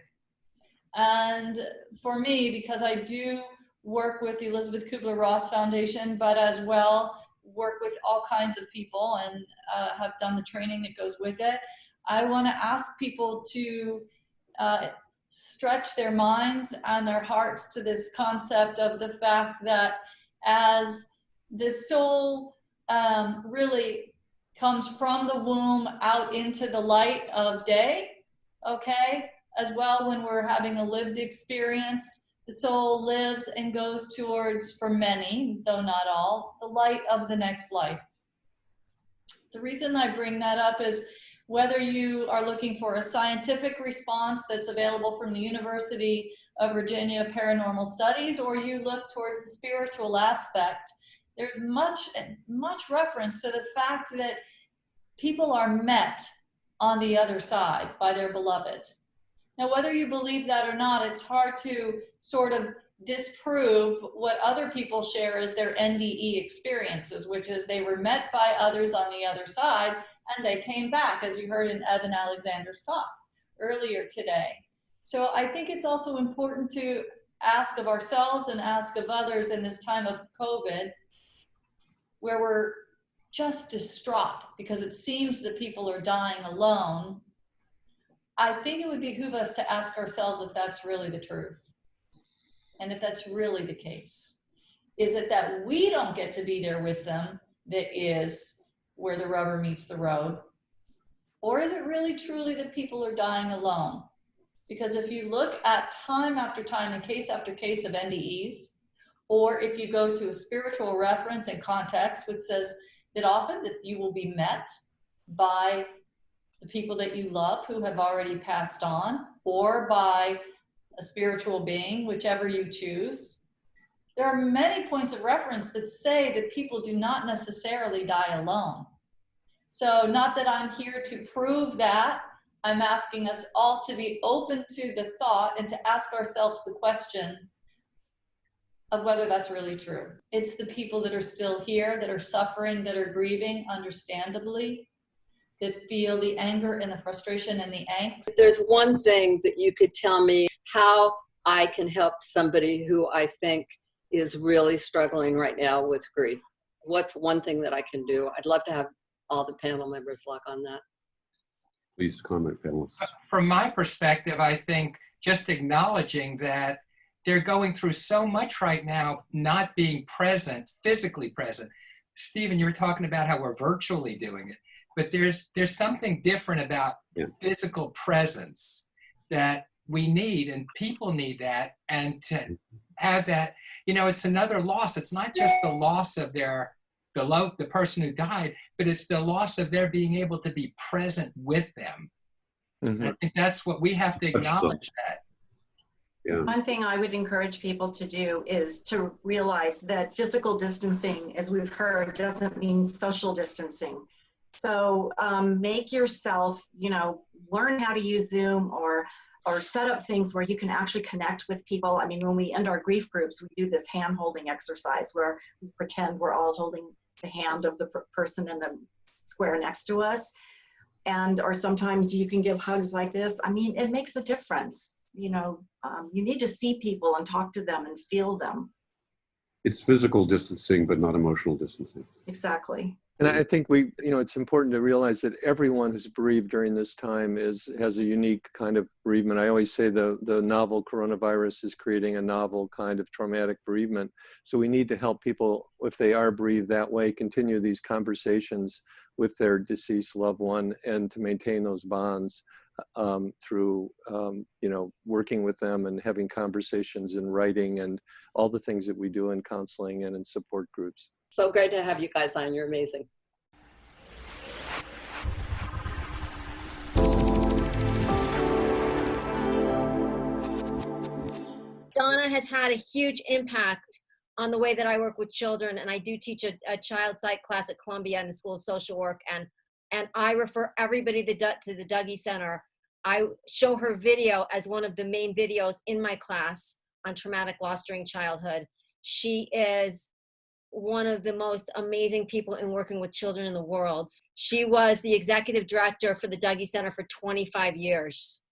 And for me, because I do work with the Elizabeth Kubler-Ross Foundation, but as well work with all kinds of people and have done the training that goes with it, I want to ask people to stretch their minds and their hearts to this concept of the fact that as the soul really comes from the womb out into the light of day, okay? As well, when we're having a lived experience, the soul lives and goes towards, for many, though not all, the light of the next life. The reason I bring that up is whether you are looking for a scientific response that's available from the University of Virginia Paranormal Studies, or you look towards the spiritual aspect, there's much reference to the fact that people are met on the other side by their beloved. Now, whether you believe that or not, it's hard to sort of disprove what other people share as their NDE experiences, which is they were met by others on the other side and they came back, as you heard in Evan Alexander's talk earlier today. So I think it's also important to ask of ourselves and ask of others in this time of COVID, where we're just distraught because it seems that people are dying alone. I think it would behoove us to ask ourselves if that's really the truth. And if that's really the case. Is it that we don't get to be there with them that is where the rubber meets the road? Or is it really truly that people are dying alone? Because if you look at time after time and case after case of NDEs, or if you go to a spiritual reference and context, which says that often that you will be met by the people that you love who have already passed on, or by a spiritual being, whichever you choose. There are many points of reference that say that people do not necessarily die alone. So not that I'm here to prove that, I'm asking us all to be open to the thought and to ask ourselves the question of whether that's really true. It's the people that are still here, that are suffering, that are grieving, understandably, that feel the anger and the frustration and the angst. If there's one thing that you could tell me how I can help somebody who I think is really struggling right now with grief, what's one thing that I can do? I'd love to have all the panel members lock on that. Please comment, panelists. From my perspective, I think just acknowledging that they're going through so much right now, not being present, physically present. Stephen, you were talking about how we're virtually doing it, but there's something different about physical presence that we need, and people need that, and to have that, it's another loss. It's not just the loss of the person who died, but it's the loss of their being able to be present with them. Mm-hmm. I think that's what we have to acknowledge that. Yeah. One thing I would encourage people to do is to realize that physical distancing, as we've heard, doesn't mean social distancing. So make yourself, learn how to use Zoom or set up things where you can actually connect with people. I mean, when we end our grief groups, we do this hand-holding exercise where we pretend we're all holding the hand of the person in the square next to us. Or sometimes you can give hugs like this. I mean, it makes a difference. You need to see people and talk to them and feel them. It's physical distancing, but not emotional distancing. Exactly. And I think it's important to realize that everyone who's bereaved during this time has a unique kind of bereavement. I always say the novel coronavirus is creating a novel kind of traumatic bereavement. So we need to help people, if they are bereaved that way, continue these conversations with their deceased loved one and to maintain those bonds through, working with them and having conversations and writing and all the things that we do in counseling and in support groups. So great to have you guys on. You're amazing. Donna has had a huge impact on the way that I work with children, and I do teach a child psych class at Columbia in the School of Social Work, and I refer everybody to the Dougie Center. I show her video as one of the main videos in my class on traumatic loss during childhood. She is one of the most amazing people in working with children in the world. She was the executive director for the Dougie Center for 25 years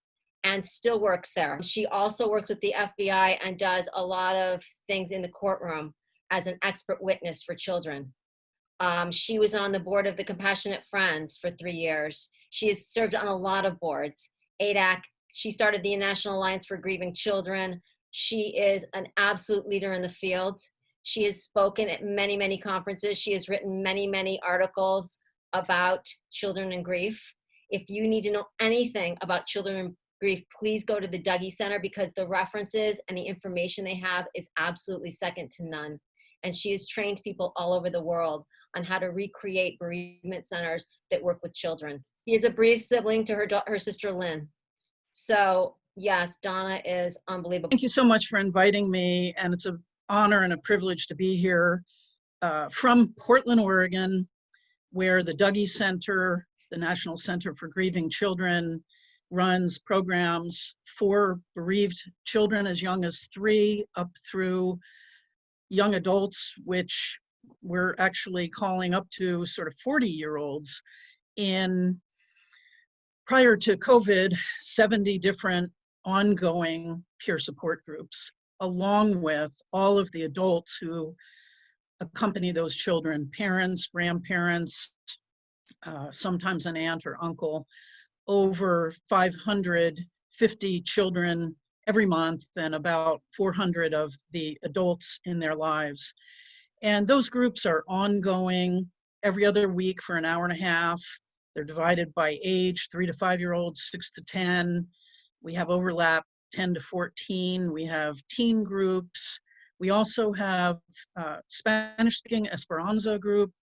and still works there. She also works with the FBI and does a lot of things in the courtroom as an expert witness for children. She was on the board of the Compassionate Friends for 3 years. She has served on a lot of boards. ADAC, she started the National Alliance for Grieving Children. She is an absolute leader in the field. She has spoken at many, many conferences. She has written many, many articles about children and grief. If you need to know anything about children and grief, please go to the Dougie Center because the references and the information they have is absolutely second to none. And she has trained people all over the world on how to recreate bereavement centers that work with children. She is a bereaved sibling to her sister Lynn. So yes, Donna is unbelievable. Thank you so much for inviting me, and it's an honor and a privilege to be here from Portland, Oregon, where the Dougie Center, the National Center for Grieving Children, runs programs for bereaved children as young as 3 up through young adults, which we're actually calling up to sort of 40-year-olds. Prior to COVID, 70 different ongoing peer support groups, along with all of the adults who accompany those children, parents, grandparents, sometimes an aunt or uncle, over 550 children every month and about 400 of the adults in their lives. And those groups are ongoing every other week for an hour and a half. They're divided by age, 3 to 5-year-olds, 6 to 10. We have overlap 10 to 14. We have teen groups. We also have Spanish-speaking Esperanza group,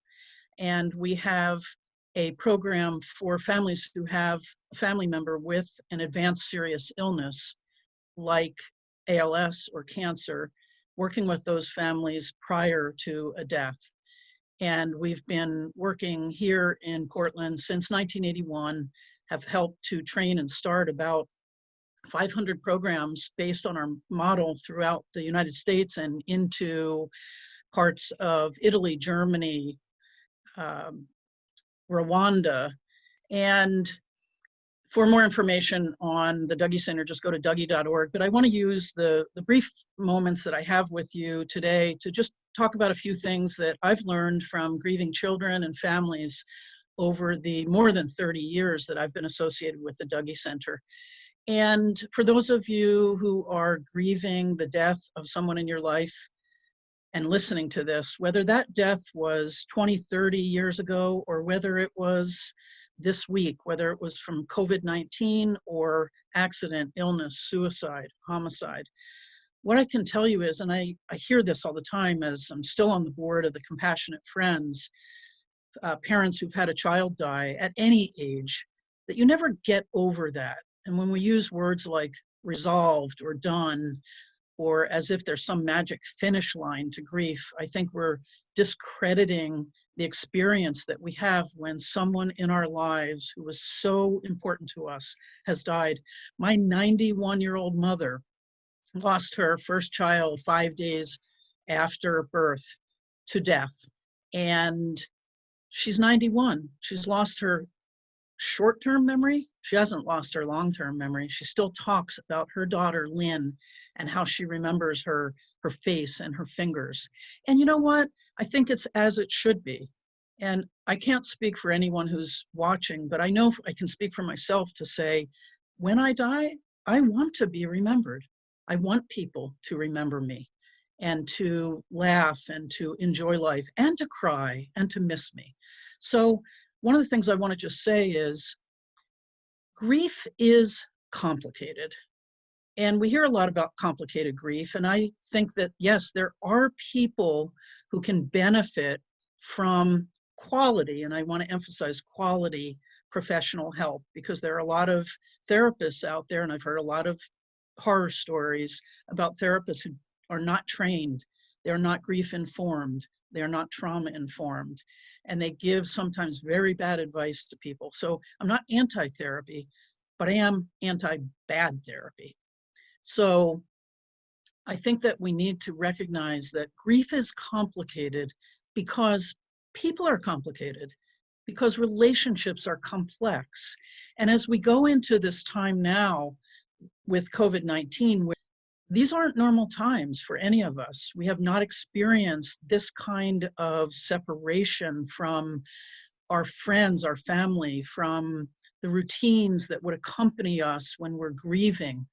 and we have a program for families who have a family member with an advanced serious illness like ALS or cancer, working with those families prior to a death. And we've been working here in Portland since 1981, have helped to train and start about 500 programs based on our model throughout the United States and into parts of Italy, Germany, Rwanda. And for more information on the Dougie Center, just go to dougie.org. But I want to use the brief moments that I have with you today to just talk about a few things that I've learned from grieving children and families over the more than 30 years that I've been associated with the Dougie Center. And for those of you who are grieving the death of someone in your life, and listening to this, whether that death was 20, 30 years ago, or whether it was this week, whether it was from COVID-19 or accident, illness, suicide, homicide. What I can tell you is, and I hear this all the time as I'm still on the board of the Compassionate Friends, parents who've had a child die at any age, that you never get over that. And when we use words like resolved or done, or as if there's some magic finish line to grief, I think we're discrediting the experience that we have when someone in our lives who was so important to us has died. My 91-year-old mother lost her first child 5 days after birth to death. And she's 91. She's lost her short-term memory. She hasn't lost her long-term memory. She still talks about her daughter, Lynn, and how she remembers her face and her fingers. And you know what? I think it's as it should be. And I can't speak for anyone who's watching, but I know I can speak for myself to say, when I die, I want to be remembered. I want people to remember me and to laugh and to enjoy life and to cry and to miss me. So one of the things I want to just say is grief is complicated. And we hear a lot about complicated grief. And I think that, yes, there are people who can benefit from quality, and I want to emphasize quality professional help, because there are a lot of therapists out there, and I've heard a lot of horror stories about therapists who are not trained, they're not grief informed, they're not trauma informed, and they give sometimes very bad advice to people. So I'm not anti-therapy, but I am anti-bad therapy. So I think that we need to recognize that grief is complicated because people are complicated, because relationships are complex. And as we go into this time now with COVID-19, these aren't normal times for any of us. We have not experienced this kind of separation from our friends, our family, from the routines that would accompany us when we're grieving.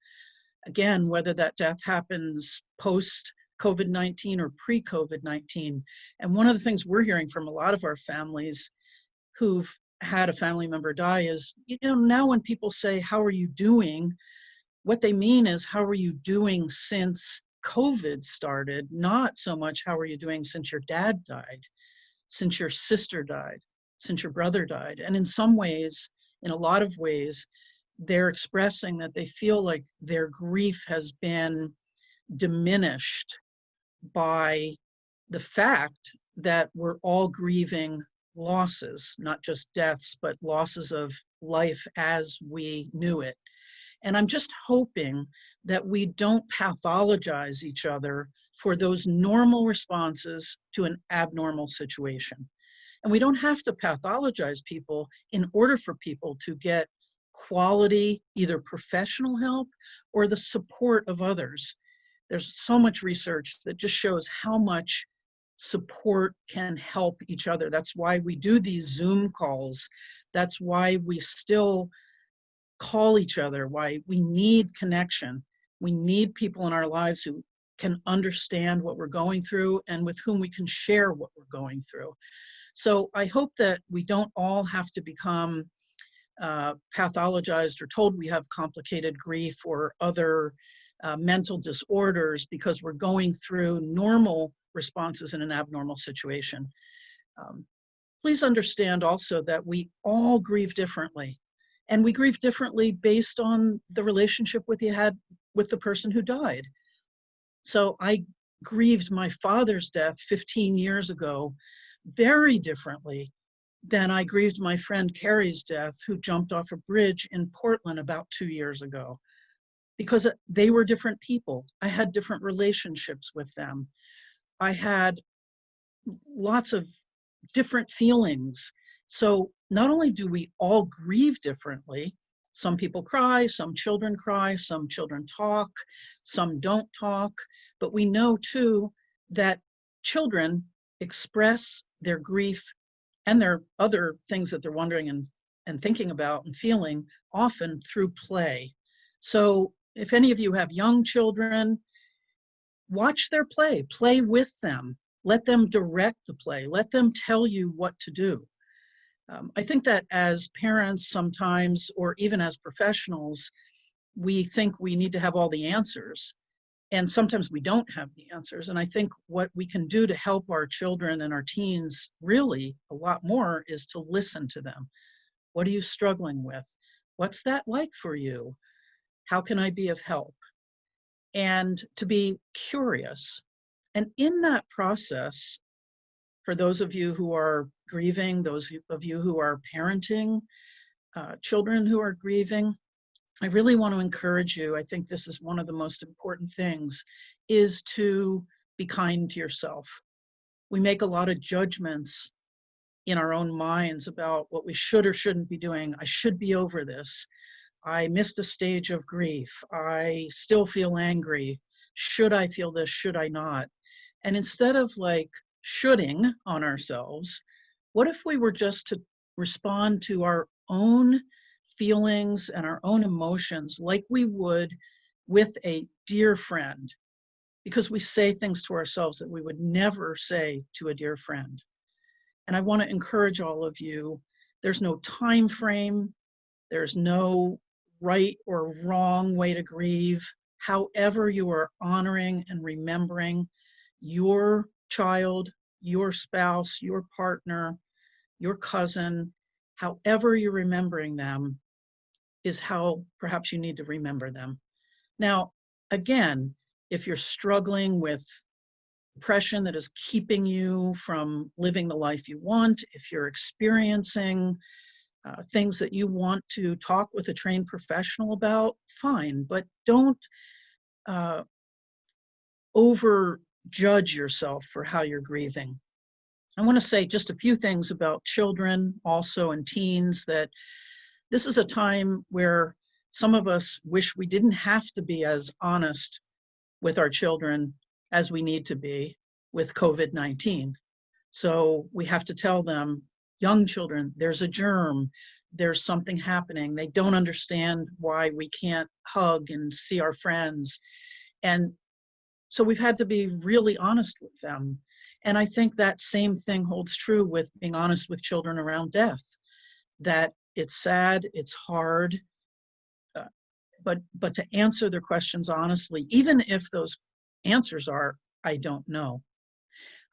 Again, whether that death happens post-COVID-19 or pre-COVID-19. And one of the things we're hearing from a lot of our families who've had a family member die is, now when people say, how are you doing? What they mean is, how are you doing since COVID started? Not so much, how are you doing since your dad died, since your sister died, since your brother died? And in some ways, in a lot of ways, they're expressing that they feel like their grief has been diminished by the fact that we're all grieving losses, not just deaths, but losses of life as we knew it. And I'm just hoping that we don't pathologize each other for those normal responses to an abnormal situation. And we don't have to pathologize people in order for people to get quality, either professional help or the support of others. There's so much research that just shows how much support can help each other. That's why we do these Zoom calls. That's why we still call each other, why we need connection. We need people in our lives who can understand what we're going through and with whom we can share what we're going through. So I hope that we don't all have to become pathologized or told we have complicated grief or other mental disorders because we're going through normal responses in an abnormal situation. Please understand also that we all grieve differently, and we grieve differently based on the relationship you had with the person who died. So I grieved my father's death 15 years ago very differently than I grieved my friend Carrie's death, who jumped off a bridge in Portland about 2 years ago, because they were different people. I had different relationships with them. I had lots of different feelings. So not only do we all grieve differently, some people cry, some children talk, some don't talk, but we know too that children express their grief and their other things that they're wondering and thinking about and feeling often through play. So if any of you have young children, watch their play, play with them, let them direct the play, let them tell you what to do. I think that as parents sometimes, or even as professionals, we think we need to have all the answers. And sometimes we don't have the answers. And I think what we can do to help our children and our teens really a lot more is to listen to them. What are you struggling with? What's that like for you? How can I be of help? And to be curious. And in that process, for those of you who are grieving, those of you who are parenting, children who are grieving, I really want to encourage you. I think this is one of the most important things, is to be kind to yourself. We make a lot of judgments in our own minds about what we should or shouldn't be doing. I should be over this. I missed a stage of grief. I still feel angry. Should I feel this? Should I not? And instead of like shoulding on ourselves, what if we were just to respond to our own feelings and our own emotions like we would with a dear friend? Because we say things to ourselves that we would never say to a dear friend. And I want to encourage all of you, there's no time frame, there's no right or wrong way to grieve. However you are honoring and remembering your child, your spouse, your partner, your cousin, however you're remembering them is how perhaps you need to remember them. Now, again, if you're struggling with depression that is keeping you from living the life you want, if you're experiencing things that you want to talk with a trained professional about, fine, but don't overjudge yourself for how you're grieving. I want to say just a few things about children also and teens, that this is a time where some of us wish we didn't have to be as honest with our children as we need to be with COVID-19. So we have to tell them, young children, there's a germ, there's something happening. They don't understand why we can't hug and see our friends. And so we've had to be really honest with them. And I think that same thing holds true with being honest with children around death, that it's sad, it's hard, but to answer their questions honestly, even if those answers are, I don't know.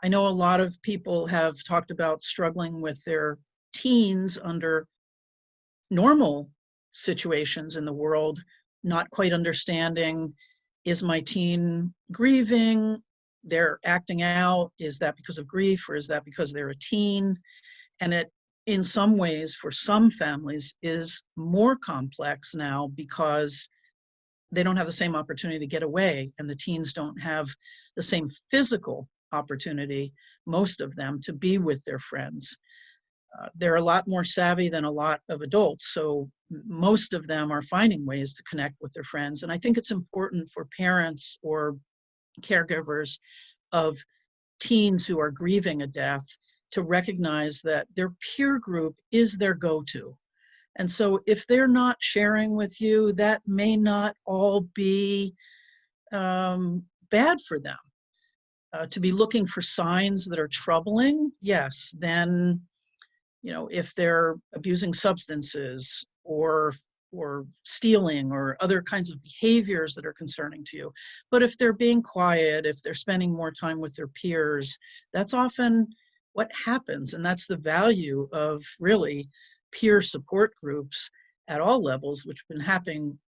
I know a lot of people have talked about struggling with their teens under normal situations in the world, not quite understanding, is my teen grieving? They're acting out. Is that because of grief, or is that because they're a teen? And it, in some ways, for some families, is more complex now because they don't have the same opportunity to get away, and the teens don't have the same physical opportunity, most of them, to be with their friends. They're a lot more savvy than a lot of adults, so most of them are finding ways to connect with their friends. And I think it's important for parents or caregivers of teens who are grieving a death to recognize that their peer group is their go-to. And so if they're not sharing with you, that may not all be bad for them. To be looking for signs that are troubling, yes, then, you know, if they're abusing substances or stealing or other kinds of behaviors that are concerning to you. But if they're being quiet, if they're spending more time with their peers, that's often what happens. And that's the value of really peer support groups at all levels, which have been happening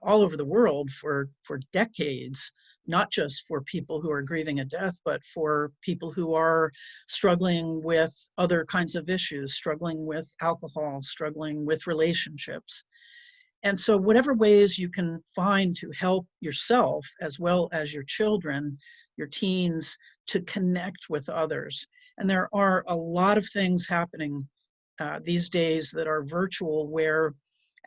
all over the world for decades, not just for people who are grieving a death, but for people who are struggling with other kinds of issues, struggling with alcohol, struggling with relationships. And so whatever ways you can find to help yourself as well as your children, your teens, to connect with others. And there are a lot of things happening these days that are virtual, where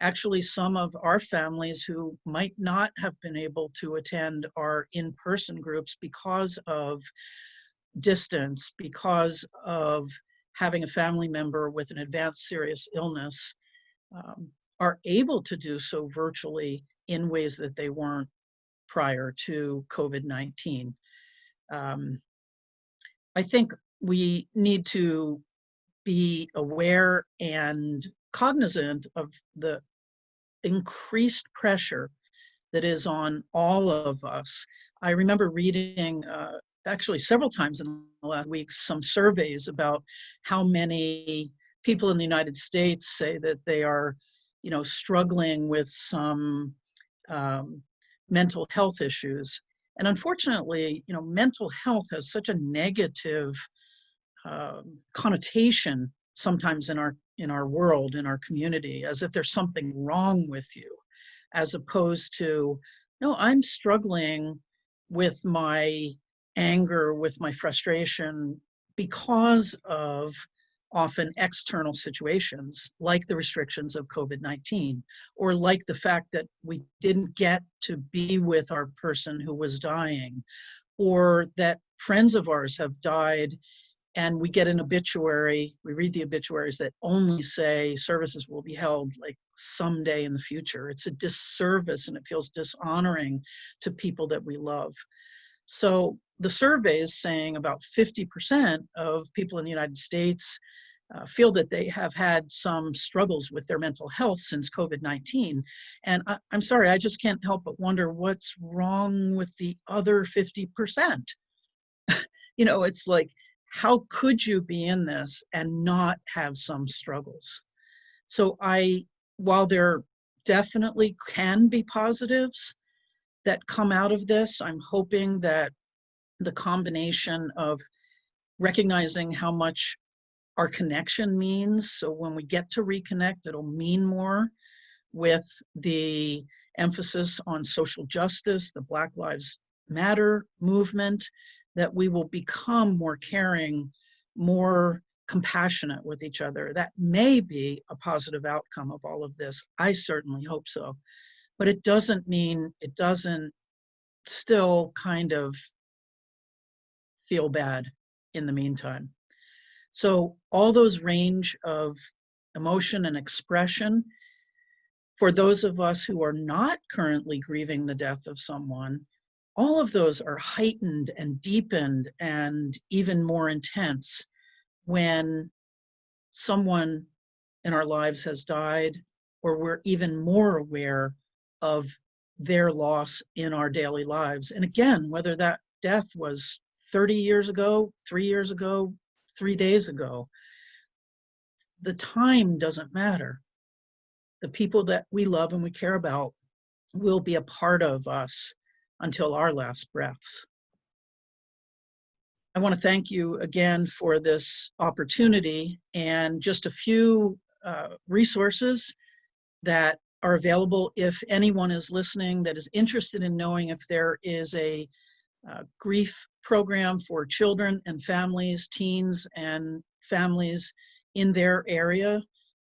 actually some of our families who might not have been able to attend our in-person groups because of distance, because of having a family member with an advanced serious illness, are able to do so virtually in ways that they weren't prior to COVID-19. I think we need to be aware and cognizant of the increased pressure that is on all of us. I remember reading actually several times in the last week some surveys about how many people in the United States say that they are, struggling with some mental health issues. And unfortunately, mental health has such a negative connotation sometimes in our world, in our community, as if there's something wrong with you, as opposed to, no, I'm struggling with my anger, with my frustration because of often external situations like the restrictions of COVID-19, or like the fact that we didn't get to be with our person who was dying, or that friends of ours have died and we get an obituary, we read the obituaries that only say services will be held like someday in the future. It's a disservice and it feels dishonoring to people that we love. So the surveys saying about 50% of people in the United States feel that they have had some struggles with their mental health since COVID-19. And I'm sorry, I just can't help but wonder what's wrong with the other 50%. It's like, how could you be in this and not have some struggles? So while there definitely can be positives that come out of this, I'm hoping that the combination of recognizing how much our connection means, so when we get to reconnect, it'll mean more, with the emphasis on social justice, the Black Lives Matter movement, that we will become more caring, more compassionate with each other. That may be a positive outcome of all of this. I certainly hope so. But it doesn't mean it doesn't still kind of feel bad in the meantime. So all those range of emotion and expression, for those of us who are not currently grieving the death of someone, all of those are heightened and deepened and even more intense when someone in our lives has died, or we're even more aware of their loss in our daily lives. And again, whether that death was 30 years ago, 3 years ago, 3 days ago, the time doesn't matter. The people that we love and we care about will be a part of us until our last breaths. I want to thank you again for this opportunity, and just a few resources that are available if anyone is listening that is interested in knowing if there is a grief program for children and families, teens and families in their area.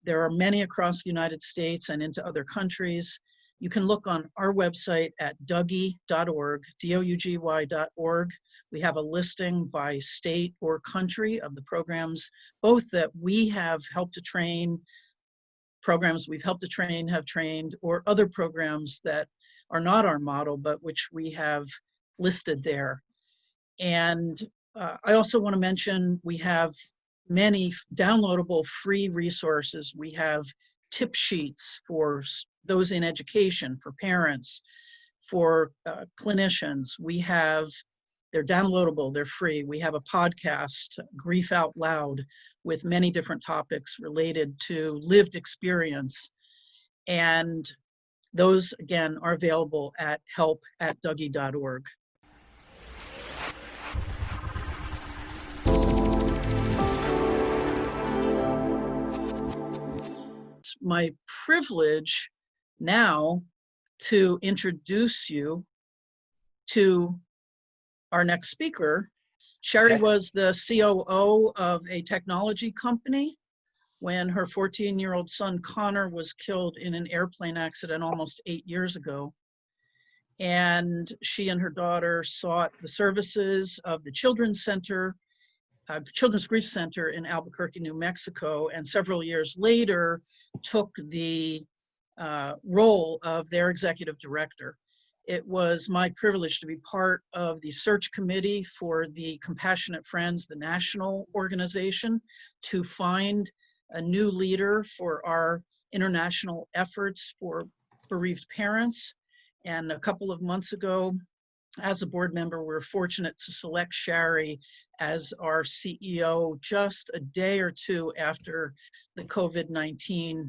There are many across the United States and into other countries. You can look on our website at dougy.org, DOUGY.org. We have a listing by state or country of the programs, both that we have helped to train, programs we've helped to train, have trained, or other programs that are not our model, but which we have listed there. And I also want to mention we have many downloadable free resources. We have tip sheets for those in education, for parents, for clinicians. They're downloadable, they're free. We have a podcast, Grief Out Loud, with many different topics related to lived experience. And those, again, are available at help@dougy.org. It's my privilege now to introduce you to our next speaker. Sherry was the COO of a technology company when her 14-year-old son Connor was killed in an airplane accident almost 8 years ago. And she and her daughter sought the services of the Children's Grief Center in Albuquerque, New Mexico, and several years later took the role of their executive director. It was my privilege to be part of the search committee for the Compassionate Friends, the national organization, to find a new leader for our international efforts for bereaved parents. And a couple of months ago, as a board member, we're fortunate to select Shari as our CEO just a day or two after the COVID-19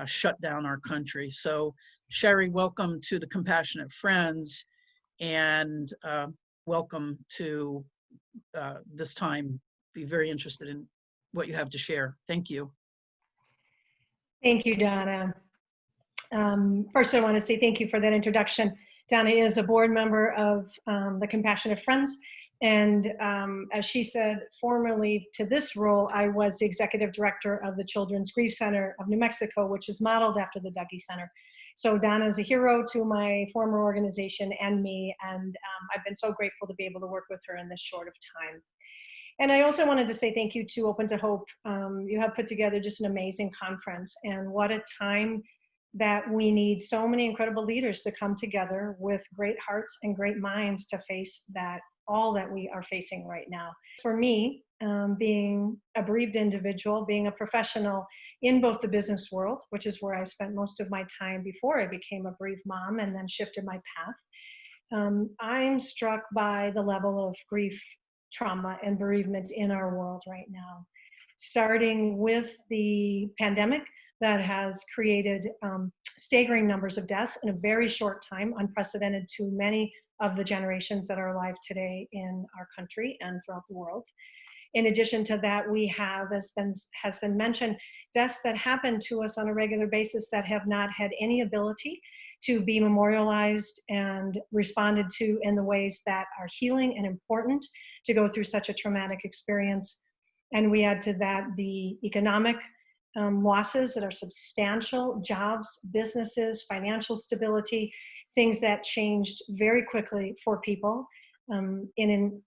shut down our country. So Shari, welcome to the Compassionate Friends, and welcome to this time. Be very interested in what you have to share. Thank you. Thank you, Donna. First, I want to say thank you for that introduction. Donna is a board member of the Compassionate Friends, and as she said, formerly to this role, I was the executive director of the Children's Grief Center of New Mexico, which is modeled after the Dougy Center. So Donna is a hero to my former organization and me, and I've been so grateful to be able to work with her in this short of time. And I also wanted to say thank you to Open to Hope. You have put together just an amazing conference, and what a time that we need so many incredible leaders to come together with great hearts and great minds to face all that we are facing right now. For me, being a bereaved individual, being a professional in both the business world, which is where I spent most of my time before I became a bereaved mom and then shifted my path, I'm struck by the level of grief, trauma, and bereavement in our world right now. Starting with the pandemic that has created staggering numbers of deaths in a very short time, unprecedented to many of the generations that are alive today in our country and throughout the world. In addition to that, we have, as has been mentioned, deaths that happen to us on a regular basis that have not had any ability to be memorialized and responded to in the ways that are healing and important to go through such a traumatic experience. And we add to that the economic losses that are substantial, jobs, businesses, financial stability, things that changed very quickly for people in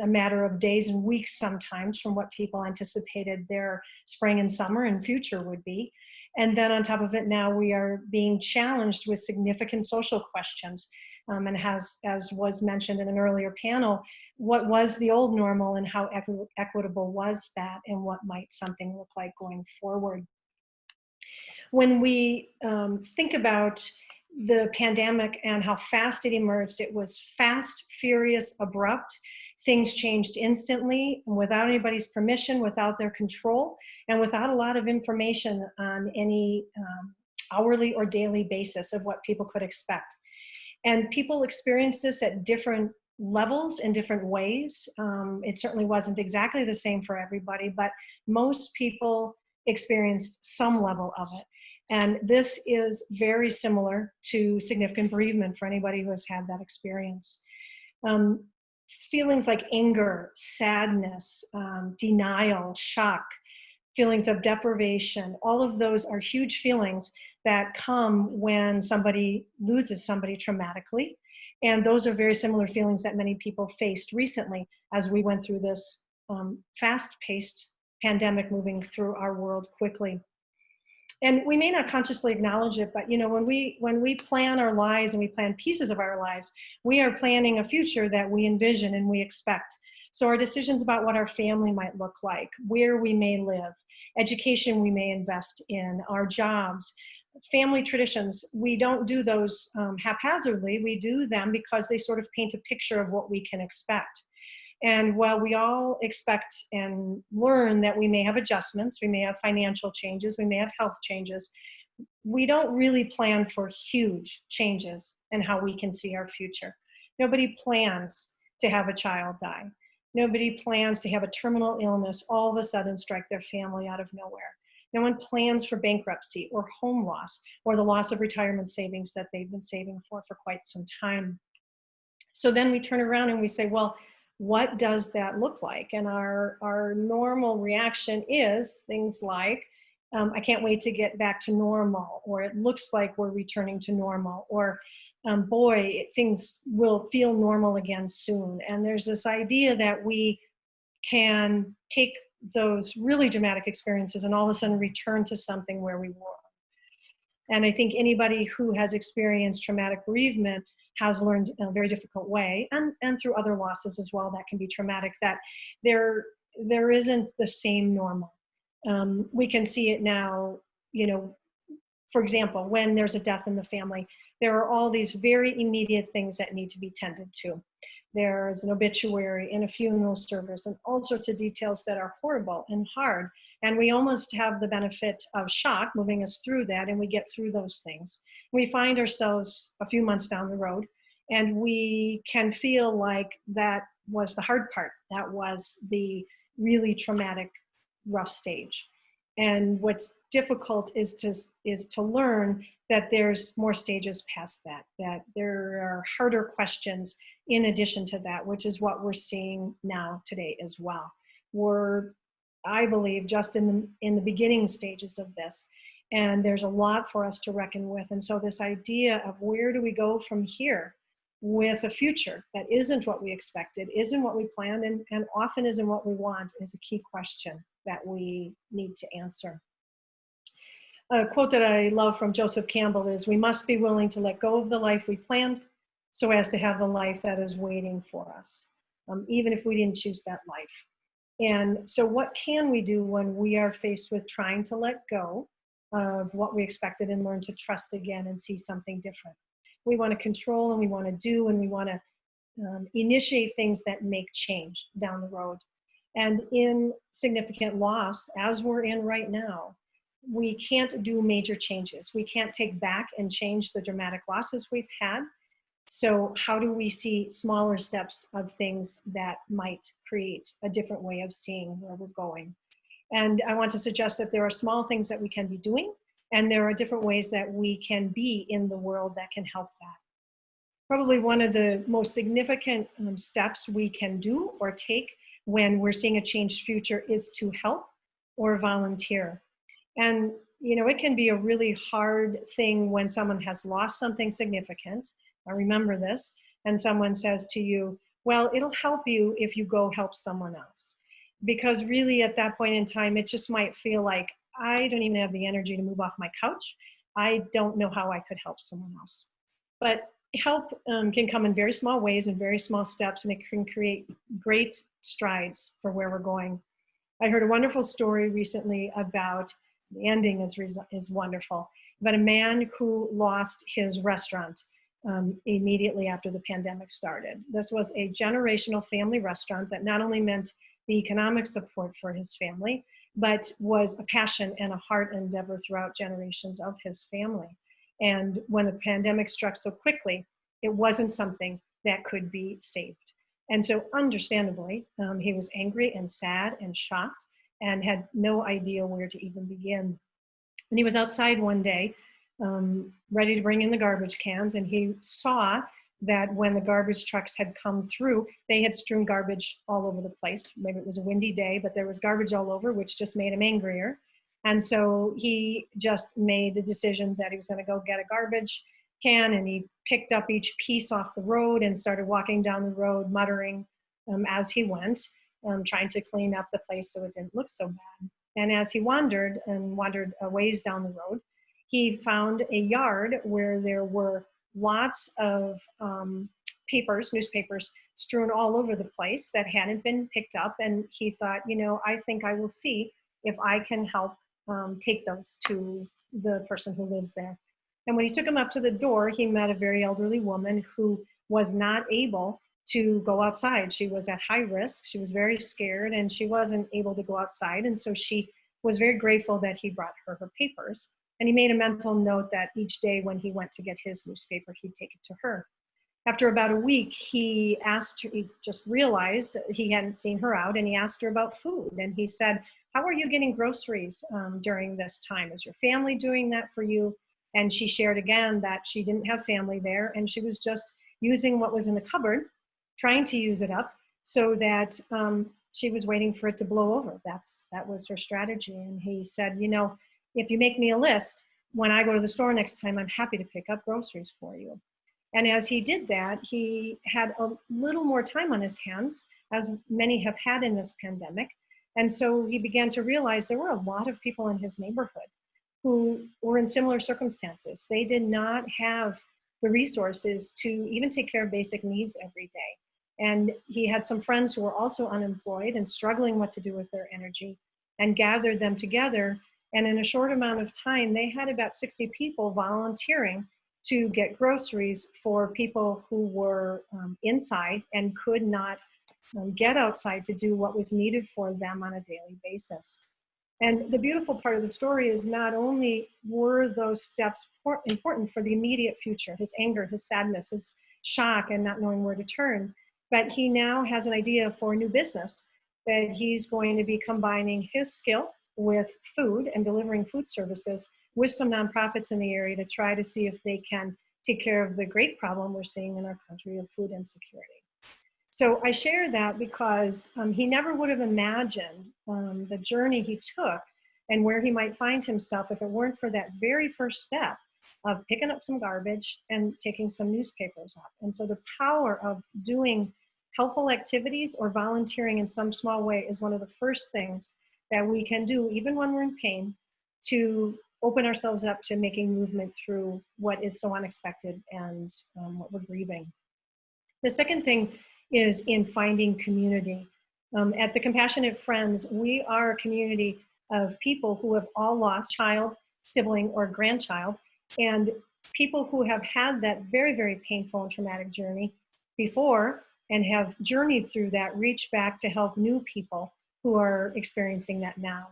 a matter of days and weeks sometimes from what people anticipated their spring and summer and future would be. And then on top of it, now we are being challenged with significant social questions. And as was mentioned in an earlier panel, what was the old normal and how equitable was that, and what might something look like going forward? When we think about the pandemic and how fast it emerged, it was fast, furious, abrupt. Things changed instantly without anybody's permission, without their control, and without a lot of information on any hourly or daily basis of what people could expect. And people experienced this at different levels in different ways. It certainly wasn't exactly the same for everybody, but most people experienced some level of it. And this is very similar to significant bereavement for anybody who has had that experience. Feelings like anger, sadness, denial, shock, feelings of deprivation, all of those are huge feelings that come when somebody loses somebody traumatically. And those are very similar feelings that many people faced recently as we went through this fast-paced pandemic moving through our world quickly. And we may not consciously acknowledge it, but when we plan our lives and we plan pieces of our lives, we are planning a future that we envision and we expect. So our decisions about what our family might look like, where we may live, education we may invest in, our jobs, family traditions, we don't do those haphazardly. We do them because they sort of paint a picture of what we can expect. And while we all expect and learn that we may have adjustments, we may have financial changes, we may have health changes, we don't really plan for huge changes in how we can see our future. Nobody plans to have a child die. Nobody plans to have a terminal illness all of a sudden strike their family out of nowhere. No one plans for bankruptcy or home loss or the loss of retirement savings that they've been saving for quite some time. So then we turn around and we say, well, what does that look like? And our normal reaction is things like, I can't wait to get back to normal, or it looks like we're returning to normal, or boy, things will feel normal again soon. And there's this idea that we can take those really dramatic experiences and all of a sudden return to something where we were. And I think anybody who has experienced traumatic bereavement has learned in a very difficult way, and through other losses as well that can be traumatic, that there isn't the same normal. We can see it now, you know, for example, when there's a death in the family, there are all these very immediate things that need to be tended to. There's an obituary and a funeral service and all sorts of details that are horrible and hard. And we almost have the benefit of shock moving us through that, and we get through those things. We find ourselves a few months down the road, and we can feel like that was the hard part. That was the really traumatic, rough stage. And what's difficult is to learn that there's more stages past that, that there are harder questions in addition to that, which is what we're seeing now today as well. We're, I believe, just in the beginning stages of this, and there's a lot for us to reckon with. And so this idea of where do we go from here with a future that isn't what we expected, isn't what we planned, and often isn't what we want, is a key question that we need to answer. A quote that I love from Joseph Campbell is, "We must be willing to let go of the life we planned so as to have the life that is waiting for us, even if we didn't choose that life." And so what can we do when we are faced with trying to let go of what we expected and learn to trust again and see something different? We want to control, and we want to do, and we want to initiate things that make change down the road. And in significant loss, as we're in right now, we can't do major changes. We can't take back and change the dramatic losses we've had. So how do we see smaller steps of things that might create a different way of seeing where we're going? And I want to suggest that there are small things that we can be doing, and there are different ways that we can be in the world that can help that. Probably one of the most significant steps we can do or take when we're seeing a changed future is to help or volunteer. And, you know, it can be a really hard thing when someone has lost something significant. I remember this, and someone says to you, well, it'll help you if you go help someone else. Because really at that point in time, it just might feel like, I don't even have the energy to move off my couch. I don't know how I could help someone else. But help can come in very small ways and very small steps, and it can create great strides for where we're going. I heard a wonderful story recently about, the ending is wonderful, about a man who lost his restaurant immediately after the pandemic started. This was a generational family restaurant that not only meant the economic support for his family, but was a passion and a heart endeavor throughout generations of his family. And when the pandemic struck so quickly, it wasn't something that could be saved. And so understandably, he was angry and sad and shocked and had no idea where to even begin. And he was outside one day, ready to bring in the garbage cans, and he saw that when the garbage trucks had come through, they had strewn garbage all over the place. Maybe it was a windy day, but there was garbage all over, which just made him angrier. And so he just made a decision that he was going to go get a garbage can, and he picked up each piece off the road and started walking down the road, muttering as he went, trying to clean up the place so it didn't look so bad. And as he wandered a ways down the road, he found a yard where there were lots of newspapers strewn all over the place that hadn't been picked up. And he thought, you know, I think I will see if I can help take those to the person who lives there. And when he took him up to the door, he met a very elderly woman who was not able to go outside. She was at high risk. She was very scared, and she wasn't able to go outside. And so she was very grateful that he brought her papers. And he made a mental note that each day when he went to get his newspaper, he'd take it to her. After about a week, he just realized that he hadn't seen her out, and he asked her about food. And he said, how are you getting groceries during this time? Is your family doing that for you? And she shared again that she didn't have family there, and she was just using what was in the cupboard, trying to use it up so that she was waiting for it to blow over. That was her strategy. And he said, you know, if you make me a list, when I go to the store next time, I'm happy to pick up groceries for you. And as he did that, he had a little more time on his hands, as many have had in this pandemic. And so he began to realize there were a lot of people in his neighborhood who were in similar circumstances. They did not have the resources to even take care of basic needs every day. And he had some friends who were also unemployed and struggling what to do with their energy, and gathered them together. And in a short amount of time, they had about 60 people volunteering to get groceries for people who were inside and could not get outside to do what was needed for them on a daily basis. And the beautiful part of the story is not only were those steps important for the immediate future, his anger, his sadness, his shock, and not knowing where to turn, but he now has an idea for a new business that he's going to be combining his skill with food and delivering food services with some nonprofits in the area to try to see if they can take care of the great problem we're seeing in our country of food insecurity. So I share that because he never would have imagined the journey he took and where he might find himself if it weren't for that very first step of picking up some garbage and taking some newspapers up. And so the power of doing helpful activities or volunteering in some small way is one of the first things that we can do, even when we're in pain, to open ourselves up to making movement through what is so unexpected and what we're grieving. The second thing is in finding community. At the Compassionate Friends, we are a community of people who have all lost child, sibling, or grandchild, and people who have had that very, very painful and traumatic journey before and have journeyed through that, reach back to help new people who are experiencing that now.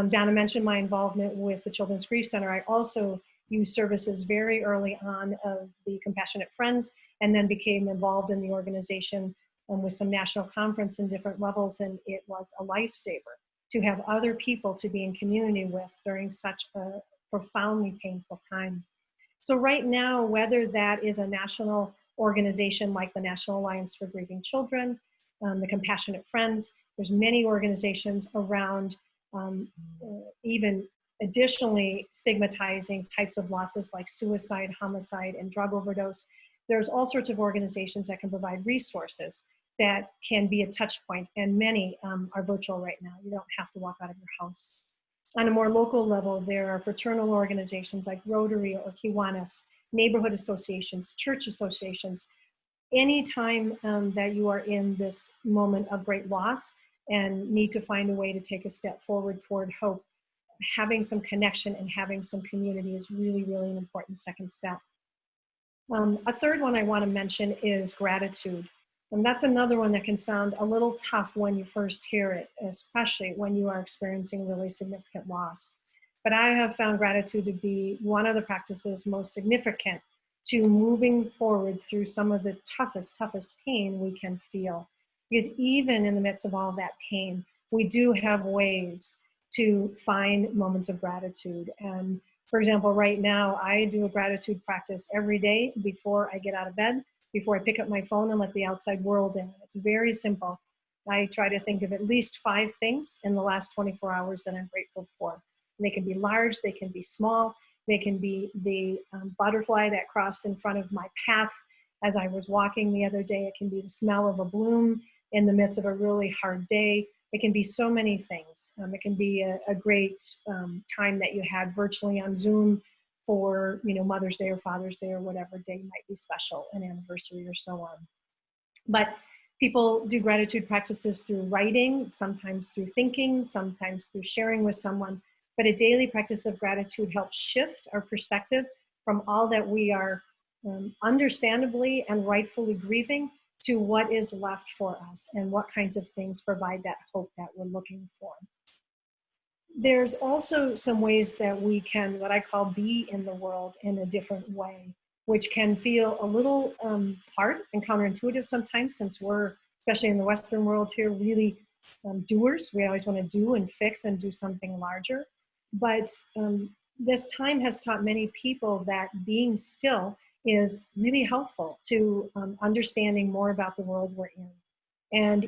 Donna mentioned my involvement with the Children's Grief Center. I also used services very early on of the Compassionate Friends, and then became involved in the organization with some national conference in different levels, and it was a lifesaver to have other people to be in community with during such a profoundly painful time. So right now, whether that is a national organization like the National Alliance for Grieving Children, the Compassionate Friends, there's many organizations around even additionally stigmatizing types of losses like suicide, homicide, and drug overdose. There's all sorts of organizations that can provide resources that can be a touch point, and many are virtual right now. You don't have to walk out of your house. On a more local level, there are fraternal organizations like Rotary or Kiwanis, neighborhood associations, church associations. Anytime that you are in this moment of great loss and need to find a way to take a step forward toward hope, having some connection and having some community is really, really an important second step. A third one I want to mention is gratitude. And that's another one that can sound a little tough when you first hear it, especially when you are experiencing really significant loss. But I have found gratitude to be one of the practices most significant to moving forward through some of the toughest pain we can feel. Because even in the midst of all that pain, we do have ways to find moments of gratitude. And for example, right now, I do a gratitude practice every day before I get out of bed, before I pick up my phone and let the outside world in. It's very simple. I try to think of at least 5 things in the last 24 hours that I'm grateful for. And they can be large, they can be small, they can be the butterfly that crossed in front of my path as I was walking the other day. It can be the smell of a bloom in the midst of a really hard day. It can be so many things. It can be a great time that you had virtually on Zoom for, Mother's Day or Father's Day or whatever day might be special, an anniversary or so on. But people do gratitude practices through writing, sometimes through thinking, sometimes through sharing with someone. But a daily practice of gratitude helps shift our perspective from all that we are understandably and rightfully grieving to what is left for us and what kinds of things provide that hope that we're looking for. There's also some ways that we can, what I call, be in the world in a different way, which can feel a little hard and counterintuitive sometimes, since we're, especially in the Western world here, really doers. We always want to do and fix and do something larger. But this time has taught many people that being still is really helpful to understanding more about the world we're in. And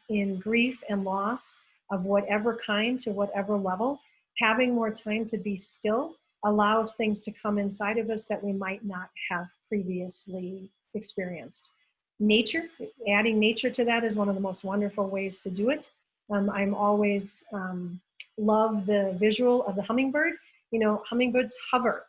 in grief and loss of whatever kind to whatever level, having more time to be still allows things to come inside of us that we might not have previously experienced. Nature, adding nature to that is one of the most wonderful ways to do it. I'm always love the visual of the hummingbird You know, hummingbirds hover.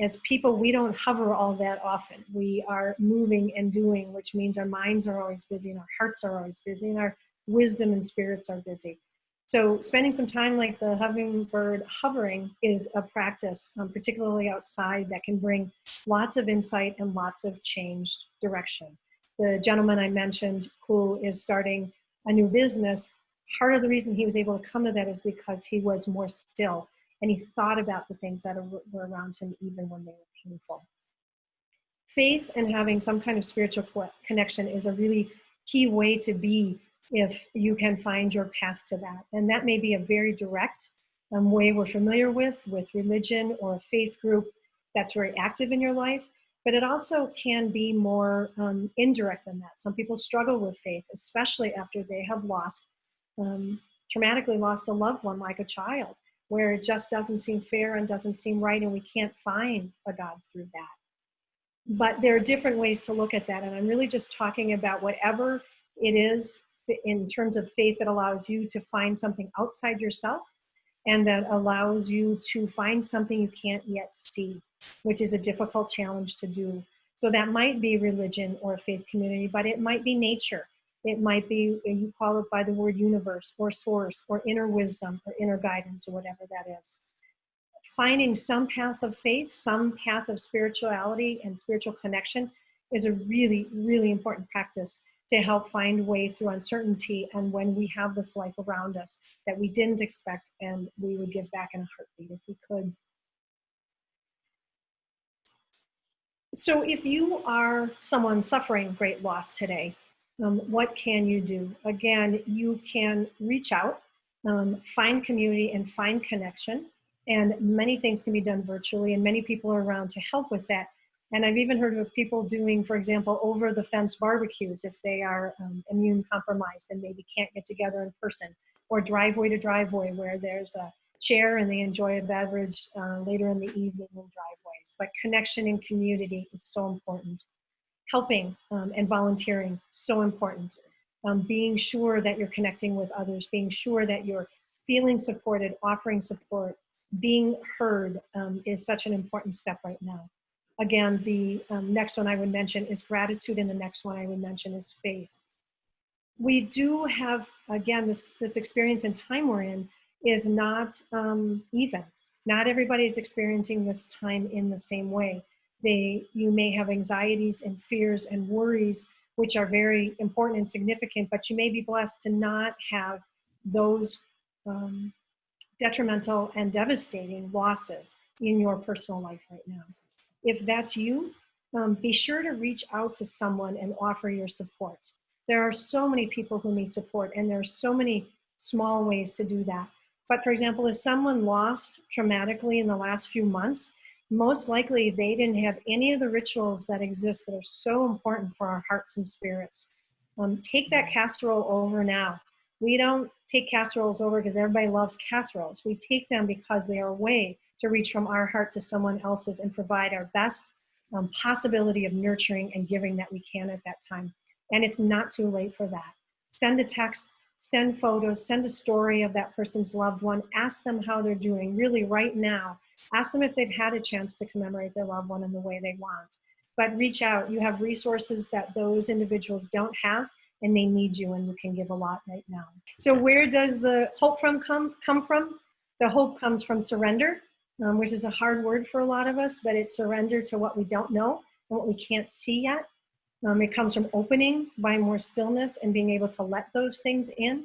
As people, we don't hover all that often. We are moving and doing, which means our minds are always busy and our hearts are always busy and our wisdom and spirits are busy. So spending some time like the hummingbird hovering is a practice, particularly outside, that can bring lots of insight and lots of changed direction. The gentleman I mentioned who is starting a new business, part of the reason he was able to come to that is because he was more still and he thought about the things that were around him even when they were painful. Faith and having some kind of spiritual connection is a really key way to be if you can find your path to that. And that may be a very direct way we're familiar with religion or a faith group that's very active in your life, but it also can be more indirect than that. Some people struggle with faith, especially after they have lost, traumatically lost a loved one like a child, where it just doesn't seem fair and doesn't seem right, and we can't find a God through that. But there are different ways to look at that, and I'm really just talking about whatever it is in terms of faith that allows you to find something outside yourself and that allows you to find something you can't yet see, which is a difficult challenge to do. So that might be religion or a faith community, but it might be nature. It might be, you call it by the word universe or source or inner wisdom or inner guidance or whatever that is. Finding some path of faith, some path of spirituality and spiritual connection is a really, really important practice to help find a way through uncertainty and when we have this life around us that we didn't expect and we would give back in a heartbeat if we could. So if you are someone suffering great loss today, what can you do? Again, you can reach out, find community and find connection. And many things can be done virtually and many people are around to help with that. And I've even heard of people doing, for example, over the fence barbecues if they are immune compromised and maybe can't get together in person, or driveway to driveway where there's a chair and they enjoy a beverage later in the evening in driveways. But connection and community is so important. Helping and volunteering, so important. Being sure that you're connecting with others, being sure that you're feeling supported, offering support, being heard is such an important step right now. Again, the next one I would mention is gratitude, and the next one I would mention is faith. We do have, again, this experience and time we're in is not even. Not everybody's experiencing this time in the same way. You may have anxieties and fears and worries, which are very important and significant, but you may be blessed to not have those detrimental and devastating losses in your personal life right now. If that's you, be sure to reach out to someone and offer your support. There are so many people who need support, and there are so many small ways to do that. But for example, if someone lost traumatically in the last few months, most likely they didn't have any of the rituals that exist that are so important for our hearts and spirits. Take that casserole over now. We don't take casseroles over because everybody loves casseroles. We take them because they are a way to reach from our heart to someone else's and provide our best possibility of nurturing and giving that we can at that time. And it's not too late for that. Send a text, send photos, send a story of that person's loved one. Ask them how they're doing, really right now. Ask them if they've had a chance to commemorate their loved one in the way they want. But reach out. You have resources that those individuals don't have, and they need you, and you can give a lot right now. So where does the hope come from? The hope comes from surrender, which is a hard word for a lot of us, but it's surrender to what we don't know and what we can't see yet. It comes from opening by more stillness and being able to let those things in.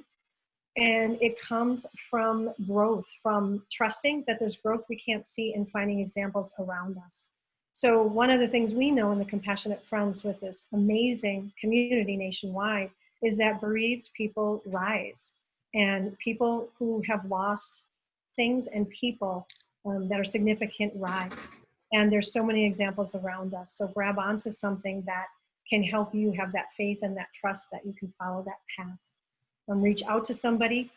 And it comes from growth, from trusting that there's growth we can't see and finding examples around us. So one of the things we know in the Compassionate Friends with this amazing community nationwide is that bereaved people rise, and people who have lost things and people that are significant rise. And there's so many examples around us. So grab onto something that can help you have that faith and that trust that you can follow that path. Reach out to somebody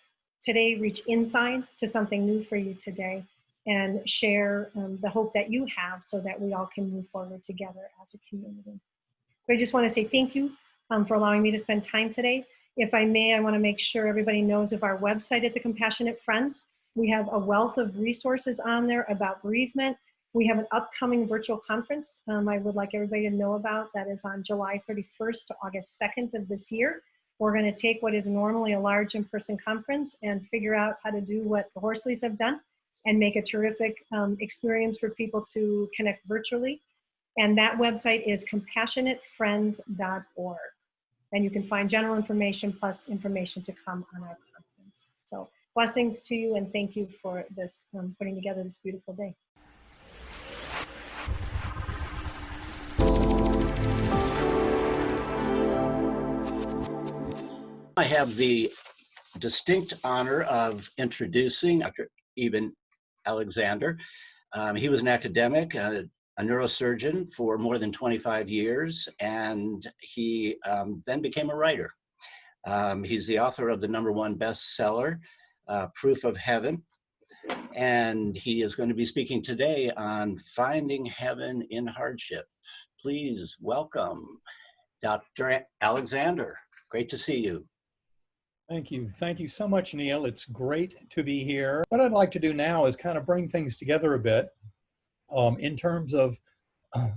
today, reach inside to something new for you today, and share the hope that you have so that we all can move forward together as a community. So I just want to say thank you for allowing me to spend time today. If I may, I want to make sure everybody knows of our website at the Compassionate Friends. We have a wealth of resources on there about bereavement. We have an upcoming virtual conference I would like everybody to know about that is on July 31st to August 2nd of this year. We're going to take what is normally a large in-person conference and figure out how to do what the Horsleys have done and make a terrific experience for people to connect virtually. And that website is compassionatefriends.org. And you can find general information plus information to come on our conference. So blessings to you and thank you for this, putting together this beautiful day. I have the distinct honor of introducing Dr. Eben Alexander. He was an academic, a neurosurgeon for more than 25 years, and he then became a writer. He's the author of the #1 bestseller, Proof of Heaven, and he is going to be speaking today on finding heaven in hardship. Please welcome Dr. Alexander. Great to see you. Thank you. Thank you so much, Neil. It's great to be here. What I'd like to do now is kind of bring things together a bit in terms of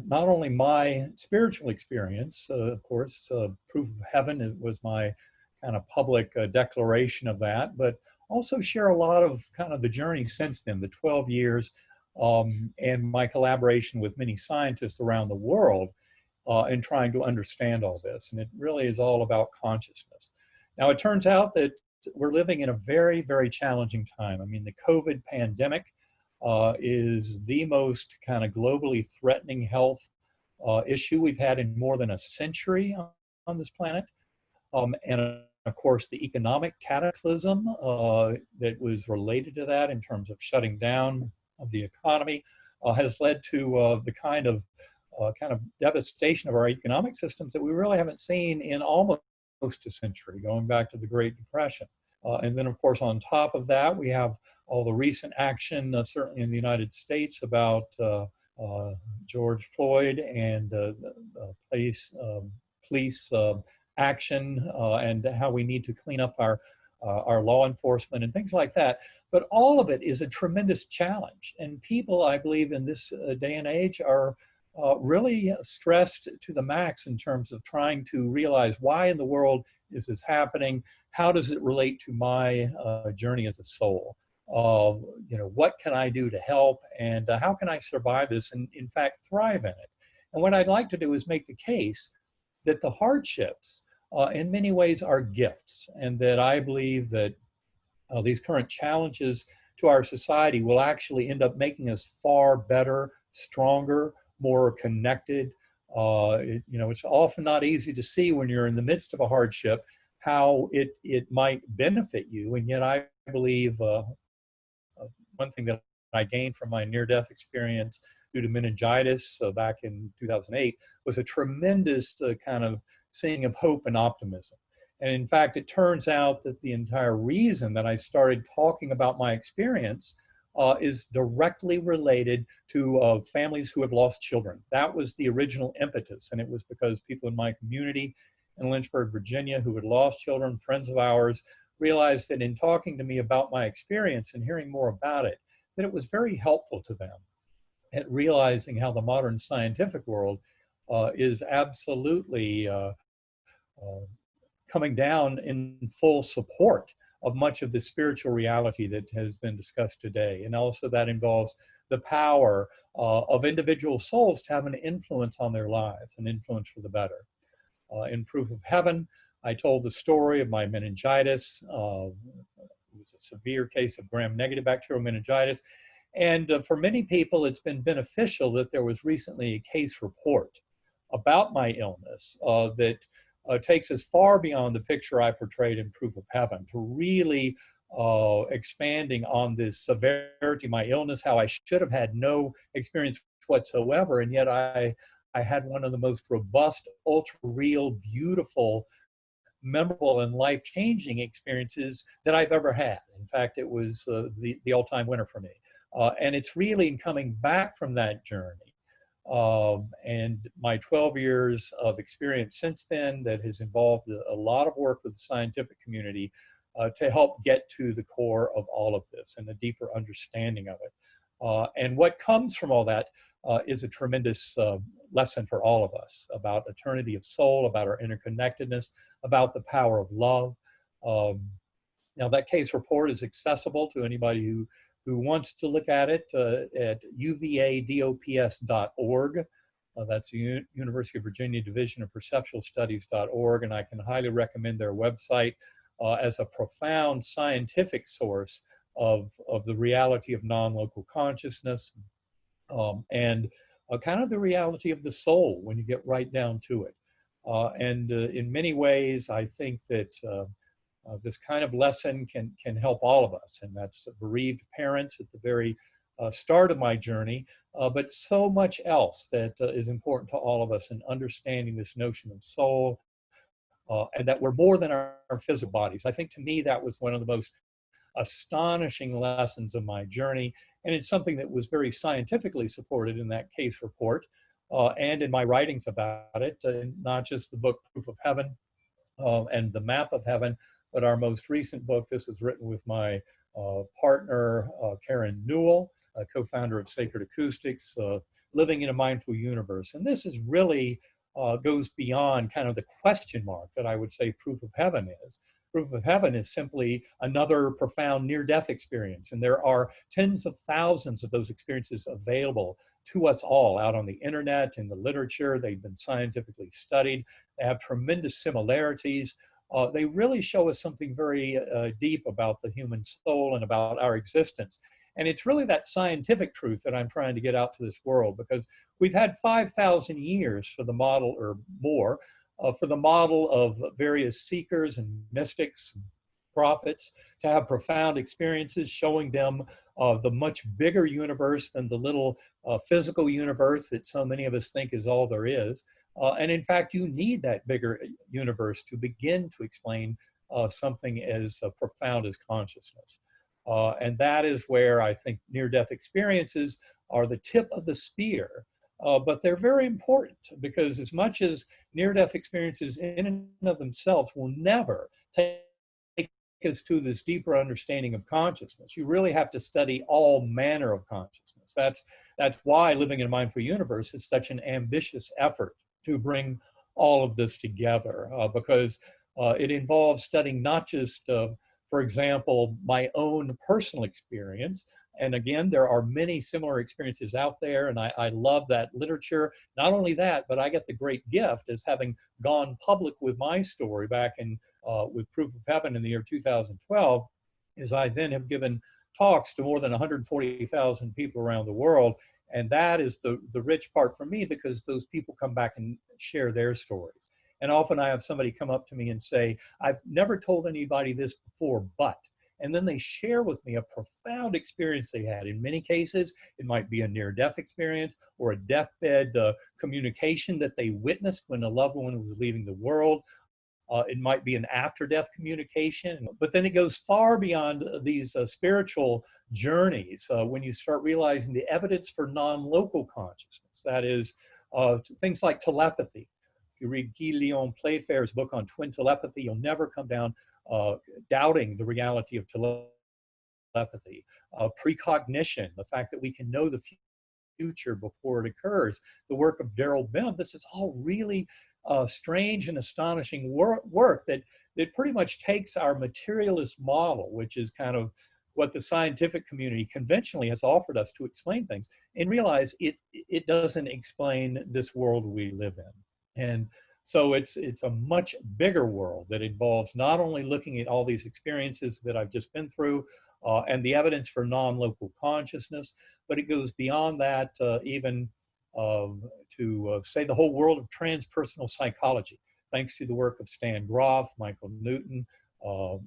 not only my spiritual experience, of course, Proof of Heaven, it was my kind of public declaration of that, but also share a lot of kind of the journey since then, the 12 years, and my collaboration with many scientists around the world in trying to understand all this. And it really is all about consciousness. Now, it turns out that we're living in a very, very challenging time. I mean, the COVID pandemic is the most kind of globally threatening health issue we've had in more than a century on this planet. And of course, the economic cataclysm that was related to that in terms of shutting down of the economy has led to the kind of devastation of our economic systems that we really haven't seen in almost a century, going back to the Great Depression. And then, of course, on top of that, we have all the recent action, certainly in the United States, about George Floyd and police action and how we need to clean up our law enforcement and things like that. But all of it is a tremendous challenge. And people, I believe, in this day and age are really stressed to the max in terms of trying to realize why in the world is this happening? How does it relate to my journey as a soul? What can I do to help? And how can I survive this and, in fact, thrive in it? And what I'd like to do is make the case that the hardships, in many ways, are gifts, and that I believe that these current challenges to our society will actually end up making us far better, stronger, more connected. It's often not easy to see when you're in the midst of a hardship how it might benefit you. And yet I believe one thing that I gained from my near-death experience due to meningitis back in 2008 was a tremendous kind of seeing of hope and optimism. And in fact, it turns out that the entire reason that I started talking about my experience is directly related to families who have lost children. That was the original impetus, and it was because people in my community in Lynchburg, Virginia, who had lost children, friends of ours, realized that in talking to me about my experience and hearing more about it, that it was very helpful to them at realizing how the modern scientific world is absolutely coming down in full support of much of the spiritual reality that has been discussed today. And also that involves the power of individual souls to have an influence on their lives, an influence for the better. In Proof of Heaven, I told the story of my meningitis. It was a severe case of gram-negative bacterial meningitis. And for many people, it's been beneficial that there was recently a case report about my illness that takes us far beyond the picture I portrayed in Proof of Heaven, to really expanding on this severity of my illness, how I should have had no experience whatsoever, and yet I had one of the most robust, ultra-real, beautiful, memorable, and life-changing experiences that I've ever had. In fact, it was the all-time winner for me. And it's really in coming back from that journey and my 12 years of experience since then that has involved a lot of work with the scientific community to help get to the core of all of this and a deeper understanding of it. And what comes from all that is a tremendous lesson for all of us about eternity of soul, about our interconnectedness, about the power of love. Now, that case report is accessible to anybody who wants to look at it at uvadops.org. That's the University of Virginia Division of Perceptual Studies.org, and I can highly recommend their website as a profound scientific source of the reality of non-local consciousness and kind of the reality of the soul when you get right down to it. And in many ways, I think that this kind of lesson can help all of us, and that's bereaved parents at the very start of my journey, but so much else that is important to all of us in understanding this notion of soul, and that we're more than our physical bodies. I think to me that was one of the most astonishing lessons of my journey, and it's something that was very scientifically supported in that case report and in my writings about it, not just the book Proof of Heaven and the Map of Heaven, but our most recent book. This was written with my partner, Karen Newell, co-founder of Sacred Acoustics, Living in a Mindful Universe. And this is really goes beyond kind of the question mark that I would say Proof of Heaven is. Proof of Heaven is simply another profound near-death experience. And there are tens of thousands of those experiences available to us all out on the internet, in the literature. They've been scientifically studied. They have tremendous similarities. They really show us something very deep about the human soul and about our existence. And it's really that scientific truth that I'm trying to get out to this world, because we've had 5,000 years for the model, or more, for the model of various seekers and mystics, prophets, to have profound experiences showing them the much bigger universe than the little physical universe that so many of us think is all there is. And in fact, you need that bigger universe to begin to explain something as profound as consciousness. And that is where I think near-death experiences are the tip of the spear. But they're very important, because as much as near-death experiences in and of themselves will never take us to this deeper understanding of consciousness, you really have to study all manner of consciousness. That's why Living in a Mindful Universe is such an ambitious effort to bring all of this together, because it involves studying not just, for example, my own personal experience. And again, there are many similar experiences out there, and I love that literature. Not only that, but I get the great gift as having gone public with my story back in with Proof of Heaven in the year 2012, is I then have given talks to more than 140,000 people around the world. And that is the rich part for me, because those people come back and share their stories. And often I have somebody come up to me and say, I've never told anybody this before, but, and then they share with me a profound experience they had. In many cases, it might be a near-death experience or a deathbed communication that they witnessed when a loved one was leaving the world. It might be an after-death communication, but then it goes far beyond these spiritual journeys when you start realizing the evidence for non-local consciousness. That is, things like telepathy. If you read Guy Leon Playfair's book on twin telepathy, you'll never come down doubting the reality of telepathy. Precognition, the fact that we can know the future before it occurs. The work of Daryl Bem, this is all really strange and astonishing work that pretty much takes our materialist model, which is kind of what the scientific community conventionally has offered us to explain things, and realize it doesn't explain this world we live in. And so it's a much bigger world that involves not only looking at all these experiences that I've just been through and the evidence for non-local consciousness, but it goes beyond that even to say the whole world of transpersonal psychology, thanks to the work of Stan Groff, Michael Newton,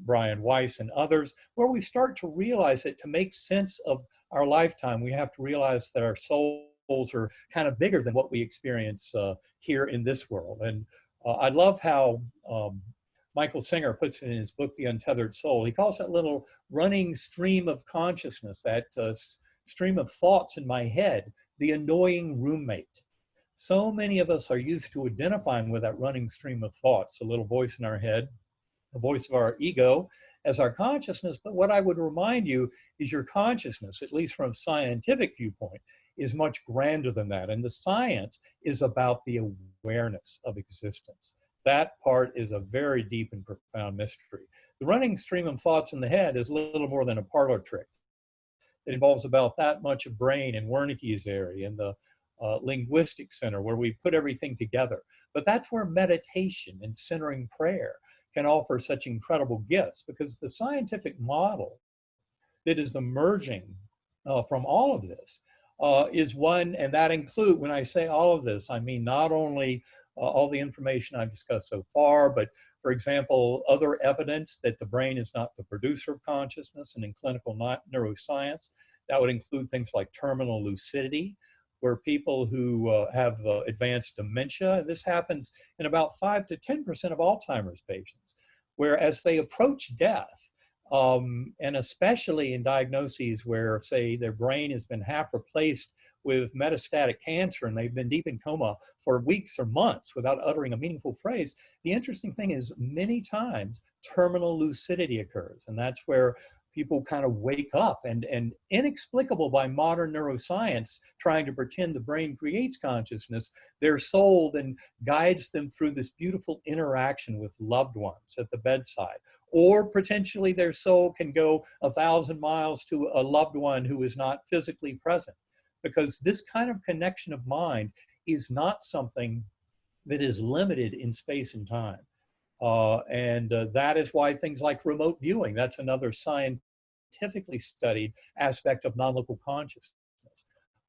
Brian Weiss, and others, where we start to realize that to make sense of our lifetime, we have to realize that our souls are kind of bigger than what we experience here in this world. And I love how Michael Singer puts it in his book, The Untethered Soul. He calls that little running stream of consciousness, that stream of thoughts in my head, the annoying roommate. So many of us are used to identifying with that running stream of thoughts, a little voice in our head, the voice of our ego, as our consciousness. But what I would remind you is your consciousness, at least from a scientific viewpoint, is much grander than that. And the science is about the awareness of existence. That part is a very deep and profound mystery. The running stream of thoughts in the head is little more than a parlor trick. It involves about that much of brain in Wernicke's area and the linguistic center where we put everything together. But that's where meditation and centering prayer can offer such incredible gifts, because the scientific model that is emerging from all of this is one, and that include, when I say all of this, I mean not only all the information I've discussed so far, but for example, other evidence that the brain is not the producer of consciousness, and in clinical neuroscience, that would include things like terminal lucidity, where people who have advanced dementia, and this happens in about 5 to 10% of Alzheimer's patients, where as they approach death, and especially in diagnoses where, say, their brain has been half replaced with metastatic cancer and they've been deep in coma for weeks or months without uttering a meaningful phrase, the interesting thing is many times terminal lucidity occurs. And that's where people kind of wake up, and inexplicable by modern neuroscience trying to pretend the brain creates consciousness, their soul then guides them through this beautiful interaction with loved ones at the bedside. Or potentially their soul can go 1,000 miles to a loved one who is not physically present, because this kind of connection of mind is not something that is limited in space and time. That is why things like remote viewing, that's another scientifically studied aspect of non-local consciousness.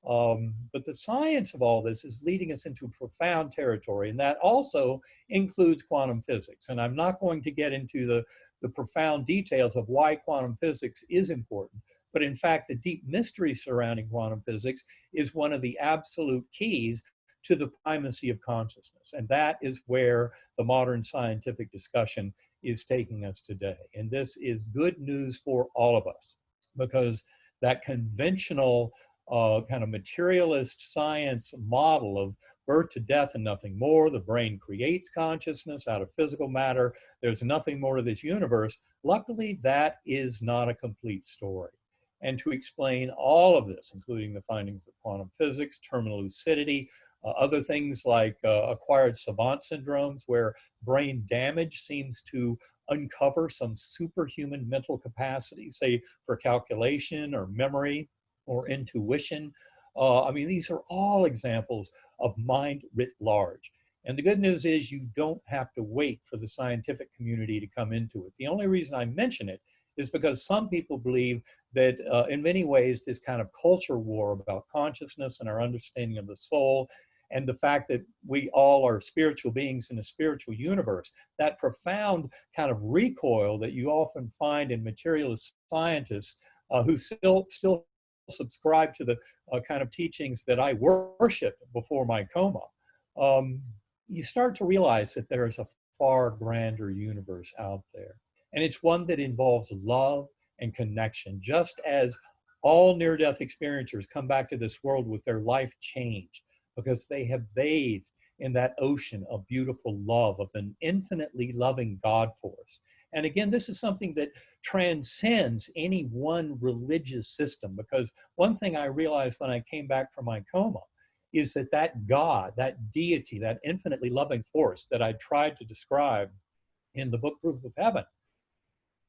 But the science of all this is leading us into profound territory, and that also includes quantum physics. And I'm not going to get into the profound details of why quantum physics is important, but in fact, the deep mystery surrounding quantum physics is one of the absolute keys to the primacy of consciousness. And that is where the modern scientific discussion is taking us today. And this is good news for all of us, because that conventional kind of materialist science model of birth to death and nothing more, the brain creates consciousness out of physical matter, there's nothing more to this universe, luckily that is not a complete story. And to explain all of this, including the findings of quantum physics, terminal lucidity, other things like acquired savant syndromes, where brain damage seems to uncover some superhuman mental capacity, say for calculation or memory or intuition. I mean, these are all examples of mind writ large. And the good news is you don't have to wait for the scientific community to come into it. The only reason I mention it is because some people believe that in many ways this kind of culture war about consciousness and our understanding of the soul, and the fact that we all are spiritual beings in a spiritual universe, that profound kind of recoil that you often find in materialist scientists who still subscribe to the kind of teachings that I worshiped before my coma, you start to realize that there is a far grander universe out there. And it's one that involves love and connection, just as all near-death experiencers come back to this world with their life changed, because they have bathed in that ocean of beautiful love, of an infinitely loving God force. And again, this is something that transcends any one religious system, because one thing I realized when I came back from my coma is that that God, that deity, that infinitely loving force that I tried to describe in the book Proof of Heaven,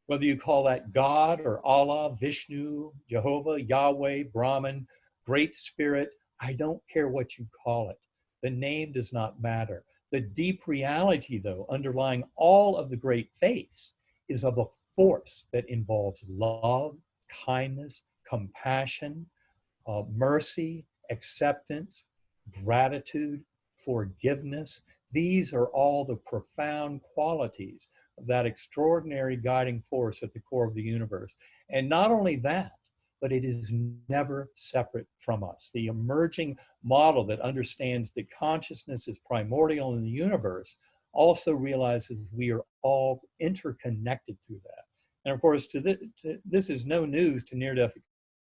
whether you call that God or Allah, Vishnu, Jehovah, Yahweh, Brahman, Great Spirit, I don't care what you call it. The name does not matter. The deep reality, though, underlying all of the great faiths is of a force that involves love, kindness, compassion, mercy, acceptance, gratitude, forgiveness. These are all the profound qualities of that extraordinary guiding force at the core of the universe. And not only that, but it is never separate from us. The emerging model that understands that consciousness is primordial in the universe also realizes we are all interconnected through that. And of course, this is no news to near-death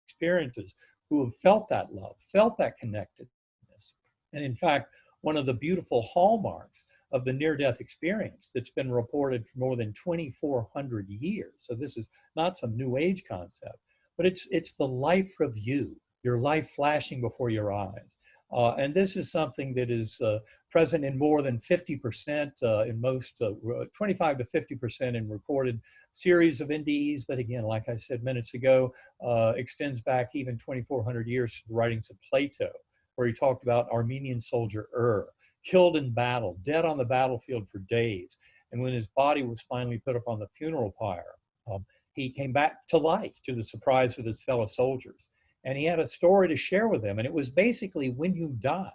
experiences who have felt that love, felt that connectedness. And in fact, one of the beautiful hallmarks of the near-death experience that's been reported for more than 2,400 years. So this is not some new age concept, but it's the life review, your life flashing before your eyes. And this is something that is present in more than 50% in most, 25 to 50% in recorded series of NDEs. But again, like I said minutes ago, extends back even 2,400 years to the writings of Plato, where he talked about Armenian soldier killed in battle, dead on the battlefield for days. And when his body was finally put up on the funeral pyre, he came back to life to the surprise of his fellow soldiers. And he had a story to share with them. And it was basically, when you die,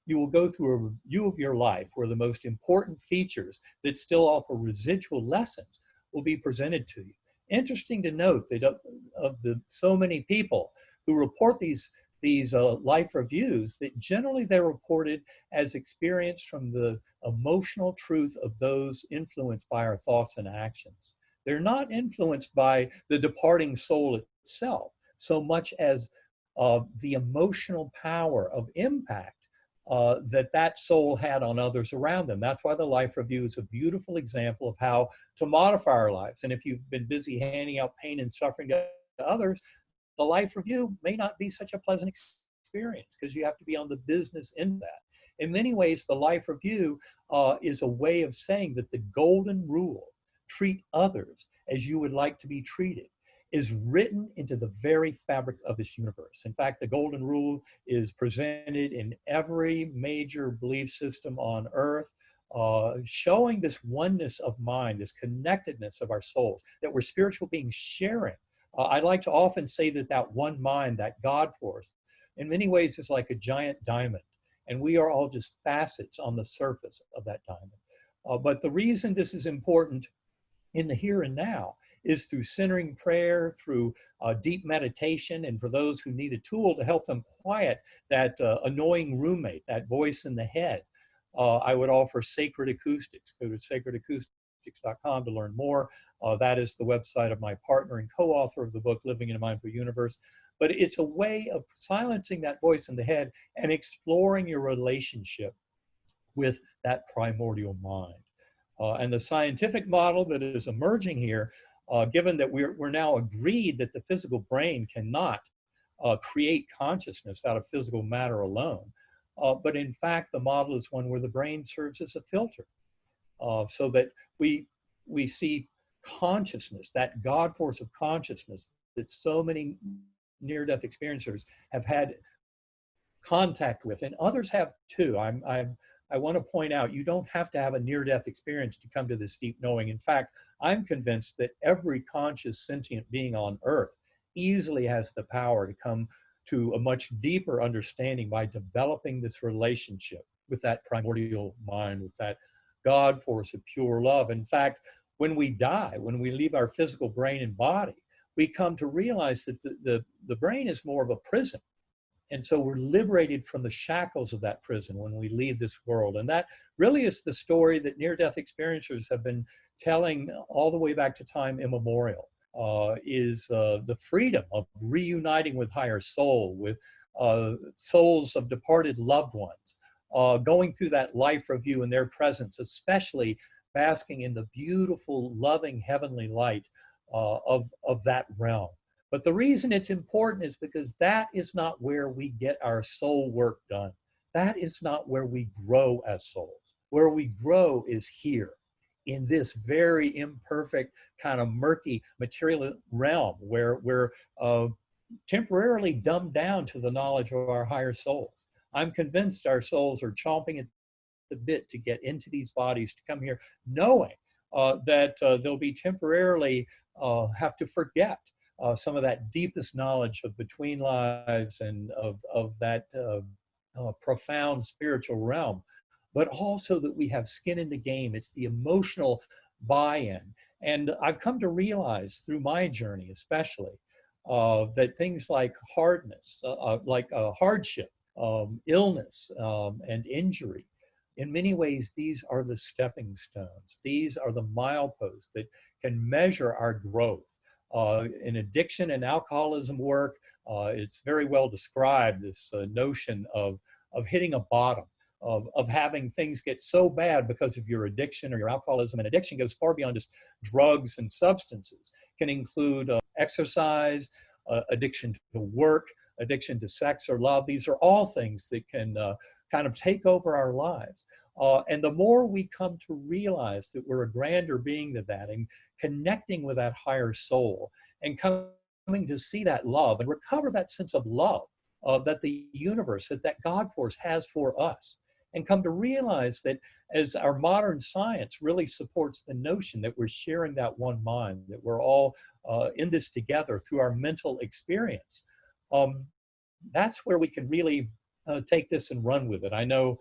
you will go through a review of your life where the most important features that still offer residual lessons will be presented to you. Interesting to note that of the so many people who report these life reviews, that generally they're reported as experience from the emotional truth of those influenced by our thoughts and actions. They're not influenced by the departing soul itself so much as the emotional power of impact that soul had on others around them. That's why the life review is a beautiful example of how to modify our lives. And if you've been busy handing out pain and suffering to others, the life review may not be such a pleasant experience, because you have to be on the business end of that. In many ways, the life review is a way of saying that the golden rule, treat others as you would like to be treated, is written into the very fabric of this universe. In fact, the golden rule is presented in every major belief system on earth, showing this oneness of mind, this connectedness of our souls, that we're spiritual beings sharing. I like to often say that one mind, that God force, in many ways is like a giant diamond, and we are all just facets on the surface of that diamond. But the reason this is important in the here and now is through centering prayer, through deep meditation, and for those who need a tool to help them quiet that annoying roommate, that voice in the head, I would offer Sacred Acoustics. Go to sacredacoustics.com to learn more. That is the website of my partner and co-author of the book, Living in a Mindful Universe. But it's a way of silencing that voice in the head and exploring your relationship with that primordial mind. And the scientific model that is emerging here, given that we're now agreed that the physical brain cannot create consciousness out of physical matter alone, but in fact the model is one where the brain serves as a filter, so that we see consciousness, that God force of consciousness that so many near-death experiencers have had contact with, and others have too. I want to point out, you don't have to have a near-death experience to come to this deep knowing. In fact, I'm convinced that every conscious sentient being on earth easily has the power to come to a much deeper understanding by developing this relationship with that primordial mind, with that God force of pure love. In fact, when we die, when we leave our physical brain and body, we come to realize that the brain is more of a prison. And so we're liberated from the shackles of that prison when we leave this world. And that really is the story that near-death experiencers have been telling all the way back to time immemorial, is the freedom of reuniting with higher soul, with souls of departed loved ones, going through that life review in their presence, especially basking in the beautiful, loving, heavenly light of that realm. But the reason it's important is because that is not where we get our soul work done. That is not where we grow as souls. Where we grow is here, in this very imperfect, kind of murky material realm where we're temporarily dumbed down to the knowledge of our higher souls. I'm convinced our souls are chomping at the bit to get into these bodies, to come here, knowing that they'll be temporarily have to forget some of that deepest knowledge of between lives and of that profound spiritual realm, but also that we have skin in the game. It's the emotional buy-in. And I've come to realize through my journey, especially, that things like hardness, hardship, illness, and injury, in many ways, these are the stepping stones. These are the mileposts that can measure our growth. In addiction and alcoholism work, it's very well described, this notion of hitting a bottom, of having things get so bad because of your addiction or your alcoholism. And addiction goes far beyond just drugs and substances. It can include exercise, addiction to work, addiction to sex or love. These are all things that can kind of take over our lives. And the more we come to realize that we're a grander being than that and connecting with that higher soul and coming to see that love and recover that sense of love that the universe, that God force has for us, and come to realize that as our modern science really supports the notion that we're sharing that one mind, that we're all in this together through our mental experience, that's where we can really take this and run with it. I know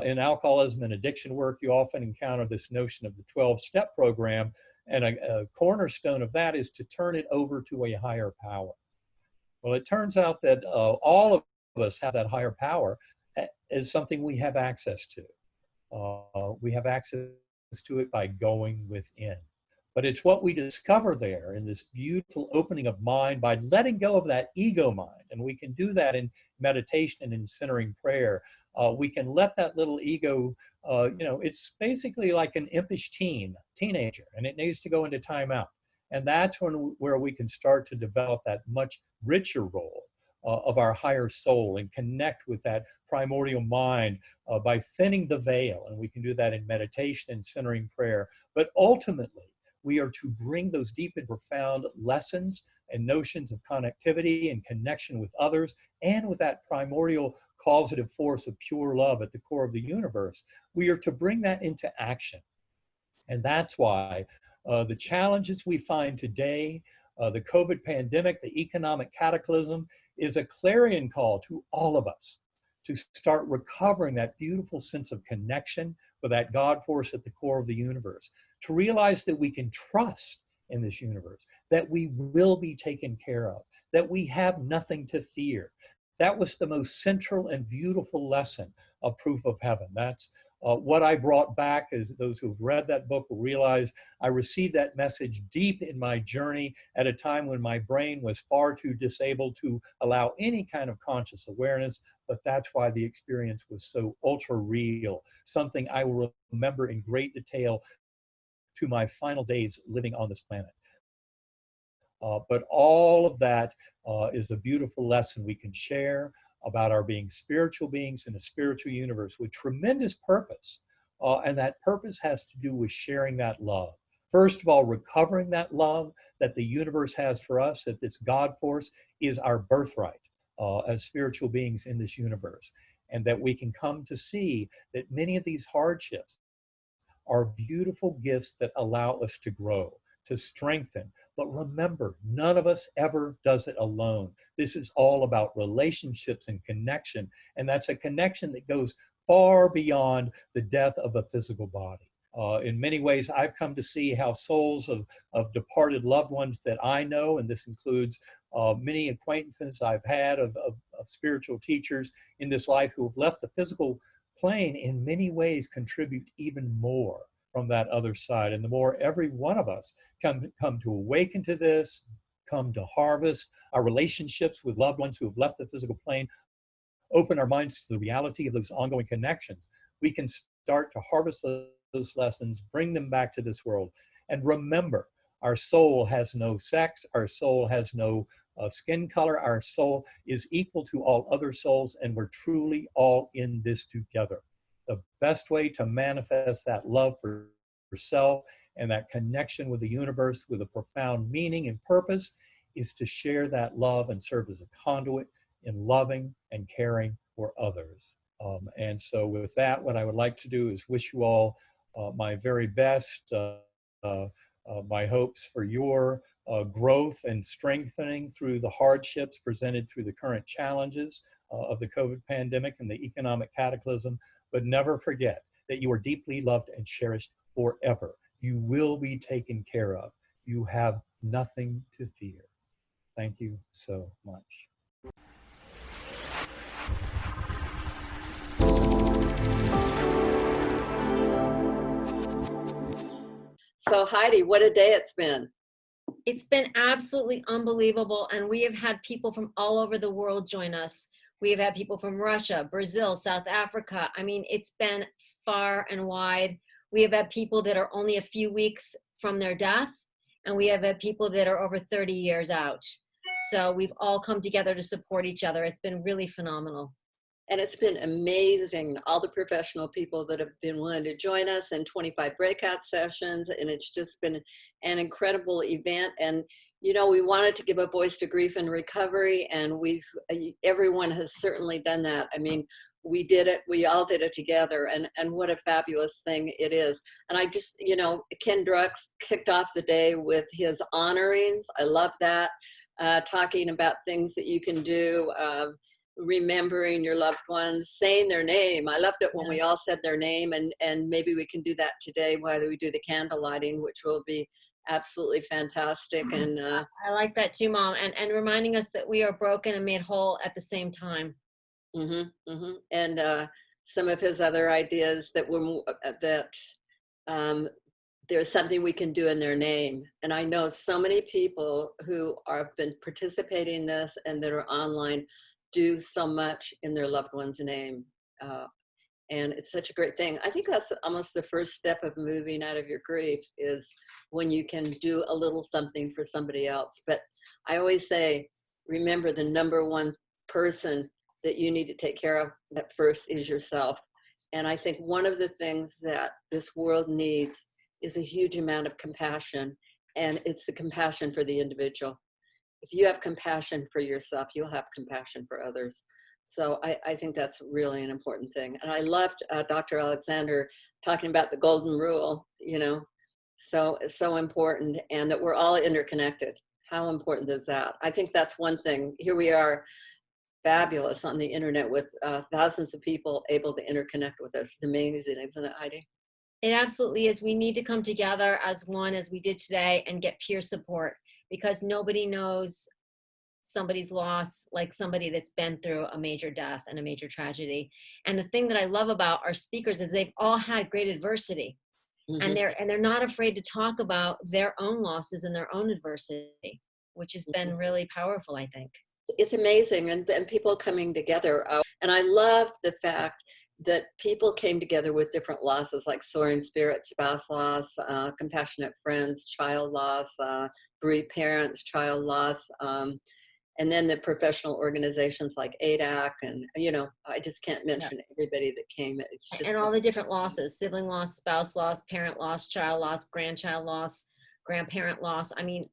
in alcoholism and addiction work, you often encounter this notion of the 12-step program, and a cornerstone of that is to turn it over to a higher power. Well, it turns out that all of us have that higher power as something we have access to. We have access to it by going within. But it's what we discover there in this beautiful opening of mind by letting go of that ego mind. And we can do that in meditation and in centering prayer. We can let that little ego, it's basically like an impish teenager, and it needs to go into timeout. And that's where we can start to develop that much richer role of our higher soul and connect with that primordial mind by thinning the veil. And we can do that in meditation and centering prayer. But ultimately, we are to bring those deep and profound lessons and notions of connectivity and connection with others, and with that primordial causative force of pure love at the core of the universe. We are to bring that into action. And that's why the challenges we find today, the COVID pandemic, the economic cataclysm, is a clarion call to all of us to start recovering that beautiful sense of connection with that God force at the core of the universe, to realize that we can trust in this universe, that we will be taken care of, that we have nothing to fear. That was the most central and beautiful lesson of Proof of Heaven. That's what I brought back, as those who've read that book will realize I received that message deep in my journey at a time when my brain was far too disabled to allow any kind of conscious awareness, but that's why the experience was so ultra real, something I will remember in great detail to my final days living on this planet. But all of that is a beautiful lesson we can share about our being spiritual beings in a spiritual universe with tremendous purpose. And that purpose has to do with sharing that love. First of all, recovering that love that the universe has for us, that this God force is our birthright as spiritual beings in this universe. And that we can come to see that many of these hardships are beautiful gifts that allow us to grow, to strengthen. But remember, none of us ever does it alone. This is all about relationships and connection. And that's a connection that goes far beyond the death of a physical body. In many ways, I've come to see how souls of departed loved ones that I know, and this includes many acquaintances I've had of spiritual teachers in this life who have left the physical plane, in many ways contribute even more from that other side. And the more every one of us come to awaken to this, come to harvest our relationships with loved ones who have left the physical plane, open our minds to the reality of those ongoing connections, we can start to harvest those lessons, bring them back to this world. And remember, our soul has no sex, our soul has no skin color, our soul is equal to all other souls, and we're truly all in this together. The best way to manifest that love for yourself and that connection with the universe with a profound meaning and purpose is to share that love and serve as a conduit in loving and caring for others. And so with that, what I would like to do is wish you all my very best, my hopes for your growth and strengthening through the hardships presented through the current challenges of the COVID pandemic and the economic cataclysm. But never forget that you are deeply loved and cherished forever. You will be taken care of. You have nothing to fear. Thank you so much. So Heidi, what a day it's been. It's been absolutely unbelievable, and we have had people from all over the world join us. We have had people from Russia, Brazil, South Africa. I mean, it's been far and wide. We have had people that are only a few weeks from their death, and we have had people that are over 30 years out. So we've all come together to support each other. It's been really phenomenal. And it's been amazing, all the professional people that have been willing to join us in 25 breakout sessions. And it's just been an incredible event. And, you know, we wanted to give a voice to grief and recovery, and everyone has certainly done that. I mean, we did it, we all did it together, and what a fabulous thing it is. And I just, you know, Ken Drux kicked off the day with his honorings. I love that, talking about things that you can do, remembering your loved ones, saying their name. I loved it when we all said their name, and maybe we can do that today while we do the candle lighting, which will be absolutely fantastic. And I like that too, Mom, and reminding us that we are broken and made whole at the same time. And some of his other ideas that there's something we can do in their name. And I know so many people who have been participating in this and that are online do so much in their loved one's name. And it's such a great thing. I think that's almost the first step of moving out of your grief, is when you can do a little something for somebody else. But I always say, remember, the number one person that you need to take care of at first is yourself. And I think one of the things that this world needs is a huge amount of compassion, and it's the compassion for the individual. If you have compassion for yourself, you'll have compassion for others. So I think that's really an important thing. And I loved Dr. Alexander talking about the golden rule, you know, so important, and that we're all interconnected. How important is that? I think that's one thing. Here we are, fabulous on the internet with thousands of people able to interconnect with us. It's amazing, isn't it, Heidi? It absolutely is. We need to come together as one, as we did today, and get peer support, because nobody knows somebody's loss like somebody that's been through a major death and a major tragedy. And the thing that I love about our speakers is they've all had great adversity, and they're not afraid to talk about their own losses and their own adversity, which has been really powerful, I think. It's amazing, and people coming together. And I love the fact that people came together with different losses, like soaring spirit, spouse loss, compassionate friends, child loss, bereaved parents, child loss, and then the professional organizations like ADAC, and, you know, I just can't mention everybody that came. It's just, and all the different losses: sibling loss, spouse loss, parent loss, child loss, grandchild loss, grandparent loss. I mean,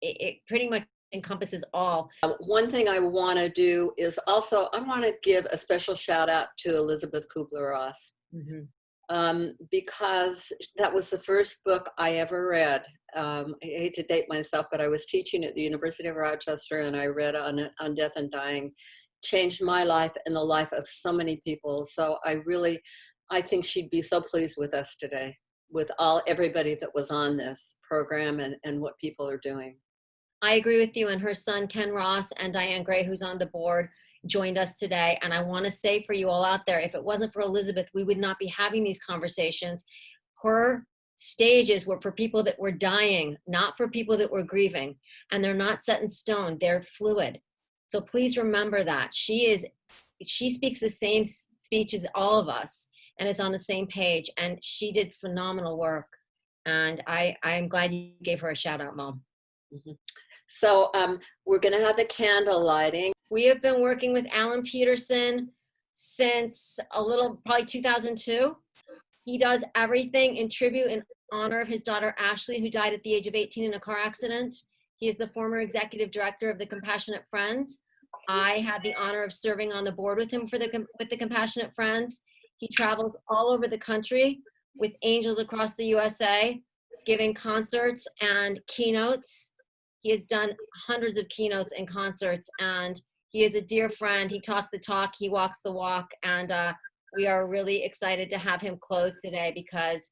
it pretty much encompasses all. One thing I want to do is also, I want to give a special shout out to Elizabeth Kubler-Ross, because that was the first book I ever read. I hate to date myself, but I was teaching at the University of Rochester, and I read on death and dying. Changed my life and the life of so many people. So I think she'd be so pleased with us today, with everybody that was on this program and what people are doing. I agree with you. And her son, Ken Ross, and Diane Gray, who's on the board, joined us today. And I want to say for you all out there, if it wasn't for Elizabeth, we would not be having these conversations. Her stages were for people that were dying, not for people that were grieving. And they're not set in stone. They're fluid. So please remember that. She speaks the same speech as all of us and is on the same page. And she did phenomenal work. And I'm glad you gave her a shout out, Mom. So we're going to have the candle lighting. We have been working with Alan Peterson since probably 2002. He does everything in tribute and honor of his daughter, Ashley, who died at the age of 18 in a car accident. He is the former executive director of the Compassionate Friends. I had the honor of serving on the board with him with the Compassionate Friends. He travels all over the country with angels across the USA, giving concerts and keynotes. He has done hundreds of keynotes and concerts, and he is a dear friend. He talks the talk, he walks the walk, and we are really excited to have him close today because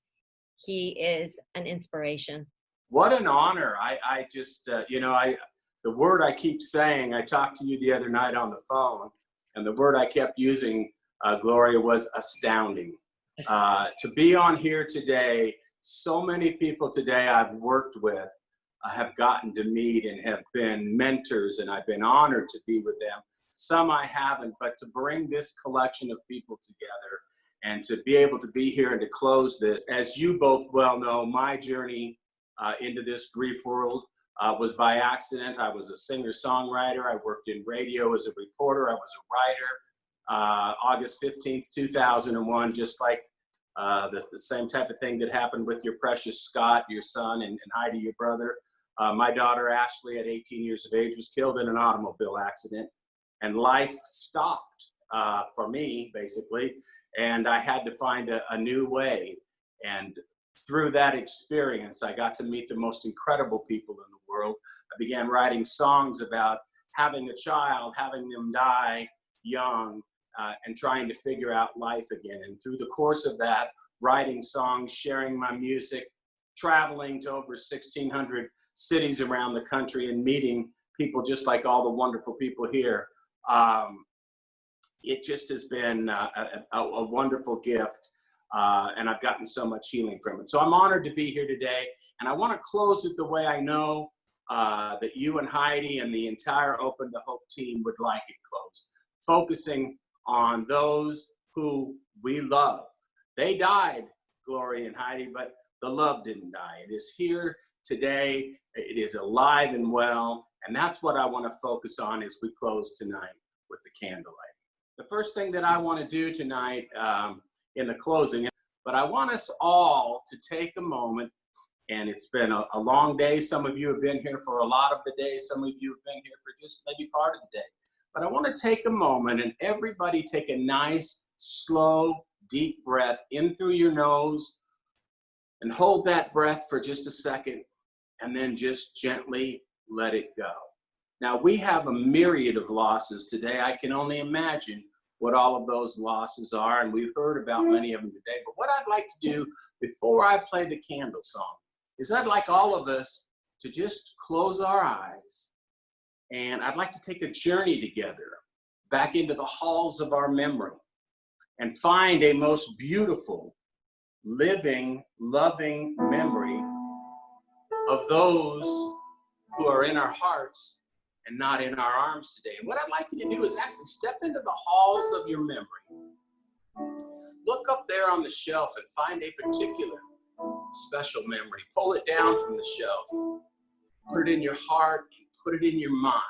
he is an inspiration. What an honor. I just, the word I keep saying, I talked to you the other night on the phone, and the word I kept using, Gloria, was astounding. To be on here today, so many people today I've worked with, have gotten to meet and have been mentors, and I've been honored to be with them. some I haven't, but to bring this collection of people together and to be able to be here and to close this. As you both well know, my journey into this grief world was by accident. I was a singer-songwriter. I worked in radio as a reporter. I was a writer. August 15th, 2001, just like the same type of thing that happened with your precious Scott, your son, and Heidi, your brother. My daughter, Ashley, at 18 years of age, was killed in an automobile accident, and life stopped for me, basically, and I had to find a new way. And through that experience, I got to meet the most incredible people in the world. I began writing songs about having a child, having them die young, and trying to figure out life again. And through the course of that, writing songs, sharing my music, traveling to over 1,600 cities around the country and meeting people just like all the wonderful people here. It just has been a wonderful gift, and I've gotten so much healing from it. So I'm honored to be here today, and I want to close it the way I know that you and Heidi and the entire Open to Hope team would like it closed, focusing on those who we love. They died, Gloria and Heidi, but the love didn't die. It is here today. It is alive and well, and that's what I want to focus on as we close tonight with the candlelight. The first thing that I want to do tonight in the closing, but I want us all to take a moment, and it's been a long day. Some of you have been here for a lot of the day. Some of you have been here for just maybe part of the day. But I want to take a moment and everybody take a nice, slow, deep breath in through your nose and hold that breath for just a second and then just gently let it go. Now, we have a myriad of losses today. I can only imagine what all of those losses are, and we've heard about many of them today. But what I'd like to do before I play the candle song is I'd like all of us to just close our eyes, and I'd like to take a journey together back into the halls of our memory and find a most beautiful, living, loving memory of those who are in our hearts and not in our arms today. And what I'd like you to do is actually step into the halls of your memory. Look up there on the shelf and find a particular special memory. Pull it down from the shelf. Put it in your heart and put it in your mind.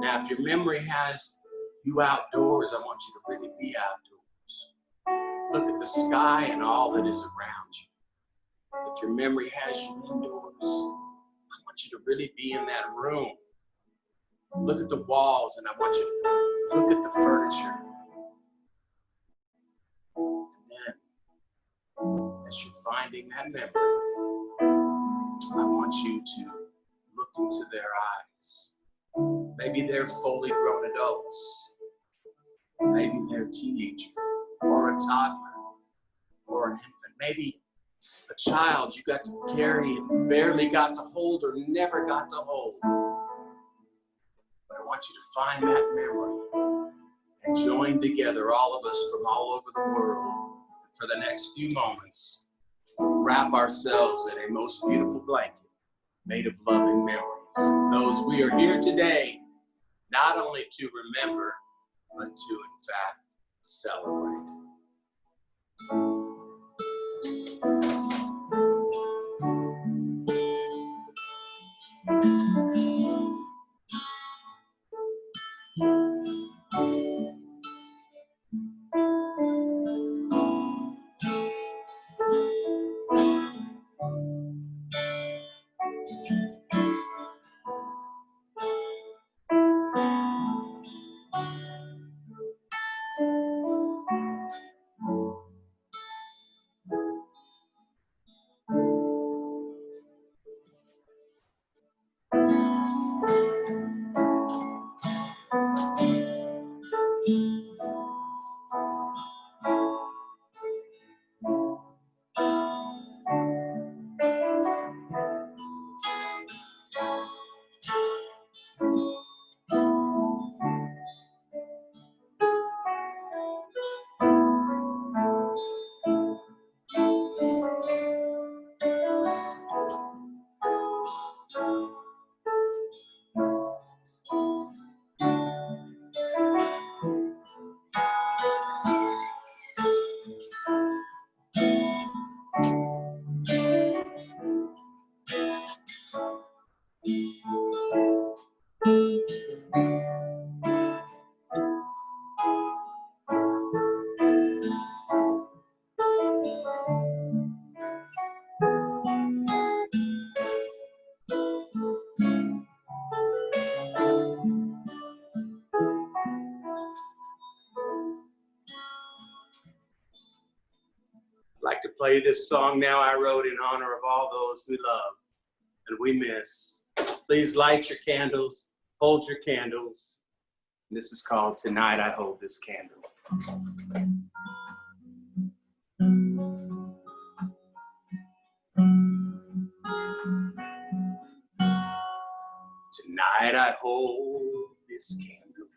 Now, if your memory has you outdoors, I want you to really be outdoors. Look at the sky and all that is around you. If your memory has you indoors, I want you to really be in that room. Look at the walls, and I want you to look at the furniture. And then, as you're finding that memory, I want you to look into their eyes. Maybe they're fully grown adults. Maybe they're a teenager, or a toddler, or an infant. Maybe a child you got to carry and barely got to hold or never got to hold. But I want you to find that memory and join together, all of us from all over the world, for the next few moments, wrap ourselves in a most beautiful blanket made of loving memories. Those we are here today, not only to remember, but to, in fact, celebrate. play this song now I wrote in honor of all those we love and we miss. Please light your candles, hold your candles. And this is called Tonight I Hold This Candle. Tonight I hold this candle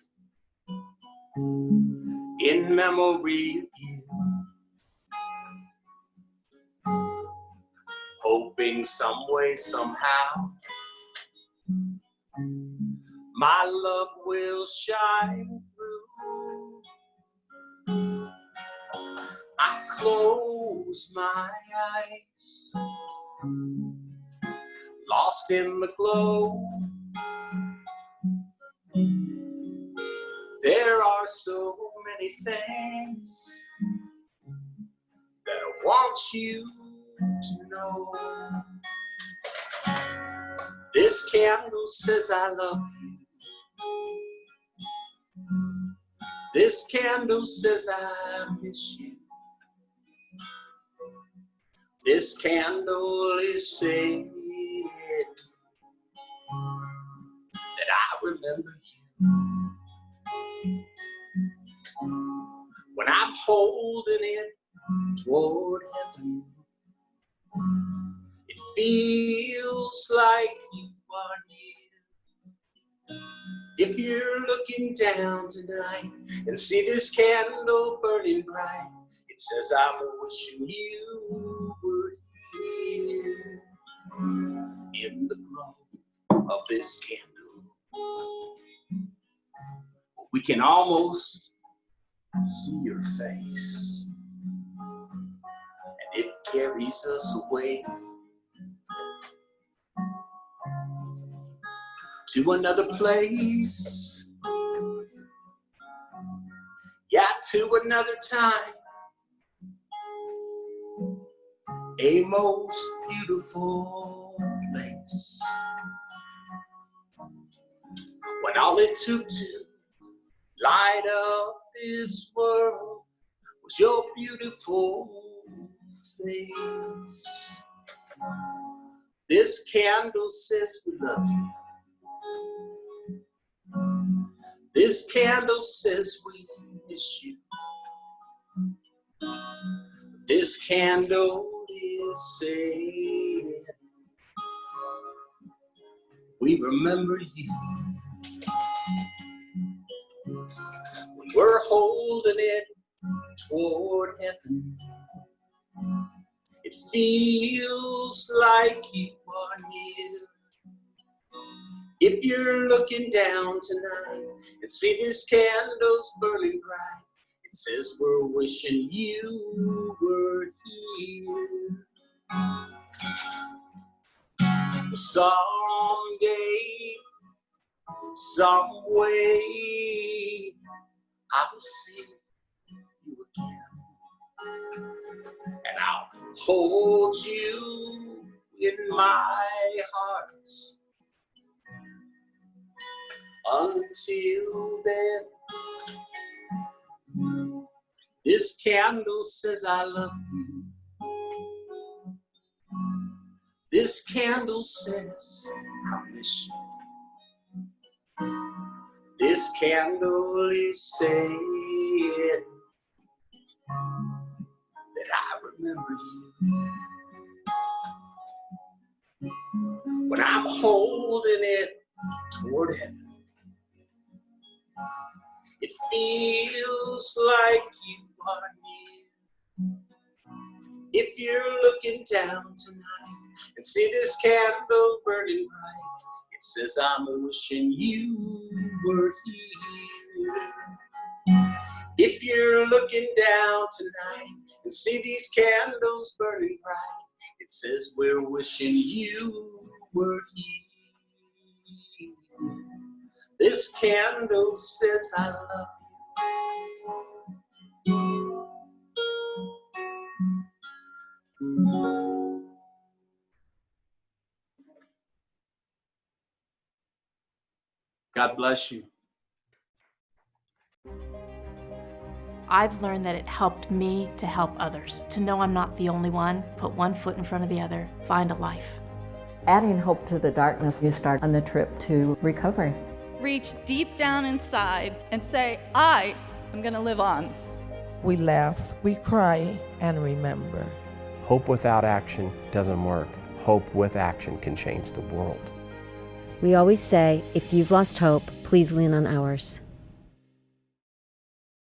in memory of you, hoping some way, somehow, my love will shine through. I close my eyes, lost in the glow. There are so many things that I want you to know. This candle says I love you. This candle says I miss you. This candle is saying that I remember you. When I'm holding it toward heaven, it feels like you are near. If you're looking down tonight and see this candle burning bright, it says I'm wishing you were here in the glow of this candle. We can almost see your face, and it carries us away to another place, yeah, to another time, a most beautiful place. When all it took to light up this world was your beautiful face. This candle says we love you. This candle says we miss you. This candle is saying we remember you. When we're holding it toward heaven, it feels like you are near. If you're looking down tonight and see this candle's burning bright, it says we're wishing you were here. Someday, some way, I will see you again, and I'll hold you in my heart. Until then, this candle says I love you. This candle says I miss you. This candle is saying that I remember you. When I'm holding it toward heaven, it feels like you are near. If you're looking down tonight and see this candle burning bright, it says I'm wishing you were here. If you're looking down tonight and see these candles burning bright, it says we're wishing you were here. This candle says I love you. God bless you. I've learned that it helped me to help others, to know I'm not the only one, put one foot in front of the other, find a life. Adding hope to the darkness, you start on the trip to recovery. Reach deep down inside and say, I am going to live on. We laugh, we cry, and remember. Hope without action doesn't work. Hope with action can change the world. We always say, if you've lost hope, please lean on ours.